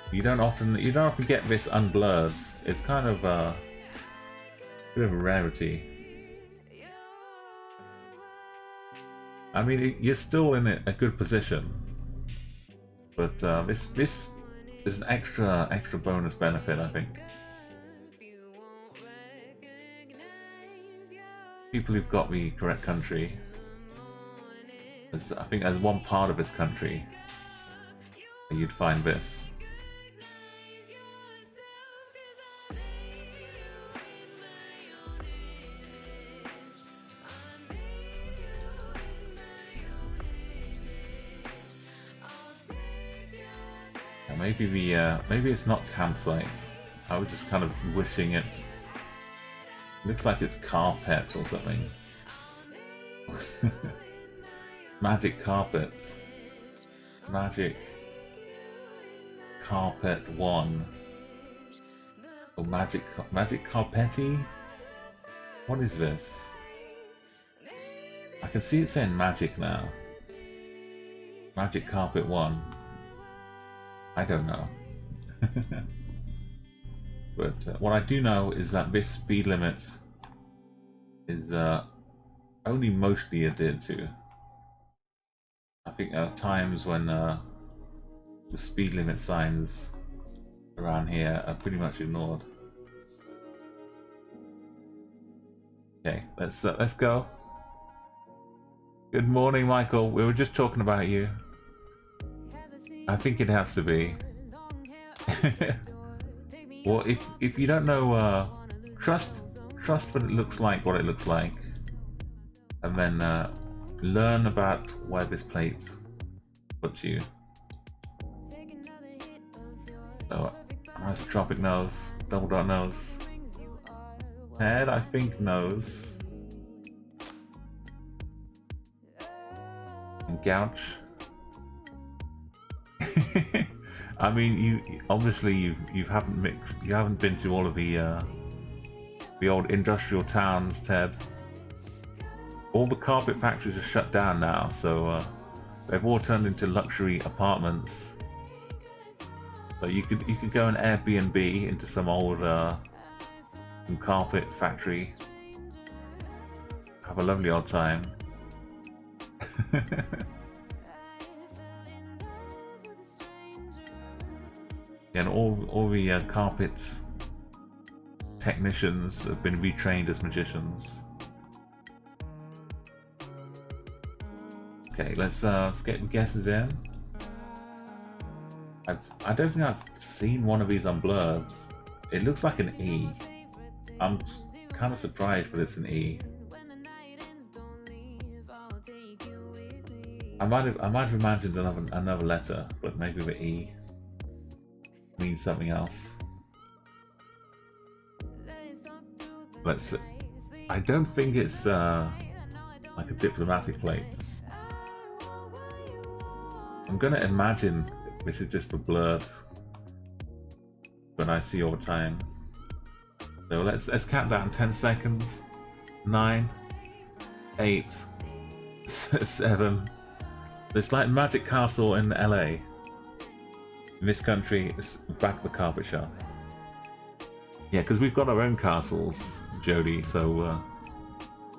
You don't often get this unblurred. It's kind of a bit of a rarity. I mean, you're still in a good position, but this is an extra bonus benefit, I think. People who've got the correct country, I think as one part of this country, you'd find this. Maybe it's not campsite. I was just kind of wishing it Looks like it's carpet or something. Magic carpet. Magic carpet 1. Or magic carpetti? What is this? I can see it saying magic now. Magic carpet 1. I don't know. But what I do know is that this speed limit is only mostly adhered to. I think there are times when the speed limit signs around here are pretty much ignored. Okay, let's go. Good morning, Michael. We were just talking about you. I think it has to be. Well, if you don't know, trust what it looks like, and then learn about where this plate puts you. So, nice tropic nose, double dot nose. Head, I think nose. And gouch. I mean, you obviously you haven't been to all of the old industrial towns, Ted. All the carpet factories are shut down now, so they've all turned into luxury apartments. So you could go and Airbnb into some old carpet factory, have a lovely old time. And all the carpet technicians have been retrained as magicians. Okay, let's get the guesses in. I don't think I've seen one of these on Blurs. It looks like an E. I'm kind of surprised, but it's an E. I might have imagined another letter, but maybe the E means something else. Let's see. I don't think it's like a diplomatic plate. I'm gonna imagine this is just for blurb when I see all the time. So let's count down 10 seconds. 9, 8, 7. It's like Magic Castle in LA. In this country, it's back of the carpet shop. Yeah, because we've got our own castles, Jody, so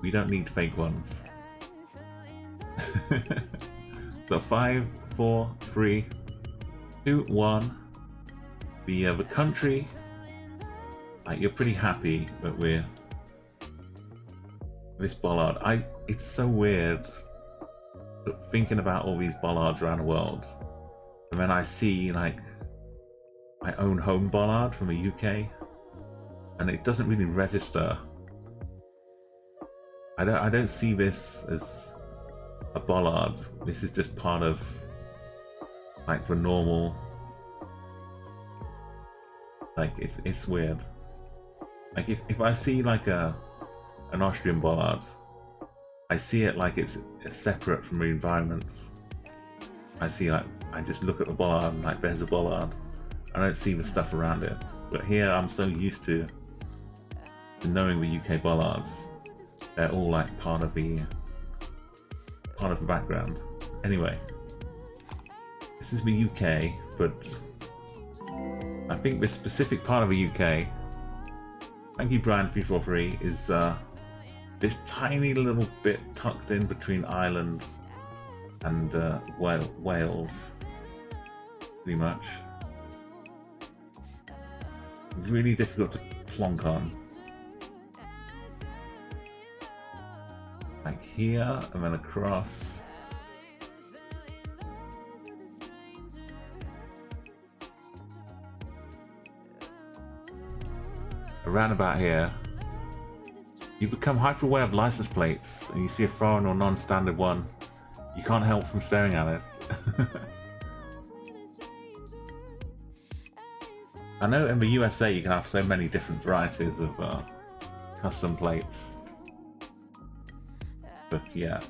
we don't need fake ones. So 5, 4, 3, 2, 1. The country. Like, you're pretty happy that we're this bollard. It's so weird thinking about all these bollards around the world, and then I see like my own home bollard from the UK, and it doesn't really register. I don't see this as a bollard. This is just part of like the normal. Like it's weird. Like if I see like an Austrian bollard, I see it like it's separate from the environment. I just look at the bollard and like there's a bollard. I don't see the stuff around it. But here I'm so used to knowing the UK bollards. They're all like part of the background. Anyway, this is the UK, but I think this specific part of the UK, thank you Brian 343, is this tiny little bit tucked in between Ireland and Wales, pretty much. Really difficult to plonk on. Like here, and then across. Around about here. You become hyper aware of license plates, and you see a foreign or non-standard one. You can't help from staring at it. I know in the USA you can have so many different varieties of custom plates. But yeah,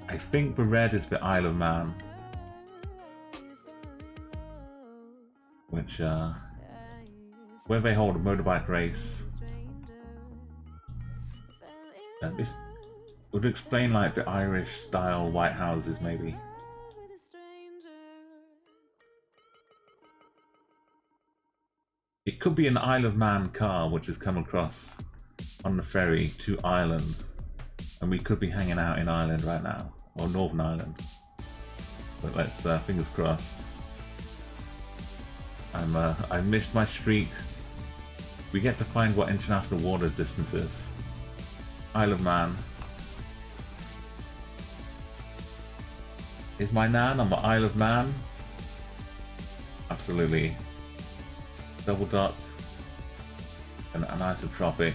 I think the red is the Isle of Man, which where they hold a motorbike race. And this would explain like the Irish style white houses maybe. It could be an Isle of Man car which has come across on the ferry to Ireland, and we could be hanging out in Ireland right now, or Northern Ireland. But let's fingers crossed. I missed my streak. We get to find what international water distance is. Isle of Man. Is my nan on the Isle of Man? Absolutely. Double dot. An isotropic.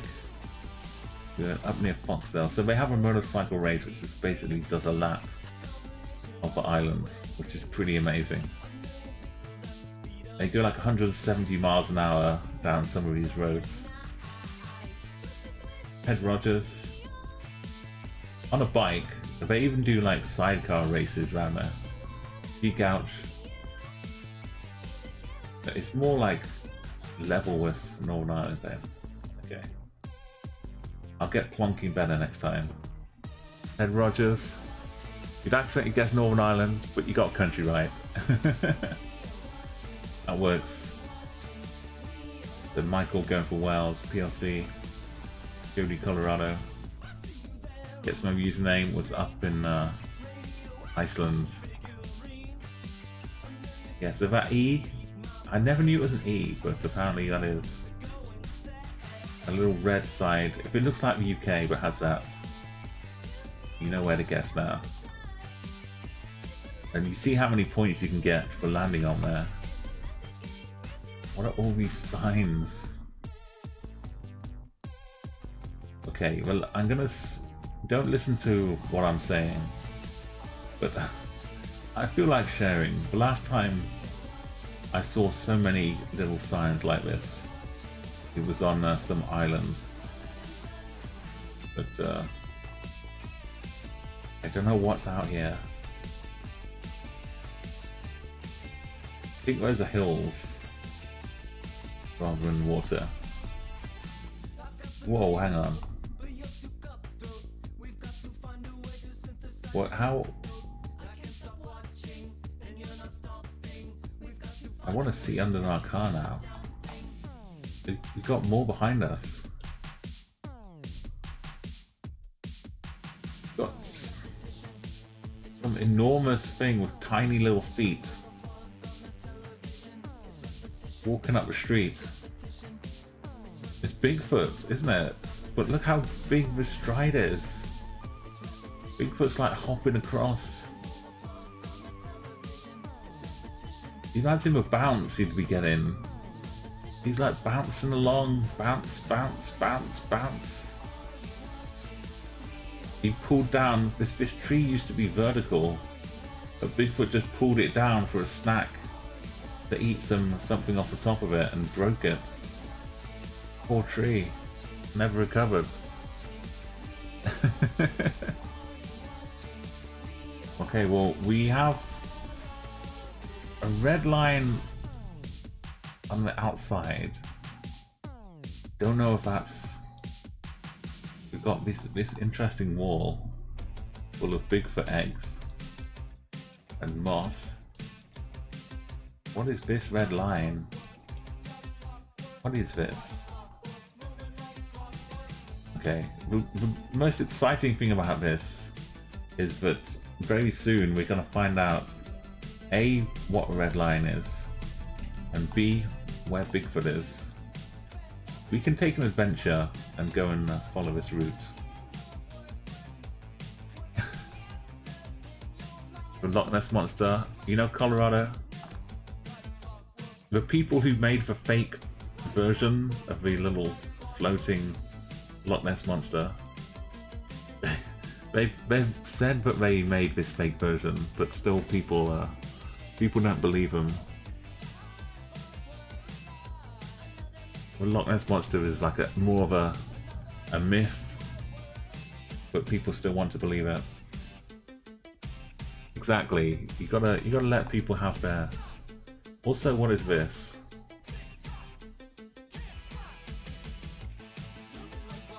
We're up near Foxdale. So they have a motorcycle race which just basically does a lap of the island, which is pretty amazing. They go like 170 miles an hour down some of these roads. Ed Rogers on a bike. They even do like sidecar races around there. Gouch. It's more like level with Northern Ireland then. Okay. I'll get plonking better next time. Ed Rogers. You'd accidentally guess Northern Ireland, but you got country right. That works. Then Michael going for Wales, PLC. Jody, Colorado. Gets my username, was up in Iceland. Yeah, so that E, I never knew it was an E, but apparently that is a little red side. If it looks like the UK but has that, you know where to guess now. And you see how many points you can get for landing on there. What are all these signs? Okay, well, I'm gonna... Don't listen to what I'm saying, but I feel like sharing. The last time I saw so many little signs like this, it was on some island. But I don't know what's out here. I think those are hills rather than water. Whoa, hang on. What? How? I want to see under our car now. We've got more behind us. We've got some enormous thing with tiny little feet walking up the street. It's Bigfoot, isn't it? But look how big the stride is. Bigfoot's like hopping across. You imagine the bounce he'd be getting. He's like bouncing along, bounce, bounce, bounce, bounce. He pulled down, this tree used to be vertical, but Bigfoot just pulled it down for a snack to eat something off the top of it and broke it. Poor tree, never recovered. Okay, well, we have a red line on the outside. Don't know if that's... We've got this interesting wall full of Bigfoot eggs and moss. What is this red line? What is this? Okay, the most exciting thing about this is that very soon we're going to find out A, what a red line is, and B, where Bigfoot is. We can take an adventure and go and follow this route. The Loch Ness Monster, you know, Colorado? The people who made the fake version of the little floating Loch Ness Monster, they've said that they made this fake version, but still people don't believe them. The Loch Ness Monster is like more of a a myth, but people still want to believe it. Exactly. You gotta let people have their. Also, what is this?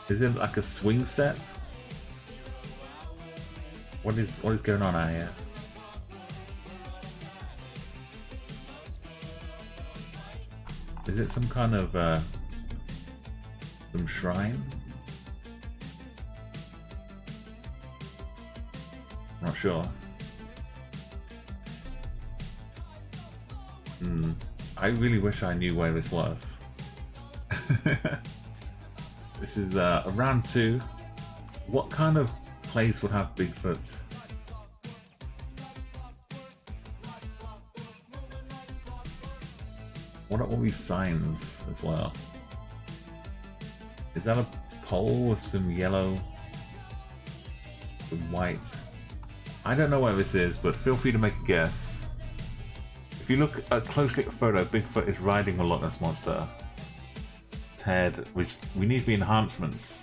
Is it like a swing set? What is going on out here? Is it some kind of some shrine? Not sure. I really wish I knew where this was. This is round 2. What kind of place would have Bigfoot? What are all these signs as well? Is that a pole with some yellow, some white? I don't know where this is, but feel free to make a guess. If you look closely at the photo, Bigfoot is riding a Loch Ness Monster. Ted, we need the enhancements.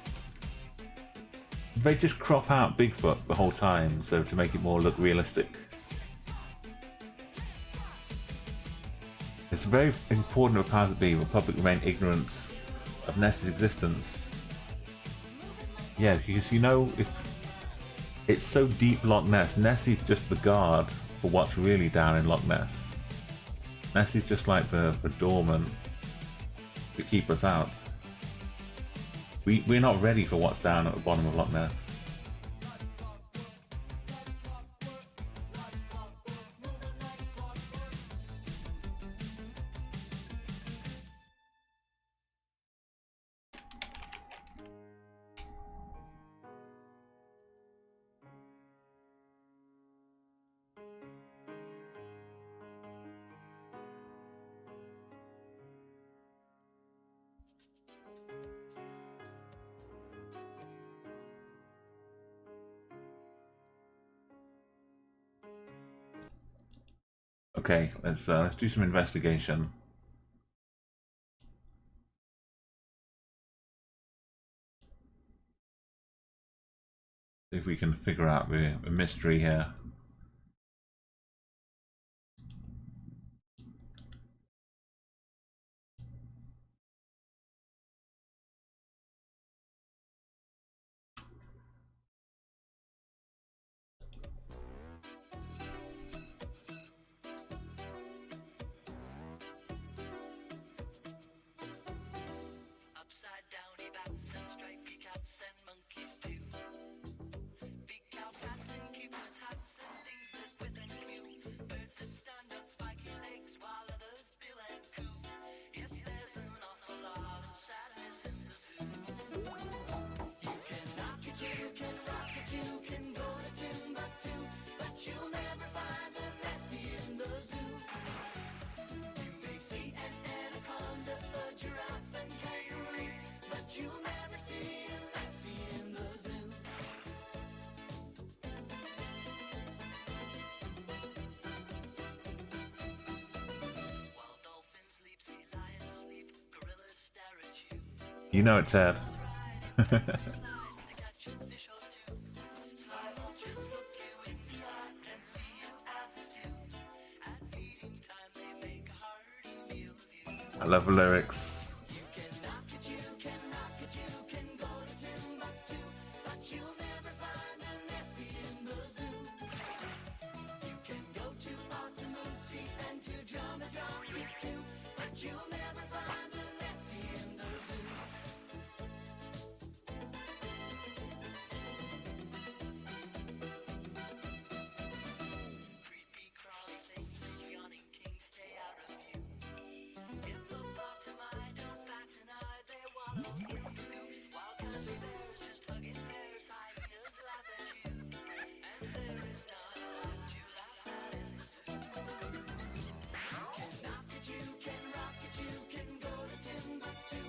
They just crop out Bigfoot the whole time, so to make it more look realistic. It's very important of powers that be the public remain ignorant of Ness's existence. Yeah, because you know, if it's so deep Loch Ness, Nessie's just the guard for what's really down in Loch Ness. Nessie's just like the doorman to keep us out. We're not ready for what's down at the bottom of Loch Ness. Okay, let's do some investigation. See if we can figure out the mystery here. You know it's Ted. I love the lyrics.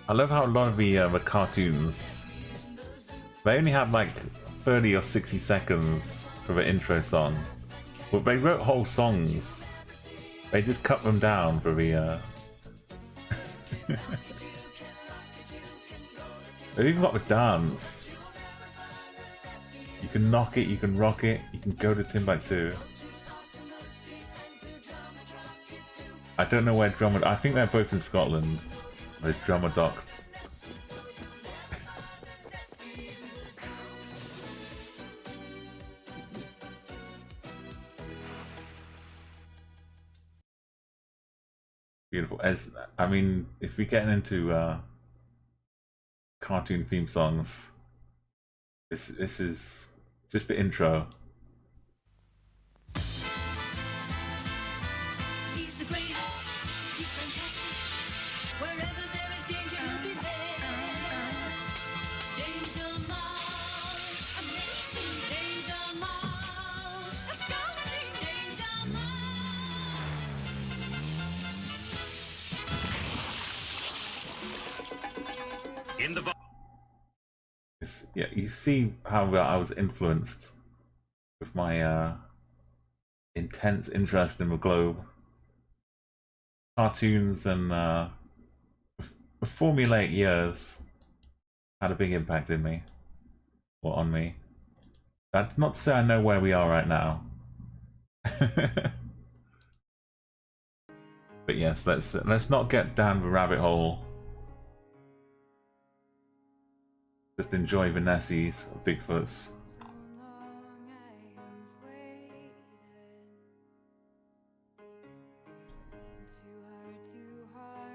I love how a lot of the cartoons, they only have like 30 or 60 seconds for the intro song, but they wrote whole songs. They just cut them down for the They've even got the dance. You can knock it, you can rock it, you can go to Timbuktu. I don't know where Drummer... I think they're both in Scotland. Where Drummer Docks. Beautiful. I mean, if we're getting into cartoon theme songs, this is just the intro. He's the greatest. He's fantastic. Wherever there is danger, he'll be there. Danger Mouse. Amazing. Danger Mouse. Astounding. Danger Mouse. In the Yeah, you see how I was influenced with my intense interest in the globe. Cartoons and the formulaic years had a big impact in me, or on me. That's not to say I know where we are right now. But yes, let's not get down the rabbit hole. Just enjoy the Nessies or Bigfoots. So long I have waited. Too hard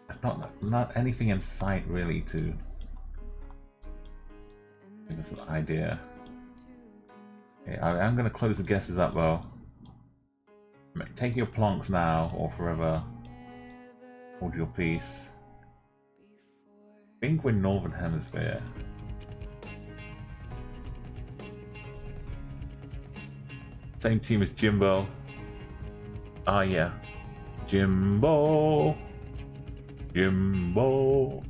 I have There's not anything in sight really to give us an idea. Okay, I'm going to close the guesses up though. Take your plonks now or forever hold your peace. I think we're Northern Hemisphere. Same team as Jimbo. Ah yeah. Jimbo. Jimbo.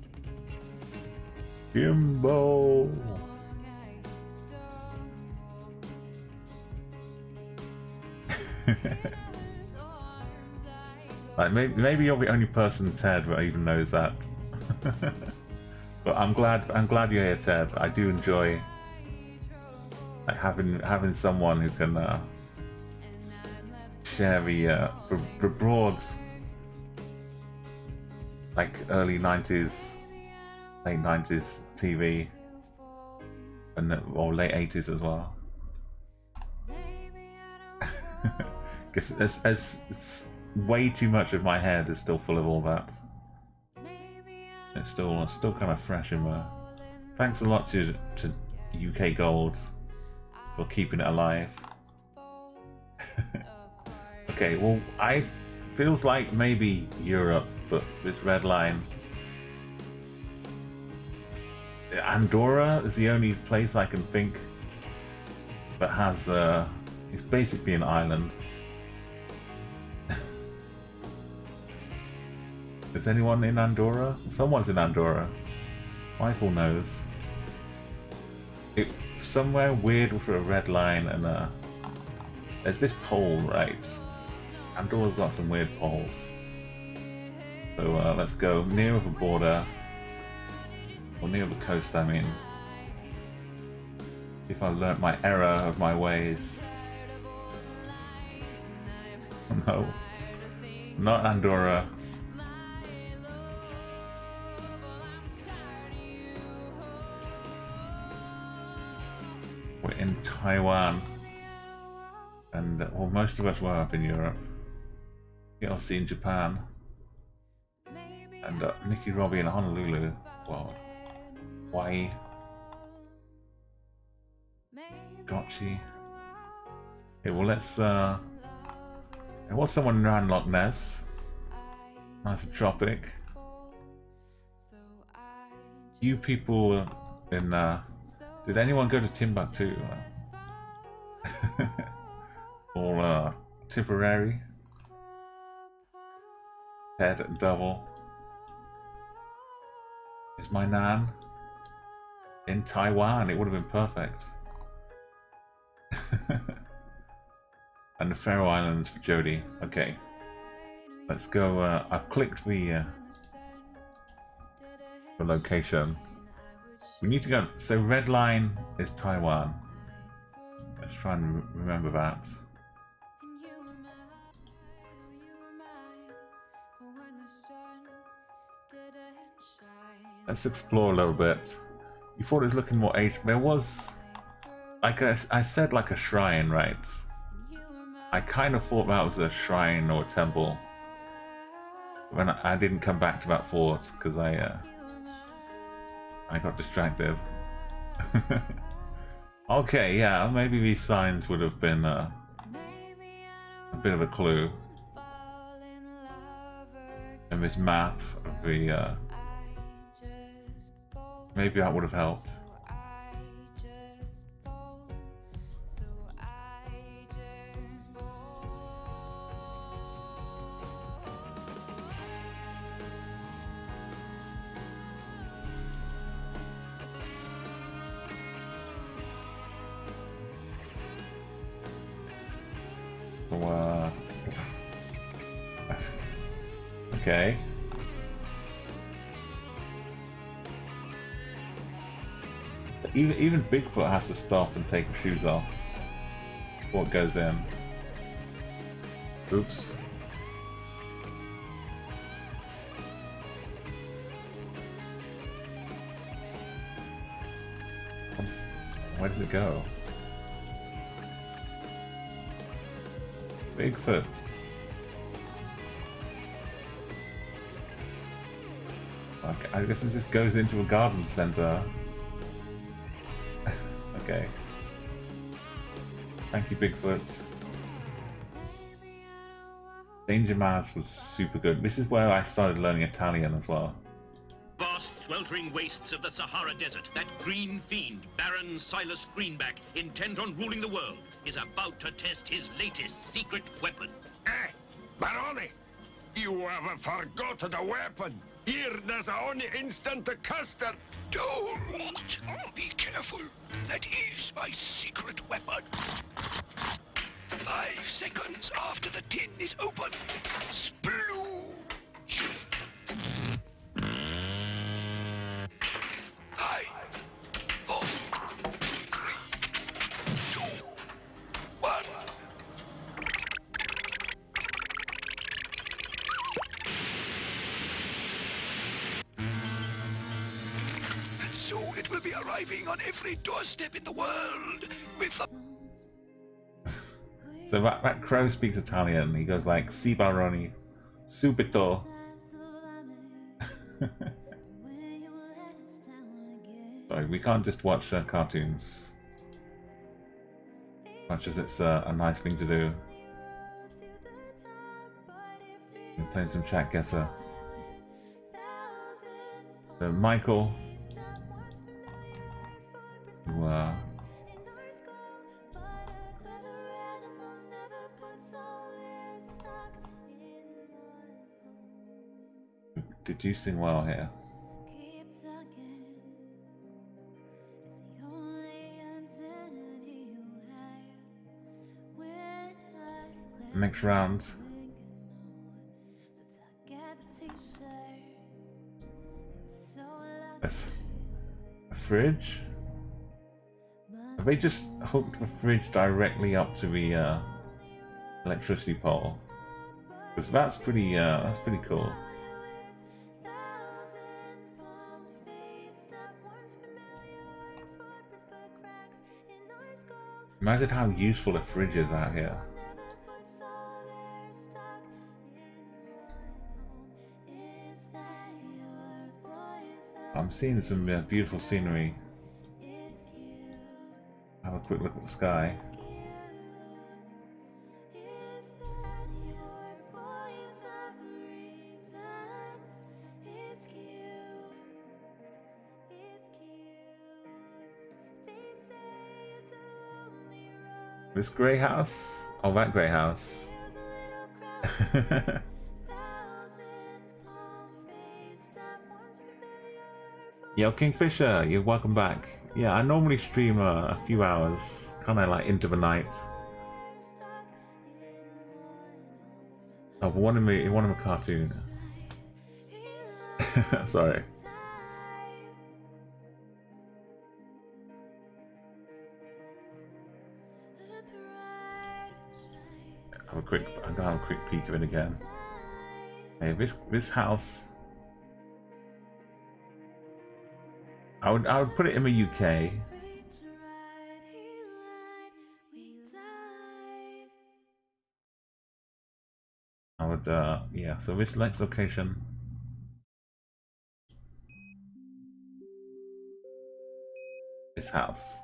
Jimbo. Like maybe you're the only person, Ted, that even knows that. But I'm glad you're here, Ted. I do enjoy like having someone who can share the broad, like early 90s, late 90s TV, or late 80s as well. Guess as way too much of my head is still full of all that. It's still kind of fresh in there. Thanks a lot to UK Gold for keeping it alive. Okay, well, feels like maybe Europe, but this red line. Andorra is the only place I can think that has it's basically an island. Is anyone in Andorra? Someone's in Andorra. Michael knows. It's somewhere weird with a red line and there's this pole, right? Andorra's got some weird poles. So let's go near the border. Or near the coast, I mean. If I've learnt my error of my ways. No. Not Andorra. We're in Taiwan, and well, most of us were up in Europe. PLC in Japan, and Mickey Robbie in Honolulu. Well, Hawaii. Gotchi. Okay, well let's. There was someone around Loch Ness. Nice and tropic. You people in. Did anyone go to Timbuktu? Or Tipperary? Ted and Double. Is my nan in Taiwan? It would have been perfect. And the Faroe Islands for Jody. Okay. Let's go. I've clicked the location. We need to go. So red line is Taiwan. Let's try and remember that. Let's explore a little bit. You thought it was looking more aged. There was, like I said, like a shrine, right? I kind of thought that was a shrine or a temple. When I didn't come back to that thought because I got distracted. Okay, yeah, maybe these signs would have been a bit of a clue. And this map of the maybe that would have helped. So, okay. Even Bigfoot has to stop and take his shoes off before it goes in. Oops. Where does it go? Bigfoot. Okay, I guess it just goes into a garden center. Okay. Thank you, Bigfoot. Danger Mouse was super good. This is where I started learning Italian as well. Vast sweltering wastes of the Sahara Desert, that green fiend, Baron Silas Greenback, intent on ruling the world, is about to test his latest secret weapon. Barone, you have forgot the weapon. Here, there's only instant custard. Don't! Be careful. That is my secret weapon. 5 seconds after the tin is open. Splooge! 5, 4, 3, 2, 1. And so it will be arriving on every doorstep in the world with a... So that crow speaks Italian. He goes like, "Si baroni, subito." Sorry, we can't just watch cartoons. Much as it's a nice thing to do. I'm playing some Chatguessr. So Michael, deducing well here. Next round. That's a fridge? Have they just hooked the fridge directly up to the electricity pole? Because that's pretty cool. Imagine how useful a fridge is out here. I'm seeing some beautiful scenery. Have a quick look at the sky. This grey house? Oh, that grey house. Yo, Kingfisher, you're welcome back. Yeah, I normally stream a few hours, kind of like into the night. Of one of a cartoon. I'm gonna have a quick peek of it again. Okay, this house. I would put it in the UK. I would yeah. So this next location. This house.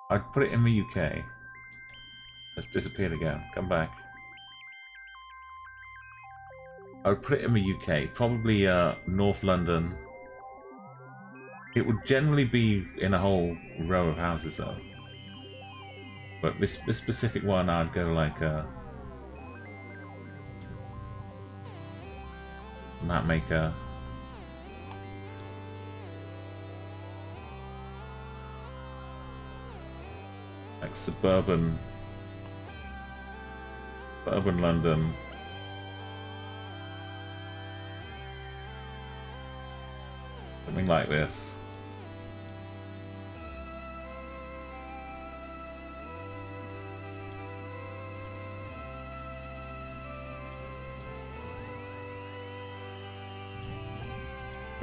I'd put it in the UK. It's disappeared again. Come back. I would put it in the UK. Probably North London. It would generally be in a whole row of houses though. But this specific one, I'd go like map maker. Like suburban London. Something like this.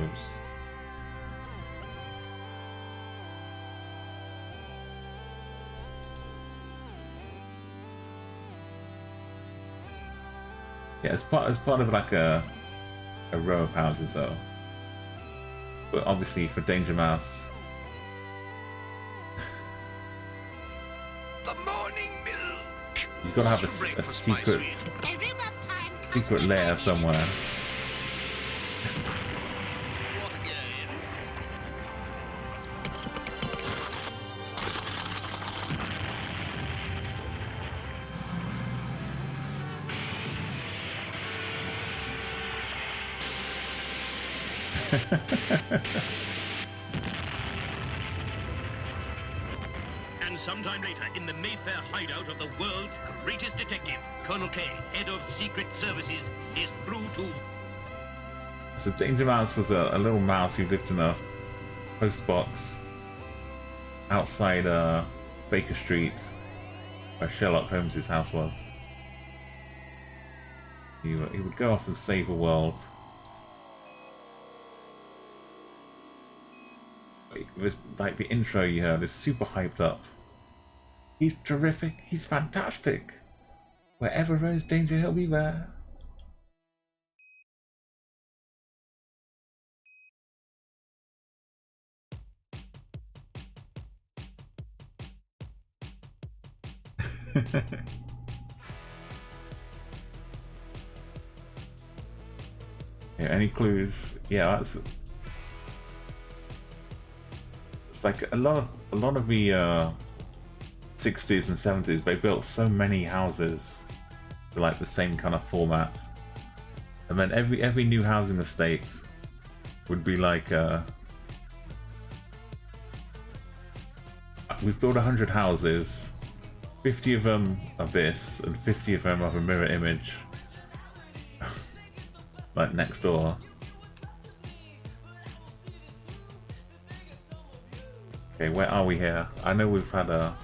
Oops. Yeah, as part of like a row of houses though. But obviously for Danger Mouse. The morning milk. You've got to have a secret lair somewhere. What a game. And sometime later, in the Mayfair hideout of the world's greatest detective, Colonel K, head of Secret Services, is through to... So Danger Mouse was a little mouse who lived in a post box outside Baker Street, where Sherlock Holmes' house was. He would go off and save the world. Like the intro you heard is super hyped up. He's terrific. He's fantastic. Wherever there is danger, he'll be there. Yeah, any clues? Yeah, that's. It's like a lot of the 60s and 70s. They built so many houses to like the same kind of format, and then every new housing estate would be like we've built 100 houses, 50 of them are this, and 50 of them are a mirror image, like next door. Okay, where are we here? I know we've had a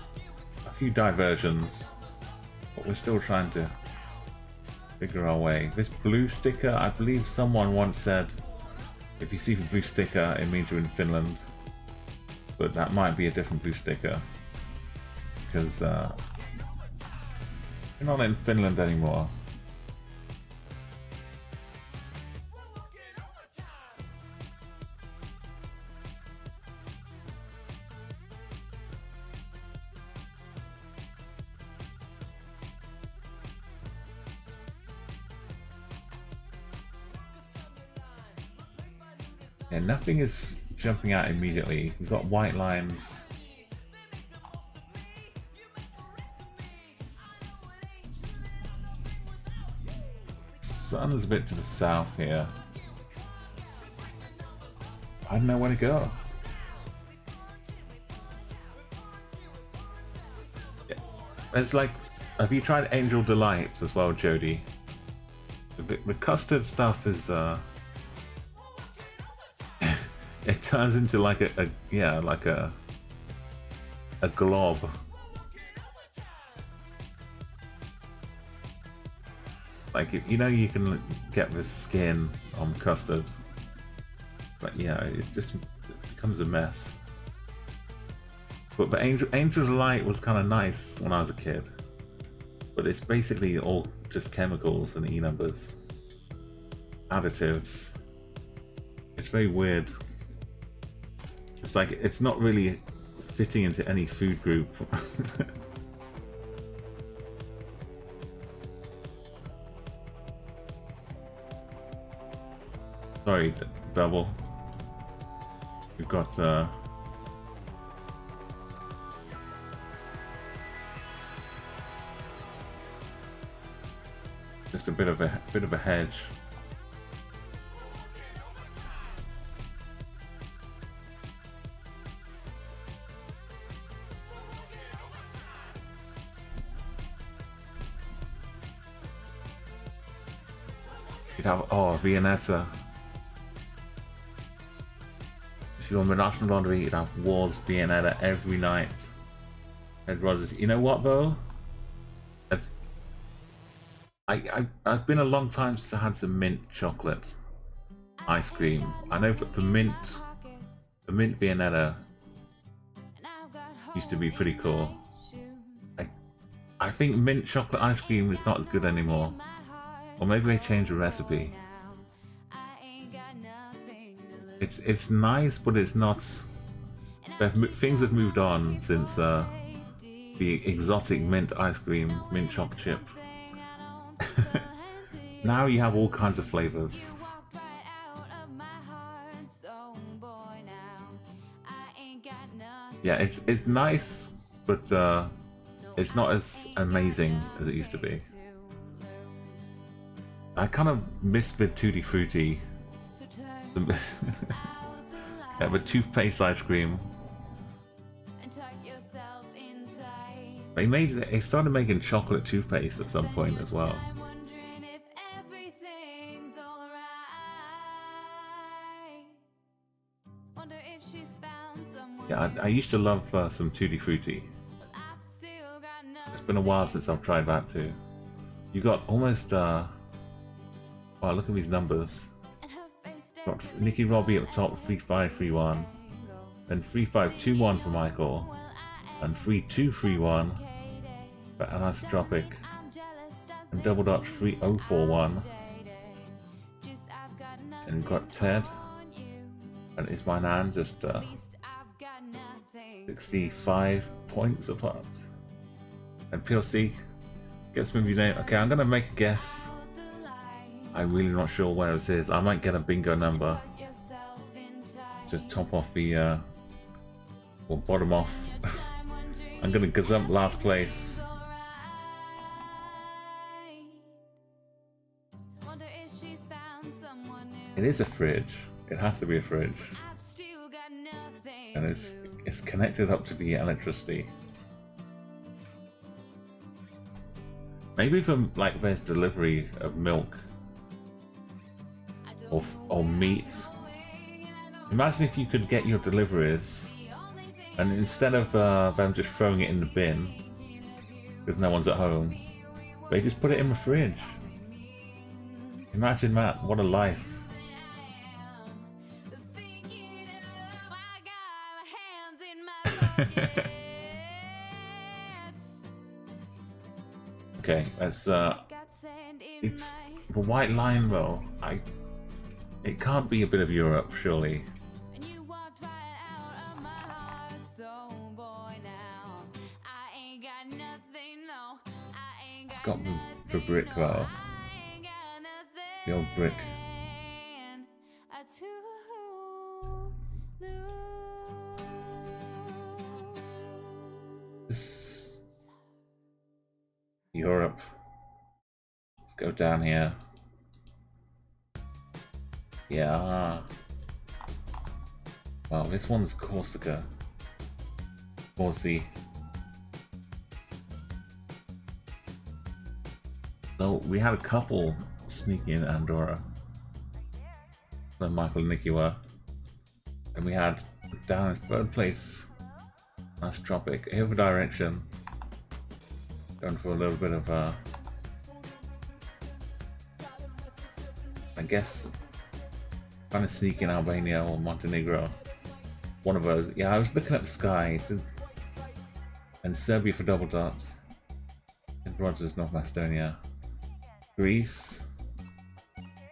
few diversions, but we're still trying to figure our way. This blue sticker, I believe someone once said, if you see the blue sticker, it means you're in Finland. But that might be a different blue sticker, because we're not in Finland anymore. And nothing is jumping out immediately. We've got white lines. Sun is a bit to the south here. I don't know where to go. It's like, have you tried Angel Delights as well, Jody? The custard stuff is it turns into like a glob. Like, you know, you can get the skin on custard, but yeah, it just becomes a mess. But the Angel's Light was kind of nice when I was a kid, but it's basically all just chemicals and E-numbers, additives. It's very weird. It's like, it's not really fitting into any food group. Sorry, Double. We've got just a bit of a hedge. You'd have, oh, Viennetta. If you're on the National Lottery, you'd have Wars, Viennetta every night. Ed Rogers. You know what though? I've been a long time since I had some mint chocolate ice cream. I know that the mint Viennetta used to be pretty cool. I think mint chocolate ice cream is not as good anymore. Or maybe they changed the recipe. It's nice, but it's not. Things have moved on since the exotic mint ice cream, mint choc chip. Now you have all kinds of flavors. Yeah, it's nice, but it's not as amazing as it used to be. I kind of miss the Tutti Frutti, yeah, the toothpaste ice cream. They started making chocolate toothpaste at some point as well. Yeah, I used to love some Tutti Frutti. It's been a while since I've tried that too. You got almost wow, look at these numbers. Got Nicky Robbie at the top, 3531, then 3521 for Michael, and 3231 for Anastopic, and Double Dutch 3041. And we've got Ted, and It's My Nan, just 65 points apart. And PLC gets movie name. Okay, I'm gonna make a guess. I'm really not sure where this is. I might get a bingo number to top off the or bottom off. I'm gonna gazump last place. It is a fridge. It has to be a fridge. And it's connected up to the electricity. Maybe from like there's delivery of milk or meat. Imagine if you could get your deliveries and instead of them just throwing it in the bin because no one's at home, they just put it in the fridge. Imagine that, what a life. Okay, let's it's the White Line though. It can't be a bit of Europe, surely. It's got the brick though. The old brick. Europe. Let's go down here. Yeah. Well, this one's Corsica. Corsi. So we had a couple sneaking in Andorra. So Michael and Nicky were. And we had down in third place. Nice tropic. Here for direction. Going for a little bit of I guess trying to sneak in Albania or Montenegro. One of those. Yeah, I was looking at the sky. And Serbia for double dots. And Rogers, North Macedonia. Greece.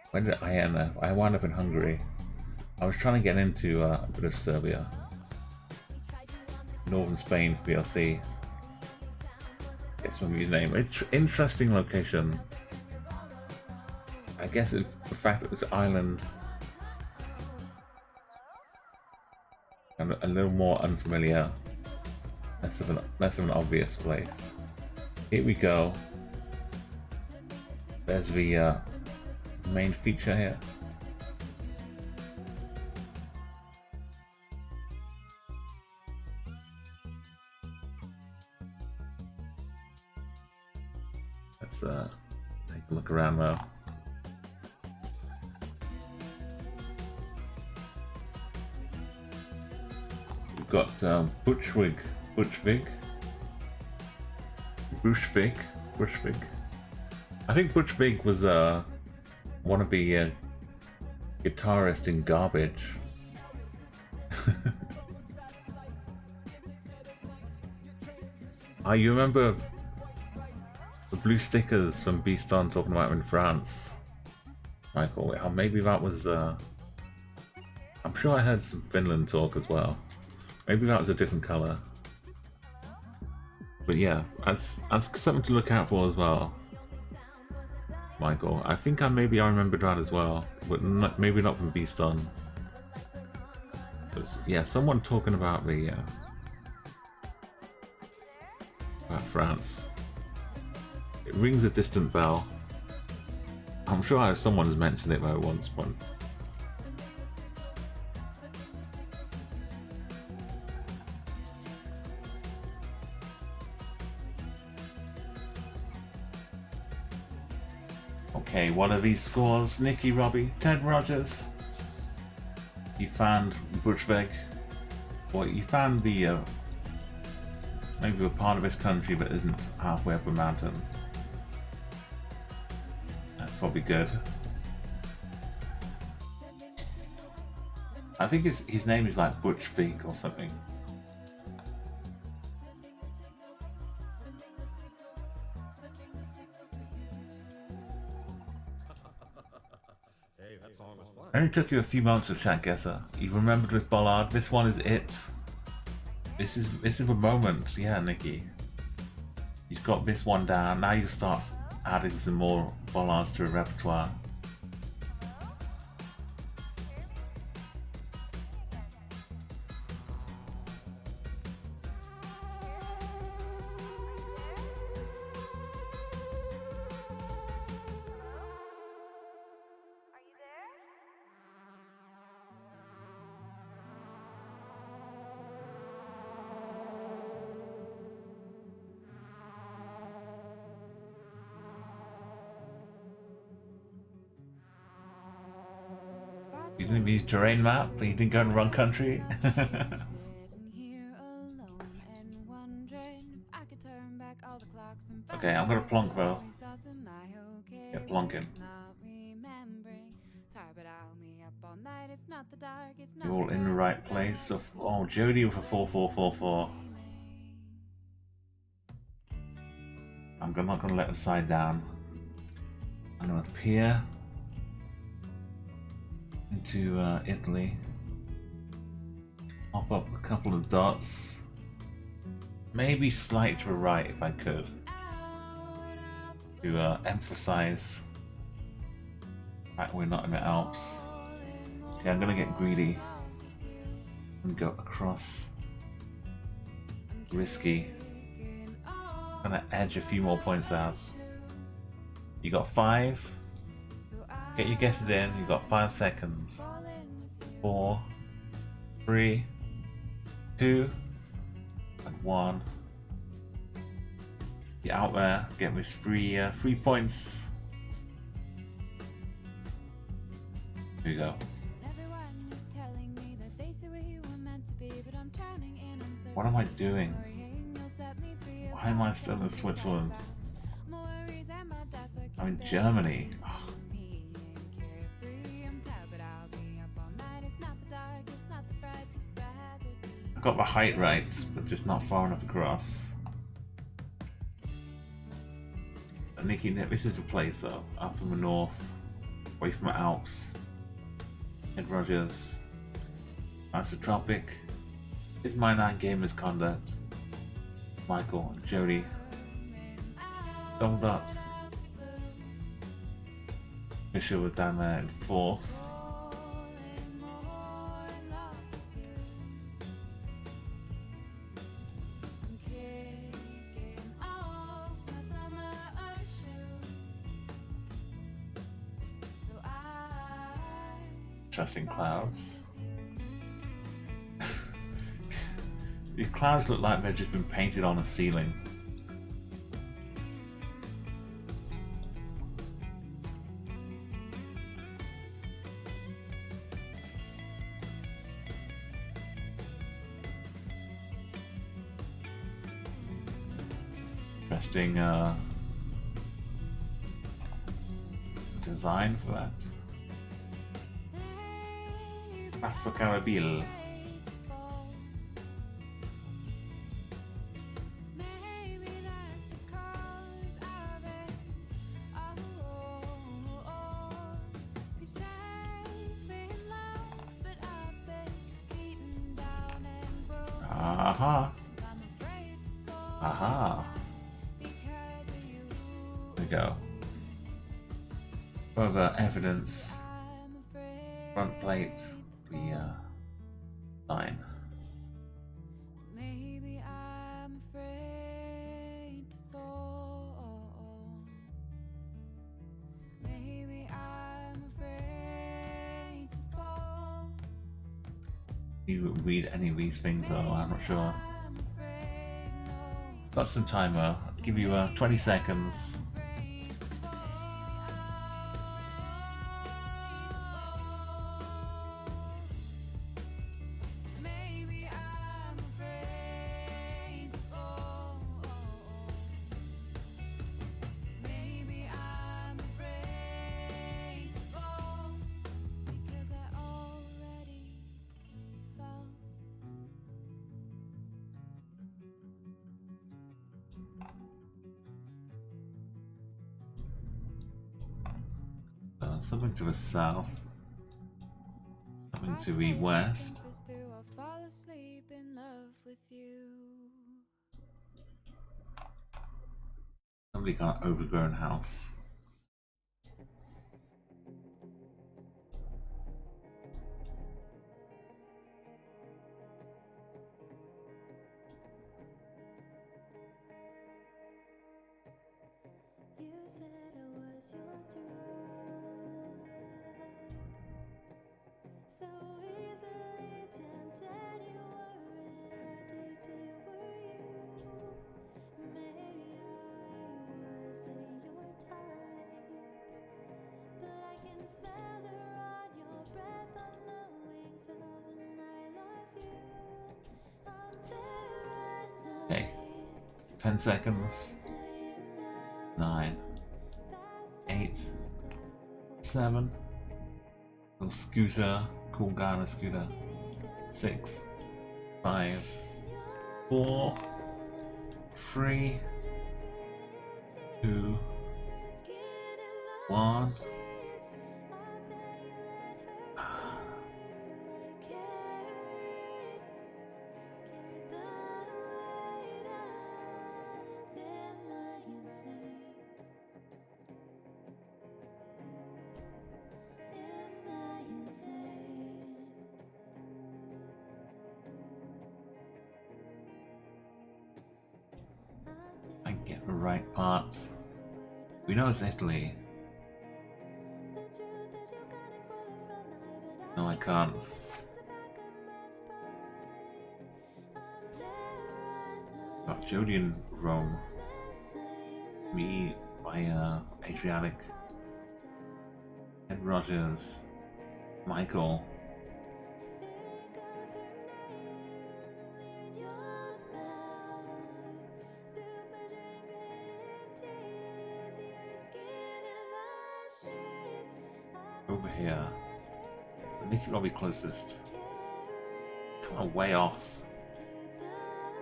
Where did I end up? I wound up in Hungary. I was trying to get into a bit of Serbia. Northern Spain for PLC. Guess my movie's name. Interesting location. I guess it's the fact that it's island and a little more unfamiliar. Less of an obvious place. Here we go. There's the main feature here. Let's take a look around though. We've got Bushvig. I think Bushvig was one of the guitarists in Garbage. You remember the blue stickers from Beaston talking about them in France, Michael? Maybe that was. I'm sure I heard some Finland talk as well. Maybe that was a different color. But yeah, as something to look out for as well, Michael. I think maybe I remembered that as well, but maybe not from Beaston. Yeah, someone talking about the about France. It rings a distant bell. I'm sure someone has mentioned it though at once point. Okay, one of these scores, Nicky, Robbie, Ted Rogers. You found Bushvig. Well, you found the maybe a part of this country that isn't halfway up a mountain. That's probably good. I think his name is like Bushvig or something. It only took you a few months of Chatguessr. You remembered with Bollard. This one is it. This is the moment. Yeah, Nicky. You've got this one down. Now you start adding some more Bollards to your repertoire. You didn't use terrain map, but you didn't go to wrong country. Okay, I'm gonna plonk though. Yeah, plonking. You're all in the right place. So, oh, Jody with a 4444. I'm not gonna let the side down. I'm gonna peer into Italy. Pop up a couple of dots. Maybe slight to the right if I could. To emphasize the fact we're not in the Alps. Okay, I'm gonna get greedy and go across. Risky. I'm gonna edge a few more points out. You got 5. Get your guesses in. You've got 5 seconds. 4, 3, 2, and 1. Get out there. Get this 3 points. Here you go. What am I doing? Why am I still in Switzerland? I'm in Germany. Oh. I got the height right, but just not far enough across. And Nikki, this is the place though, up in the north, away from the Alps. Ed Rogers, Master Tropic, is My Nine Gamers Conduct, Michael and Jody, Donut, Fisher was down there in fourth. Trusting clouds. These clouds look like they've just been painted on a ceiling. Interesting design for that. Passo Carabil. Aha. Aha. There we go. Further evidence. Front plate. The sign. Maybe I'm afraid to fall. Maybe I'm afraid to fall. You read any of these things though, I'm not sure. Got some timer. I'll give you 20 seconds. Something to the south, something to the west. Somebody got an overgrown house. You said I was your drug. So easily tempted, you were addicted, were you? Maybe I wasn't your type, but I can smell the rot, your breath on the wings of a night. Love you, I'm Okay, 10 seconds. 9, 8, 7. Little scooter, cool guy on a scooter. 6, 5, 4, 3, 2, 1. I get the right parts. We know it's Italy. No, I can't. Got Jody in Rome. Me by Adriatic. Ed Rogers. Michael. Over here. So Nikki will be closest. Kind of way off.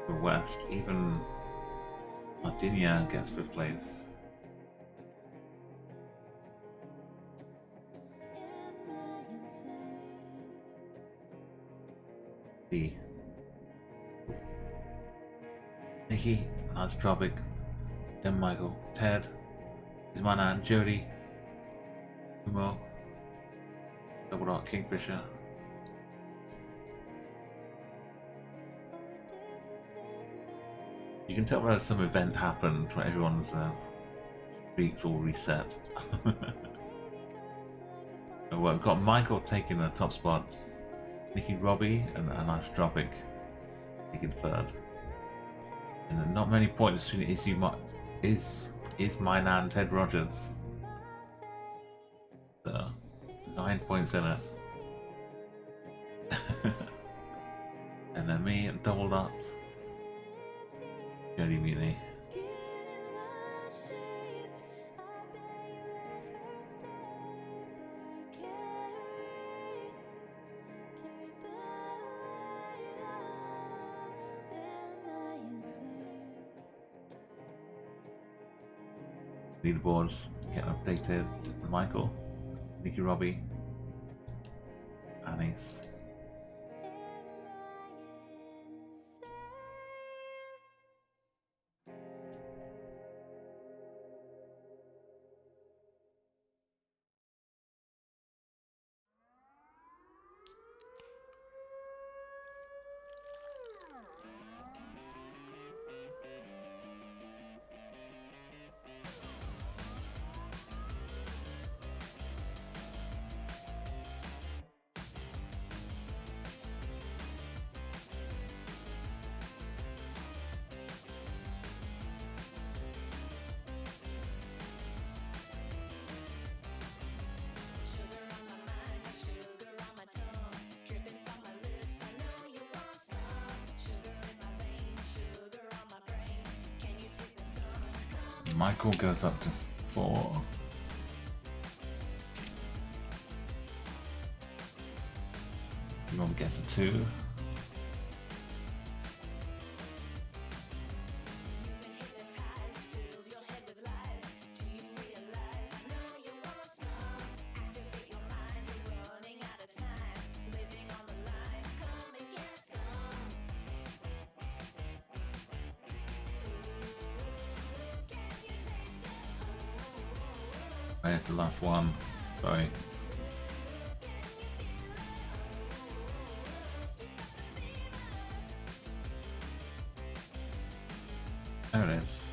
the West. Even Sardinia gets 5th place. D. Nikki, nice Tropic, then Michael, Ted, his man Aunt Jody, Umo, Double Dot Kingfisher. You can tell where some event happened when everyone's streaks all reset. Oh, well, we've got Michael taking the top spot, Nikki Robbie and Nice Tropic taking 3rd. And not many points between is my nan Ted Rogers. So 9 points in it. And then me and Double Dot. Jody Mutiny. Leaderboards getting updated. Michael, Nikki Robbie, Annie's. Michael goes up to 4. Rob gets a 2. It's the last one. Sorry. There it is.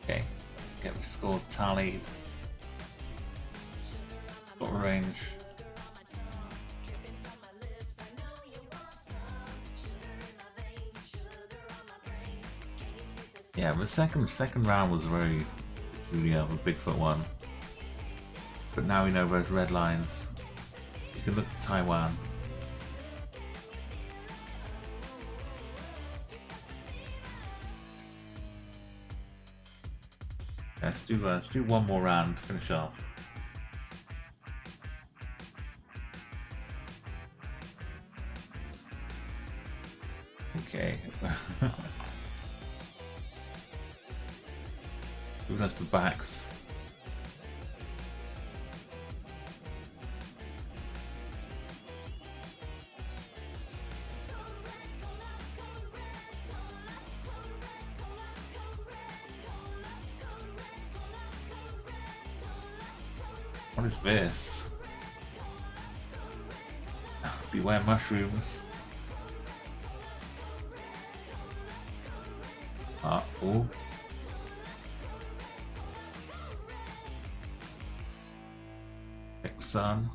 Okay, let's get the scores tallied. Got range. Yeah, the second round was very peculiar, the Bigfoot one. But now we know those red lines. You can look at Taiwan. Yeah, let's do one more round to finish off. Okay. Who has the backs? What is this? Beware mushrooms. Oh. Sun.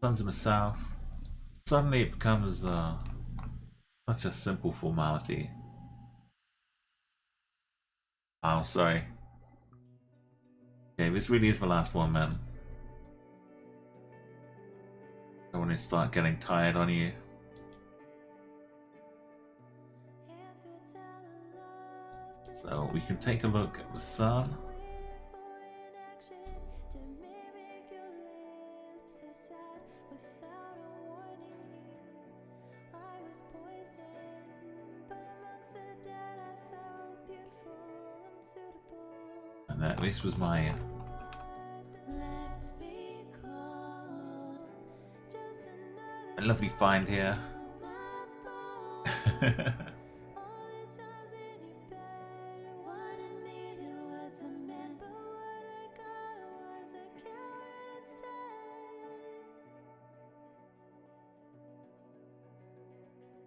Sun's in the south. Suddenly it becomes such a simple formality. Oh, sorry. Okay, this really is the last one, man. I don't want to start getting tired on you. So we can take a look at the sun. This was my a lovely find here.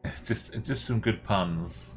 It's just some good puns.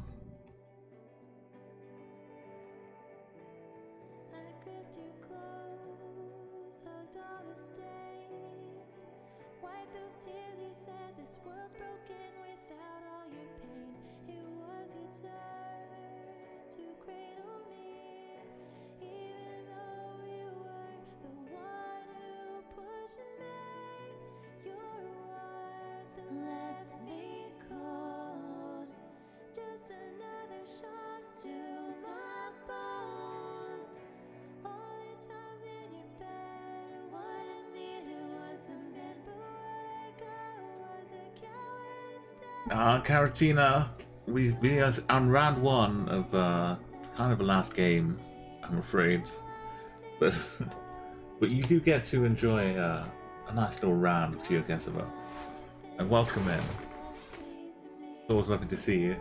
Caratina, we are on round 1 of kind of a last game, I'm afraid, but but you do get to enjoy a nice little round of Chatguessr, and welcome in. It's always lovely to see you.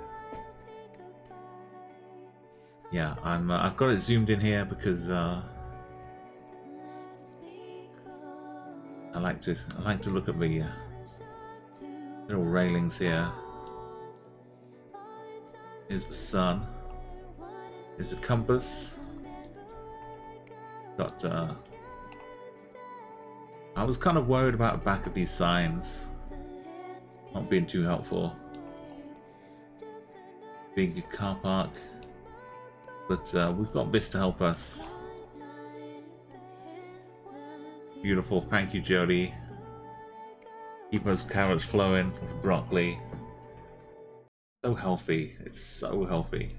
Yeah, I've got it zoomed in here because I like to look at the little railings here. Here's the sun. Here's the compass. Got I was kind of worried about the back of these signs not being too helpful. Being a car park. But we've got this to help us. Beautiful, thank you, Jody. Keep those carrots flowing with broccoli. So healthy, it's so healthy.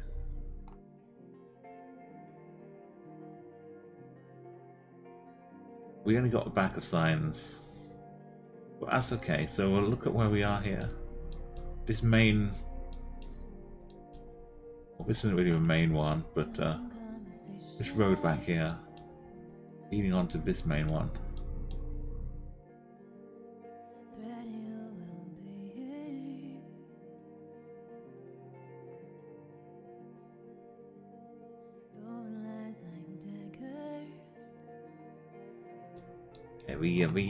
We only got the back of signs, but that's okay. So we'll look at where we are here. This main, well, this isn't really the main one, but this road back here, leading on to this main one. Okay, the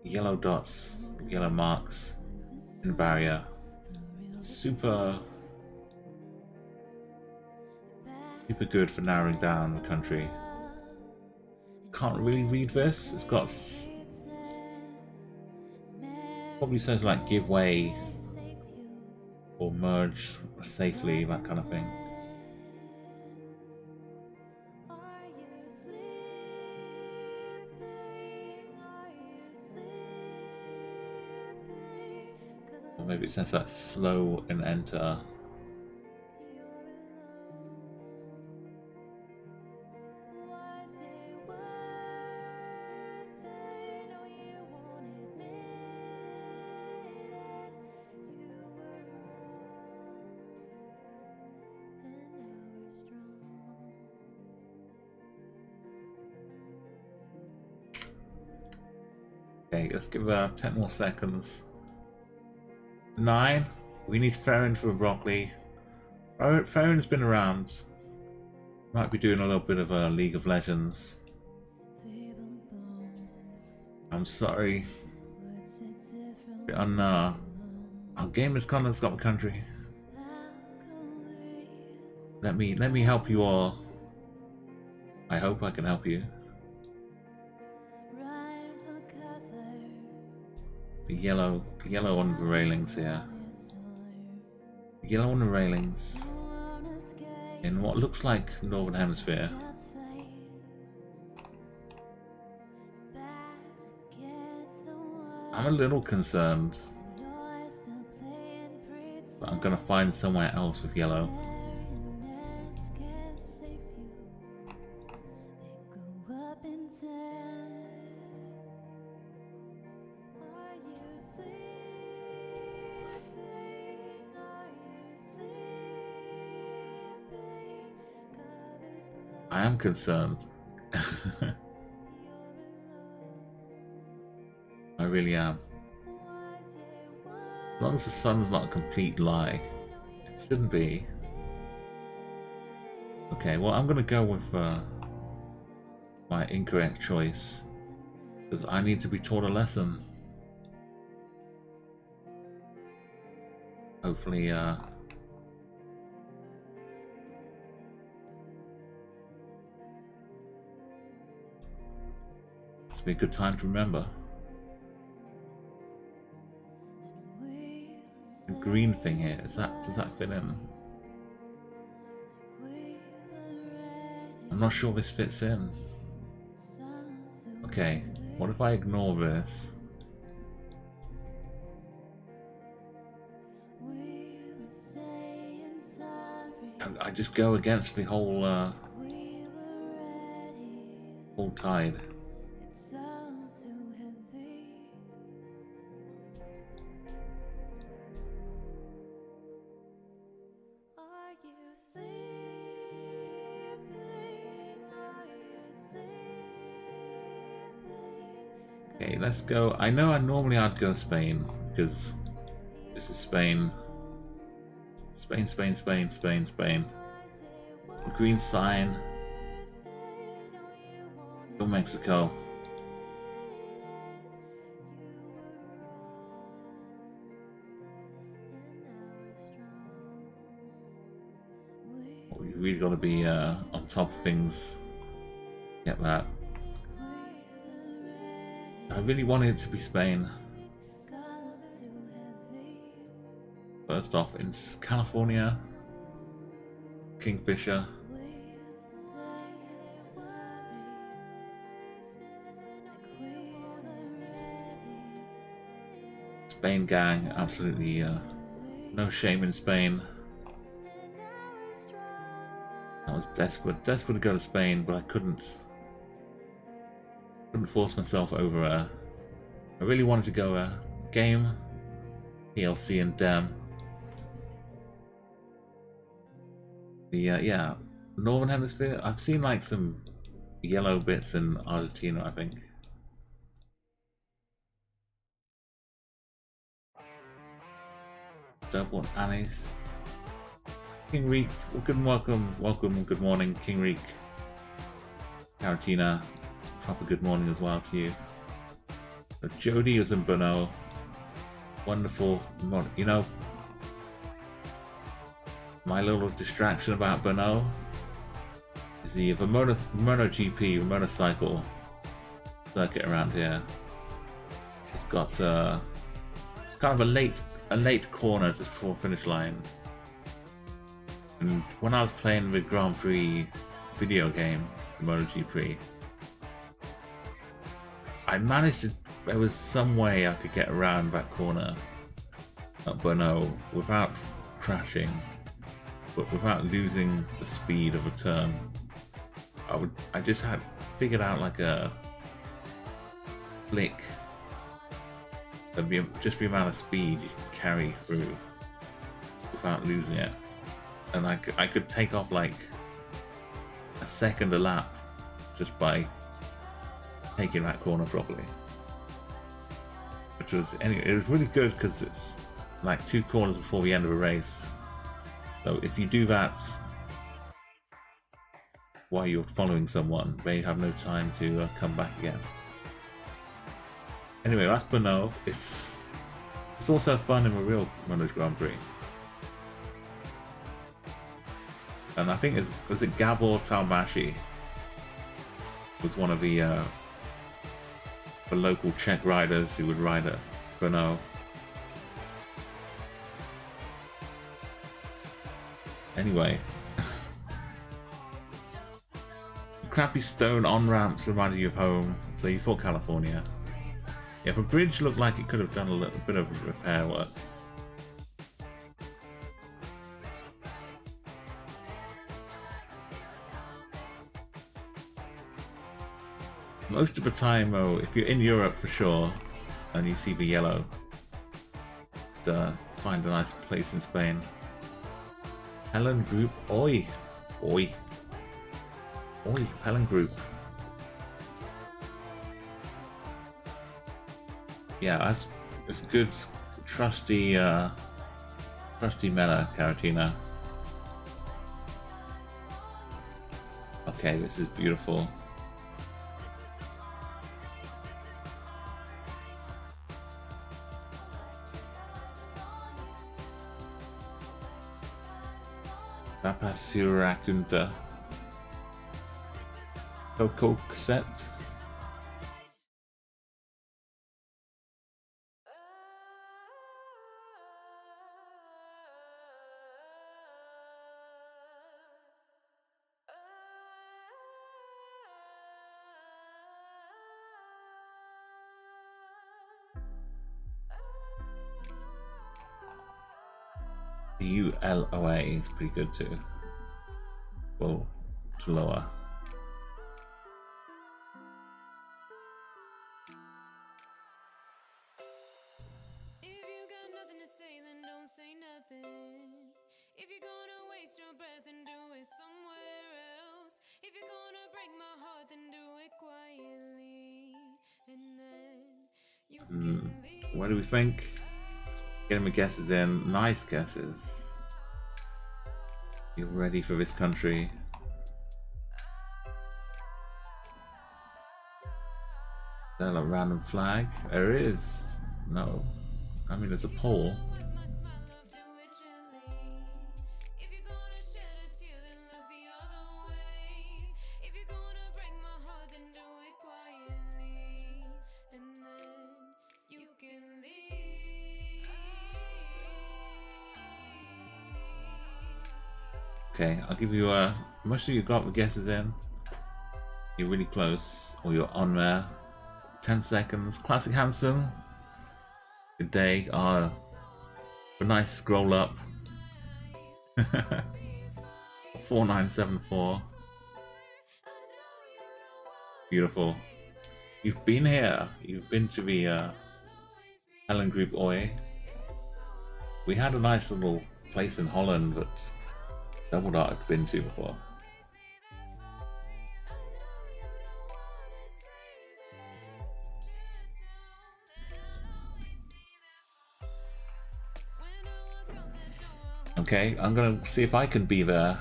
yellow dots, yellow marks in the barrier. Super good for narrowing down the country. Can't really read this. It's got probably says like give way or merge safely, that kind of thing. Or maybe it says that slow and enter. Okay, let's give 10 more seconds. 9. We need Farron for broccoli. Farron's been around. Might be doing a little bit of a League of Legends. I'm sorry. On our Gamers Con Scott country. Let me help you all. I hope I can help you. The yellow on the railings here. Yellow on the railings in what looks like Northern Hemisphere. I'm a little concerned that I'm gonna find somewhere else with yellow. I am concerned. I really am. As long as the sun's not a complete lie. It shouldn't be. Okay, well I'm gonna go with my incorrect choice. Because I need to be taught a lesson. Hopefully, it's be a good time to remember. The green thing here, does that fit in? I'm not sure this fits in. Okay, what if I ignore this? I just go against the whole tide. Okay, let's go. I know normally I'd go Spain because this is Spain. Spain, Spain, Spain, Spain, Spain. Green sign. Go Mexico. We really got to be on top of things. Get that. I really wanted it to be Spain. First off, in California, Kingfisher. Spain gang, absolutely no shame in Spain. I was desperate to go to Spain, but I couldn't force myself over. I really wanted to go game, PLC and Dem. Yeah, Northern Hemisphere. I've seen like some yellow bits in Argentina, I think. Double Anise. King Reek, well, welcome, good morning, King Reek. Argentina, proper good morning as well to you. So Jody is in Bono. Wonderful, you know. My little distraction about Bono is the MotoGP motorcycle circuit around here. It's got kind of a late corner just before finish line. And when I was playing the Grand Prix video game, the MotoGP, I managed to. There was some way I could get around that corner at Bono without crashing, but without losing the speed of a turn. I just had figured out like a flick, just the amount of speed you can carry through without losing it, and I could take off like a second a lap just by taking that corner properly. Which was, anyway, it was really good because it's like 2 corners before the end of a race. So if you do that while you're following someone, they have no time to come back again. Anyway, that's Bono. It's also fun in a real Monash Grand Prix. And I think was it Gabor Talmashi was one of the local Czech riders who would ride at Bono. Anyway, crappy stone on-ramps reminded you of home, so you thought California. Yeah, the bridge looked like it could have done a little bit of repair work. Most of the time, though, if you're in Europe for sure, and you see the yellow, just find a nice place in Spain. Helen Group, oi, oi, Oi, Helen Group. Yeah, that's good, trusty meta, Caratina. Okay, this is beautiful. Rapasurakunta. Coco set. ULOA is pretty good too. Well, to lower. If you got nothing to say, then don't say nothing. If you're gonna waste your breath, then do it somewhere else. If you're gonna break my heart, then do it quietly. And then you can leave. What do we think? Getting my guesses in. Nice guesses. You ready for this country? Is that a random flag? There is. No. I mean, there's a pole. Okay, I'll give you most of you got the guesses in. You're really close, or you're on there. 10 seconds. Classic Handsome. Good day. A nice scroll up. 4974. Beautiful. You've been here. You've been to the Helen Group Oi. We had a nice little place in Holland that Double Dart had been to before. Okay, I'm gonna see if I can be there.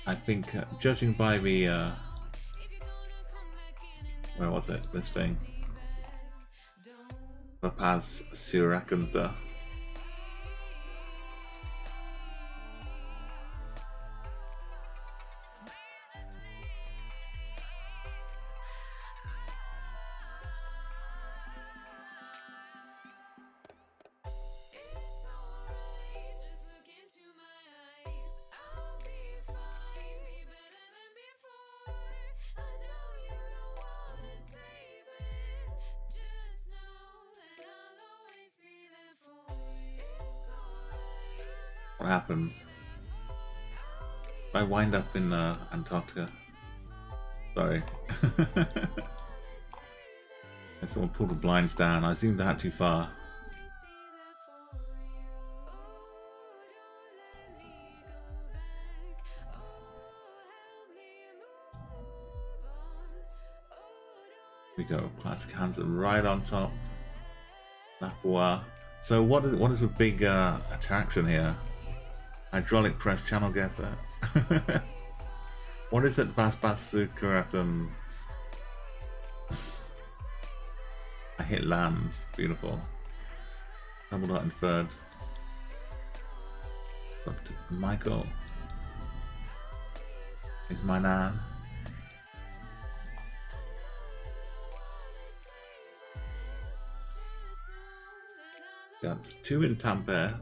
I think, judging by the where was it? This thing. Rapaz Sirakanta. What happens? If I wind up in Antarctica. Sorry. Someone pulled the blinds down. I zoomed out too far. Here we go. Classic Handsome right on top. Lapua. So what is the big attraction here? Hydraulic press channel guesser. What is it? Bas Sukurat. I hit land. Beautiful. Double dot in third. Dr. Michael. Is my nan. Got 2 in Tampere.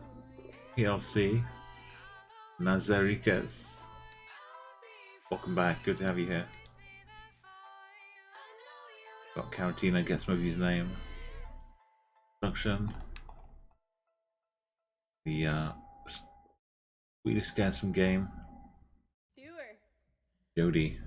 PLC. Nazariquez. Welcome back. Good to have you here. Got Caratina, guess movie's name. Production. The Swedish guest from game. Viewer. Jody.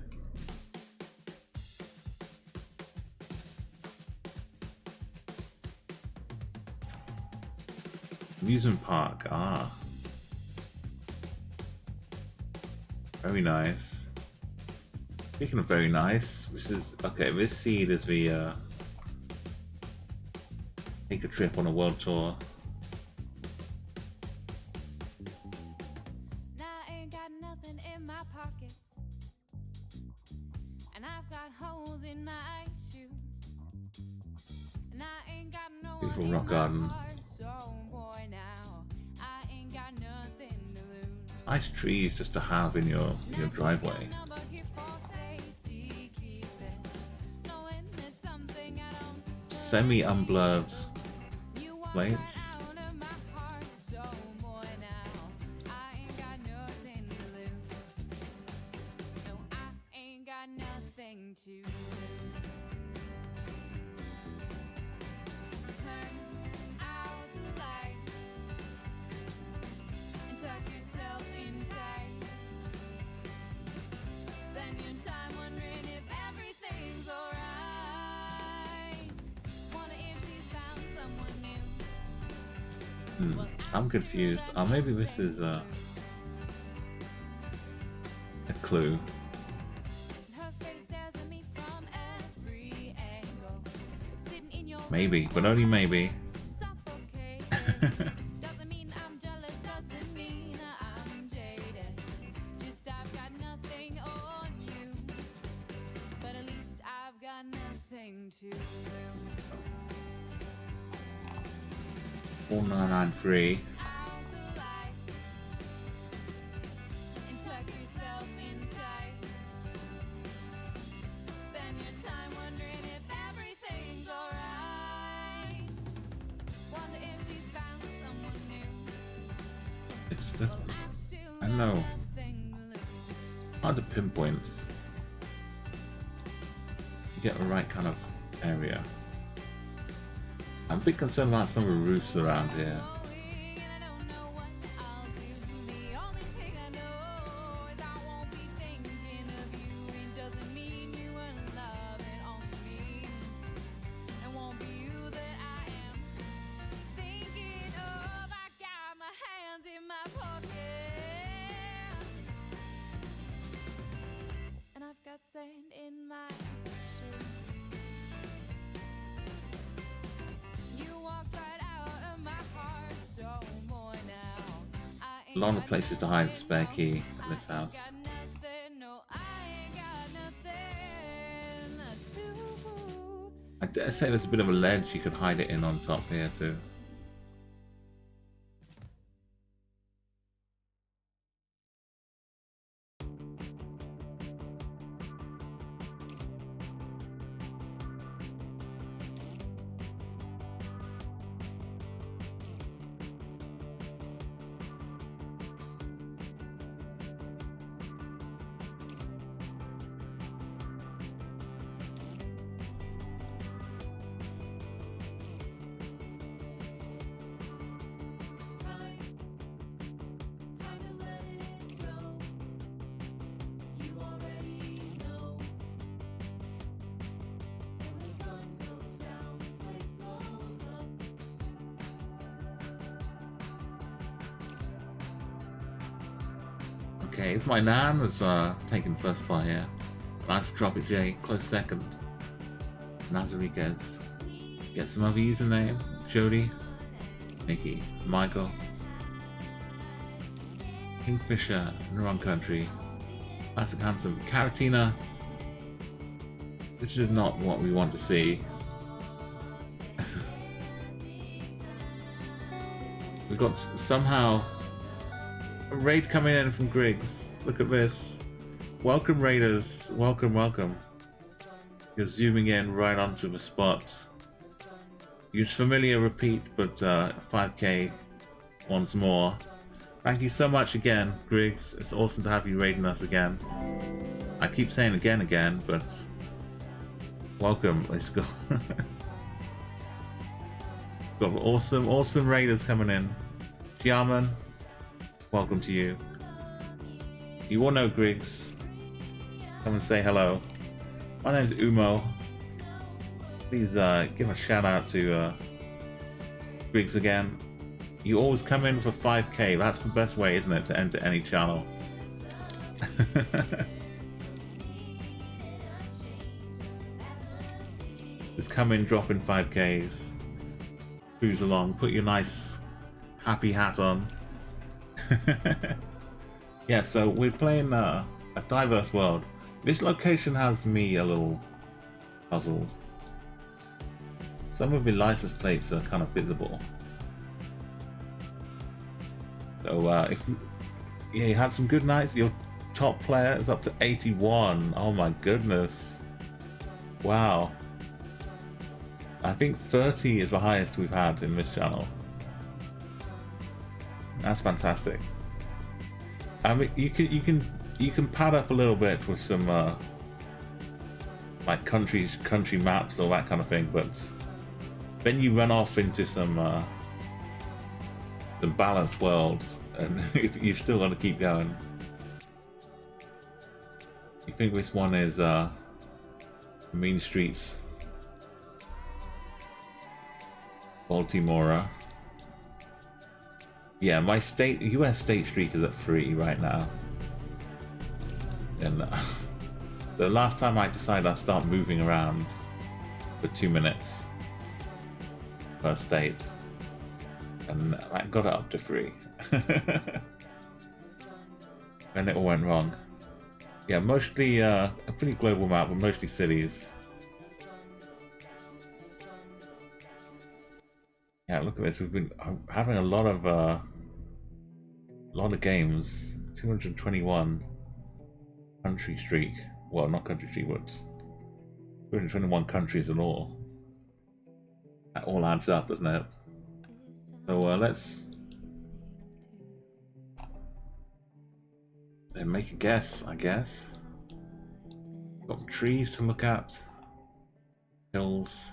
Amusement park. Ah. Very nice. Speaking of very nice, this is okay. This seed is the take a trip on a world tour. Now I ain't got nothing in my pockets, and I've got holes in my shoes, and I ain't got no Beautiful one rock in garden. my heart. So boy, now I ain't got nothing to lose. Nice trees just to have in your driveway. Number here for safety, keep it, knowing it's something I don't. Semi-unblurred You walk plates. right out of my heart, so boy, now I ain't got nothing to lose. No, I ain't got nothing to lose. Turn out the light and tuck yourself in tight. Spend your time wondering if everything's alright. Wonder if she's found someone new. I'm confused. Maybe this is a clue. Her face stares at me from every angle. Sitting in your Maybe, but only maybe. suffocating. Doesn't mean I'm jealous, doesn't mean I'm jaded. Just I've got nothing on you, but at least I've got nothing to lose. 4993. Out the light and tuck yourself in tight. Spend your time wondering if everything's alright. Wonder if she's found someone new. It's the Well, I've still I got know. nothing to lose. hard to pinpoint. You get the right kind of area. I'm a bit concerned about some of the roofs around here. And I've got sand in my shoes. You walked right out of my heart, so boy, now I ain't A lot of got places to hide nothing, spare no, key in I this ain't house. got nothing, no, I ain't got nothing to. I dare say there's a bit of a ledge you could hide it in on top here too. Okay, it's my nan that's taking first spot here. Nice drop it, Jay. Close second. Nazariguez. Get some other username. Jody. Nikki. Michael. Kingfisher. In the wrong country. Classic Handsome. Caratina. This is not what we want to see. We got somehow a raid coming in from Griggs. Look at this. Welcome, Raiders. Welcome, welcome. You're zooming in right onto the spot. Use familiar repeat, but 5k once more. Thank you so much again, Griggs. It's awesome to have you raiding us again. I keep saying again, but welcome. Let's go. Got awesome Raiders coming in. Giaman, welcome to you. You all know Griggs. Come and say hello. My name's Umo. Please give a shout out to Griggs again. You always come in for 5k. That's the best way, isn't it, to enter any channel? Just come in, drop in 5Ks, cruise along, put your nice happy hat on. Yeah, so we're playing a diverse world. This location has me a little puzzled. Some of the license plates are kind of visible. So if yeah, you had some good nights. Your top player is up to 81. Oh my goodness! Wow. I think 30 is the highest we've had in this channel. That's fantastic. I mean, you can pad up a little bit with some like country maps or that kind of thing, but then you run off into some the balanced world, and you've still got to keep going. You think this one is Mean Streets, Baltimore? Yeah, my US state streak is at 3 right now, and so last time I decided I'd start moving around for 2 minutes per state, and I got it up to 3. And it all went wrong. Yeah, mostly a pretty global map, but mostly cities. Yeah, look at this. We've been having a lot of games. 221 country streak. Well, not country streak, but 221 countries in all. That all adds up, doesn't it? So let's make a guess, I guess. Got trees to look at, hills.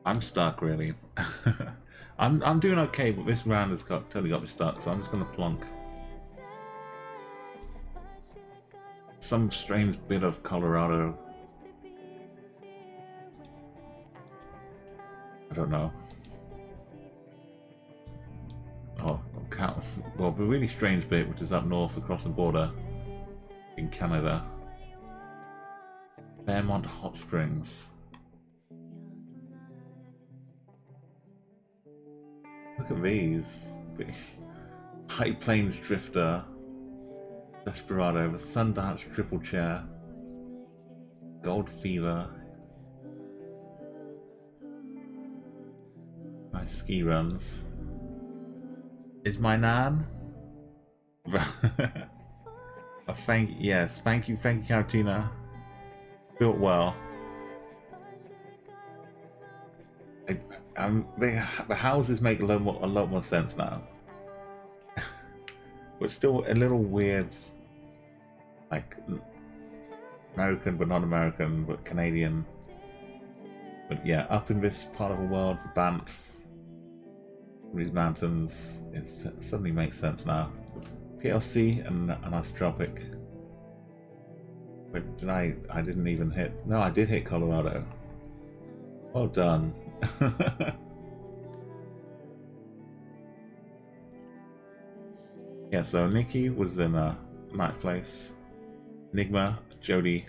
I'm stuck, really. I'm doing okay, but this round has totally got me stuck, so I'm just gonna plonk some strange bit of Colorado. I don't know. Oh, well, the really strange bit, which is up north across the border in Canada. Fairmont Hot Springs. Look at these. High Plains Drifter, Desperado, the Sundance Triple Chair, Gold Fever, nice ski runs. Is my nan? Yes, thank you, Caratina. Built well. The houses make a lot more sense now. But still a little weird, like American but not American, but Canadian. But yeah, up in this part of the world, Banff, these mountains, it suddenly makes sense now. PLC and Astropic. But I didn't even hit. No, I did hit Colorado. Well done. Yeah, so Nikki was in Night Place, Enigma, Jody,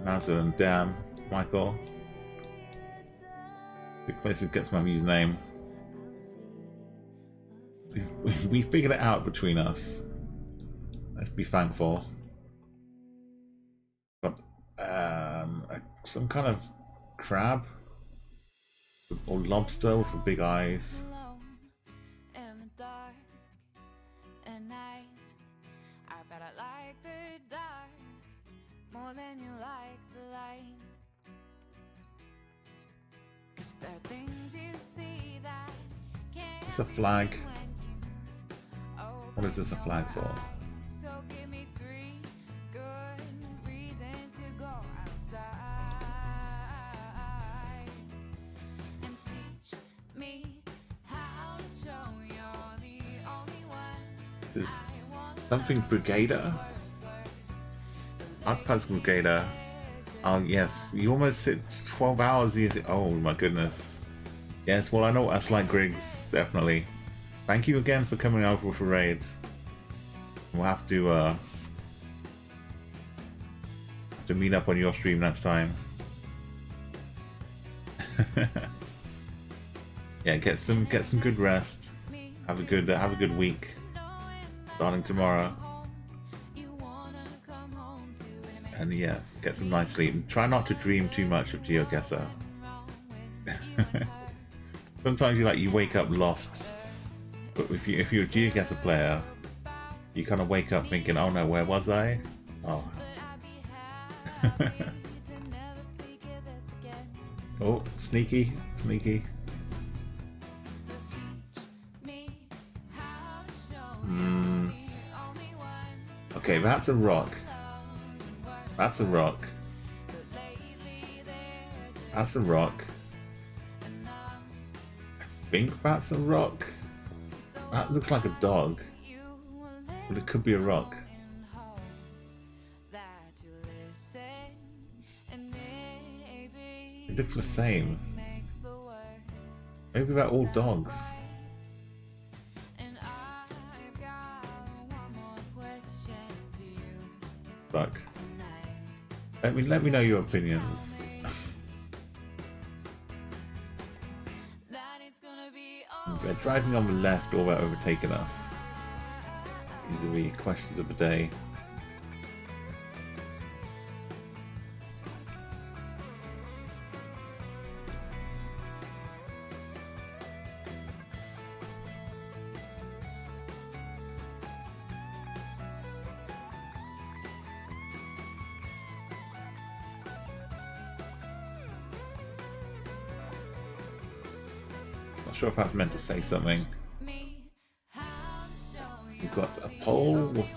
Nazza and Dan, Michael. The place who gets my username. We figured it out between us. Let's be thankful. But some kind of crab or lobster with big eyes. It's a flag. What is this a flag for? There's something Brigader? Outpost Brigader. Oh yes, you almost hit 12 hours. Oh my goodness. Yes, well I know what that's like, Griggs, definitely. Thank you again for coming over for a raid. We'll have to meet up on your stream next time. Yeah, get some good rest. Have a good week. Starting tomorrow. And yeah, get some nice sleep. And try not to dream too much of GeoGuessr. Sometimes you wake up lost. But if you're a GeoGuessr player, you kind of wake up thinking, oh no, where was I? Oh. Oh, sneaky. Okay, that's a rock. That's a rock. That's a rock. I think that's a rock. That looks like a dog. But it could be a rock. It looks the same. Maybe they're all dogs. Fuck. Let me know your opinions. They're driving on the left or they're overtaking us. These are the questions of the day. Not sure if I was meant to say something. We've got a pole with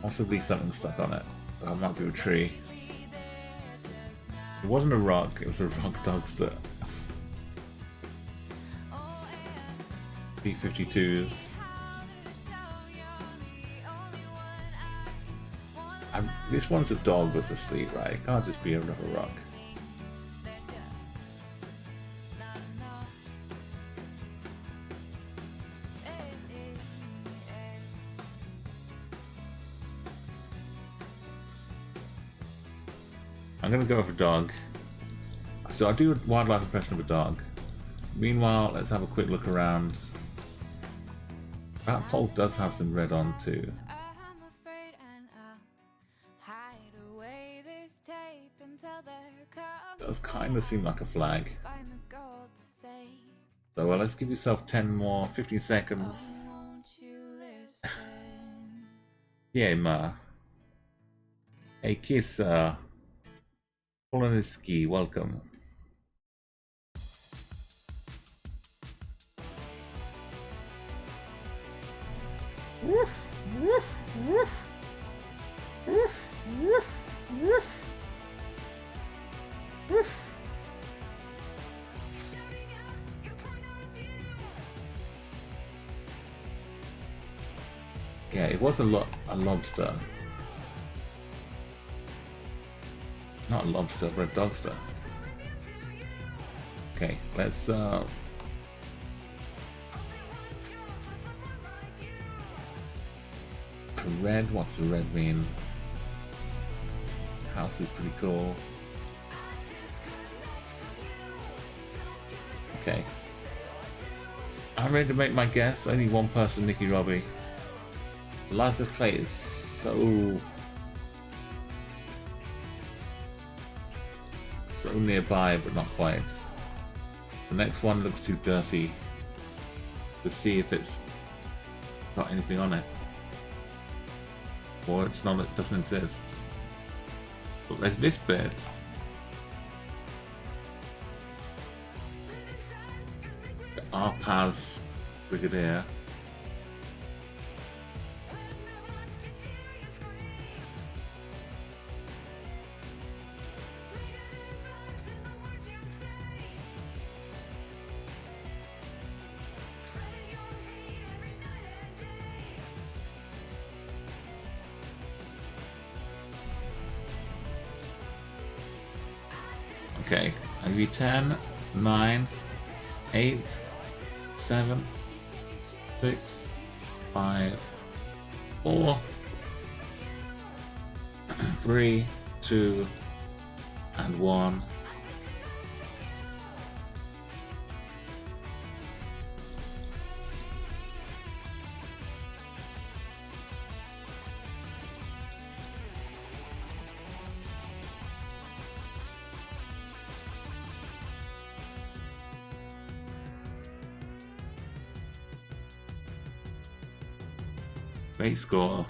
possibly something stuck on it. That might be a tree. It wasn't a rock, it was a rock dogster. B-52s. This one's a dog that's asleep, right? It can't just be another rock. I'm gonna go with a dog. So I'll do a wildlife impression of a dog. Meanwhile, let's have a quick look around. That pole does have some red on too. Does kind of seem like a flag. So well, let's give yourself 15 seconds. Yeah, ma. Hey, kiss, Poloniski, welcome. Woof, woof, woof. Woof, woof, woof. Woof. Yeah, it was a lobster. Not a lobster, but a dogster. Okay, let's red, what's the red mean? House is pretty cool. Okay. I'm ready to make my guess. Only one person, Nicky Robbie. The license plate is so nearby, but not quite. The next one looks too dirty to see if it's got anything on it, or it's not. It doesn't exist. But there's this bit. The Arpaz Brigadier. Okay, I'll give you 10, 9, 8, 7, 6, 5, 4, 3, 2, and 1. Great score.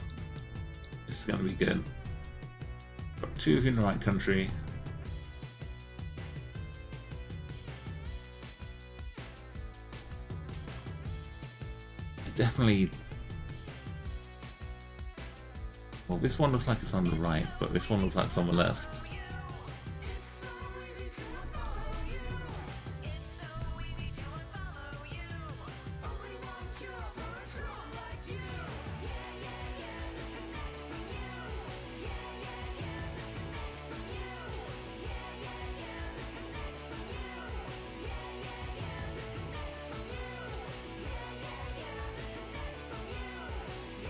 This is going to be good. Got 2 in the right country. Definitely. Well, this one looks like it's on the right, but this one looks like it's on the left.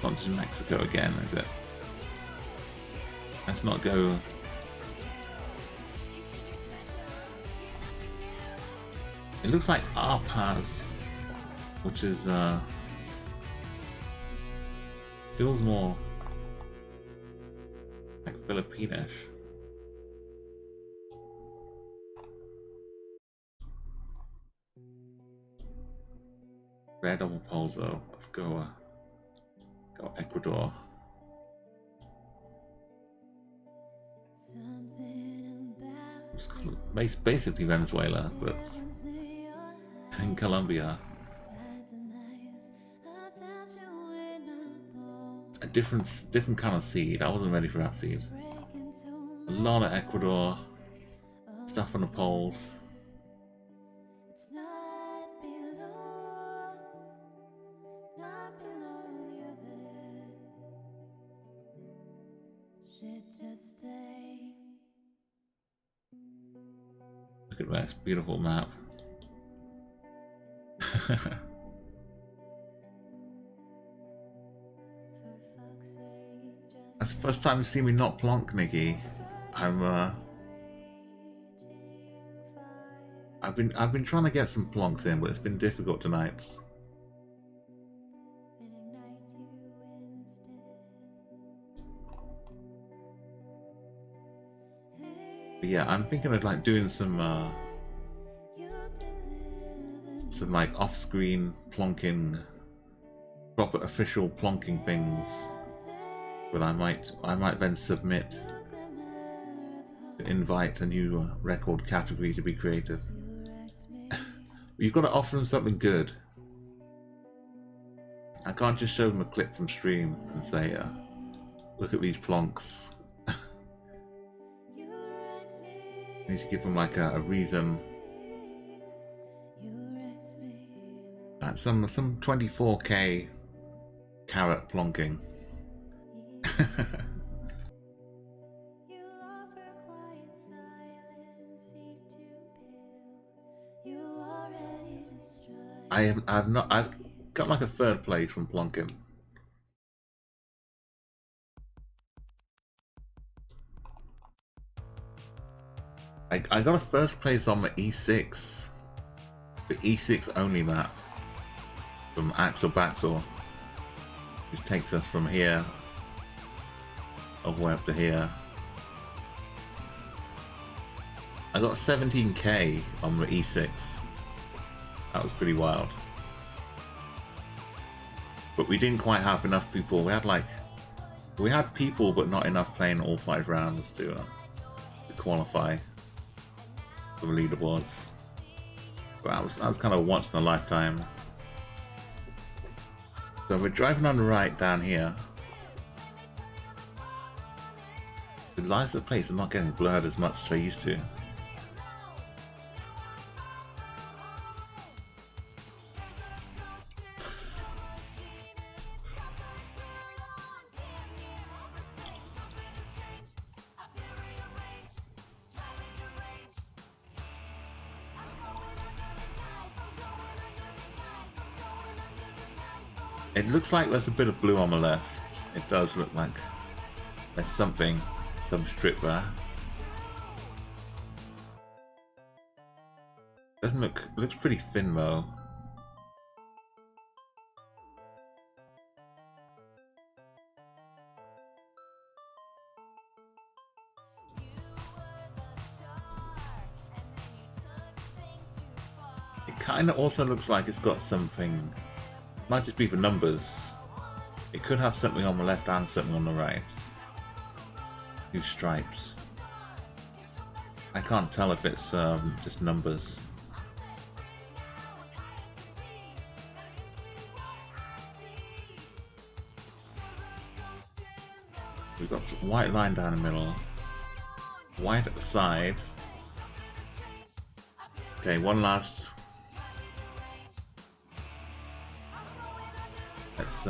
Not to Mexico again, is it? Let's not go. It looks like our Paz, which is feels more like Filipinish. Red double Polzo. Let's go. Go Ecuador. It's basically Venezuela, but in Colombia. A different kind of seed. I wasn't ready for that seed. A lot of Ecuador stuff on the poles. Look at this beautiful map. That's the first time you see me not plonk, Nikki. I've been trying to get some plonks in, but it's been difficult tonight. But yeah, I'm thinking of like doing some like off-screen plonking, proper official plonking things. But I might then submit to invite a new record category to be created. You've got to offer them something good. I can't just show them a clip from stream and say, look at these plonks. I need to give them like a reason. Like some 24K carrot plonking. I've got like a 3rd place from plonking. I got a 1st place on the E6, the E6 only map from Axel Baxel, which takes us from here all the way up to here. I got 17K on the E6. That was pretty wild. But we didn't quite have enough people. We had people, but not enough playing all 5 rounds to qualify for the leaderboards. But that was kind of once in a lifetime. So we're driving on the right down here. The lines of the place are not getting blurred as much as they used to. It looks like there's a bit of blue on the left. It does look like there's something, some strip there. Doesn't look, it looks pretty thin though. It kind of also looks like it's got something, might just be the numbers. It could have something on the left and something on the right. Two stripes. I can't tell if it's just numbers. We've got white line down the middle, white at the side. Okay, one last. Let's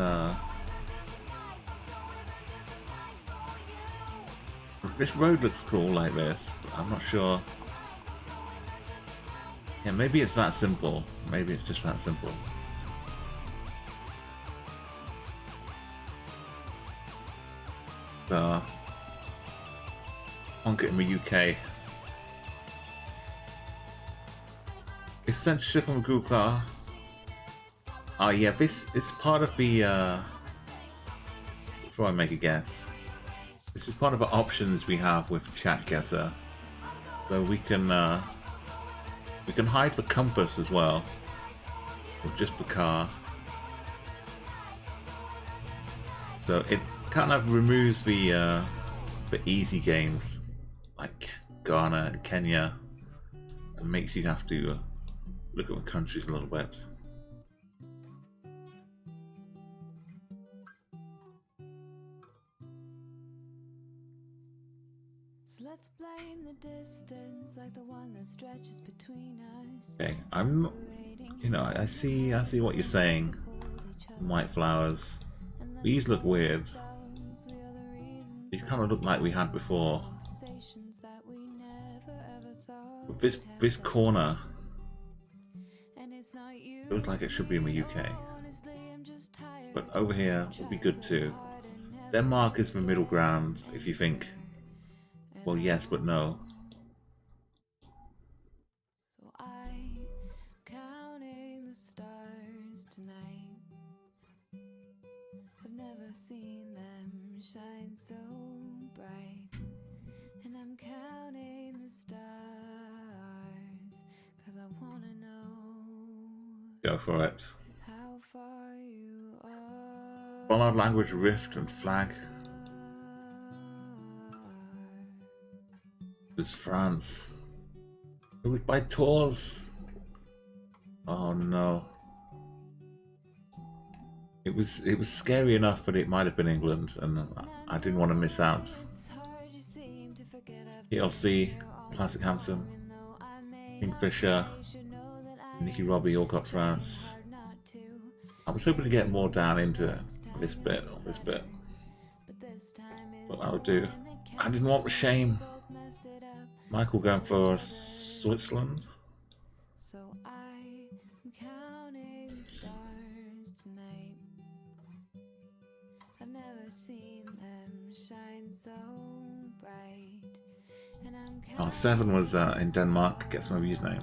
this road looks cool like this, but I'm not sure. Yeah, maybe it's that simple. Maybe it's just that simple. Honk it in the UK. It's censorship on the Google car. Oh yeah, this is part of the before I make a guess. This is part of the options we have with Chatguessr. So we can hide the compass as well. With just the car. So it kind of removes the easy games like Ghana and Kenya, and makes you have to look at the countries a little bit. So let's blame the distance like the one that stretches between us. Okay, I'm not, you know, I see what you're saying. Some white flowers. These look weird. These kind of look like we had before. But this corner feels like it should be in the UK. But over here would be good too. Denmark is the middle ground if you think, well, yes, but no. So I'm counting the stars tonight. I've never seen them shine so bright. And I'm counting the stars, 'cause I wanna know Go for it. how far you are. Followed language rift and flag. It was France. It was by Tours. Oh no. It was scary enough, but it might have been England, and I didn't want to miss out. PLC, Classic Handsome, Kingfisher, Nicky Robbie all got France. I was hoping to get more down into this bit or this bit, but that'll do. I didn't want the shame. Michael going for Switzerland. So I'm counting the stars tonight. I've never seen them shine so bright. And I'm Oh, 7 was in Denmark. Gets my views name.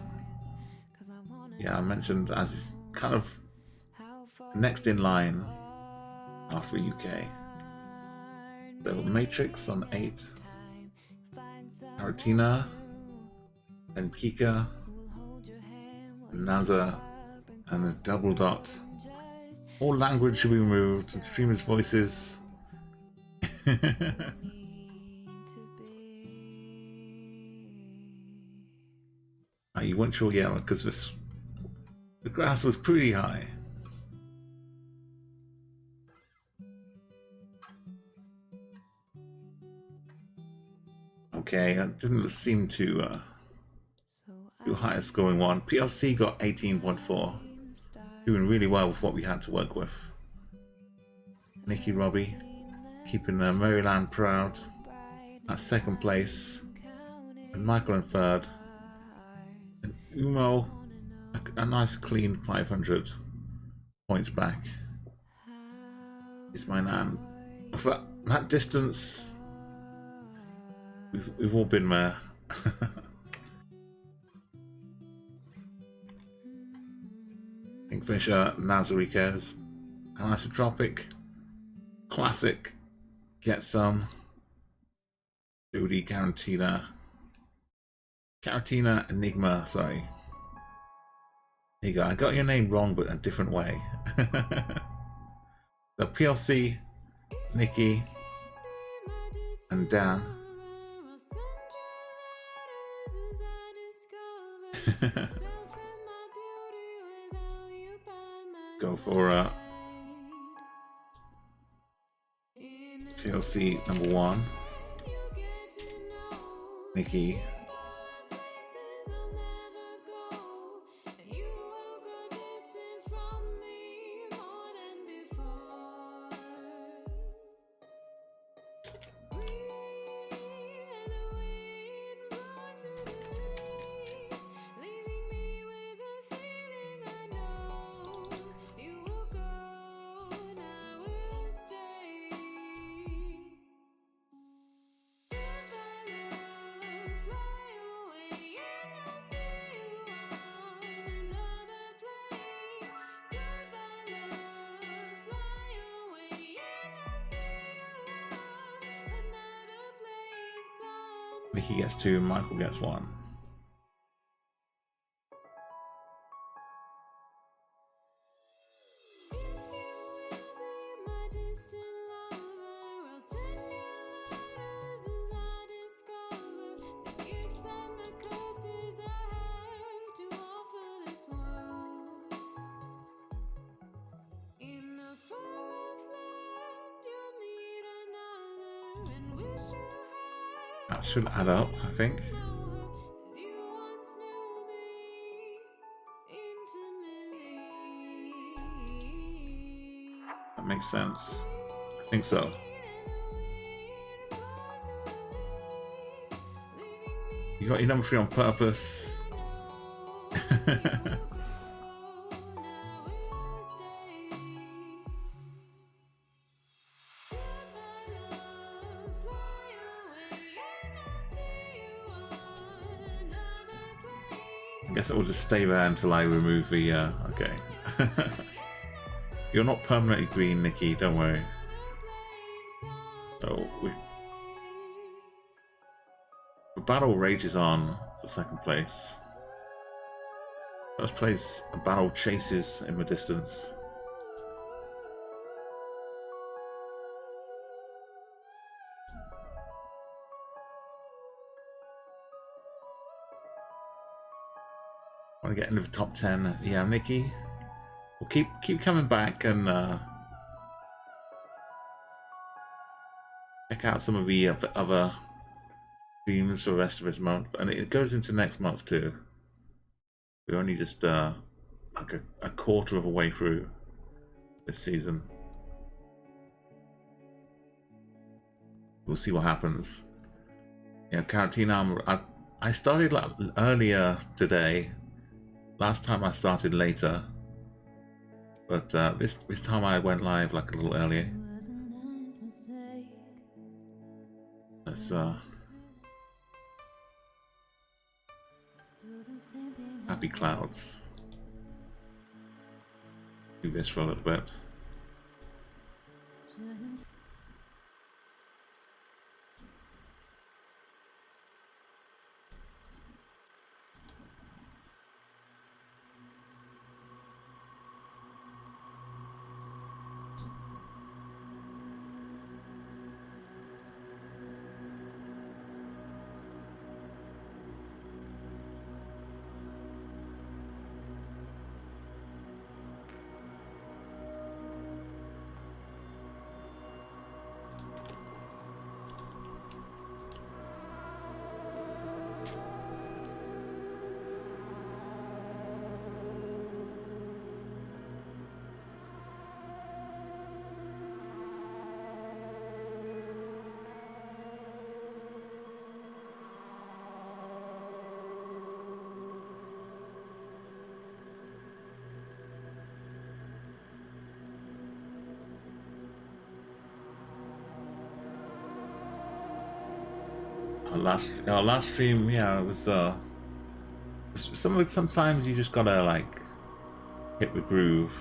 Yeah, I mentioned as is kind of next in line after the UK. So Matrix on 8. Aratina, and Kika, NASA, and a double dot. All language should be removed, and streamers' voices. You weren't sure, yeah, because the grass was pretty high. Okay, that didn't seem to do highest scoring one. PLC got 18.4, doing really well with what we had to work with. Nicky Robbie keeping Maryland proud at second place, and Michael in third, and Umo a nice clean 500 points back. It's my nan. For that distance, we've all been there. Kingfisher, Nazarikers, Anisotropic, Classic, Get Some, Jody, Garantina, Enigma, sorry. There you go, I got your name wrong, but a different way. The PLC, Nikki, and Dan. Go for PLC number 1. Nikki. Nikki gets 2, Michael gets 1. That should add up, I think. That makes sense. I think so. You got your number 3 on purpose. I guess it will just stay there until I remove the, okay. You're not permanently green, Nikki, don't worry. So, the battle rages on for 2nd place. 1st place, a battle chases in the distance. Want to get into the top 10? Yeah, Nikki. We'll keep coming back and check out some of the other streams for the rest of this month, and it goes into next month too. We're only just like a quarter of a way through this season. We'll see what happens. Yeah, Caratina, I started like earlier today. Last time I started later, but this time I went live like a little earlier. Let's Happy Clouds. Do this for a little bit. Last stream, yeah, it was sometimes you just gotta like hit the groove.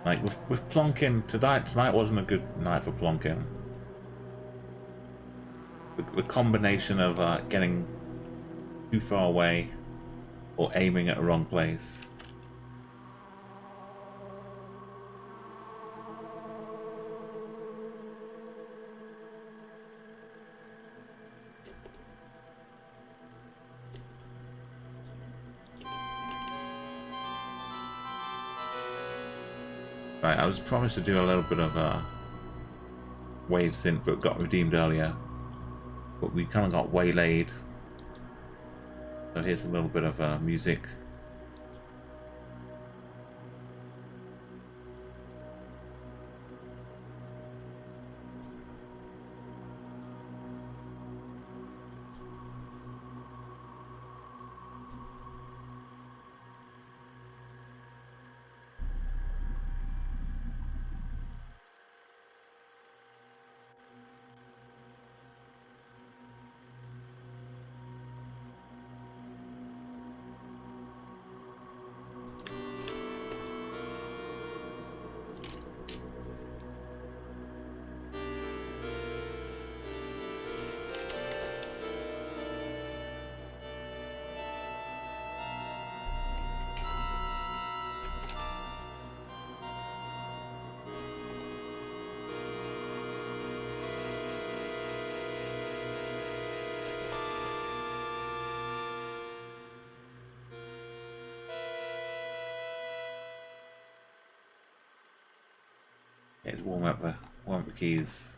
Like with plonking tonight wasn't a good night for plonking. The combination of getting too far away or aiming at the wrong place. Right, I was promised to do a little bit of wave synth that got redeemed earlier, but we kind of got waylaid. So here's a little bit of music. Let's warm up the keys.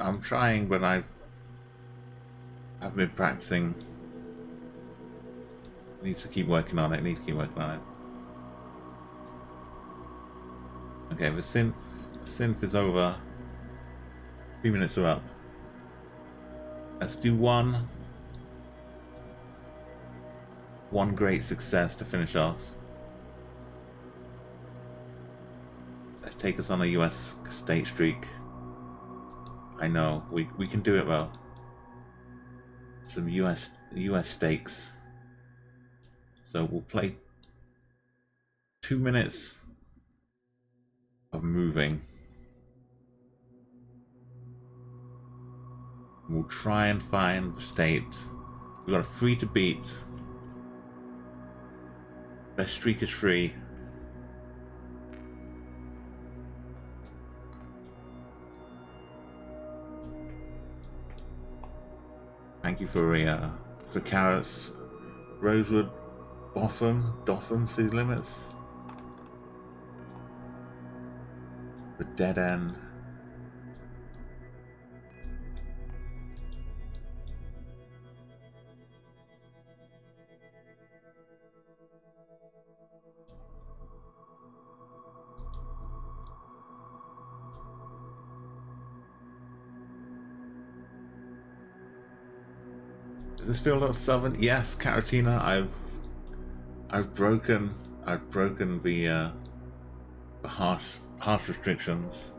I'm trying, but I've been practicing. Need to keep working on it. Okay, the synth is over. 3 minutes are up. Let's do one great success to finish off. Let's take us on a US state streak. I know, we can do it though. Some US stakes. So we'll play 2 minutes of moving. We'll try and find the state. We've got a 3 to beat. Best streak is free. Thank you for carrots, Rosewood, Doffum city limits. The dead end. Does this feel a little southern? Yes, Caratina. I've broken the harsh restrictions.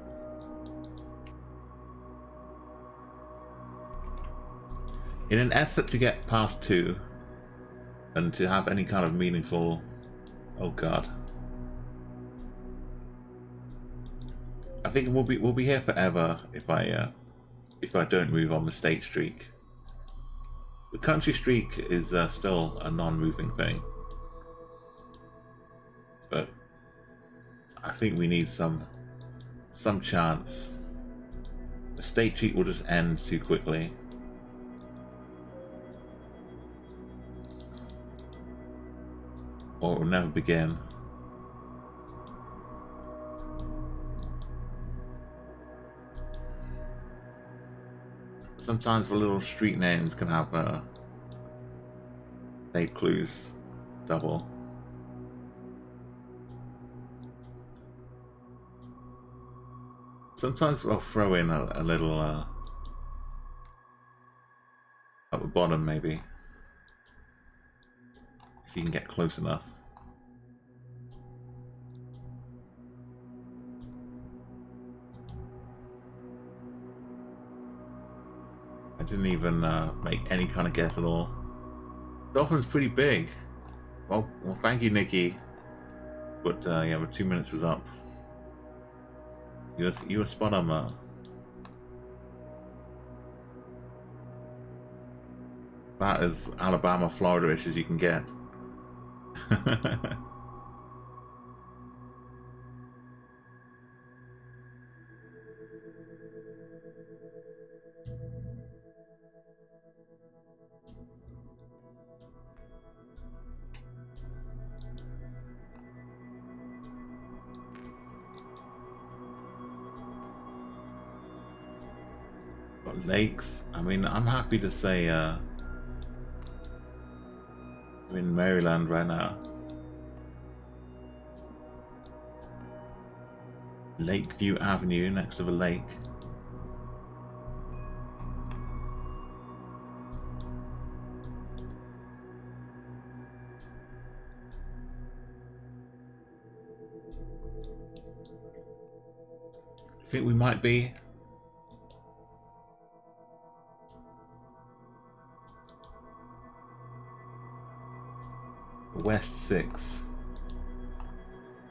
In an effort to get past 2 and to have any kind of meaningful, oh god, I think we'll be here forever if I don't move on the state streak. The country streak is still a non-moving thing, but I think we need some chance. The state streak will just end too quickly. Or it will never begin. Sometimes the little street names can have state clues double. Sometimes we'll throw in a little at the bottom, maybe, if you can get close enough. I didn't even make any kind of guess at all. Dolphin's pretty big. Well, thank you, Nikki. But yeah, the 2 minutes was up. You were spot on that. About as Alabama, Florida-ish as you can get. Lakes. I mean, I'm happy to say I'm in Maryland right now. Lakeview Avenue next to the lake. I think we might be. West 6.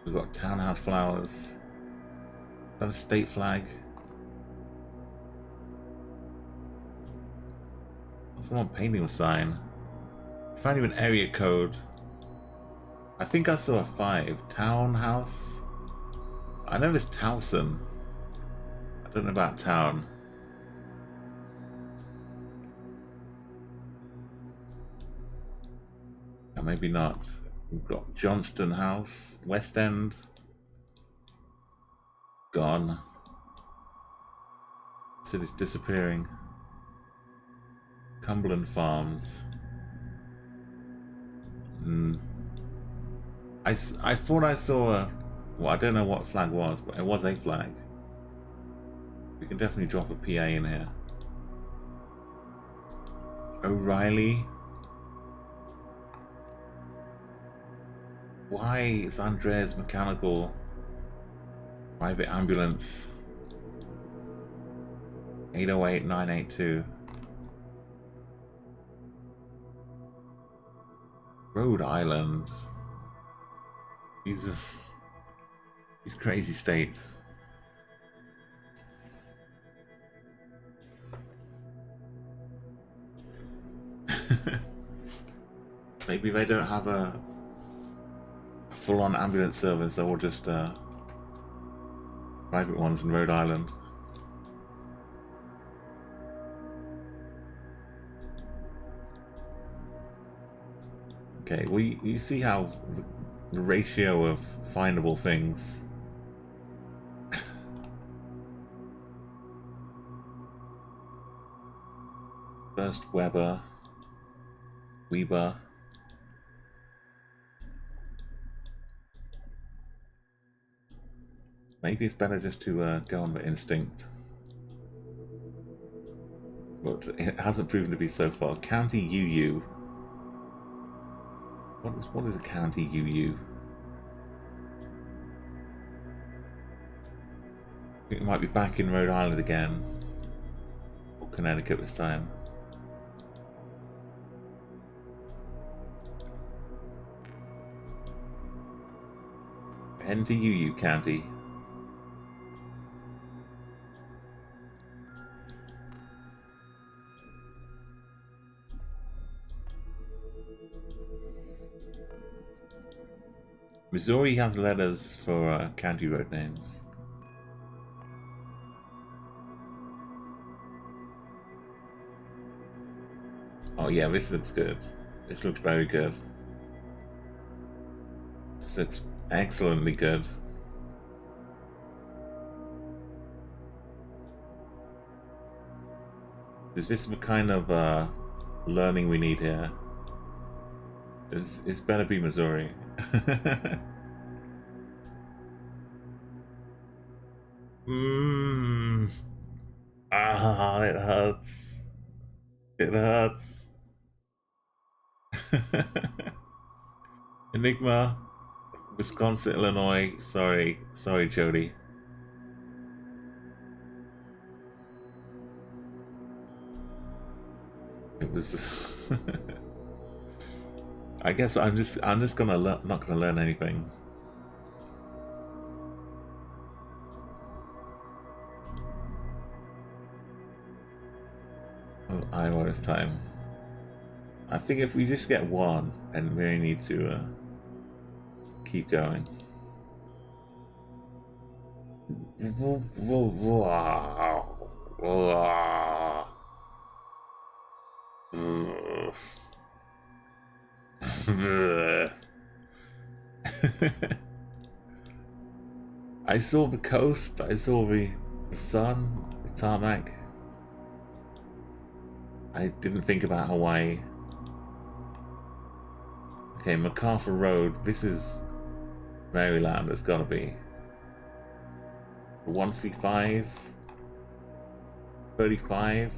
We've got townhouse flowers. Is that a state flag? Someone painting a sign. Found you an area code. I think I saw a 5. Townhouse? I know there's Towson. I don't know about town. Maybe not. We've got Johnston House, West End. Gone. City's disappearing. Cumberland Farms. I thought I saw a... Well, I don't know what flag was, but it was a flag. We can definitely drop a PA in here. O'Reilly. Why is Andres Mechanical? Private ambulance. 808 982. Rhode Island. These crazy states. Maybe they don't have a full-on ambulance service or just private ones in Rhode Island. Okay, well, you see how the ratio of findable things. First Weber. Maybe it's better just to go on the instinct. But it hasn't proven to be so far. County UU. What is a county UU? I think it might be back in Rhode Island again. Or Connecticut this time. Heading to UU County. Missouri has letters for county road names. Oh yeah, this looks good. This looks very good. This looks excellently good. Is this the kind of learning we need here? It's better be Missouri. Ah, it hurts. It hurts. Enigma, Wisconsin, Illinois. Sorry, Jody. It was. I guess I'm just gonna not gonna learn anything. Iowa this time. I think if we just get one, and we only need to keep going. I saw the coast, I saw the sun, the tarmac. I didn't think about Hawaii. Okay, MacArthur Road, this is Maryland, it's gotta be. 135? 35?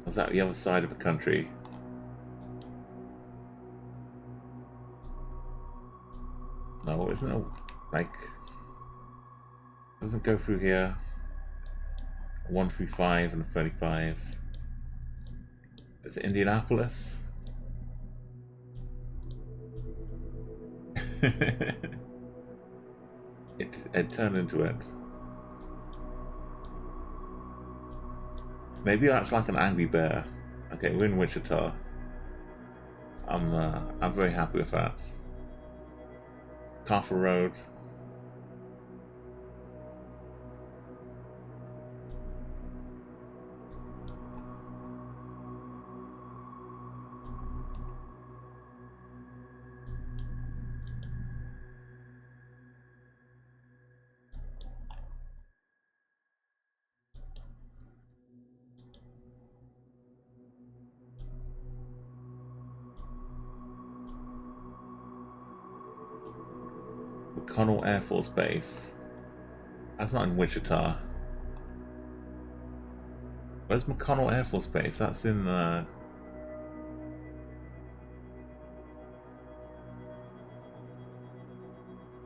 Was that the other side of the country? No, isn't it like... Doesn't go through here. 135 and 35. Is it Indianapolis? it turned into it. Maybe that's like an angry bear. Okay, we're in Wichita. I'm very happy with that. MacArthur Road. McConnell Air Force Base. That's not in Wichita. Where's McConnell Air Force Base? That's in the...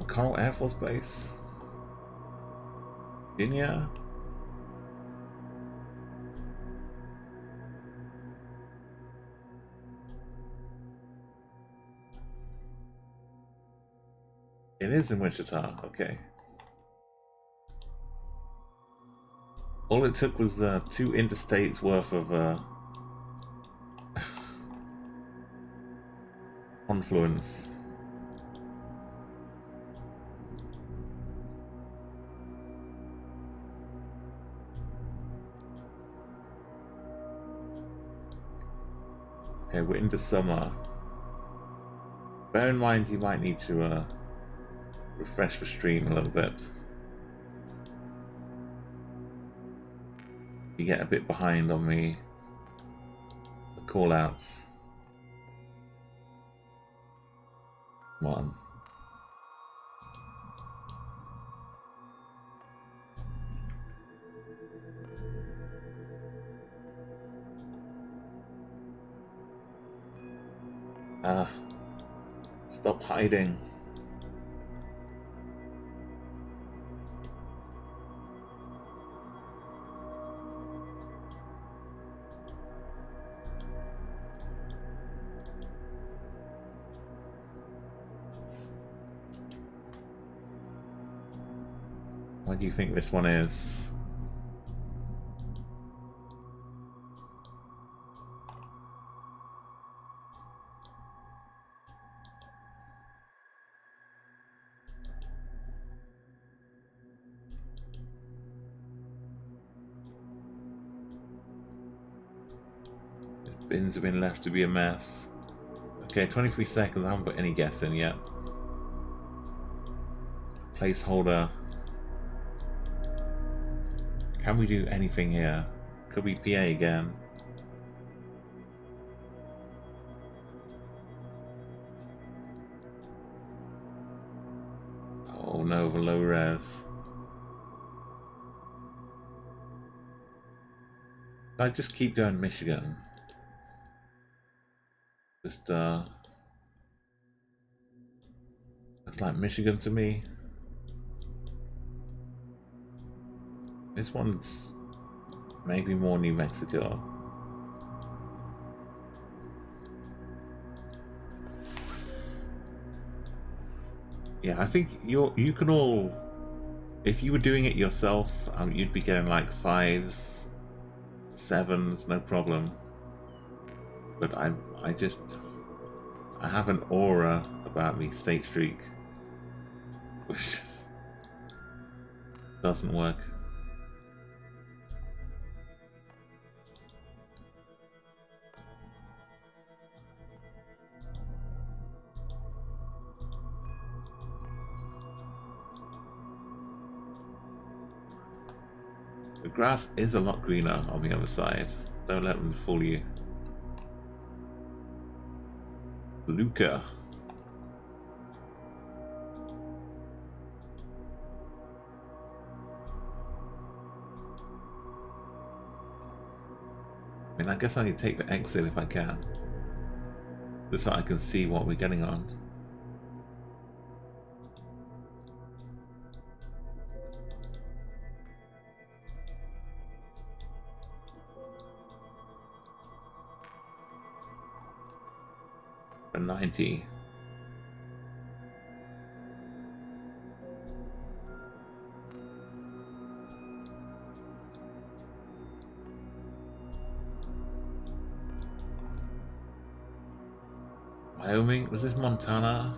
McConnell Air Force Base? Virginia? It is in Wichita, okay. All it took was 2 interstates worth of confluence. Okay, we're into summer. Bear in mind you might need to refresh the stream a little bit. You get a bit behind on the call outs. Come on. Stop hiding. What do you think this one is? Bins have been left to be a mess. Okay, 23 seconds. I haven't put any guess in yet. Placeholder. Can we do anything here? Could we PA again? Oh no, the low res. I just keep going Michigan. Just it's like Michigan to me. This one's maybe more New Mexico. Yeah, I think you can all, if you were doing it yourself, you'd be getting like 5s, 7s, no problem. But I have an aura about me, State Streak, which doesn't work. The grass is a lot greener on the other side. Don't let them fool you. Luca. I mean, I guess I need to take the exit if I can. Just so I can see what we're getting on. A 90. Wyoming? Was this Montana?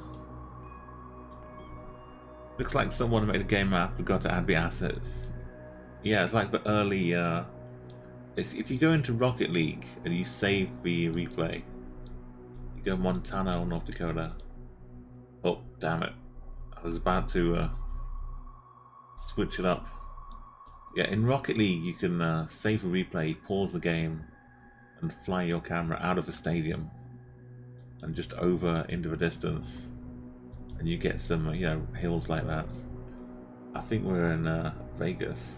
Looks like someone made a game map, forgot to add the assets. Yeah, it's like the early if you go into Rocket League and you save the replay, you go Montana or North Dakota. Oh, damn it. I was about to switch it up. Yeah, in Rocket League you can save a replay, pause the game, and fly your camera out of the stadium and just over into the distance, and you get some hills like that. I think we're in Vegas.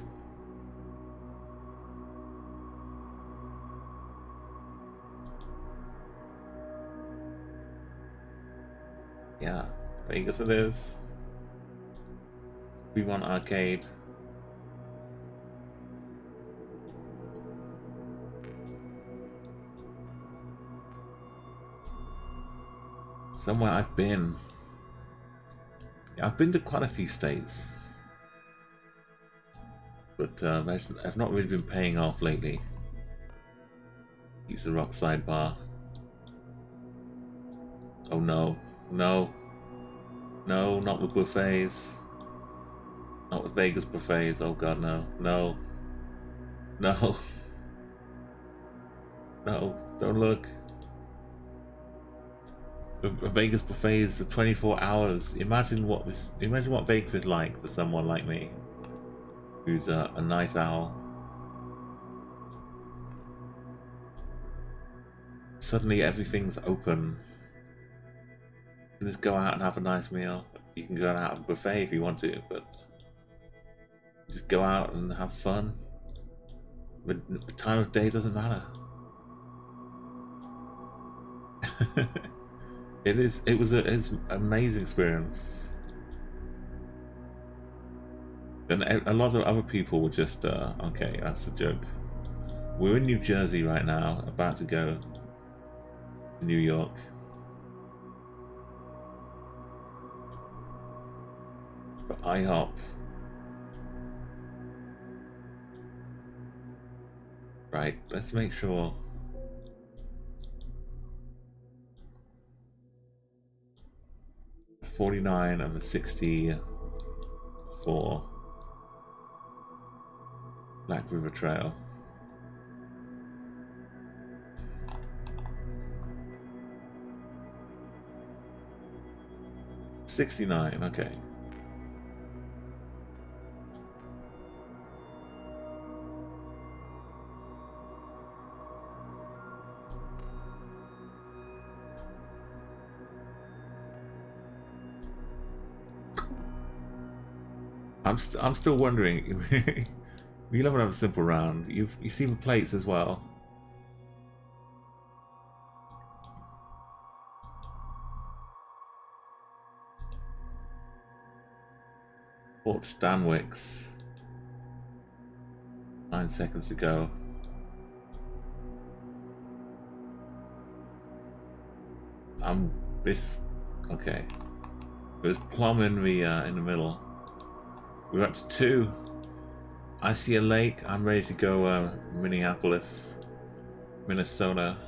Yeah, Vegas it is. We want arcade. Somewhere I've been. Yeah, I've been to quite a few states, but I've not really been paying off lately. It's a rock sidebar. Oh no, no, no, not with buffets. Not with Vegas buffets. Oh god, no, no, no, no, don't look. A Vegas buffets are 24 hours. Imagine what Vegas is like for someone like me, who's a night owl. Suddenly everything's open. You can just go out and have a nice meal. You can go out and have a buffet if you want to, but just go out and have fun. The time of day doesn't matter. It was an amazing experience. And a lot of other people were just, okay, that's a joke. We're in New Jersey right now, about to go to New York. But IHOP. Right, let's make sure. The 49 and the 64 Black River Trail. $69, okay. I'm still wondering. We love to have a simple round. You see the plates as well. Fort Stanwix. 9 seconds to go. Okay. There's plum in the middle. We're up to 2. I see a lake. I'm ready to go Minneapolis, Minnesota.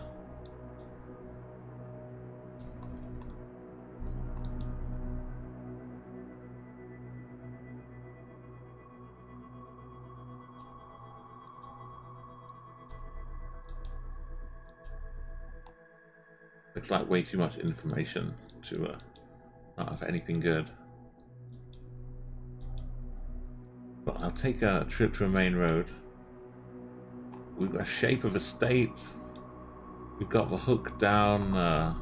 Looks like way too much information to not have anything good. But I'll take a trip to a main road. We've got a shape of a state. We've got the hook down the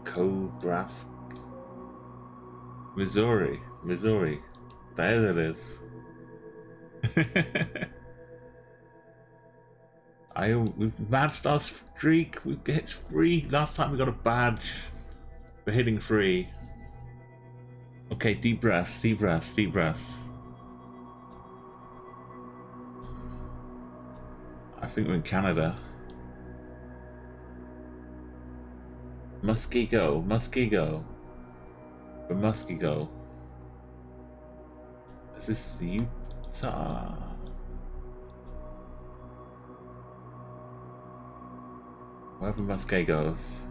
Cobrask, Missouri. There it is. We've matched our streak. We've hit 3. Last time we got a badge for hitting 3. Okay, deep breaths. I think we're in Canada. Muskego. For Muskego. Is this Utah? Wherever Muskego's.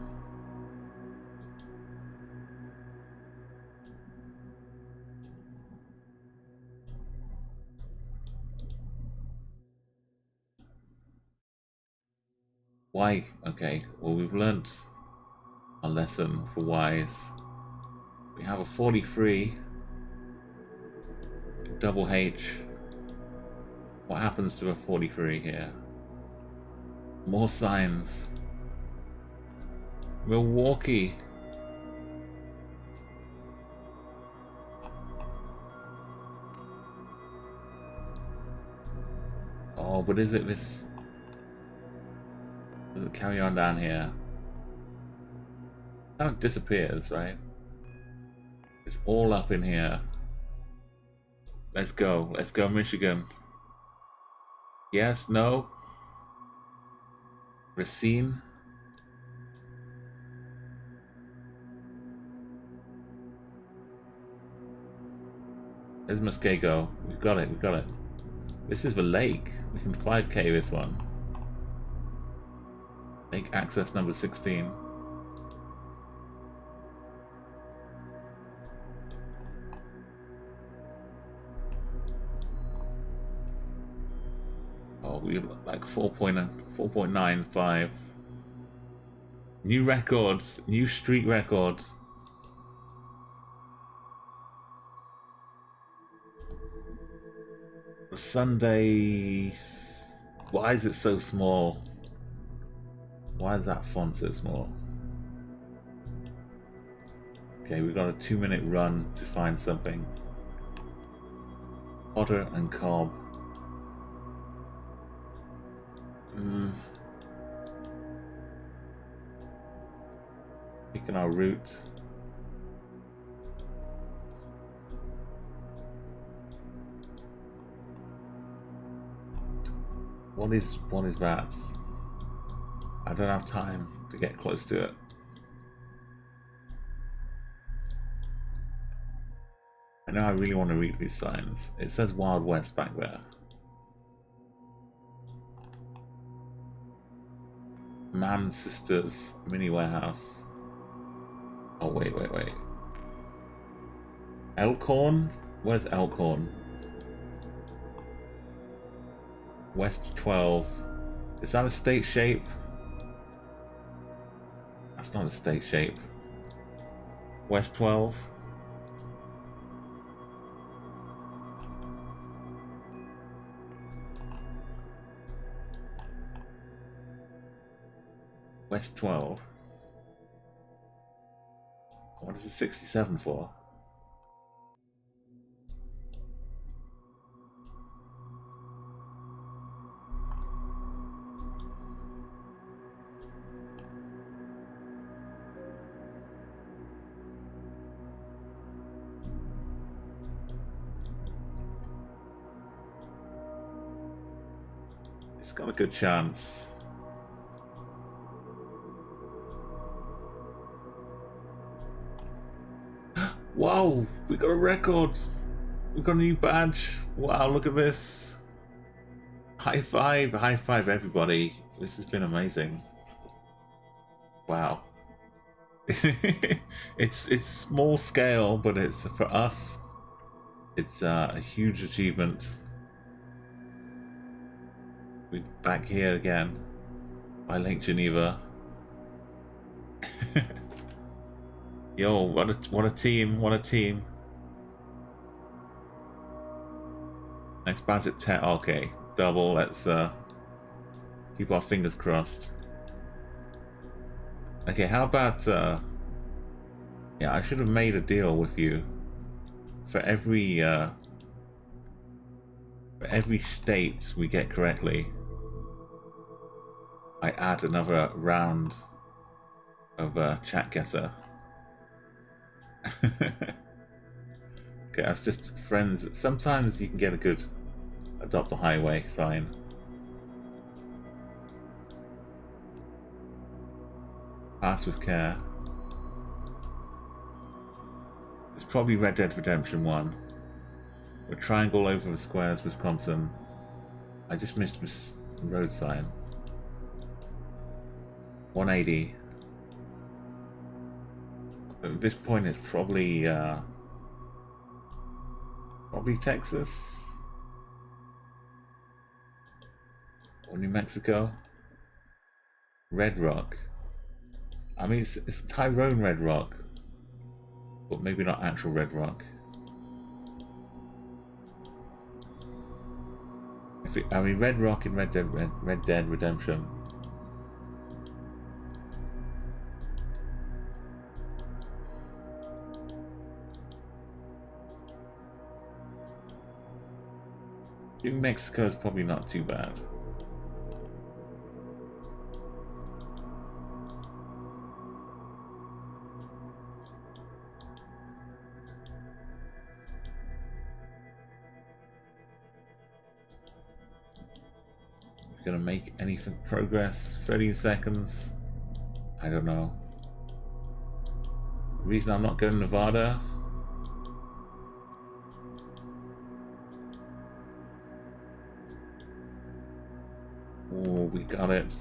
Why? Okay, well, we've learnt a lesson for Y's. We have a 43 double H. What happens to a 43 here? More signs. Milwaukee. Oh, but is it this? Does it carry on down here? It kind of disappears, right? It's all up in here. Let's go, Michigan. Yes, no? Racine? There's Muskego. We've got it. This is the lake. We can 5K this one. Lake access number 16. We like 4.95. New records, new street record. Sunday. Why is it so small? Why is that font so small? Okay, we've got a 2-minute run to find something. Potter and Cobb. Picking our route. What is that? I don't have time to get close to it. I know I really want to read these signs. It says Wild West back there. Man Sisters Mini Warehouse. Oh, wait. Elkhorn? Where's Elkhorn? West 12. Is that a state shape? That's not a state shape. West 12. West 12. What is the 67 for? It's got a good chance. Wow, we got a record. We got a new badge. Wow, look at this. High five everybody. This has been amazing. Wow. It's small scale, but it's for us. It's a huge achievement. We're back here again by Lake Geneva. Yo, what a team! What a team! Next badge at 10. Okay, double. Let's keep our fingers crossed. Okay, how about yeah, I should have made a deal with you. For every state we get correctly, I add another round of Chatguessr. Okay, that's just friends. Sometimes you can get a good adopt a highway sign. Pass with care. It's probably Red Dead Redemption 1. We're triangle over the squares, Wisconsin. I just missed this road sign. 180. At this point, it's probably Texas or New Mexico. Red Rock. I mean, it's Tyrone Red Rock, but maybe not actual Red Rock. I mean, Red Rock in Red Dead Redemption. New Mexico is probably not too bad. Gonna make anything progress? 30 seconds? I don't know. The reason I'm not going to Nevada. Oh, we got it.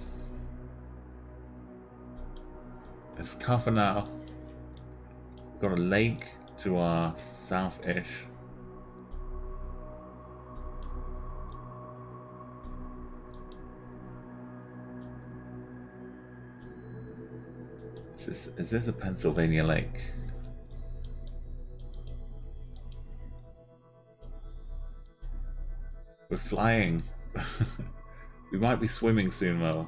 It's tougher now. We've got a lake to our south-ish. Is this a Pennsylvania lake? We're flying. We might be swimming soon though.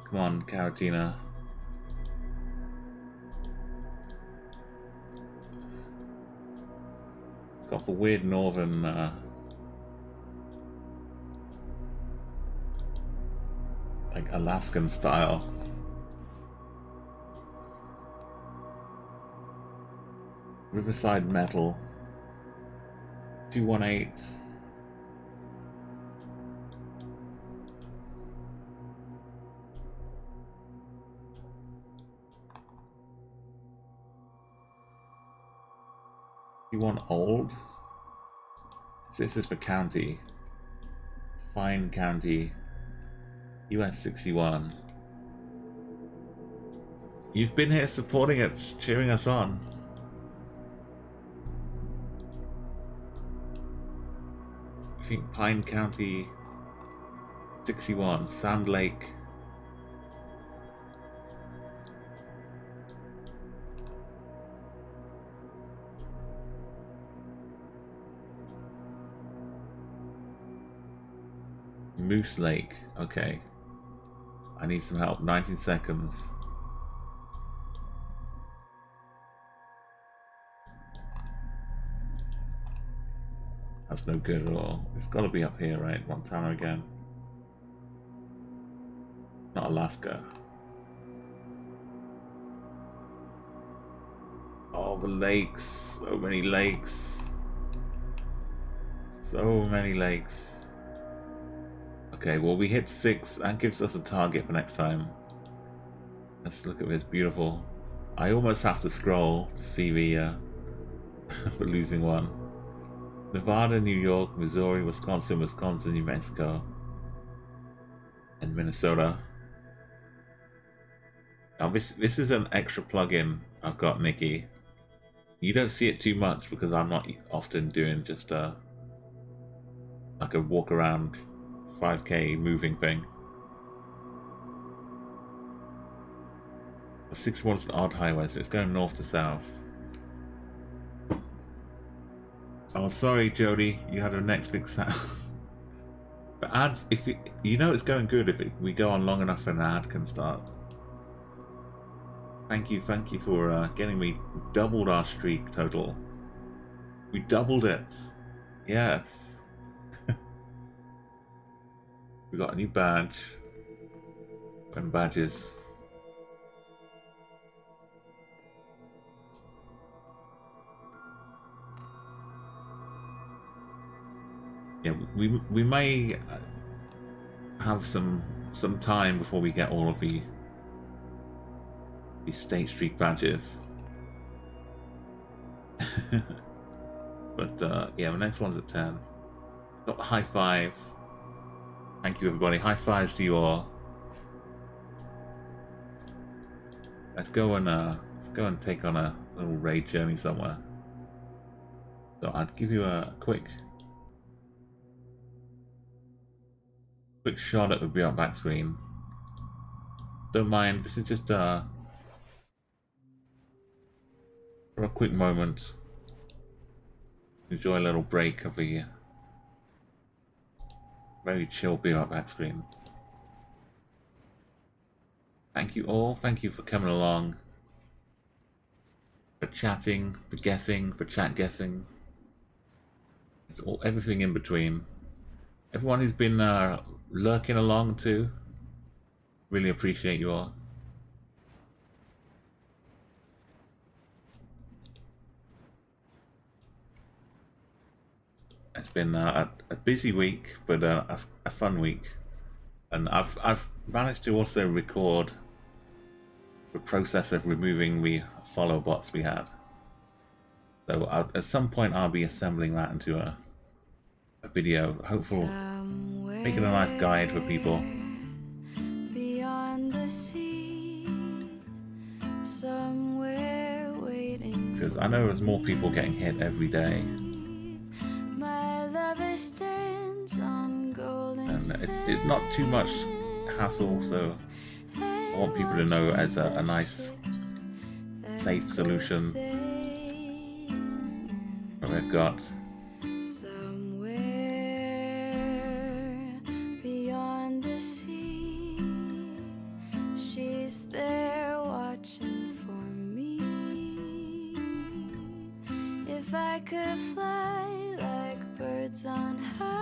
Come on, Caratina. Got the weird northern like Alaskan style. Riverside Metal 218. You want old? This is for county. Fine County. US 61. You've been here supporting it, cheering us on. I think Pine County 61. Sand Lake. Moose Lake. Okay. I need some help. 19 seconds. That's no good at all. It's got to be up here, right? Montana again. Not Alaska. Oh, the lakes. So many lakes. So many lakes. Okay, well we hit 6. That gives us a target for next time. Let's look at this. Beautiful. I almost have to scroll to see the for losing one. Nevada, New York, Missouri, Wisconsin, New Mexico, and Minnesota. Now this is an extra plugin I've got, Nikki. You don't see it too much because I'm not often doing just like a walk around 5K moving thing. 61's an odd highway, so it's going north to south. Oh, sorry, Jody, you had a next big sound. But ads, if you know it's going good if we go on long enough and an ad can start. Thank you for getting me doubled our streak total. We doubled it. Yes. We got a new badge. And badges. Yeah, we may have some time before we get all of the State Street badges. But yeah, the next one's at 10. Got high five. Thank you, everybody. High fives to you all. Let's go and take on a little raid journey somewhere. So I'd give you a quick shot at the Beyond back screen. Don't mind. This is just for a quick moment. Enjoy a little break of the very chill Beyond back screen. Thank you all. Thank you for coming along, for chatting, for guessing, for chat guessing. It's all everything in between. Everyone who's been lurking along too. Really appreciate you all. It's been a busy week, but a fun week, and I've managed to also record the process of removing the follow bots we had. So at some point I'll be assembling that into a video, hopefully making a nice guide for people. Beyond the sea, somewhere waiting. Because I know there's more people getting hit every day. My lover stands on golden And it's not too much hassle, so want people to know as a nice, safe solution. What they've got. Somewhere beyond the sea, she's there watching for me. If I could fly like birds on high,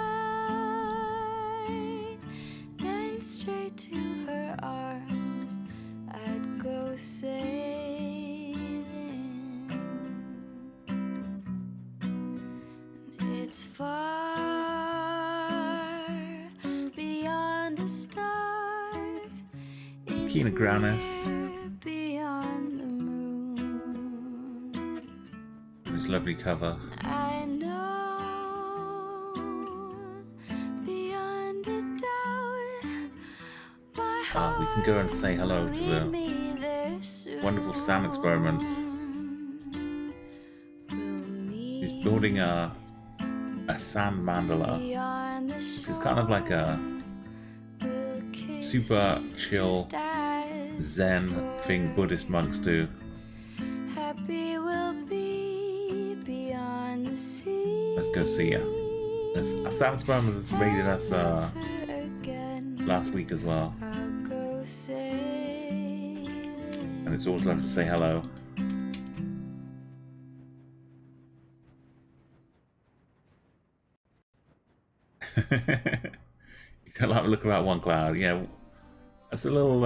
then straight to her arms I'd go sailing. It's far beyond a star. It's Kina Granis. near beyond the moon. This lovely cover. I know beyond a doubt my heart We can go and say hello to lead the me there soon. wonderful sound experiment. He's building a sand mandala. Beyond the This is kind of like a we'll kiss super chill just as Zen thing Buddhist monks do. happy we'll be beyond the sea. Let's go see her. A sound experiment has raided us Again, last week as well, I'll go sailing. and it's always lovely to say hello. You don't like the look of that one cloud, yeah. That's a little.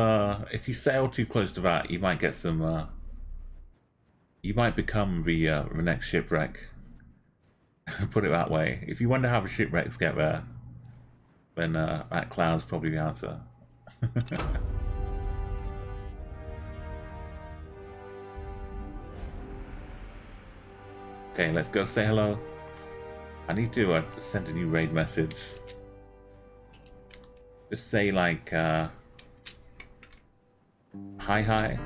If you sail too close to that, you might get some. You might become the next shipwreck. Put it that way. If you wonder how the shipwrecks get there, then that cloud's probably the answer. Okay, let's go say hello. I need to send a new raid message. Just say like, hi hi.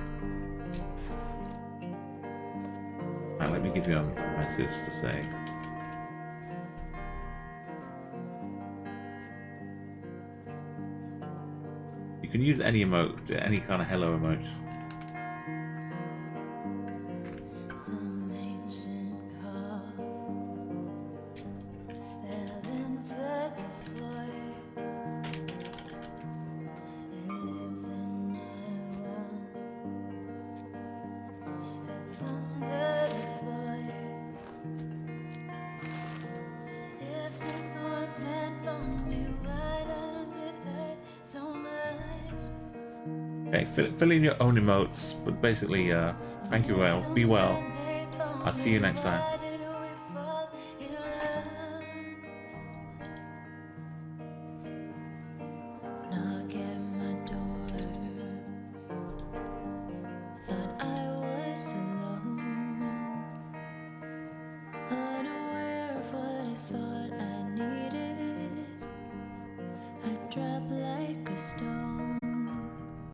Right, let me give you a message to say. You can use any emote, any kind of hello emote. Some ancient call that I've entered before. It lives in my walls. It's under the floor. If it's what's meant for me, why does it hurt so much? Okay, fill in your own emotes, but basically, thank you well, be well. I'll see you next time.